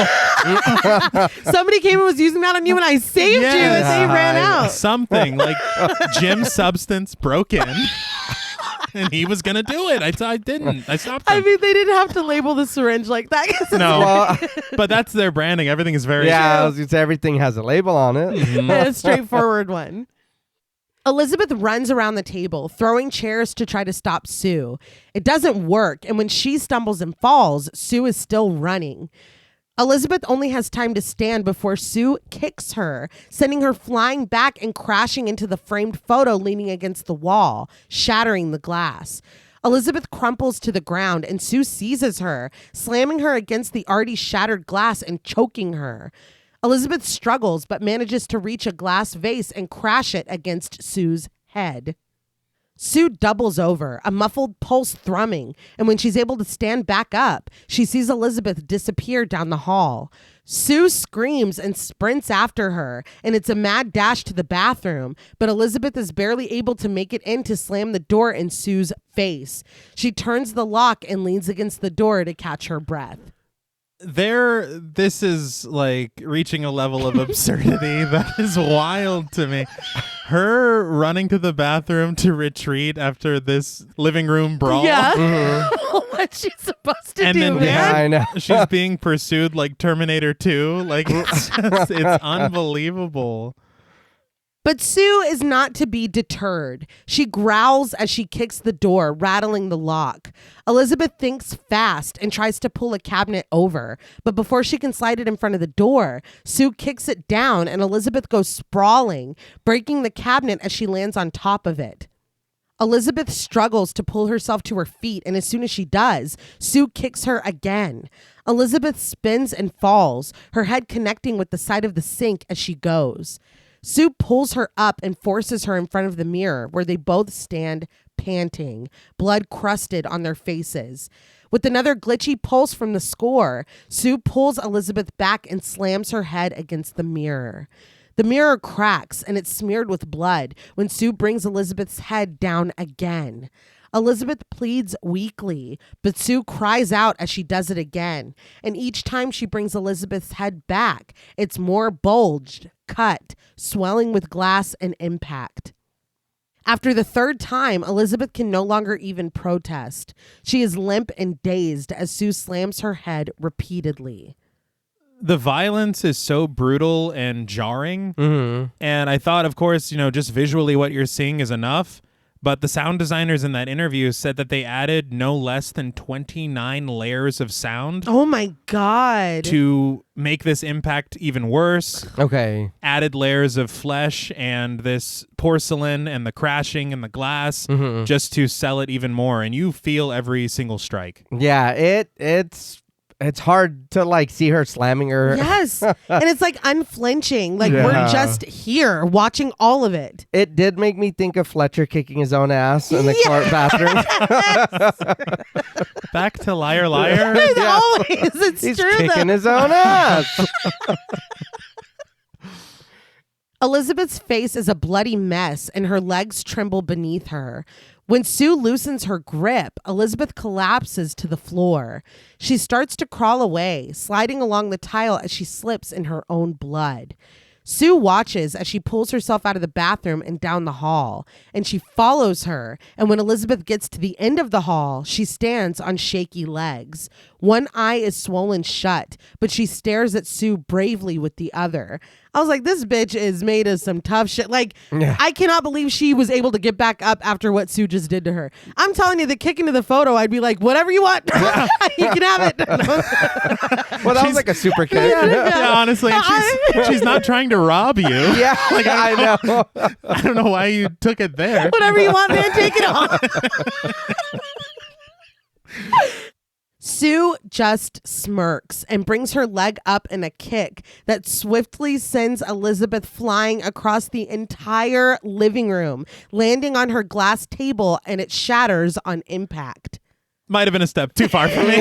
Somebody came and was using that on you, and I saved you as they ran out. Something like Jim's substance broke in. And he was going to do it. I didn't. I stopped him. I mean, they didn't have to label the syringe like that. No. Well, But that's their branding. Everything is very yeah, true. everything has a label on it. A straightforward one. Elizabeth runs around the table, throwing chairs to try to stop Sue. It doesn't work, and when she stumbles and falls, Sue is still running. Elizabeth only has time to stand before Sue kicks her, sending her flying back and crashing into the framed photo leaning against the wall, shattering the glass. Elizabeth crumples to the ground, and Sue seizes her, slamming her against the already shattered glass and choking her. Elizabeth struggles but manages to reach a glass vase and crash it against Sue's head. Sue doubles over, a muffled pulse thrumming, and when she's able to stand back up, she sees Elizabeth disappear down the hall. Sue screams and sprints after her, and it's a mad dash to the bathroom, but Elizabeth is barely able to make it in to slam the door in Sue's face. She turns the lock and leans against the door to catch her breath. This is like reaching a level of absurdity that is wild to me. Her running to the bathroom to retreat after this living room brawl. Yeah. What's she supposed to And do, then man? Yeah, I know. She's being pursued like Terminator 2. Like, it's unbelievable. But Sue is not to be deterred. She growls as she kicks the door, rattling the lock. Elizabeth thinks fast and tries to pull a cabinet over. But before she can slide it in front of the door, Sue kicks it down and Elizabeth goes sprawling, breaking the cabinet as she lands on top of it. Elizabeth struggles to pull herself to her feet, and as soon as she does, Sue kicks her again. Elizabeth spins and falls, her head connecting with the side of the sink as she goes. Sue pulls her up and forces her in front of the mirror, where they both stand panting, blood crusted on their faces. With another glitchy pulse from the score, Sue pulls Elizabeth back and slams her head against the mirror. The mirror cracks and it's smeared with blood when Sue brings Elizabeth's head down again. Elizabeth pleads weakly, but Sue cries out as she does it again. And each time she brings Elizabeth's head back, it's more bulged, cut, swelling with glass and impact. After the third time, Elizabeth can no longer even protest. She is limp and dazed as Sue slams her head repeatedly. The violence is so brutal and jarring. Mm-hmm. And I thought, of course, just visually what you're seeing is enough. But the sound designers in that interview said that they added no less than 29 layers of sound Oh my God. to make this impact even worse. Okay. Added layers of flesh and this porcelain and the crashing and the glass just to sell it even more. And you feel every single strike. Yeah, it's hard to like see her slamming her. Yes. And it's like unflinching. Like we're Yeah. just here watching all of it. It did make me think of Fletcher kicking his own ass in the court bathroom. Back to Liar Liar. Yeah. Always. It's He's true kicking though. his own ass. Elizabeth's face is a bloody mess and her legs tremble beneath her. When Sue loosens her grip, Elizabeth collapses to the floor. She starts to crawl away, sliding along the tile as she slips in her own blood. Sue watches as she pulls herself out of the bathroom and down the hall, and she follows her. And when Elizabeth gets to the end of the hall, she stands on shaky legs. One eye is swollen shut, but she stares at Sue bravely with the other. I was like, this bitch is made of some tough shit. Like, Yeah. I cannot believe she was able to get back up after what Sue just did to her. I'm telling you, the kick into the photo, I'd be like, whatever you want. You can have it. Well, that was like a super kick. Yeah, honestly, and she's not trying to rob you. Yeah, Like, I know. I don't know why you took it there. Whatever you want, man, take it on. Sue just smirks and brings her leg up in a kick that swiftly sends Elizabeth flying across the entire living room, landing on her glass table, and it shatters on impact. Might have been a step too far for me.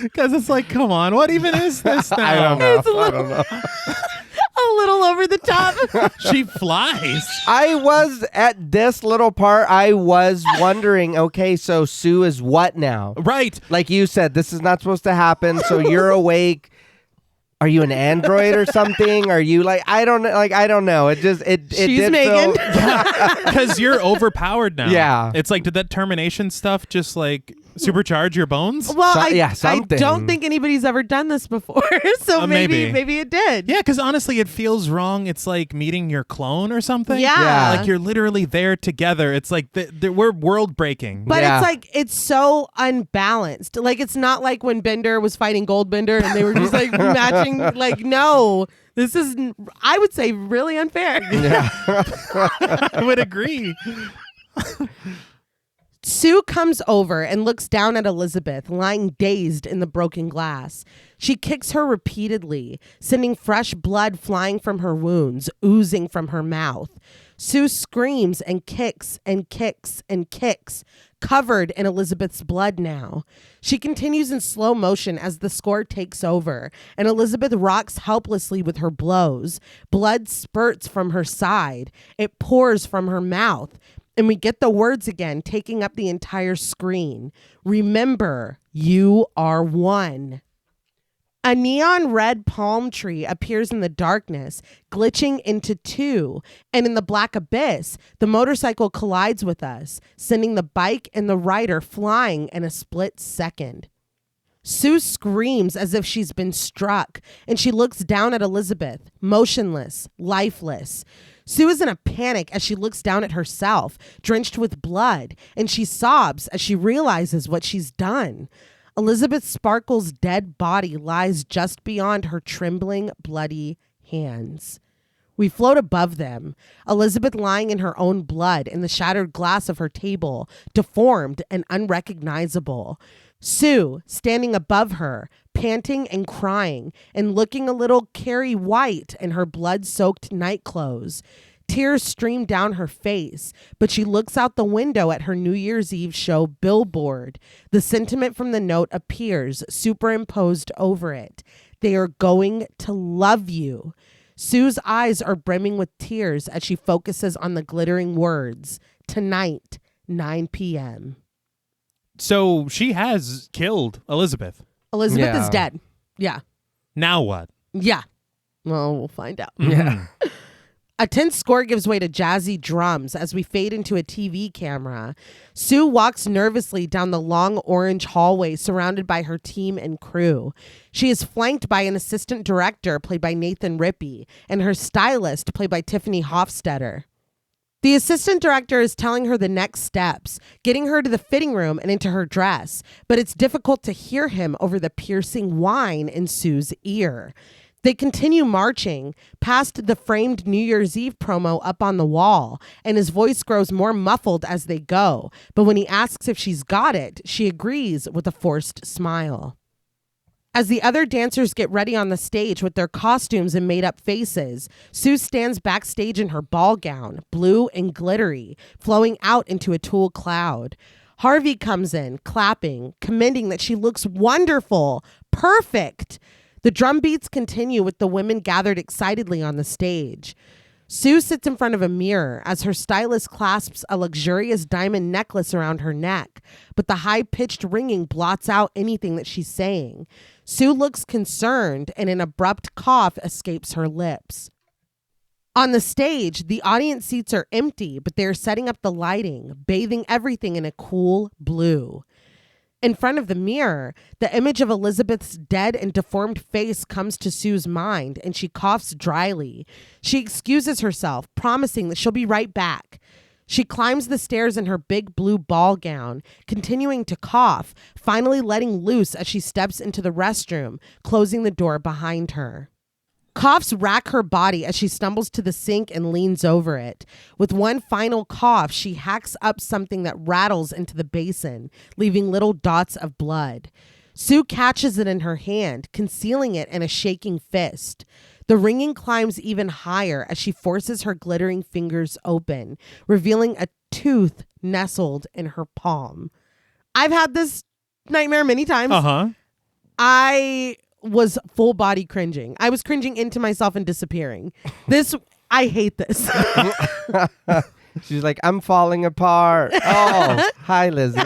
Because it's like, come on, what even is this now? I don't know. It's a little, a little over the top. She flies. I was at this little part. I was wondering, okay, so Sue is what now? Right. Like you said, this is not supposed to happen. So you're awake. Are you an android or something? Are you like I don't know. It just it She's did Megan. Because you're overpowered now. Yeah. It's like, did that termination stuff just like supercharge your bones? Well, I something. don't think anybody's ever done this before, so maybe it did. Yeah, because honestly, it feels wrong. It's like meeting your clone or something. Yeah. Like you're literally there together. It's like we're world breaking. But Yeah. it's like, it's so unbalanced. Like, it's not like when Bender was fighting Goldbender and they were just like matching. Like, no, this is, I would say, really unfair. Yeah. I would agree. Sue comes over and looks down at Elizabeth, lying dazed in the broken glass. She kicks her repeatedly, sending fresh blood flying from her wounds, oozing from her mouth. Sue screams and kicks and kicks and kicks, covered in Elizabeth's blood now. She continues in slow motion as the score takes over, and Elizabeth rocks helplessly with her blows. Blood spurts from her side. It pours from her mouth. And we get the words again, taking up the entire screen. Remember, you are one. A neon red palm tree appears in the darkness, glitching into two. And in the black abyss, the motorcycle collides with us, sending the bike and the rider flying in a split second. Sue screams as if she's been struck, and she looks down at Elizabeth, motionless, lifeless. Sue is in a panic as she looks down at herself, drenched with blood, and she sobs as she realizes what she's done. Elizabeth Sparkle's dead body lies just beyond her trembling, bloody hands. We float above them, Elizabeth lying in her own blood in the shattered glass of her table, deformed and unrecognizable. Sue standing above her, panting and crying, and looking a little Carrie White in her blood-soaked nightclothes. Tears stream down her face, but she looks out the window at her New Year's Eve show billboard. The sentiment from the note appears, superimposed over it. They are going to love you. Sue's eyes are brimming with tears as she focuses on the glittering words, tonight, 9 p.m. So she has killed Elizabeth. Elizabeth Yeah. is dead. Yeah. Now what? Yeah. Well, we'll find out. Yeah. A tense score gives way to jazzy drums as we fade into a TV camera. Sue walks nervously down the long orange hallway surrounded by her team and crew. She is flanked by an assistant director played by Nathan Rippey and her stylist played by Tiffany Hofstetter. The assistant director is telling her the next steps, getting her to the fitting room and into her dress, but it's difficult to hear him over the piercing whine in Sue's ear. They continue marching past the framed New Year's Eve promo up on the wall, and his voice grows more muffled as they go. But when he asks if she's got it, she agrees with a forced smile. As the other dancers get ready on the stage with their costumes and made-up faces, Sue stands backstage in her ball gown, blue and glittery, flowing out into a tulle cloud. Harvey comes in, clapping, commending that she looks wonderful, perfect. The drum beats continue with the women gathered excitedly on the stage. Sue sits in front of a mirror as her stylist clasps a luxurious diamond necklace around her neck, but the high-pitched ringing blots out anything that she's saying. Sue looks concerned, and an abrupt cough escapes her lips. On the stage, the audience seats are empty, but they're setting up the lighting, bathing everything in a cool blue. In front of the mirror, the image of Elizabeth's dead and deformed face comes to Sue's mind, and she coughs dryly. She excuses herself, promising that she'll be right back. She climbs the stairs in her big blue ball gown, continuing to cough, finally letting loose as she steps into the restroom, closing the door behind her. Coughs rack her body as she stumbles to the sink and leans over it. With one final cough, she hacks up something that rattles into the basin, leaving little dots of blood. Sue catches it in her hand, concealing it in a shaking fist. The ringing climbs even higher as she forces her glittering fingers open, revealing a tooth nestled in her palm. I've had this nightmare many times. I was full body cringing. I was cringing into myself and disappearing. I hate this. She's like, I'm falling apart. Oh, hi, Lizzie.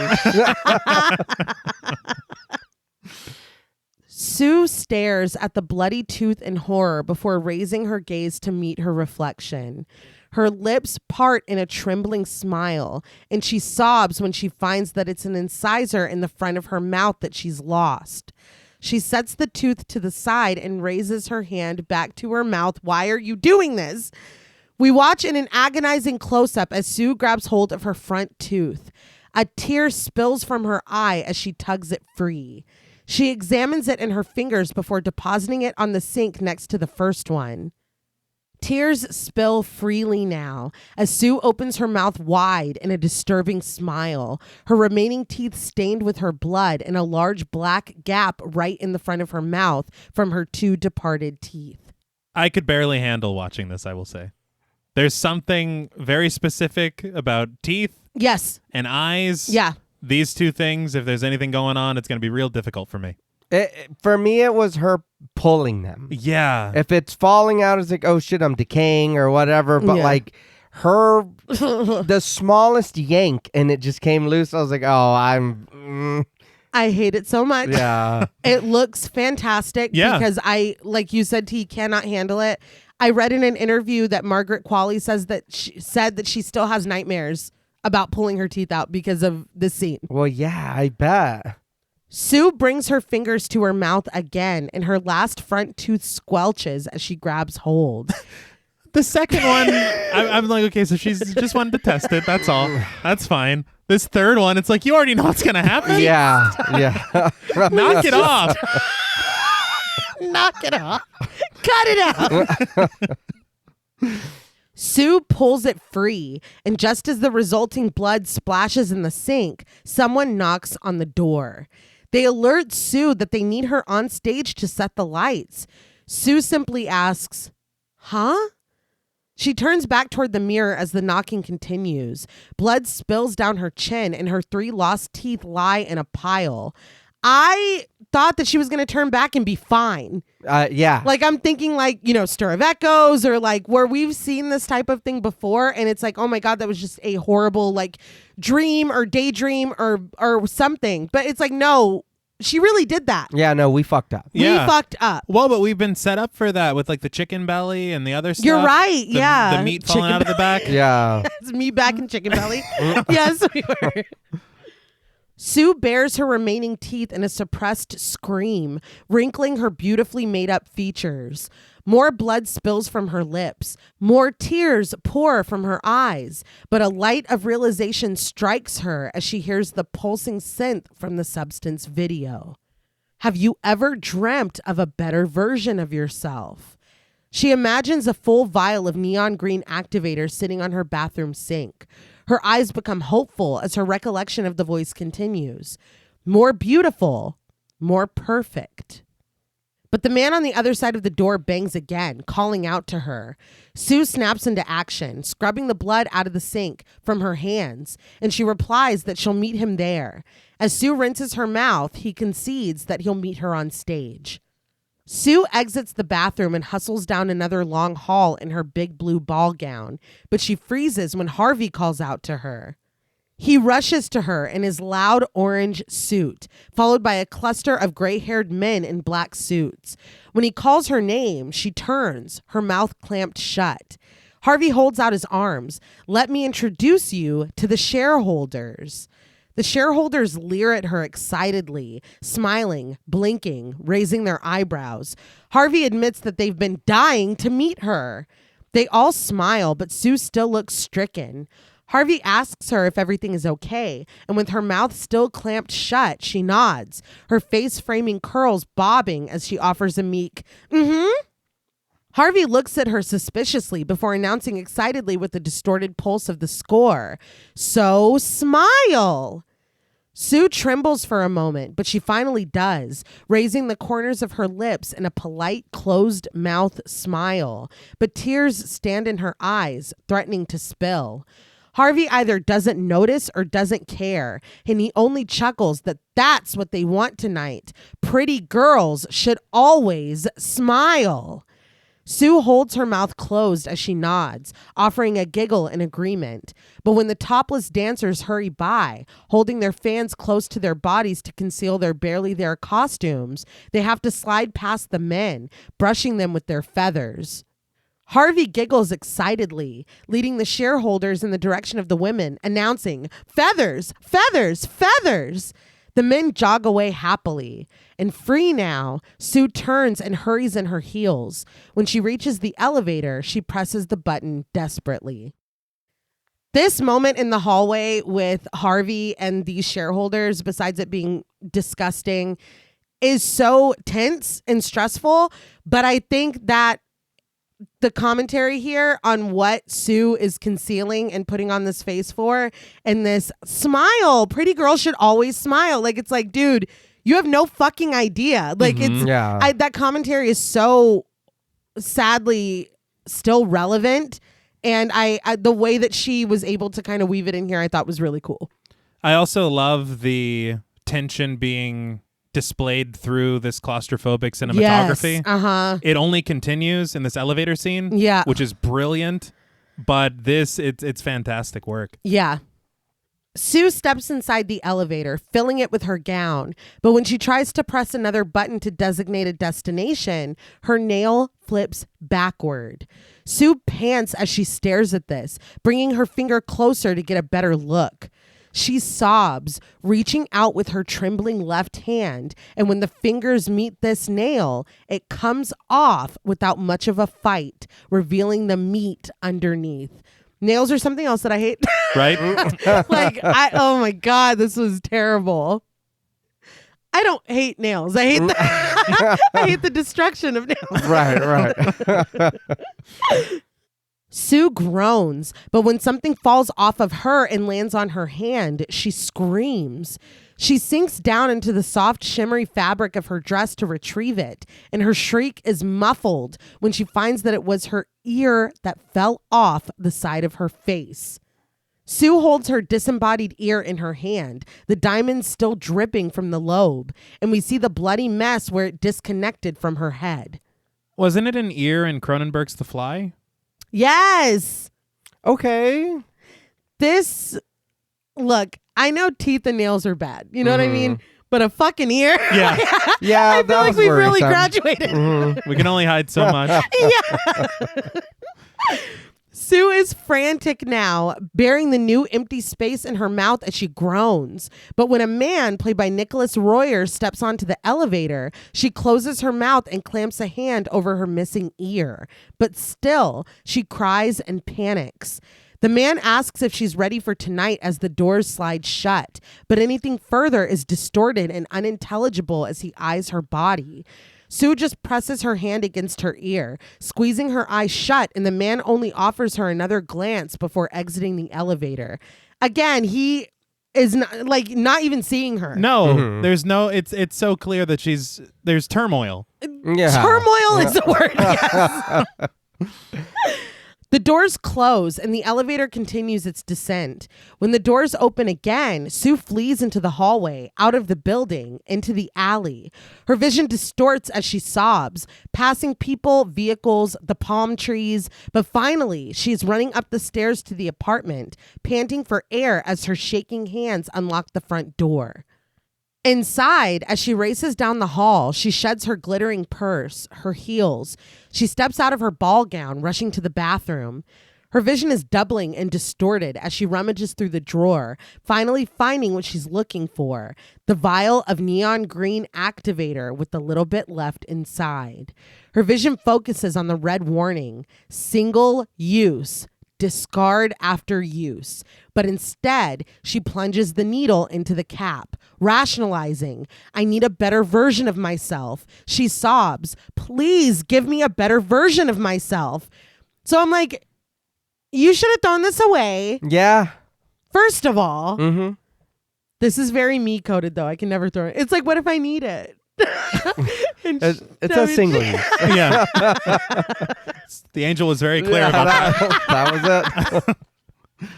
Sue stares at the bloody tooth in horror before raising her gaze to meet her reflection. Her lips part in a trembling smile, and she sobs when she finds that it's an incisor in the front of her mouth that she's lost. She sets the tooth to the side and raises her hand back to her mouth. Why are you doing this? We watch in an agonizing close-up as Sue grabs hold of her front tooth. A tear spills from her eye as she tugs it free. She examines it in her fingers before depositing it on the sink next to the first one. Tears spill freely now as Sue opens her mouth wide in a disturbing smile, her remaining teeth stained with her blood and a large black gap right in the front of her mouth from her two departed teeth. I could barely handle watching this, I will say. There's something very specific about teeth. Yes. And eyes. Yeah. These two things, if there's anything going on, it's going to be real difficult for me. For me, it was her pulling them. Yeah. If it's falling out, it's like, oh shit, I'm decaying or whatever. But like her, the smallest yank and it just came loose. I was like, oh, I hate it so much. Yeah. It looks fantastic because like you said, T cannot handle it. I read in an interview that Margaret Qualley said that she still has nightmares about pulling her teeth out because of this scene. Well, yeah, I bet. Sue brings her fingers to her mouth again, and her last front tooth squelches as she grabs hold. The second one, I'm like, okay, so she's just wanted to test it. That's all. That's fine. This third one, it's like, you already know what's going to happen. Yeah. Yeah. Knock it off. Knock it off. Cut it out. Sue pulls it free, and just as the resulting blood splashes in the sink, someone knocks on the door. They alert Sue that they need her on stage to set the lights. Sue simply asks, "Huh?" She turns back toward the mirror as the knocking continues. Blood spills down her chin, and her 3 lost teeth lie in a pile. I thought that she was going to turn back and be fine. Yeah. Like, I'm thinking like, Stir of Echoes or like where we've seen this type of thing before. And it's like, oh my God, that was just a horrible like dream or daydream or something. But it's like, no, she really did that. Yeah, no, we fucked up. Yeah. We fucked up. Well, but we've been set up for that with like the chicken belly and the other stuff. You're right. Yeah. The meat falling out of the back. Yeah. It's me back in chicken belly. Yes, we were. Sue bares her remaining teeth in a suppressed scream, wrinkling her beautifully made up features. More blood spills from her lips. More tears pour from her eyes. But a light of realization strikes her as she hears the pulsing synth from the Substance video. Have you ever dreamt of a better version of yourself? She imagines a full vial of neon green activator sitting on her bathroom sink. Her eyes become hopeful as her recollection of the voice continues. More beautiful, more perfect. But the man on the other side of the door bangs again, calling out to her. Sue snaps into action, scrubbing the blood out of the sink from her hands, and she replies that she'll meet him there. As Sue rinses her mouth, he concedes that he'll meet her on stage. Sue exits the bathroom and hustles down another long hall in her big blue ball gown, but she freezes when Harvey calls out to her. He rushes to her in his loud orange suit, followed by a cluster of gray-haired men in black suits. When he calls her name, she turns, her mouth clamped shut. Harvey holds out his arms. "Let me introduce you to the shareholders." The shareholders leer at her excitedly, smiling, blinking, raising their eyebrows. Harvey admits that they've been dying to meet her. They all smile, but Sue still looks stricken. Harvey asks her if everything is okay, and with her mouth still clamped shut, she nods, her face-framing curls bobbing as she offers a meek, mm-hmm. Harvey looks at her suspiciously before announcing excitedly with the distorted pulse of the score, "So smile!" Sue trembles for a moment, but she finally does, raising the corners of her lips in a polite, closed-mouth smile. But tears stand in her eyes, threatening to spill. Harvey either doesn't notice or doesn't care, and he only chuckles that that's what they want tonight. Pretty girls should always smile. Sue holds her mouth closed as she nods, offering a giggle in agreement. But when the topless dancers hurry by, holding their fans close to their bodies to conceal their barely there costumes, they have to slide past the men, brushing them with their feathers. Harvey giggles excitedly, leading the shareholders in the direction of the women, announcing, "Feathers! Feathers! Feathers!" The men jog away happily. And free now, Sue turns and hurries in her heels. When she reaches the elevator, she presses the button desperately. This moment in the hallway with Harvey and these shareholders, besides it being disgusting, is so tense and stressful. But I think that the commentary here on what Sue is concealing and putting on this face for, and this smile, pretty girls should always smile. Like, it's like, dude, you have no fucking idea. Like, it's that commentary is so sadly still relevant. And I the way that she was able to kind of weave it in here, I thought was really cool. I also love the tension being displayed through this claustrophobic cinematography. Yes, uh-huh. It only continues in this elevator scene, which is brilliant. But it's fantastic work. Yeah. Sue steps inside the elevator, filling it with her gown. But when she tries to press another button to designate a destination, her nail flips backward. Sue pants as she stares at this, bringing her finger closer to get a better look. She sobs, reaching out with her trembling left hand, and when the fingers meet this nail, it comes off without much of a fight, revealing the meat underneath. Nails are something else that I hate. Right? Oh my God, this was terrible. I don't hate nails. I hate I hate the destruction of nails. Right. Sue groans, but when something falls off of her and lands on her hand, she screams. She sinks down into the soft, shimmery fabric of her dress to retrieve it, and her shriek is muffled when she finds that it was her ear that fell off the side of her face. Sue holds her disembodied ear in her hand, the diamonds still dripping from the lobe, and we see the bloody mess where it disconnected from her head. Wasn't it an ear in Cronenberg's The Fly? Yes. Okay. Look, I know teeth and nails are bad. You know what I mean? But a fucking ear? Yeah. Yeah, I feel like we really graduated. We can only hide so much. Yeah. Sue is frantic now, bearing the new empty space in her mouth as she groans. But when a man, played by Nicholas Royer, steps onto the elevator, she closes her mouth and clamps a hand over her missing ear. But still, she cries and panics. The man asks if she's ready for tonight as the doors slide shut, but anything further is distorted and unintelligible as he eyes her body. Sue just presses her hand against her ear, squeezing her eyes shut, and the man only offers her another glance before exiting the elevator. Again, he is not even seeing her. No, there's no, it's so clear that there's turmoil. Yeah. Turmoil is the word, yes. The doors close and the elevator continues its descent. When the doors open again, Sue flees into the hallway, out of the building, into the alley. Her vision distorts as she sobs, passing people, vehicles, the palm trees. But finally, she's running up the stairs to the apartment, panting for air as her shaking hands unlock the front door. Inside, as she races down the hall, she sheds her glittering purse, her heels. She steps out of her ball gown, rushing to the bathroom. Her vision is doubling and distorted as she rummages through the drawer, finally finding what she's looking for, the vial of neon green activator with a little bit left inside. Her vision focuses on the red warning, single use, discard after use. But instead, she plunges the needle into the cap, rationalizing, I need a better version of myself. She sobs, please give me a better version of myself. So I'm like, you should have thrown this away. Yeah. First of all, Mm-hmm. this is very me coded though. I can never throw it. It's like, what if I need it? It's a single use. Yeah. The angel was very clear about that. That was it.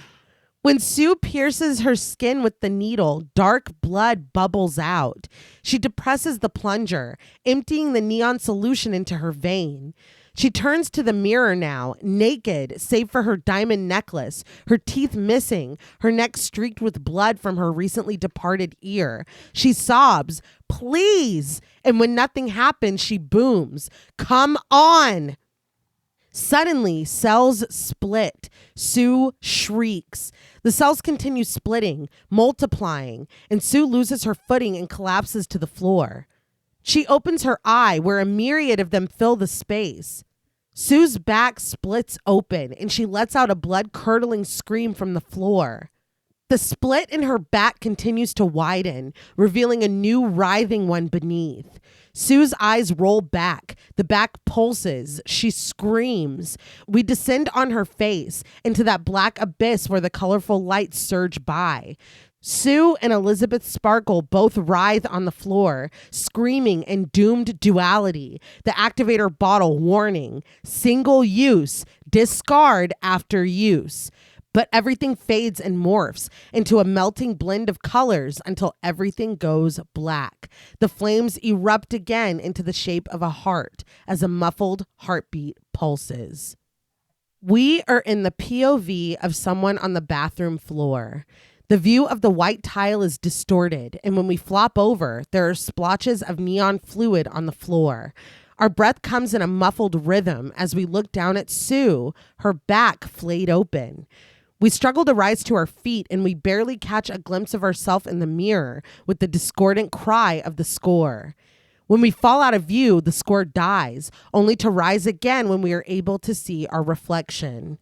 When Sue pierces her skin with the needle, dark blood bubbles out. She depresses the plunger, emptying the neon solution into her vein. She turns to the mirror now, naked, save for her diamond necklace, her teeth missing, her neck streaked with blood from her recently departed ear. She sobs, please. And when nothing happens, she booms, come on. Suddenly, cells split. Sue shrieks. The cells continue splitting, multiplying, and Sue loses her footing and collapses to the floor. She opens her eye where a myriad of them fill the space. Sue's back splits open and she lets out a blood-curdling scream from the floor. The split in her back continues to widen, revealing a new writhing one beneath. Sue's eyes roll back. The back pulses. She screams. We descend on her face into that black abyss where the colorful lights surge by. Sue and Elizabeth Sparkle both writhe on the floor, screaming in doomed duality. The activator bottle warning, single use, discard after use. But everything fades and morphs into a melting blend of colors until everything goes black. The flames erupt again into the shape of a heart as a muffled heartbeat pulses. We are in the POV of someone on the bathroom floor. The view of the white tile is distorted, and when we flop over, there are splotches of neon fluid on the floor. Our breath comes in a muffled rhythm as we look down at Sue, her back flayed open. We struggle to rise to our feet, and we barely catch a glimpse of ourselves in the mirror with the discordant cry of the score. When we fall out of view, the score dies, only to rise again when we are able to see our reflection.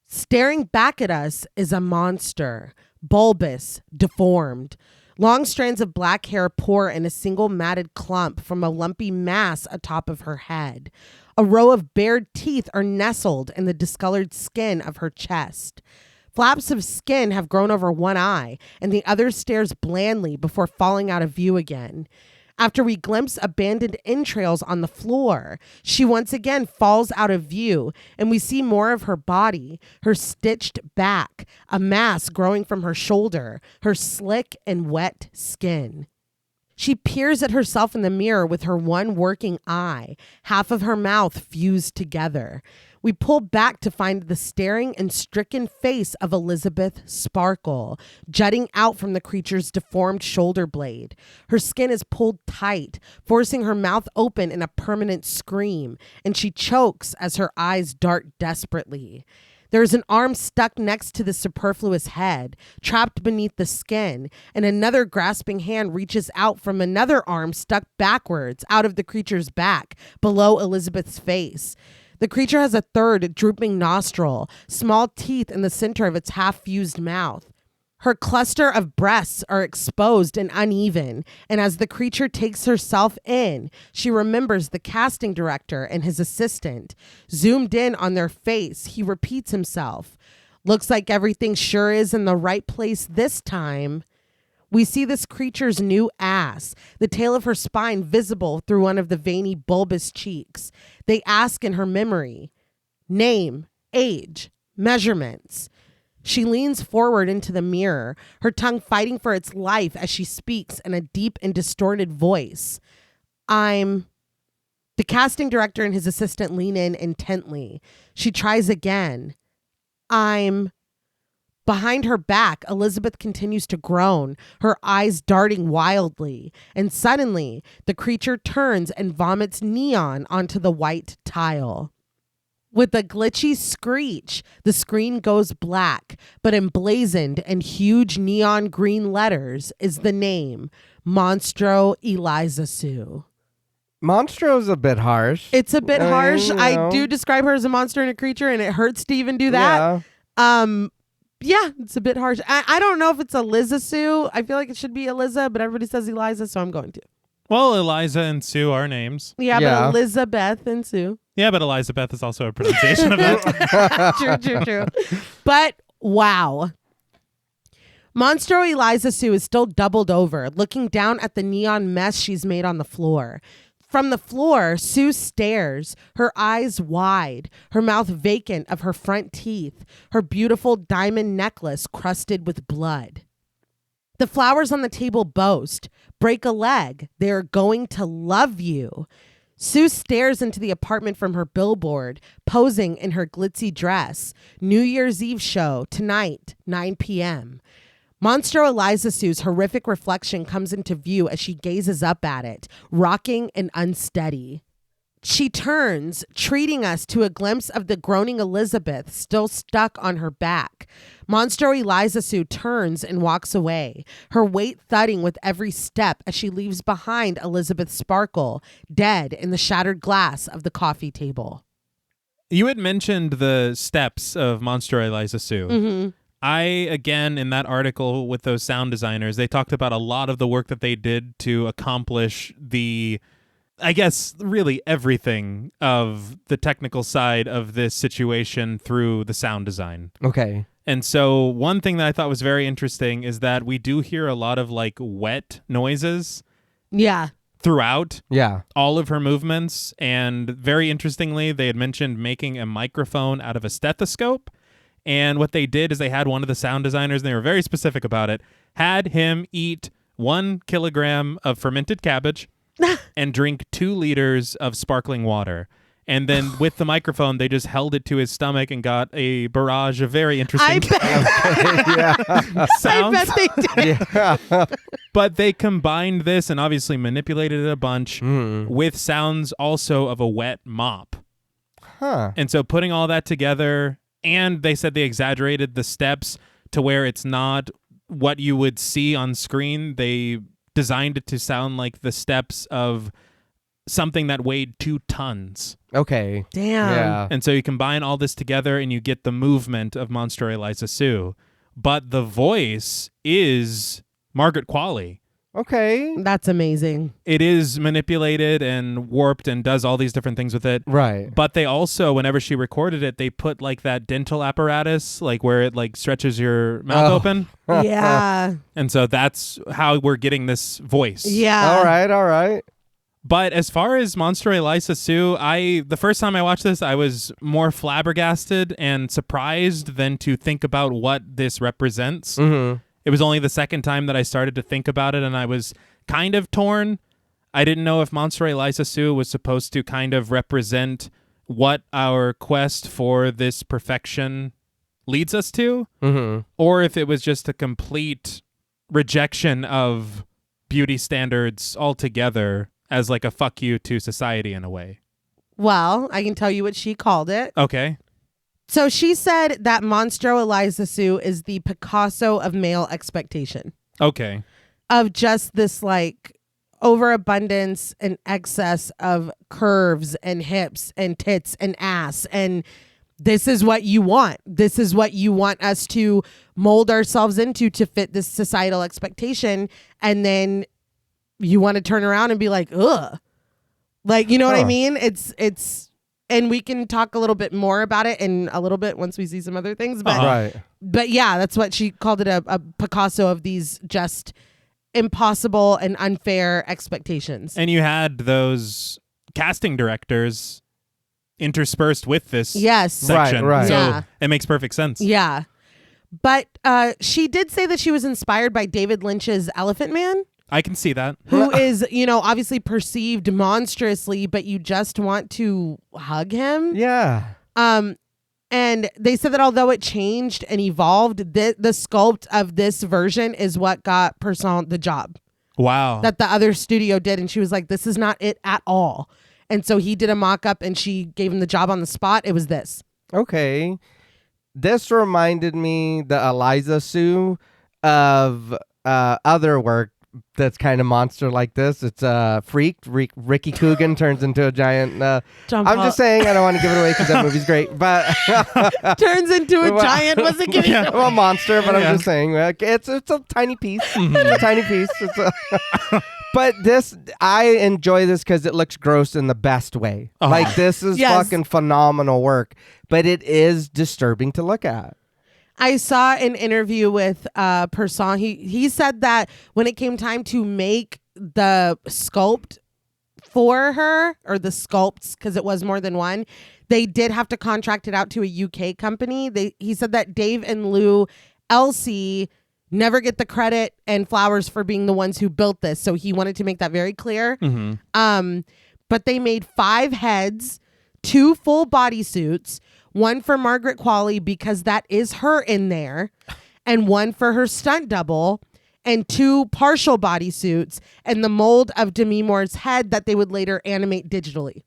Staring back at us is a monster, bulbous, deformed. Long strands of black hair pour in a single matted clump from a lumpy mass atop of her head. A row of bared teeth are nestled in the discolored skin of her chest. Flaps of skin have grown over one eye, and the other stares blandly before falling out of view again. After we glimpse abandoned entrails on the floor, she once again falls out of view, and we see more of her body, her stitched back, a mass growing from her shoulder, her slick and wet skin. She peers at herself in the mirror with her one working eye, half of her mouth fused together. We pull back to find the staring and stricken face of Elizabeth Sparkle, jutting out from the creature's deformed shoulder blade. Her skin is pulled tight, forcing her mouth open in a permanent scream, and she chokes as her eyes dart desperately. There is an arm stuck next to the superfluous head, trapped beneath the skin, and another grasping hand reaches out from another arm stuck backwards out of the creature's back, below Elizabeth's face. The creature has a third drooping nostril, small teeth in the center of its half-fused mouth. Her cluster of breasts are exposed and uneven, and as the creature takes herself in, she remembers the casting director and his assistant. Zoomed in on their face, he repeats himself. Looks like everything sure is in the right place this time. We see this creature's new ass, the tail of her spine visible through one of the veiny, bulbous cheeks. They ask in her memory, name, age, measurements. She leans forward into the mirror, her tongue fighting for its life as she speaks in a deep and distorted voice. The casting director and his assistant lean in intently. She tries again. Behind her back, Elizabeth continues to groan, her eyes darting wildly, and suddenly the creature turns and vomits neon onto the white tile. With a glitchy screech, the screen goes black, but emblazoned in huge neon green letters is the name, Monstro Eliza Sue. Monstro's a bit harsh. It's a bit harsh. you I know. do describe her as a monster and a creature, and it hurts to even do that. Yeah. Yeah, it's a bit harsh. I don't know if it's Eliza Sue. I feel like it should be Eliza, but everybody says Eliza, so I'm going to. Well, Eliza and Sue are names. Yeah, Yeah. but Elizabeth and Sue. Yeah, but Elizabeth is also a pronunciation of it. True. But wow. Monstro Eliza Sue is still doubled over, looking down at the neon mess she's made on the floor. From the floor, Sue stares, her eyes wide, her mouth vacant of her front teeth, her beautiful diamond necklace crusted with blood. The flowers on the table boast, break a leg, they are going to love you. Sue stares into the apartment from her billboard, posing in her glitzy dress. New Year's Eve show, tonight, 9 p.m. Monstro Eliza Sue's horrific reflection comes into view as she gazes up at it, rocking and unsteady. She turns, treating us to a glimpse of the groaning Elizabeth still stuck on her back. Monstro Eliza Sue turns and walks away, her weight thudding with every step as she leaves behind Elizabeth Sparkle, dead in the shattered glass of the coffee table. You had mentioned the steps of Monstro Eliza Sue. Mm-hmm. I, again, in that article with those sound designers, they talked about a lot of the work that they did to accomplish the, I guess, really everything of the technical side of this situation through the sound design. Okay. And so one thing that I thought was very interesting is that we do hear a lot of like wet noises Yeah. throughout Yeah. all of her movements. And very interestingly, they had mentioned making a microphone out of a stethoscope. And what they did is they had one of the sound designers, and they were very specific about it, had him eat 1 kilogram of fermented cabbage and drink 2 liters of sparkling water. And then with the microphone, they just held it to his stomach and got a barrage of very interesting sounds. I bet they did. Yeah. But they combined this and obviously manipulated it a bunch with sounds also of a wet mop. Huh. And so putting all that together, and they said they exaggerated the steps to where it's not what you would see on screen. They designed it to sound like the steps of something that weighed 2 tons. Okay. Damn. Yeah. And so you combine all this together and you get the movement of Monstro Eliza Sue. But the voice is Margaret Qualley. Okay. That's amazing. It is manipulated and warped and does all these different things with it. Right. But they also, whenever she recorded it, they put like that dental apparatus, like where it like stretches your mouth open. Yeah. And so that's how we're getting this voice. Yeah. All right. But as far as Monstro Eliza Sue, the first time I watched this, I was more flabbergasted and surprised than to think about what this represents. Mm-hmm. It was only the second time that I started to think about it, and I was kind of torn. I didn't know if Monstro Eliza Sue was supposed to kind of represent what our quest for this perfection leads us to, or if it was just a complete rejection of beauty standards altogether as like a fuck you to society in a way. Well, I can tell you what she called it. Okay. So she said that Monstro Eliza Sue is the Picasso of male expectation. Okay. Of just this like overabundance and excess of curves and hips and tits and ass. And this is what you want. This is what you want us to mold ourselves into to fit this societal expectation. And then you want to turn around and be like, ugh. Like, you know what I mean? It's, and we can talk a little bit more about it in a little bit once we see some other things. But, Right. but yeah, that's what she called it, a Picasso of these just impossible and unfair expectations. And you had those casting directors interspersed with this section. Right. So Yeah. it makes perfect sense. Yeah. But she did say that she was inspired by David Lynch's Elephant Man, I can see that. who is, obviously perceived monstrously, but you just want to hug him. Yeah. And they said that although it changed and evolved, the sculpt of this version is what got Person the job Wow. that the other studio did. And she was like, this is not it at all. And so he did a mock-up and she gave him the job on the spot. It was this. Okay. This reminded me, the Eliza Sue, of other work that's kind of monster like this. It's Freaked. Ricky Coogan turns into a giant. I'm just saying, I don't want to give it away because that movie's great, but turns into a giant. Wasn't giving it away. Well, monster, but I'm just saying, it's a tiny piece. It's a tiny piece. But this, I enjoy this because it looks gross in the best way. Like, this is fucking phenomenal work, but it is disturbing to look at. I saw an interview with Person. He said that when it came time to make the sculpt for her, or the sculpts, because it was more than one, they did have to contract it out to a UK company. He said that Dave and Lou Elsie never get the credit and flowers for being the ones who built this. So he wanted to make that very clear. But they made 5 heads, 2 full bodysuits, 1 for Margaret Qualley because that is her in there, and 1 for her stunt double, and 2 partial bodysuits, and the mold of Demi Moore's head that they would later animate digitally.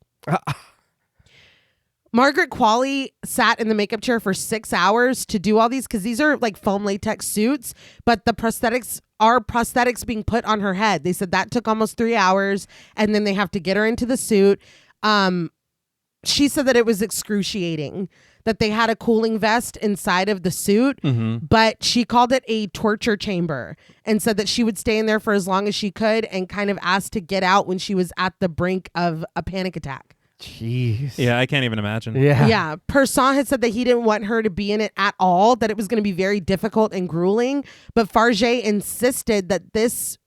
Margaret Qualley sat in the makeup chair for 6 hours to do all these, because these are like foam latex suits, but the prosthetics are prosthetics being put on her head. They said that took almost 3 hours, and then they have to get her into the suit. She said that it was excruciating, that they had a cooling vest inside of the suit, but she called it a torture chamber and said that she would stay in there for as long as she could and kind of asked to get out when she was at the brink of a panic attack. Jeez. Yeah, I can't even imagine. Yeah. Person had said that he didn't want her to be in it at all, that it was going to be very difficult and grueling. But Fargeat insisted that this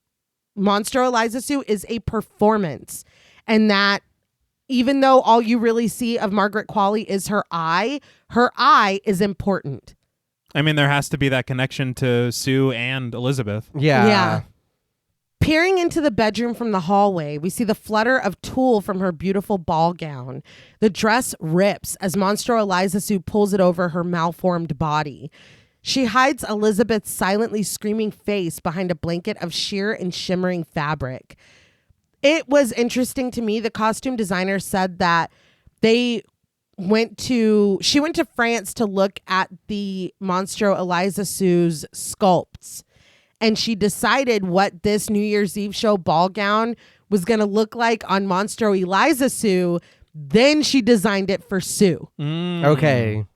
Monster Eliza suit is a performance, and that even though all you really see of Margaret Qualley is her eye is important. I mean, there has to be that connection to Sue and Elizabeth. Yeah. Peering into the bedroom from the hallway, we see the flutter of tulle from her beautiful ball gown. The dress rips as Monster Eliza Sue pulls it over her malformed body. She hides Elizabeth's silently screaming face behind a blanket of sheer and shimmering fabric. It was interesting to me. The costume designer said that she went to France to look at the Monstro Eliza Sue's sculpts. And she decided what this New Year's Eve show ball gown was going to look like on Monstro Eliza Sue. Then she designed it for Sue. Okay.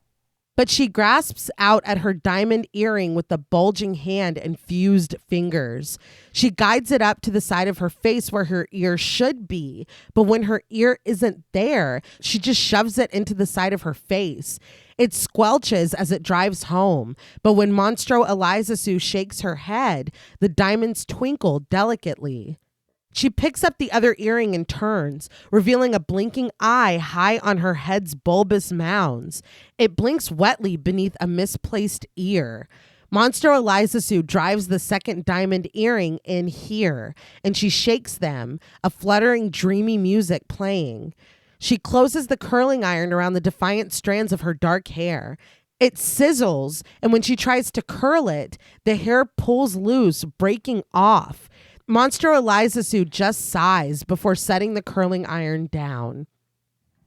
But she grasps out at her diamond earring with the bulging hand and fused fingers. She guides it up to the side of her face where her ear should be. But when her ear isn't there, she just shoves it into the side of her face. It squelches as it drives home. But when Monstro Eliza Sue shakes her head, the diamonds twinkle delicately. She picks up the other earring and turns, revealing a blinking eye high on her head's bulbous mounds. It blinks wetly beneath a misplaced ear. Monster Eliza Sue drives the second diamond earring in here, and she shakes them, a fluttering, dreamy music playing. She closes the curling iron around the defiant strands of her dark hair. It sizzles, and when she tries to curl it, the hair pulls loose, breaking off. Monster Eliza Sue just sighs before setting the curling iron down.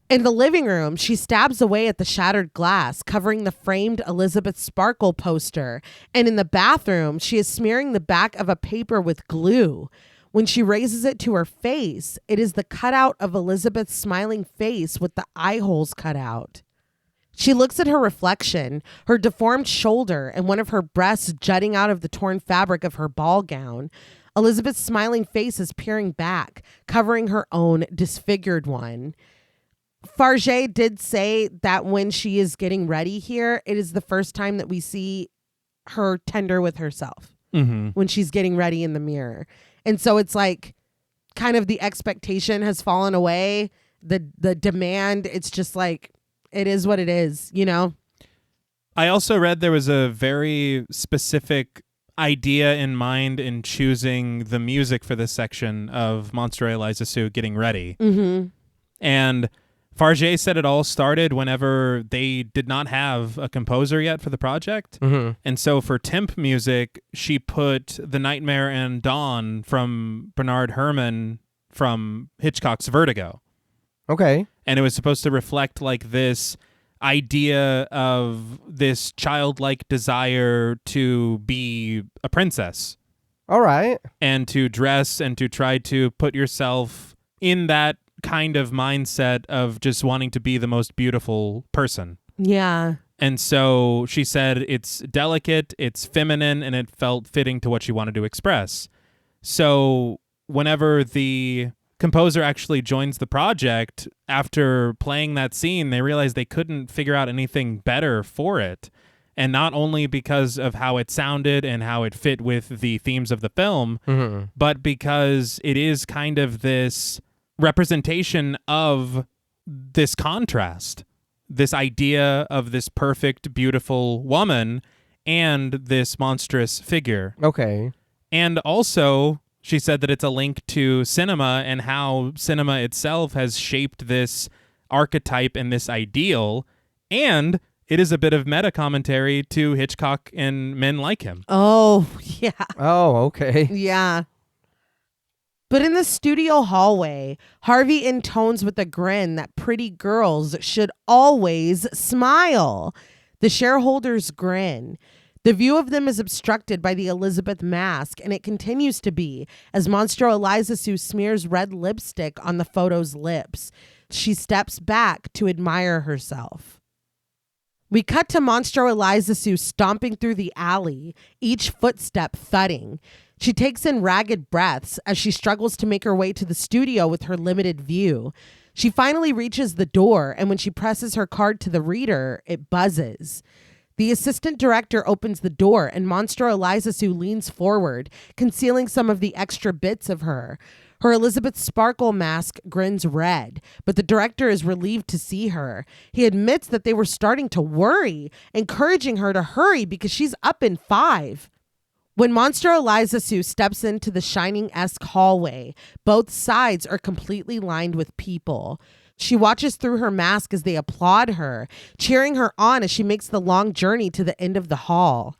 In the living room, she stabs away at the shattered glass, covering the framed Elizabeth Sparkle poster. And in the bathroom, she is smearing the back of a paper with glue. When she raises it to her face, it is the cutout of Elizabeth's smiling face with the eye holes cut out. She looks at her reflection, her deformed shoulder, and one of her breasts jutting out of the torn fabric of her ball gown. Elizabeth's smiling face is peering back, covering her own disfigured one. Fargeat did say that when she is getting ready here, it is the first time that we see her tender with herself when she's getting ready in the mirror. And so it's like kind of the expectation has fallen away. The demand, it's just like, it is what it is, you know? I also read there was a very specific idea in mind in choosing the music for this section of Monster Eliza Sue getting ready. And Fargeat said it all started whenever they did not have a composer yet for the project. And so for temp music, she put The Nightmare and Dawn from Bernard Herrmann from Hitchcock's Vertigo. Okay. And it was supposed to reflect like this idea of this childlike desire to be a princess. All right. And to dress and to try to put yourself in that kind of mindset of just wanting to be the most beautiful person. Yeah. And so she said it's delicate, it's feminine, and it felt fitting to what she wanted to express. So whenever the composer actually joins the project, after playing that scene, they realized they couldn't figure out anything better for it. And not only because of how it sounded and how it fit with the themes of the film, but because it is kind of this representation of this contrast, this idea of this perfect, beautiful woman and this monstrous figure. Okay. And also, she said that it's a link to cinema and how cinema itself has shaped this archetype and this ideal. And it is a bit of meta commentary to Hitchcock and men like him. Oh, yeah. Oh, okay. Yeah. But in the studio hallway, Harvey intones with a grin that pretty girls should always smile. The shareholders grin. The view of them is obstructed by the Elizabeth mask, and it continues to be as Monstro Eliza Sue smears red lipstick on the photo's lips. She steps back to admire herself. We cut to Monstro Eliza Sue stomping through the alley, each footstep thudding. She takes in ragged breaths as she struggles to make her way to the studio with her limited view. She finally reaches the door, and when she presses her card to the reader, it buzzes. The assistant director opens the door, and Monstro Eliza Sue leans forward, concealing some of the extra bits of her. Her Elizabeth Sparkle mask grins red, but the director is relieved to see her. He admits that they were starting to worry, encouraging her to hurry because she's up in 5. When Monstro Eliza Sue steps into the Shining-esque hallway, both sides are completely lined with people. She watches through her mask as they applaud her, cheering her on as she makes the long journey to the end of the hall.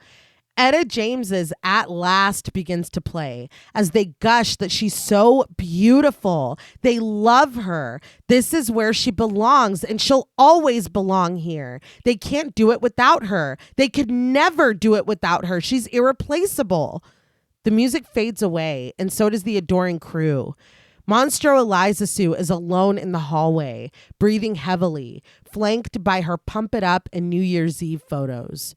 Etta James's At Last begins to play as they gush that she's so beautiful. They love her. This is where she belongs, and she'll always belong here. They can't do it without her. They could never do it without her. She's irreplaceable. The music fades away, and so does the adoring crew. Monstro Eliza Sue is alone in the hallway, breathing heavily, flanked by her Pump It Up and New Year's Eve photos.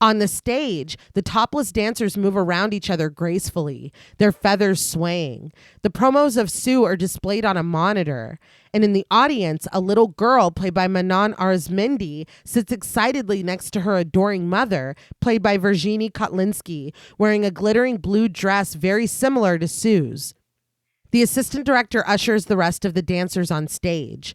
On the stage, the topless dancers move around each other gracefully, their feathers swaying. The promos of Sue are displayed on a monitor. And in the audience, a little girl, played by Manon Arzmendi, sits excitedly next to her adoring mother, played by Virginie Kotlinski, wearing a glittering blue dress very similar to Sue's. The assistant director ushers the rest of the dancers on stage.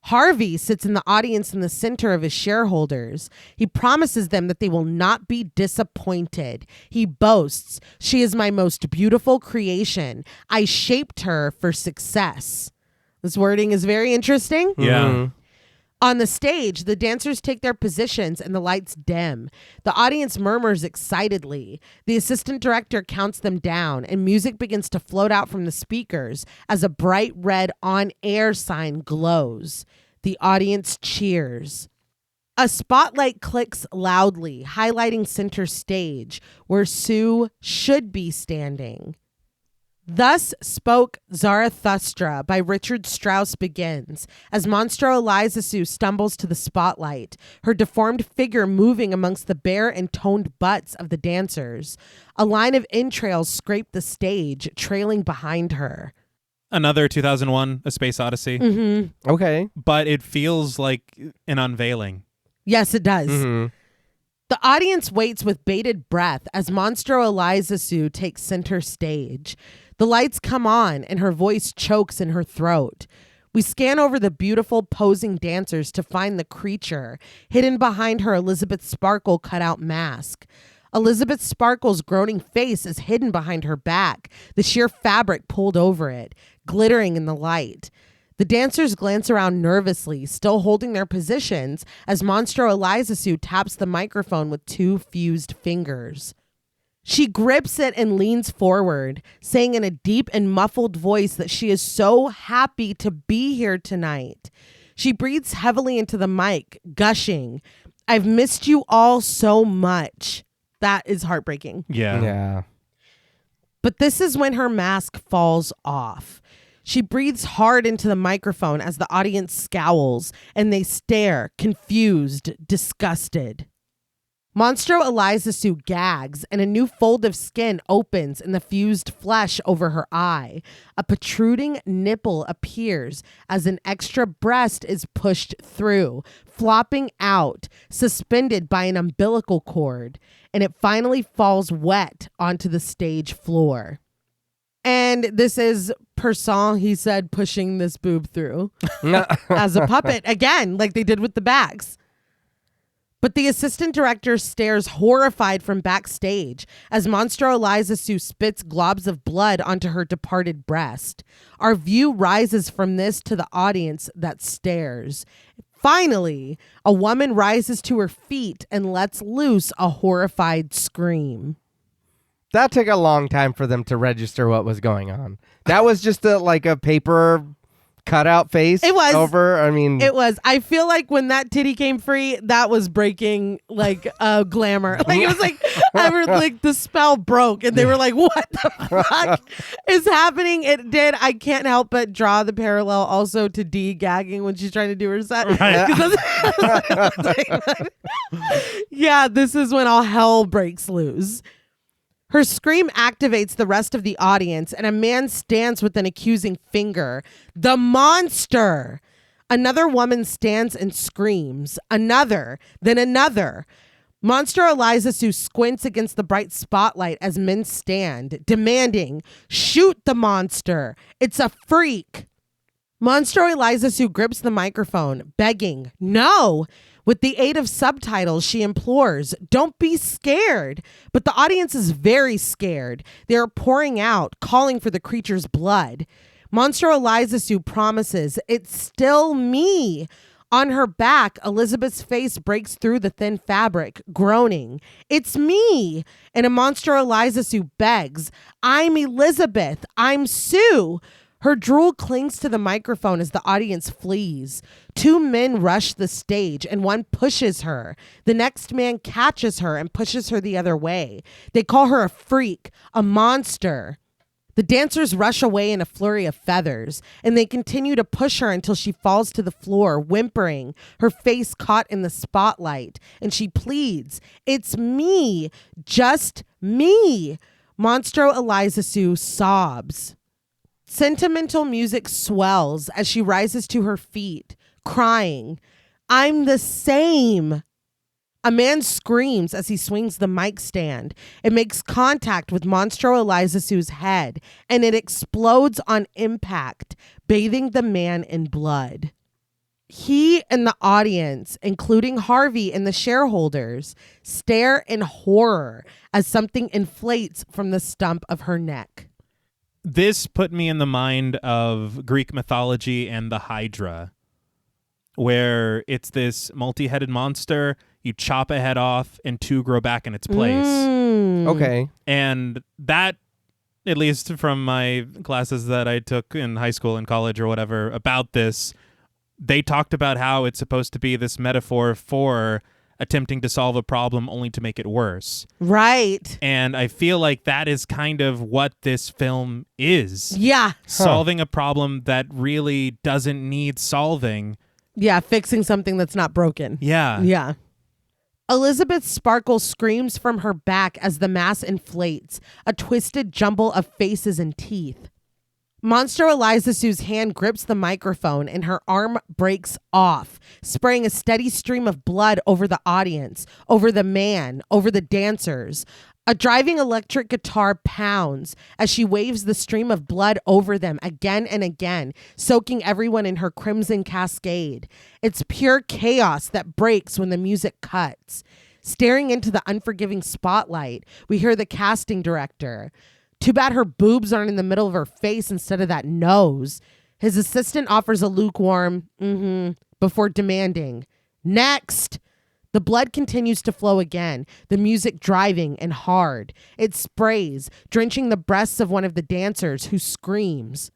Harvey sits in the audience in the center of his shareholders. He promises them that they will not be disappointed. He boasts, "She is my most beautiful creation. I shaped her for success." This wording is very interesting. Yeah. Mm-hmm. On the stage, the dancers take their positions and the lights dim. The audience murmurs excitedly. The assistant director counts them down, and music begins to float out from the speakers as a bright red on-air sign glows. The audience cheers. A spotlight clicks loudly, highlighting center stage, where Sue should be standing. Thus Spoke Zarathustra by Richard Strauss begins as Monstro Eliza Sue stumbles to the spotlight, her deformed figure moving amongst the bare and toned butts of the dancers. A line of entrails scrape the stage, trailing behind her. Another 2001, A Space Odyssey. Mm-hmm. Okay. But it feels like an unveiling. Yes, it does. Mm-hmm. The audience waits with bated breath as Monstro Eliza Sue takes center stage. The lights come on and her voice chokes in her throat. We scan over the beautiful posing dancers to find the creature hidden behind her Elizabeth Sparkle cutout mask. Elizabeth Sparkle's groaning face is hidden behind her back, the sheer fabric pulled over it, glittering in the light. The dancers glance around nervously, still holding their positions, as Monstro Eliza Sue taps the microphone with 2 fused fingers. She grips it and leans forward, saying in a deep and muffled voice that she is so happy to be here tonight. She breathes heavily into the mic, gushing, "I've missed you all so much." That is heartbreaking. Yeah. But this is when her mask falls off. She breathes hard into the microphone as the audience scowls and they stare, confused, disgusted. Monstro Eliza Sue gags and a new fold of skin opens in the fused flesh over her eye. A protruding nipple appears as an extra breast is pushed through, flopping out, suspended by an umbilical cord, and it finally falls wet onto the stage floor. And this is Person, he said, pushing this boob through as a puppet, again, like they did with the bags. But the assistant director stares horrified from backstage as Monstro Eliza Sue spits globs of blood onto her departed breast. Our view rises from this to the audience that stares. Finally, a woman rises to her feet and lets loose a horrified scream. That took a long time for them to register what was going on. That was just a paper cutout face. It was over. I mean, it was. I feel like when that titty came free, that was breaking glamour. Like it was like the spell broke, and they were like, "What the fuck is happening?" It did. I can't help but draw the parallel also to Dee gagging when she's trying to do her set. Right. Yeah, this is when all hell breaks loose. Her scream activates the rest of the audience, and a man stands with an accusing finger. The monster! Another woman stands and screams. Another, then another. Monster Eliza Sue squints against the bright spotlight as men stand, demanding, "Shoot the monster! It's a freak!" Monster Eliza Sue grips the microphone, begging, "No!" With the aid of subtitles, she implores, "Don't be scared." But the audience is very scared. They are pouring out, calling for the creature's blood. Monster Eliza Sue promises, "It's still me." On her back, Elizabeth's face breaks through the thin fabric, groaning, "It's me." And a Monster Eliza Sue begs, "I'm Elizabeth. I'm Sue." Her drool clings to the microphone as the audience flees. Two men rush the stage and one pushes her. The next man catches her and pushes her the other way. They call her a freak, a monster. The dancers rush away in a flurry of feathers, and they continue to push her until she falls to the floor, whimpering, her face caught in the spotlight. And she pleads, "It's me, just me." Monstro Eliza Sue sobs. Sentimental music swells as she rises to her feet, crying, "I'm the same." A man screams as he swings the mic stand. It makes contact with Monstro Eliza Sue's head, and it explodes on impact, bathing the man in blood. He and the audience, including Harvey and the shareholders, stare in horror as something inflates from the stump of her neck. This put me in the mind of Greek mythology and the Hydra, where it's this multi-headed monster. You chop a head off and two grow back in its place. Okay. And that, at least from my classes that I took in high school and college or whatever about this, they talked about how it's supposed to be this metaphor for attempting to solve a problem only to make it worse. Right. And I feel like that is kind of what this film is. Yeah. Solving a problem that really doesn't need solving. Yeah, fixing something that's not broken. Yeah. Yeah. Elizabeth Sparkle screams from her back as the mass inflates, a twisted jumble of faces and teeth. Monster Eliza Sue's hand grips the microphone and her arm breaks off, spraying a steady stream of blood over the audience, over the man, over the dancers. A driving electric guitar pounds as she waves the stream of blood over them again and again, soaking everyone in her crimson cascade. It's pure chaos that breaks when the music cuts. Staring into the unforgiving spotlight, we hear the casting director. Too bad her boobs aren't in the middle of her face instead of that nose. His assistant offers a lukewarm, before demanding, "Next." The blood continues to flow again, the music driving and hard. It sprays, drenching the breasts of one of the dancers who screams.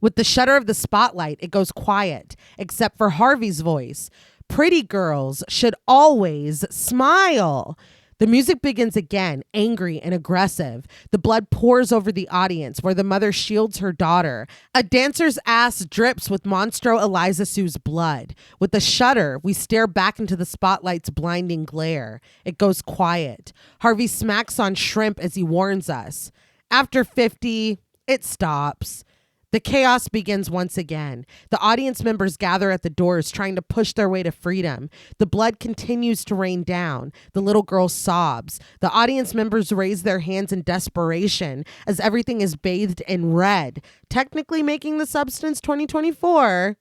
With the shudder of the spotlight, it goes quiet, except for Harvey's voice. Pretty girls should always smile. The music begins again, angry and aggressive. The blood pours over the audience where the mother shields her daughter. A dancer's ass drips with Monstro Eliza Sue's blood. With a shudder, we stare back into the spotlight's blinding glare. It goes quiet. Harvey smacks on shrimp as he warns us. After 50, it stops. The chaos begins once again. The audience members gather at the doors trying to push their way to freedom. The blood continues to rain down. The little girl sobs. The audience members raise their hands in desperation as everything is bathed in red, technically making The Substance 2024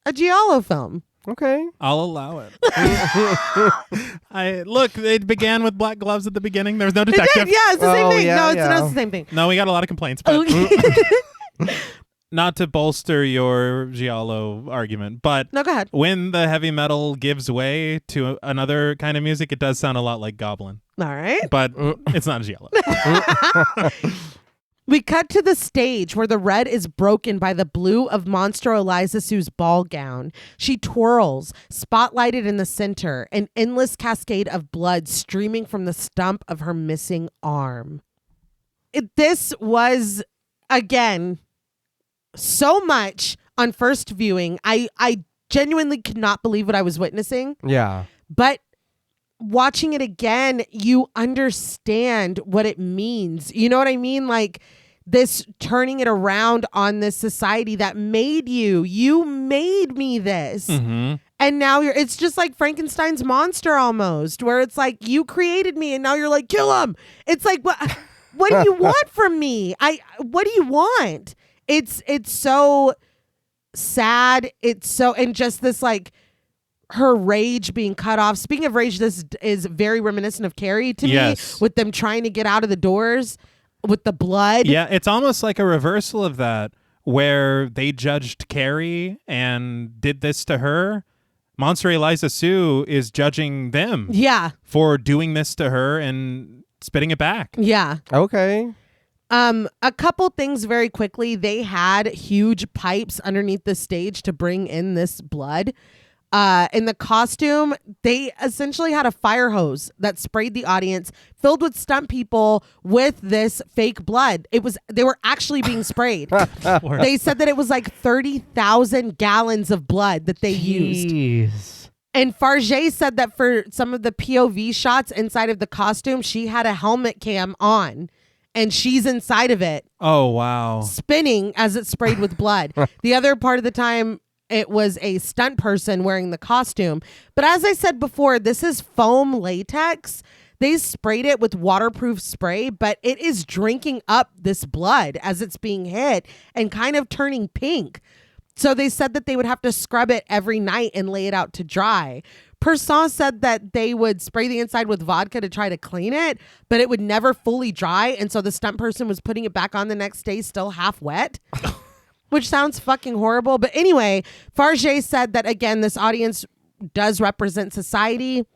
a giallo film. Okay. I'll allow it. It began with black gloves at the beginning. There was no detective. It did, yeah, it's the same thing. Yeah, No, yeah. it's the same thing. No, we got a lot of complaints. But Okay. not to bolster your giallo argument, but No, go ahead. when the heavy metal gives way to another kind of music, it does sound a lot like Goblin. All right. But it's not giallo. We cut to the stage where the red is broken by the blue of Monstro Eliza Sue's ball gown. She twirls, spotlighted in the center, an endless cascade of blood streaming from the stump of her missing arm. This was, again, so much on first viewing. I genuinely could not believe what I was witnessing. Yeah. But watching it again, you understand what it means. You know what I mean? Like this turning it around on this society that made you. You made me this. Mm-hmm. And now it's just like Frankenstein's monster almost, where it's like you created me and now you're like, kill him. It's like, what do you want from me? What do you want? It's so sad. And just this like her rage being cut off. Speaking of rage, this is very reminiscent of Carrie to me, with them trying to get out of the doors with the blood. Yeah, it's almost like a reversal of that, where they judged Carrie and did this to her. Monster Eliza Sue is judging them for doing this to her and spitting it back. Yeah. Okay. A couple things very quickly. They had huge pipes underneath the stage to bring in this blood. In the costume, they essentially had a fire hose that sprayed the audience, filled with stunt people with this fake blood. They were actually being sprayed. They said that it was like 30,000 gallons of blood that they used. And Fargeat said that for some of the POV shots inside of the costume, she had a helmet cam on. And she's inside of it. Oh, wow. Spinning as it sprayed with blood. The other part of the time, it was a stunt person wearing the costume. But as I said before, this is foam latex. They sprayed it with waterproof spray, but it is drinking up this blood as it's being hit and kind of turning pink. So they said that they would have to scrub it every night and lay it out to dry. Person said that they would spray the inside with vodka to try to clean it, but it would never fully dry. And so the stunt person was putting it back on the next day still half wet, which sounds fucking horrible. But anyway, Fargeat said that, again, this audience does represent society.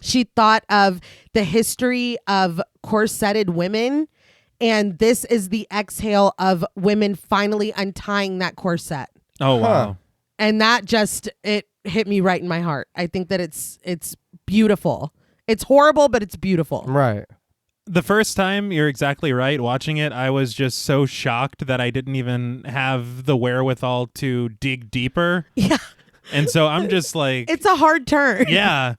She thought of the history of corseted women, and this is the exhale of women finally untying that corset. Oh, wow. And that just, it hit me right in my heart. I think that it's beautiful. It's horrible, but it's beautiful. Right. The first time, you're exactly right. Watching it, I was just so shocked that I didn't even have the wherewithal to dig deeper. Yeah. And so I'm just like... It's a hard turn. Yeah.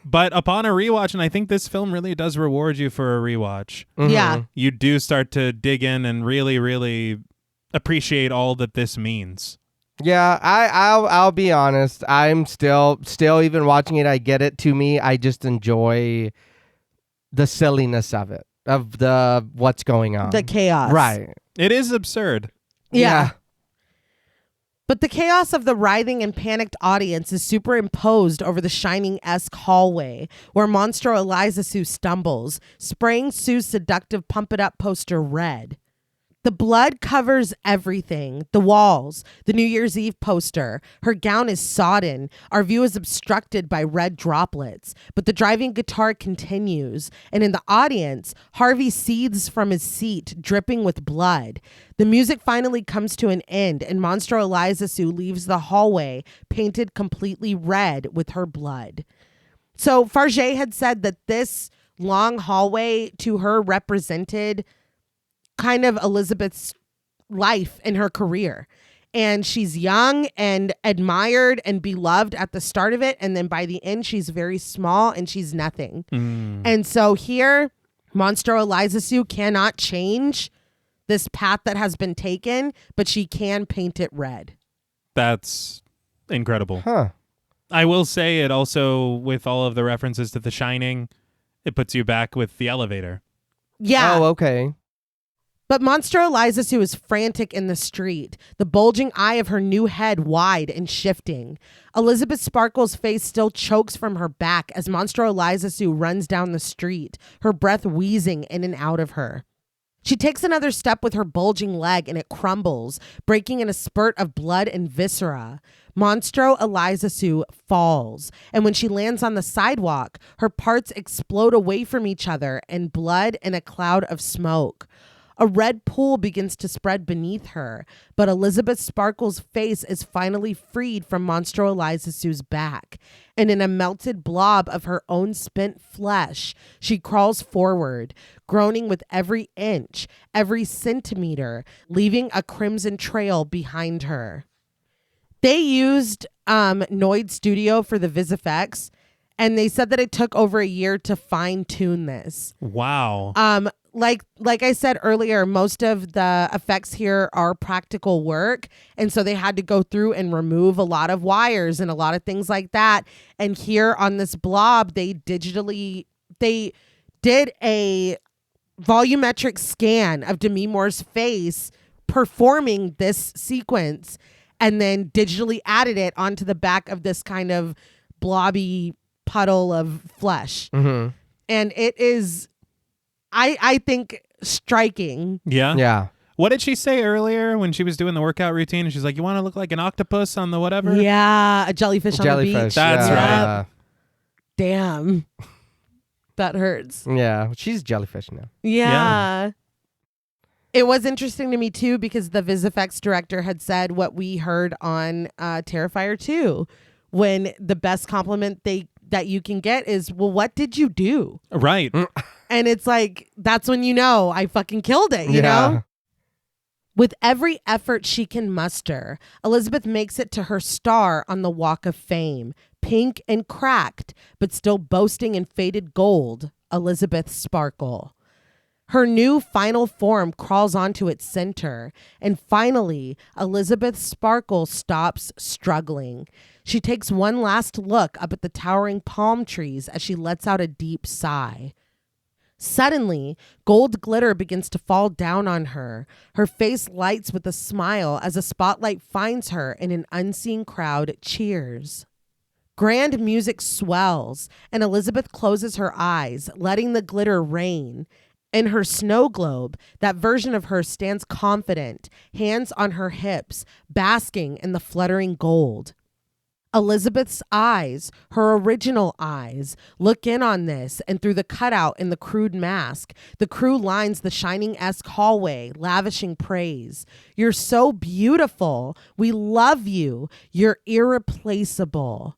But upon a rewatch, and I think this film really does reward you for a rewatch. Mm-hmm. Yeah. You do start to dig in and really, really appreciate all that this means. Yeah, I'll be honest. I'm still even watching it. I get it. To me, I just enjoy the silliness of it, of the what's going on, The chaos. Right. It is absurd. Yeah. But the chaos of the writhing and panicked audience is superimposed over the Shining-esque hallway where Monstro Eliza Sue stumbles, spraying Sue's seductive Pump It Up poster red. The blood covers everything. The walls, the New Year's Eve poster. Her gown is sodden. Our view is obstructed by red droplets. But the driving guitar continues. And in the audience, Harvey seethes from his seat, dripping with blood. The music finally comes to an end, and Monstro Eliza Sue leaves the hallway, painted completely red with her blood. So Fargeat had said that this long hallway to her represented kind of Elizabeth's life and her career. And she's young and admired and beloved at the start of it. And then by the end, she's very small and she's nothing. And so here, Monstro Eliza Sue cannot change this path that has been taken, but she can paint it red. That's incredible. Huh. I will say it also, with all of the references to The Shining, it puts you back with the elevator. Yeah. Oh, okay. But Monstro Eliza Sue is frantic in the street, the bulging eye of her new head wide and shifting. Elizabeth Sparkle's face still chokes from her back as Monstro Eliza Sue runs down the street, her breath wheezing in and out of her. She takes another step with her bulging leg and it crumbles, breaking in a spurt of blood and viscera. Monstro Eliza Sue falls, and when she lands on the sidewalk, her parts explode away from each other in blood and a cloud of smoke. A red pool begins to spread beneath her, but Elizabeth Sparkle's face is finally freed from Monstro Eliza Sue's back, and in a melted blob of her own spent flesh, she crawls forward, groaning with every inch, every centimeter, leaving a crimson trail behind her. They used Noid Studio for the VisFX, and they said that it took over a year to fine-tune this. Wow. Like I said earlier, most of the effects here are practical work. And so they had to go through and remove a lot of wires and a lot of things like that. And here on this blob, they did a volumetric scan of Demi Moore's face performing this sequence and then digitally added it onto the back of this kind of blobby puddle of flesh. Mm-hmm. And it is, I think, striking. Yeah? Yeah. What did she say earlier when she was doing the workout routine? She's like, you want to look like an octopus on the whatever? Yeah, a jellyfish on the beach. That's yeah. right. Damn. That hurts. Yeah. She's jellyfish now. Yeah. It was interesting to me, too, because the VisFX director had said what we heard on Terrifier 2, when the best compliment that you can get is, well, what did you do? Right. And it's like, that's when you know I fucking killed it, you know? With every effort she can muster, Elizabeth makes it to her star on the Walk of Fame, pink and cracked, but still boasting in faded gold, Elizabeth Sparkle. Her new final form crawls onto its center, and finally, Elizabeth Sparkle stops struggling. She takes one last look up at the towering palm trees as she lets out a deep sigh. Suddenly, gold glitter begins to fall down on her. Her face lights with a smile as a spotlight finds her and an unseen crowd cheers. Grand music swells, and Elizabeth closes her eyes, letting the glitter rain. In her snow globe, that version of her stands confident, hands on her hips, basking in the fluttering gold. Elizabeth's eyes, her original eyes, look in on this, and through the cutout in the crude mask, the crew lines the Shining-esque hallway, lavishing praise. You're so beautiful. We love you. You're irreplaceable.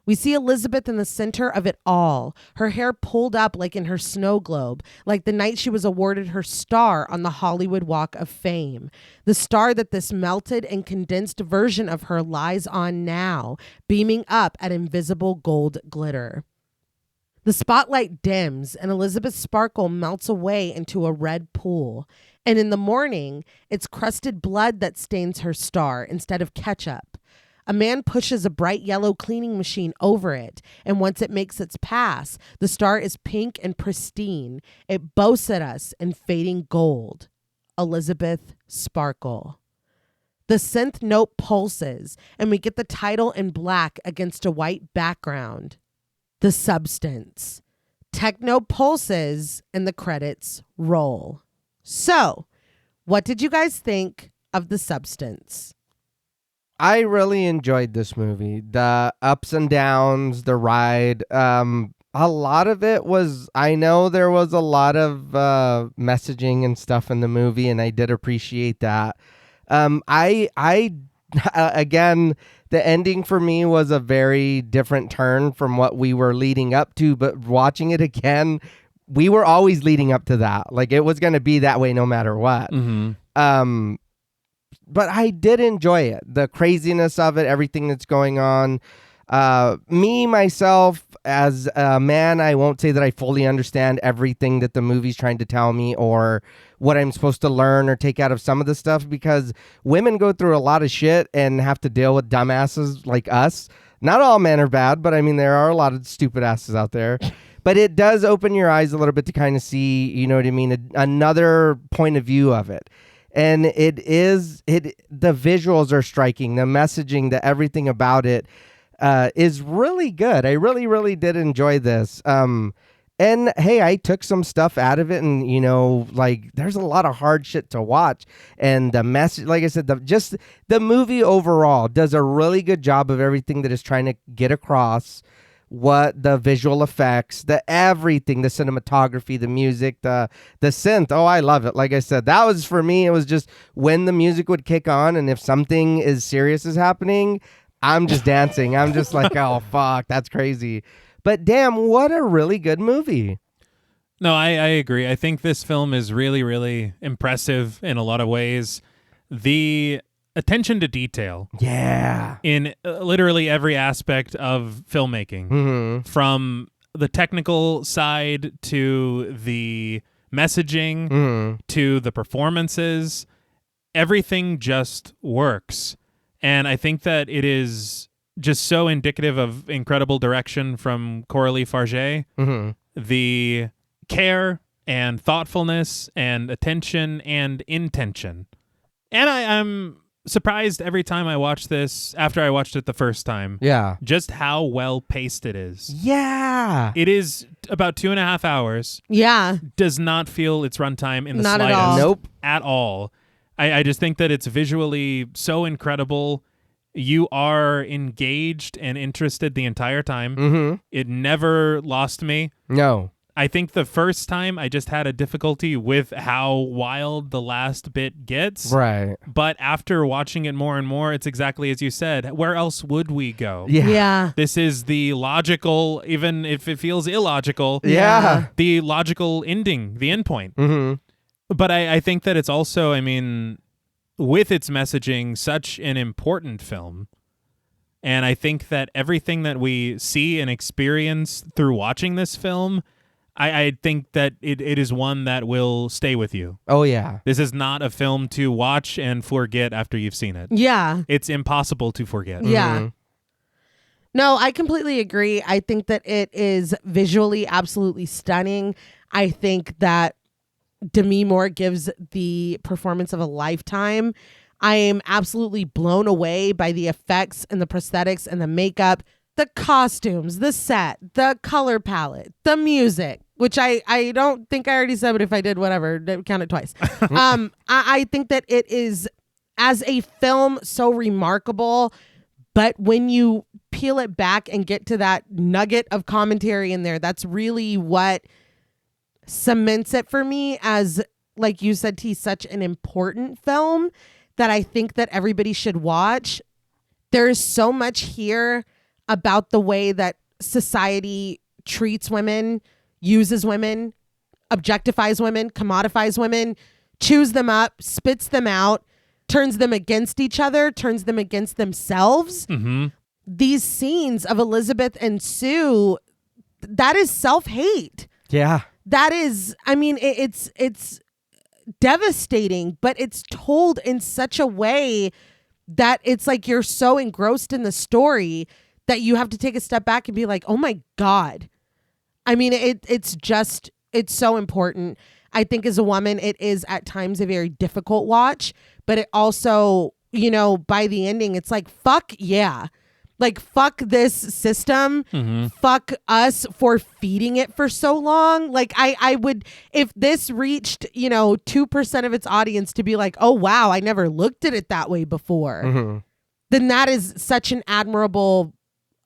We see Elizabeth in the center of it all, her hair pulled up like in her snow globe, like the night she was awarded her star on the Hollywood Walk of Fame. The star that this melted and condensed version of her lies on now, beaming up at invisible gold glitter. The spotlight dims and Elizabeth Sparkle melts away into a red pool. And in the morning, it's crusted blood that stains her star instead of ketchup. A man pushes a bright yellow cleaning machine over it, and once it makes its pass, the star is pink and pristine. It boasts at us in fading gold. Elizabeth Sparkle. The synth note pulses, and we get the title in black against a white background. The Substance. Techno pulses, and the credits roll. So, What did you guys think of The Substance? I really enjoyed this movie. The ups and downs, the ride. A lot of it was, I know there was a lot of messaging and stuff in the movie, and I did appreciate that. Again, the ending for me was a very different turn from what we were leading up to, but watching it again, we were always leading up to that. Like, it was going to be that way no matter what. Mm-hmm. But I did enjoy it. The craziness of it, everything that's going on. Me, myself, as a man, I won't say that I fully understand everything that the movie's trying to tell me or what I'm supposed to learn or take out of some of the stuff, because women go through a lot of shit and have to deal with dumbasses like us. Not all men are bad, but I mean, there are a lot of stupid asses out there. But it does open your eyes a little bit to kind of see, you know what I mean, another point of view of it. And the visuals are striking, the messaging, the everything about it is really good. I really, really did enjoy this. And hey, I took some stuff out of it, and you know, like, there's a lot of hard shit to watch. And the message, like I said, the movie overall does a really good job of everything that is trying to get across. What the visual effects, the everything, the cinematography, the music, the synth. Oh, I love it. Like I said, that was, for me, it was just when the music would kick on, and if something is serious is happening, I'm just dancing. I'm just like, oh, fuck, that's crazy. But damn, what a really good movie. No, I agree. I think this film is really, really impressive in a lot of ways. The attention to detail. Yeah. In literally every aspect of filmmaking. Mm-hmm. From the technical side to the messaging to the performances. Everything just works. And I think that it is just so indicative of incredible direction from Coralie Fargeat. Mm-hmm. The care and thoughtfulness and attention and intention. And I'm surprised every time I watch this, after I watched it the first time, just how well paced it is. Yeah. It is about 2.5 hours. Yeah. Does not feel its runtime in the Not slightest. at all. Nope. At all. I just think that it's visually so incredible. You are engaged and interested the entire time. Mm-hmm. It never lost me. No. I think the first time I just had a difficulty with how wild the last bit gets. Right. But after watching it more and more, it's exactly as you said. Where else would we go? Yeah. This is the logical, even if it feels illogical, the logical ending, the end point. Mm-hmm. But I think that it's also, I mean, with its messaging, such an important film. And I think that everything that we see and experience through watching this film, I think that it is one that will stay with you. Oh, yeah. This is not a film to watch and forget after you've seen it. Yeah. It's impossible to forget. Yeah. Mm-hmm. No, I completely agree. I think that it is visually absolutely stunning. I think that Demi Moore gives the performance of a lifetime. I am absolutely blown away by the effects and the prosthetics and the makeup, the costumes, the set, the color palette, the music, which I don't think I already said, but if I did, whatever, count it twice. I think that it is, as a film, so remarkable. But when you peel it back and get to that nugget of commentary in there, that's really what cements it for me as, like you said, T, such an important film that I think that everybody should watch. There's so much here about the way that society treats women, uses women, objectifies women, commodifies women, chews them up, spits them out, turns them against each other, turns them against themselves. Mm-hmm. These scenes of Elizabeth and Sue, that is self-hate. Yeah. That is, I mean, it's devastating, but it's told in such a way that it's like you're so engrossed in the story that you have to take a step back and be like, oh my God. I mean, it's so important. I think as a woman, it is at times a very difficult watch, but it also, you know, by the ending, it's like, fuck yeah. Like, fuck this system. Fuck us for feeding it for so long. Like, I would, if this reached, 2% of its audience to be like, oh, wow, I never looked at it that way before, then that is such an admirable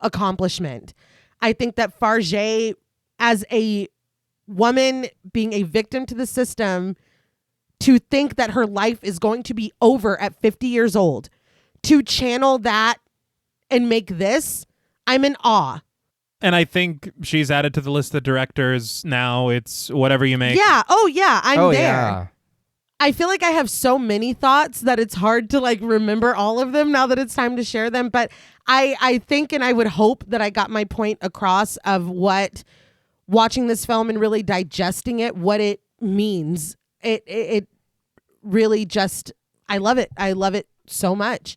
accomplishment. I think that Fargeat, as a woman being a victim to the system, to think that her life is going to be over at 50 years old, to channel that and make this, I'm in awe. And I think she's added to the list of directors now. It's whatever you make. Yeah. Oh, yeah. I'm there. Yeah. I feel like I have so many thoughts that it's hard to like remember all of them now that it's time to share them. But I think and I would hope that I got my point across of what watching this film and really digesting it, what it means. It really just, I love it. I love it so much.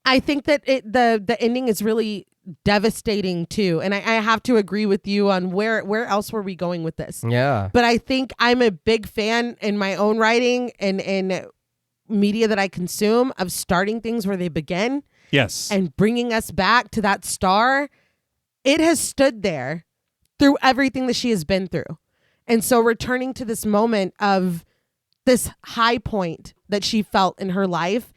I think that the ending is really devastating too. And I have to agree with you on where else were we going with this? Yeah. But I think I'm a big fan in my own writing and media that I consume of starting things where they begin. Yes. And bringing us back to that star. It has stood there through everything that she has been through. And so returning to this moment of this high point that she felt in her life,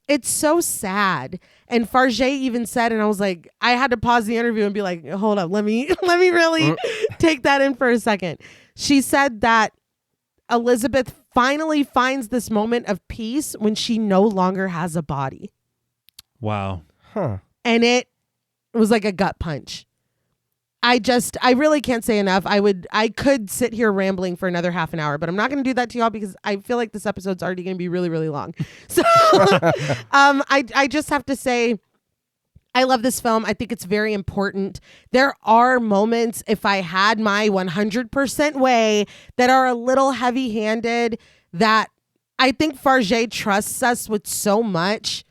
it's so sad. And Fargeat even said, and I was like, I had to pause the interview and be like, hold up, let me really take that in for a second. She said that Elizabeth finally finds this moment of peace when she no longer has a body. Wow. Huh. And it was like a gut punch. I really can't say enough. I could sit here rambling for another half an hour, but I'm not going to do that to y'all because I feel like this episode's already going to be really, really long. So I just have to say, I love this film. I think it's very important. There are moments, if I had my 100% way, that are a little heavy-handed, that I think Fargeat trusts us with so much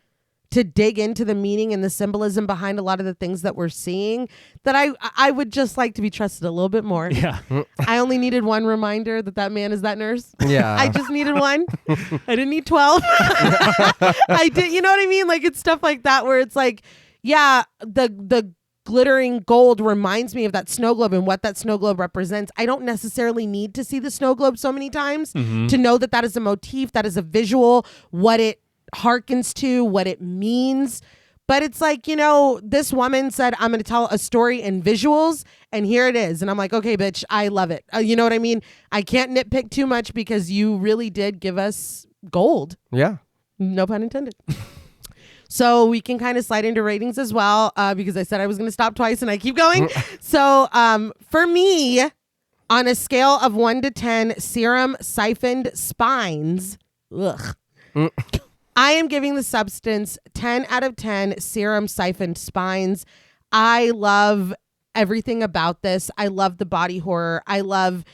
to dig into the meaning and the symbolism behind a lot of the things that we're seeing, that I would just like to be trusted a little bit more. Yeah. I only needed one reminder that man is that nurse. Yeah. I just needed one. I didn't need 12. I did. You know what I mean? Like, it's stuff like that where it's like, yeah, the glittering gold reminds me of that snow globe and what that snow globe represents. I don't necessarily need to see the snow globe so many times to know that is a motif, that is a visual, what it harkens to, what it means. But it's like, this woman said, I'm going to tell a story in visuals, and here it is. And I'm like, okay, bitch, I love it. You know what I mean? I can't nitpick too much because you really did give us gold. Yeah. No pun intended. So we can kind of slide into ratings as well, because I said I was going to stop twice and I keep going. So for me, on a scale of 1 to 10 serum siphoned spines, I am giving The Substance 10 out of 10 serum siphoned spines. I love everything about this. I love the body horror. I love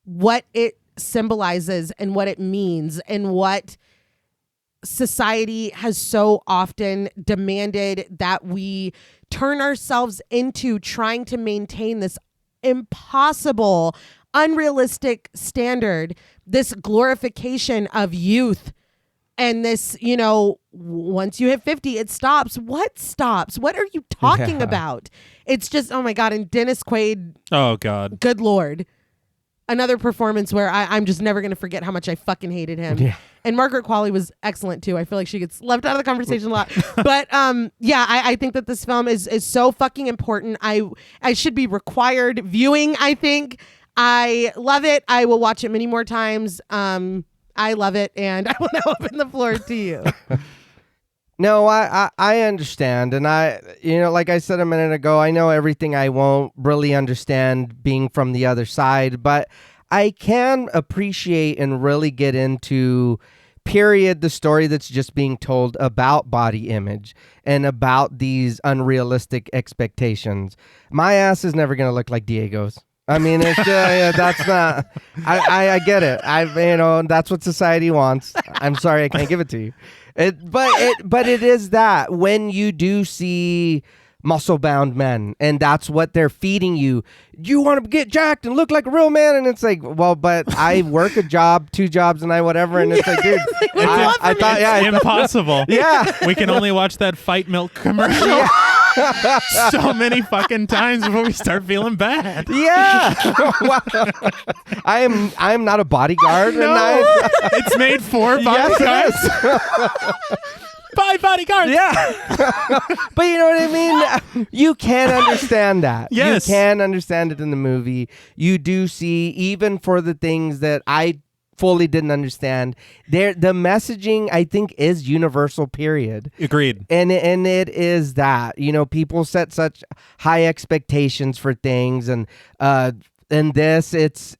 what it symbolizes and what it means and what society has so often demanded that we turn ourselves into, trying to maintain this impossible, unrealistic standard, this glorification of youth. And this, once you hit 50, it stops. What stops? What are you talking about? It's just, oh my God. And Dennis Quaid. Oh God. Good Lord. Another performance where I'm just never going to forget how much I fucking hated him. Yeah. And Margaret Qualley was excellent too. I feel like she gets left out of the conversation a lot. But I think that this film is so fucking important. I should be required viewing, I think. I love it. I will watch it many more times. I love it, and I will now open the floor to you. No, I understand, and like I said a minute ago, I know everything I won't really understand being from the other side, but I can appreciate and really get into the story that's just being told about body image and about these unrealistic expectations. My ass is never going to look like Diego's. I mean, it's that's not. I get it. That's what society wants. I'm sorry, I can't give it to you. But it is that when you do see muscle-bound men, and that's what they're feeding you. You want to get jacked and look like a real man, and it's like, well, but I work a job, 2 jobs, and whatever, and it's like, dude, I thought, it's impossible. Yeah, we can only watch that Fight Milk commercial. Yeah. so many fucking times before we start feeling bad. Yeah. I'm not a bodyguard. No, it's made for bodyguards. Buy bodyguards. Yeah. But you know what I mean? You can understand that. Yes. You can understand it in the movie. You do see, even for the things that I fully didn't understand, the messaging, I think, is universal, period. Agreed. And it is that, people set such high expectations for things, and this, it's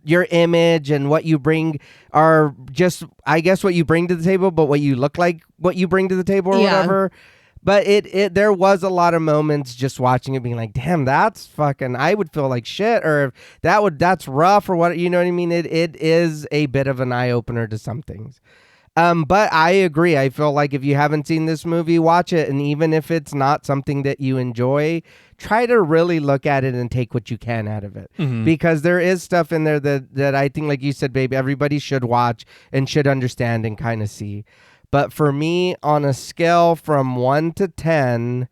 your image and what you bring are just, I guess, what you bring to the table, but what you look like, what you bring to the table or whatever. But there was a lot of moments just watching it being like, damn, that's fucking, I would feel like shit, or that's rough, or what, you know what I mean? It is a bit of an eye opener to some things. But I agree. I feel like if you haven't seen this movie, watch it. And even if it's not something that you enjoy, try to really look at it and take what you can out of it. Mm-hmm. Because there is stuff in there that I think, like you said, babe, everybody should watch and should understand and kind of see. But for me, on a scale from 1 to 10,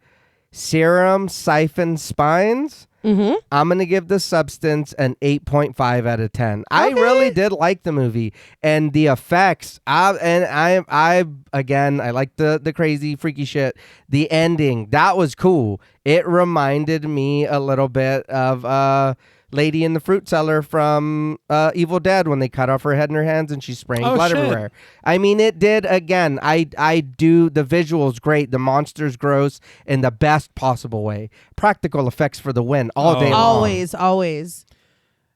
serum, siphon, spines, I'm going to give The Substance an 8.5 out of 10. Okay. I really did like the movie. And the effects, I like the crazy, freaky shit. The ending, that was cool. It reminded me a little bit of Lady in the Fruit Cellar from Evil Dead, when they cut off her head and her hands and she's spraying blood everywhere. I mean, it did. Again, I do. The visuals great. The monster's gross in the best possible way. Practical effects for the win all day long. Always.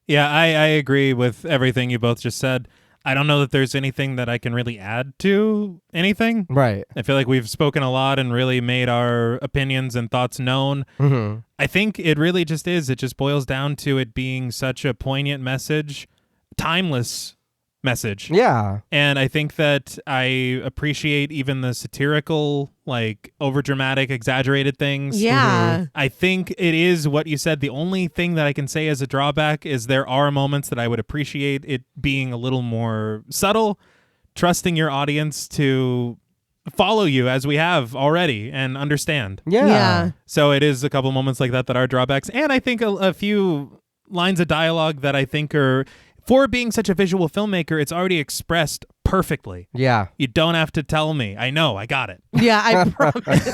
Yeah, I agree with everything you both just said. I don't know that there's anything that I can really add to anything. Right. I feel like we've spoken a lot and really made our opinions and thoughts known. Mm-hmm. I think it really just is. It just boils down to it being such a poignant message, timeless message. Yeah. And I think that I appreciate even the satirical, like overdramatic, exaggerated things. Yeah. Mm-hmm. I think it is what you said. The only thing that I can say as a drawback is there are moments that I would appreciate it being a little more subtle, trusting your audience to follow you as we have already and understand. Yeah. So it is a couple moments like that are drawbacks. And I think a few lines of dialogue that I think are, for being such a visual filmmaker, it's already expressed perfectly. Yeah. You don't have to tell me. I know. I got it. Yeah, I promise.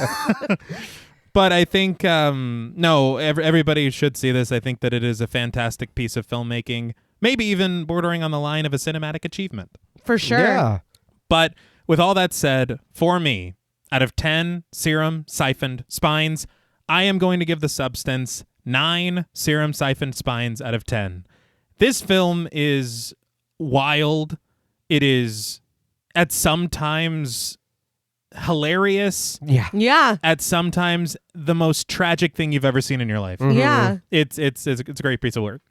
But I think, everybody should see this. I think that it is a fantastic piece of filmmaking, maybe even bordering on the line of a cinematic achievement. For sure. Yeah. But with all that said, for me, out of 10 serum siphoned spines, I am going to give The Substance 9 serum siphoned spines out of 10. This film is wild. It is at some times hilarious. Yeah. Yeah. At some times the most tragic thing you've ever seen in your life. Mm-hmm. Yeah. It's a great piece of work.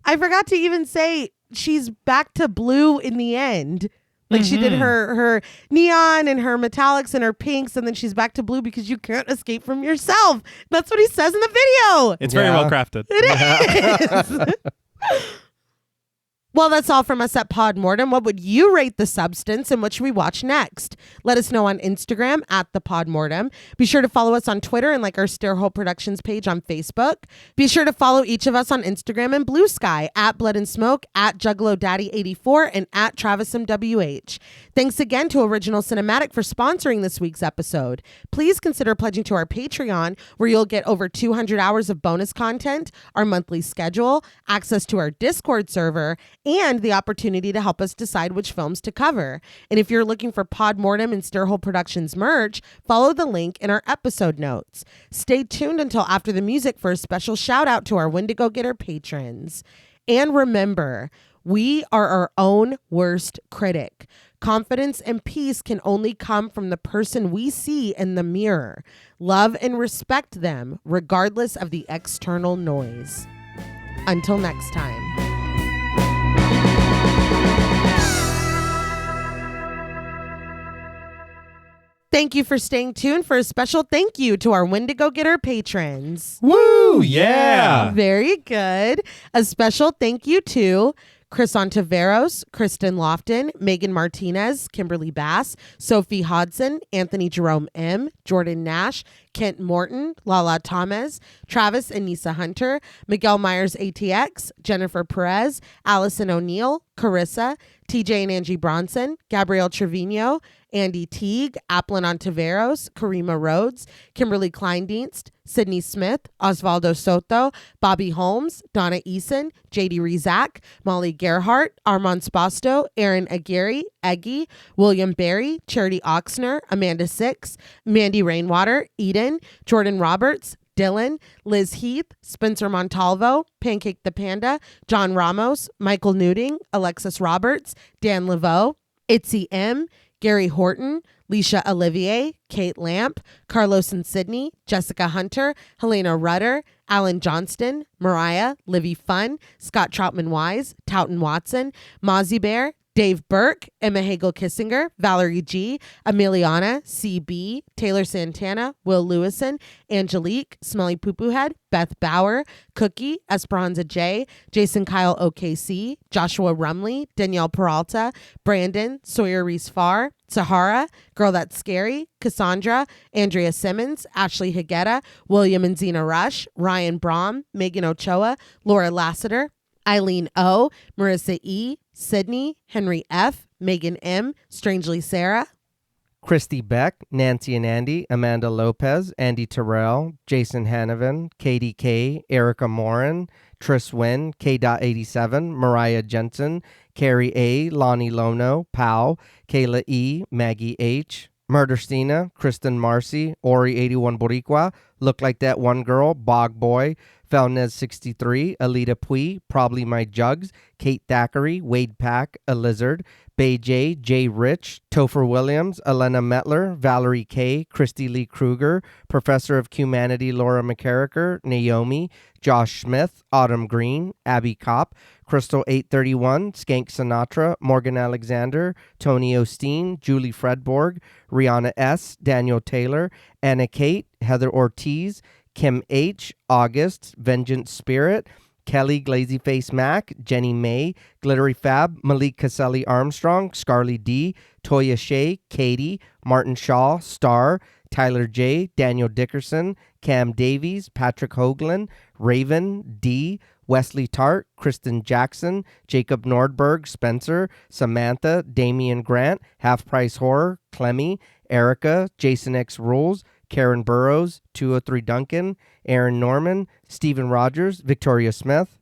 I forgot to even say she's back to blue in the end. Like she did her neon and her metallics and her pinks, and then she's back to blue because you can't escape from yourself. That's what he says in the video. It's very well crafted. It is. Well, that's all from us at Pod Mortem. What would you rate The Substance, and what should we watch next? Let us know on Instagram at the Pod Mortem. Be sure to follow us on Twitter and like our Stairhole Productions page on Facebook. Be sure to follow each of us on Instagram and Blue Sky at Blood and Smoke, at Juggalo Daddy 84, and at Travis MWH. Thanks again to Original Cinematic for sponsoring this week's episode. Please consider pledging to our Patreon, where you'll get over 200 hours of bonus content, our monthly schedule, access to our Discord server, and the opportunity to help us decide which films to cover. And if you're looking for Pod Mortem and Stairhole Productions merch, follow the link in our episode notes. Stay tuned until after the music for a special shout out to our Wendigo Getter patrons. And remember, we are our own worst critic. Confidence and peace can only come from the person we see in the mirror. Love and respect them, regardless of the external noise. Until next time. Thank you for staying tuned for a special thank you to our Wendigo Getter patrons. Woo! Yeah! Very good. A special thank you to Chris Ontiveros, Kristen Lofton, Megan Martinez, Kimberly Bass, Sophie Hodson, Anthony Jerome M., Jordan Nash, Kent Morton, Lala Thomas, Travis and Nisa Hunter, Miguel Myers ATX, Jennifer Perez, Allison O'Neill, Carissa, TJ and Angie Bronson, Gabrielle Trevino, Andy Teague, Applin Ontiveros, Karima Rhodes, Kimberly Kleindienst, Sydney Smith, Osvaldo Soto, Bobby Holmes, Donna Eason, JD Rizak, Molly Gerhart, Armand Spasto, Aaron Aguirre, Eggy, William Berry, Charity Oxner, Amanda Six, Mandy Rainwater, Eden, Jordan Roberts, Dylan, Liz Heath, Spencer Montalvo, Pancake the Panda, John Ramos, Michael Newding, Alexis Roberts, Dan Laveau, Itzy M., Gary Horton, Leisha Olivier, Kate Lamp, Carlos and Sydney, Jessica Hunter, Helena Rudder, Alan Johnston, Mariah, Livy Fun, Scott Troutman-Wise, Towton Watson, Mozzie Bear, Dave Burke, Emma Hagel-Kissinger, Valerie G., Emiliana, CB, Taylor Santana, Will Lewison, Angelique, Smelly Poo Poo Head, Beth Bauer, Cookie, Esperanza J., Jason Kyle OKC, Joshua Rumley, Danielle Peralta, Brandon, Sawyer Reese Farr, Sahara, Girl That's Scary, Cassandra, Andrea Simmons, Ashley Higuera, William and Xxena Rush, Ryan Brom, Megan Ochoa, Laura Lassiter, Eileen O., Marissa E., Sydney, Henry F., Megan M., Strangely Sarah, Christy Beck, Nancy and Andy, Amanda Lopez, Andy Terrell, Jason Hanovan, Katie K., Erica Morin, Tris Wynn, K.87, Mariah Jensen, Carrie A., Lonnie Lono, Pow, Kayla E., Maggie H., Murder Stina, Kristen Marcy, Ori81 Boricua, Look Like That One Girl, Bog Boy, Felnez 63, Alita Pui, Probably My Jugs, Kate Thackeray, Wade Pack, A Lizard, Bay J, Jay Rich, Topher Williams, Elena Metler, Valerie K, Christy Lee Kruger, Professor of Humanity Laura McCarricker, Naomi, Josh Smith, Autumn Green, Abby Kopp, Crystal 831, Skank Sinatra, Morgan Alexander, Tony Osteen, Julie Fredborg, Rihanna S., Daniel Taylor, Anna Kate, Heather Ortiz, Kim H., August, Vengeance Spirit, Kelly Glazyface Mac, Jenny May, Glittery Fab, Malik Caselli Armstrong, Scarly D, Toya Shea, Katie, Martin Shaw, Star, Tyler J, Daniel Dickerson, Cam Davies, Patrick Hoagland, Raven D, Wesley Tart, Kristen Jackson, Jacob Nordberg, Spencer, Samantha, Damian Grant, Half Price Horror, Clemmy, Erica, Jason X Rules, Karen Burrows, 203 Duncan, Aaron Norman, Stephen Rogers, Victoria Smith,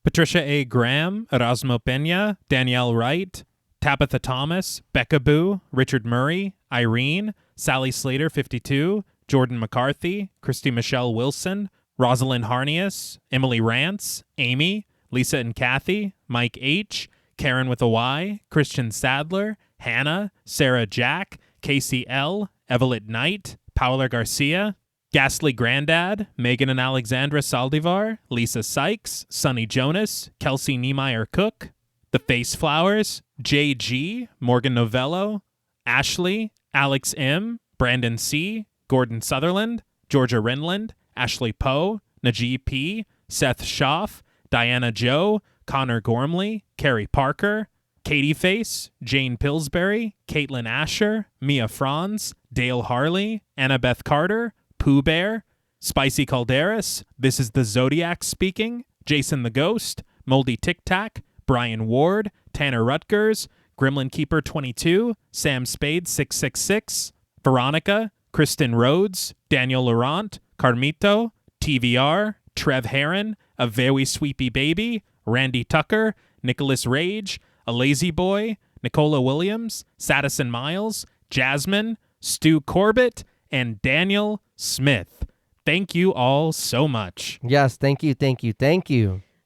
Patricia A. Graham, Erasmo Peña, Danielle Wright, Tabitha Thomas, Becca Boo, Richard Murray, Irene, Sally Slater 52, Jordan McCarthy, Christy Michelle Wilson, Rosalind Harnius, Emily Rance, Amy, Lisa and Kathy, Mike H., Karen with a Y, Christian Sadler, Hannah, Sarah Jack, Casey L., Evelyn Knight, Paula Garcia, Ghastly Grandad, Megan and Alexandra Saldivar, Lisa Sykes, Sonny Jonas, Kelsey Niemeyer Cook, The Face Flowers, JG, Morgan Novello, Ashley, Alex M., Brandon C., Gordon Sutherland, Georgia Renland, Ashley Poe, Najee P., Seth Schaff, Diana Joe, Connor Gormley, Carrie Parker, Katie Face, Jane Pillsbury, Caitlin Asher, Mia Franz, Dale Harley, Annabeth Carter, Pooh Bear, Spicy Calderas, This is the Zodiac Speaking, Jason the Ghost, Moldy Tic Tac, Brian Ward, Tanner Rutgers, Gremlin Keeper 22, Sam Spade 666, Veronica, Kristen Rhodes, Daniel Laurent, Carmito, TVR, Trev Heron, A Very Sweepy Baby, Randy Tucker, Nicholas Rage, A Lazy Boy, Nicola Williams, Sadison Miles, Jasmine, Stu Corbett, and Daniel Smith. Thank you all so much. Yes, thank you.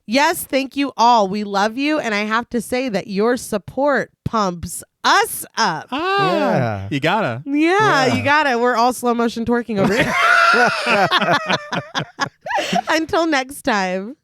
Yes, thank you all. We love you, and I have to say that your support pumps us up. Yeah. You gotta. Yeah, you got it. We're all slow motion twerking over here. Until next time.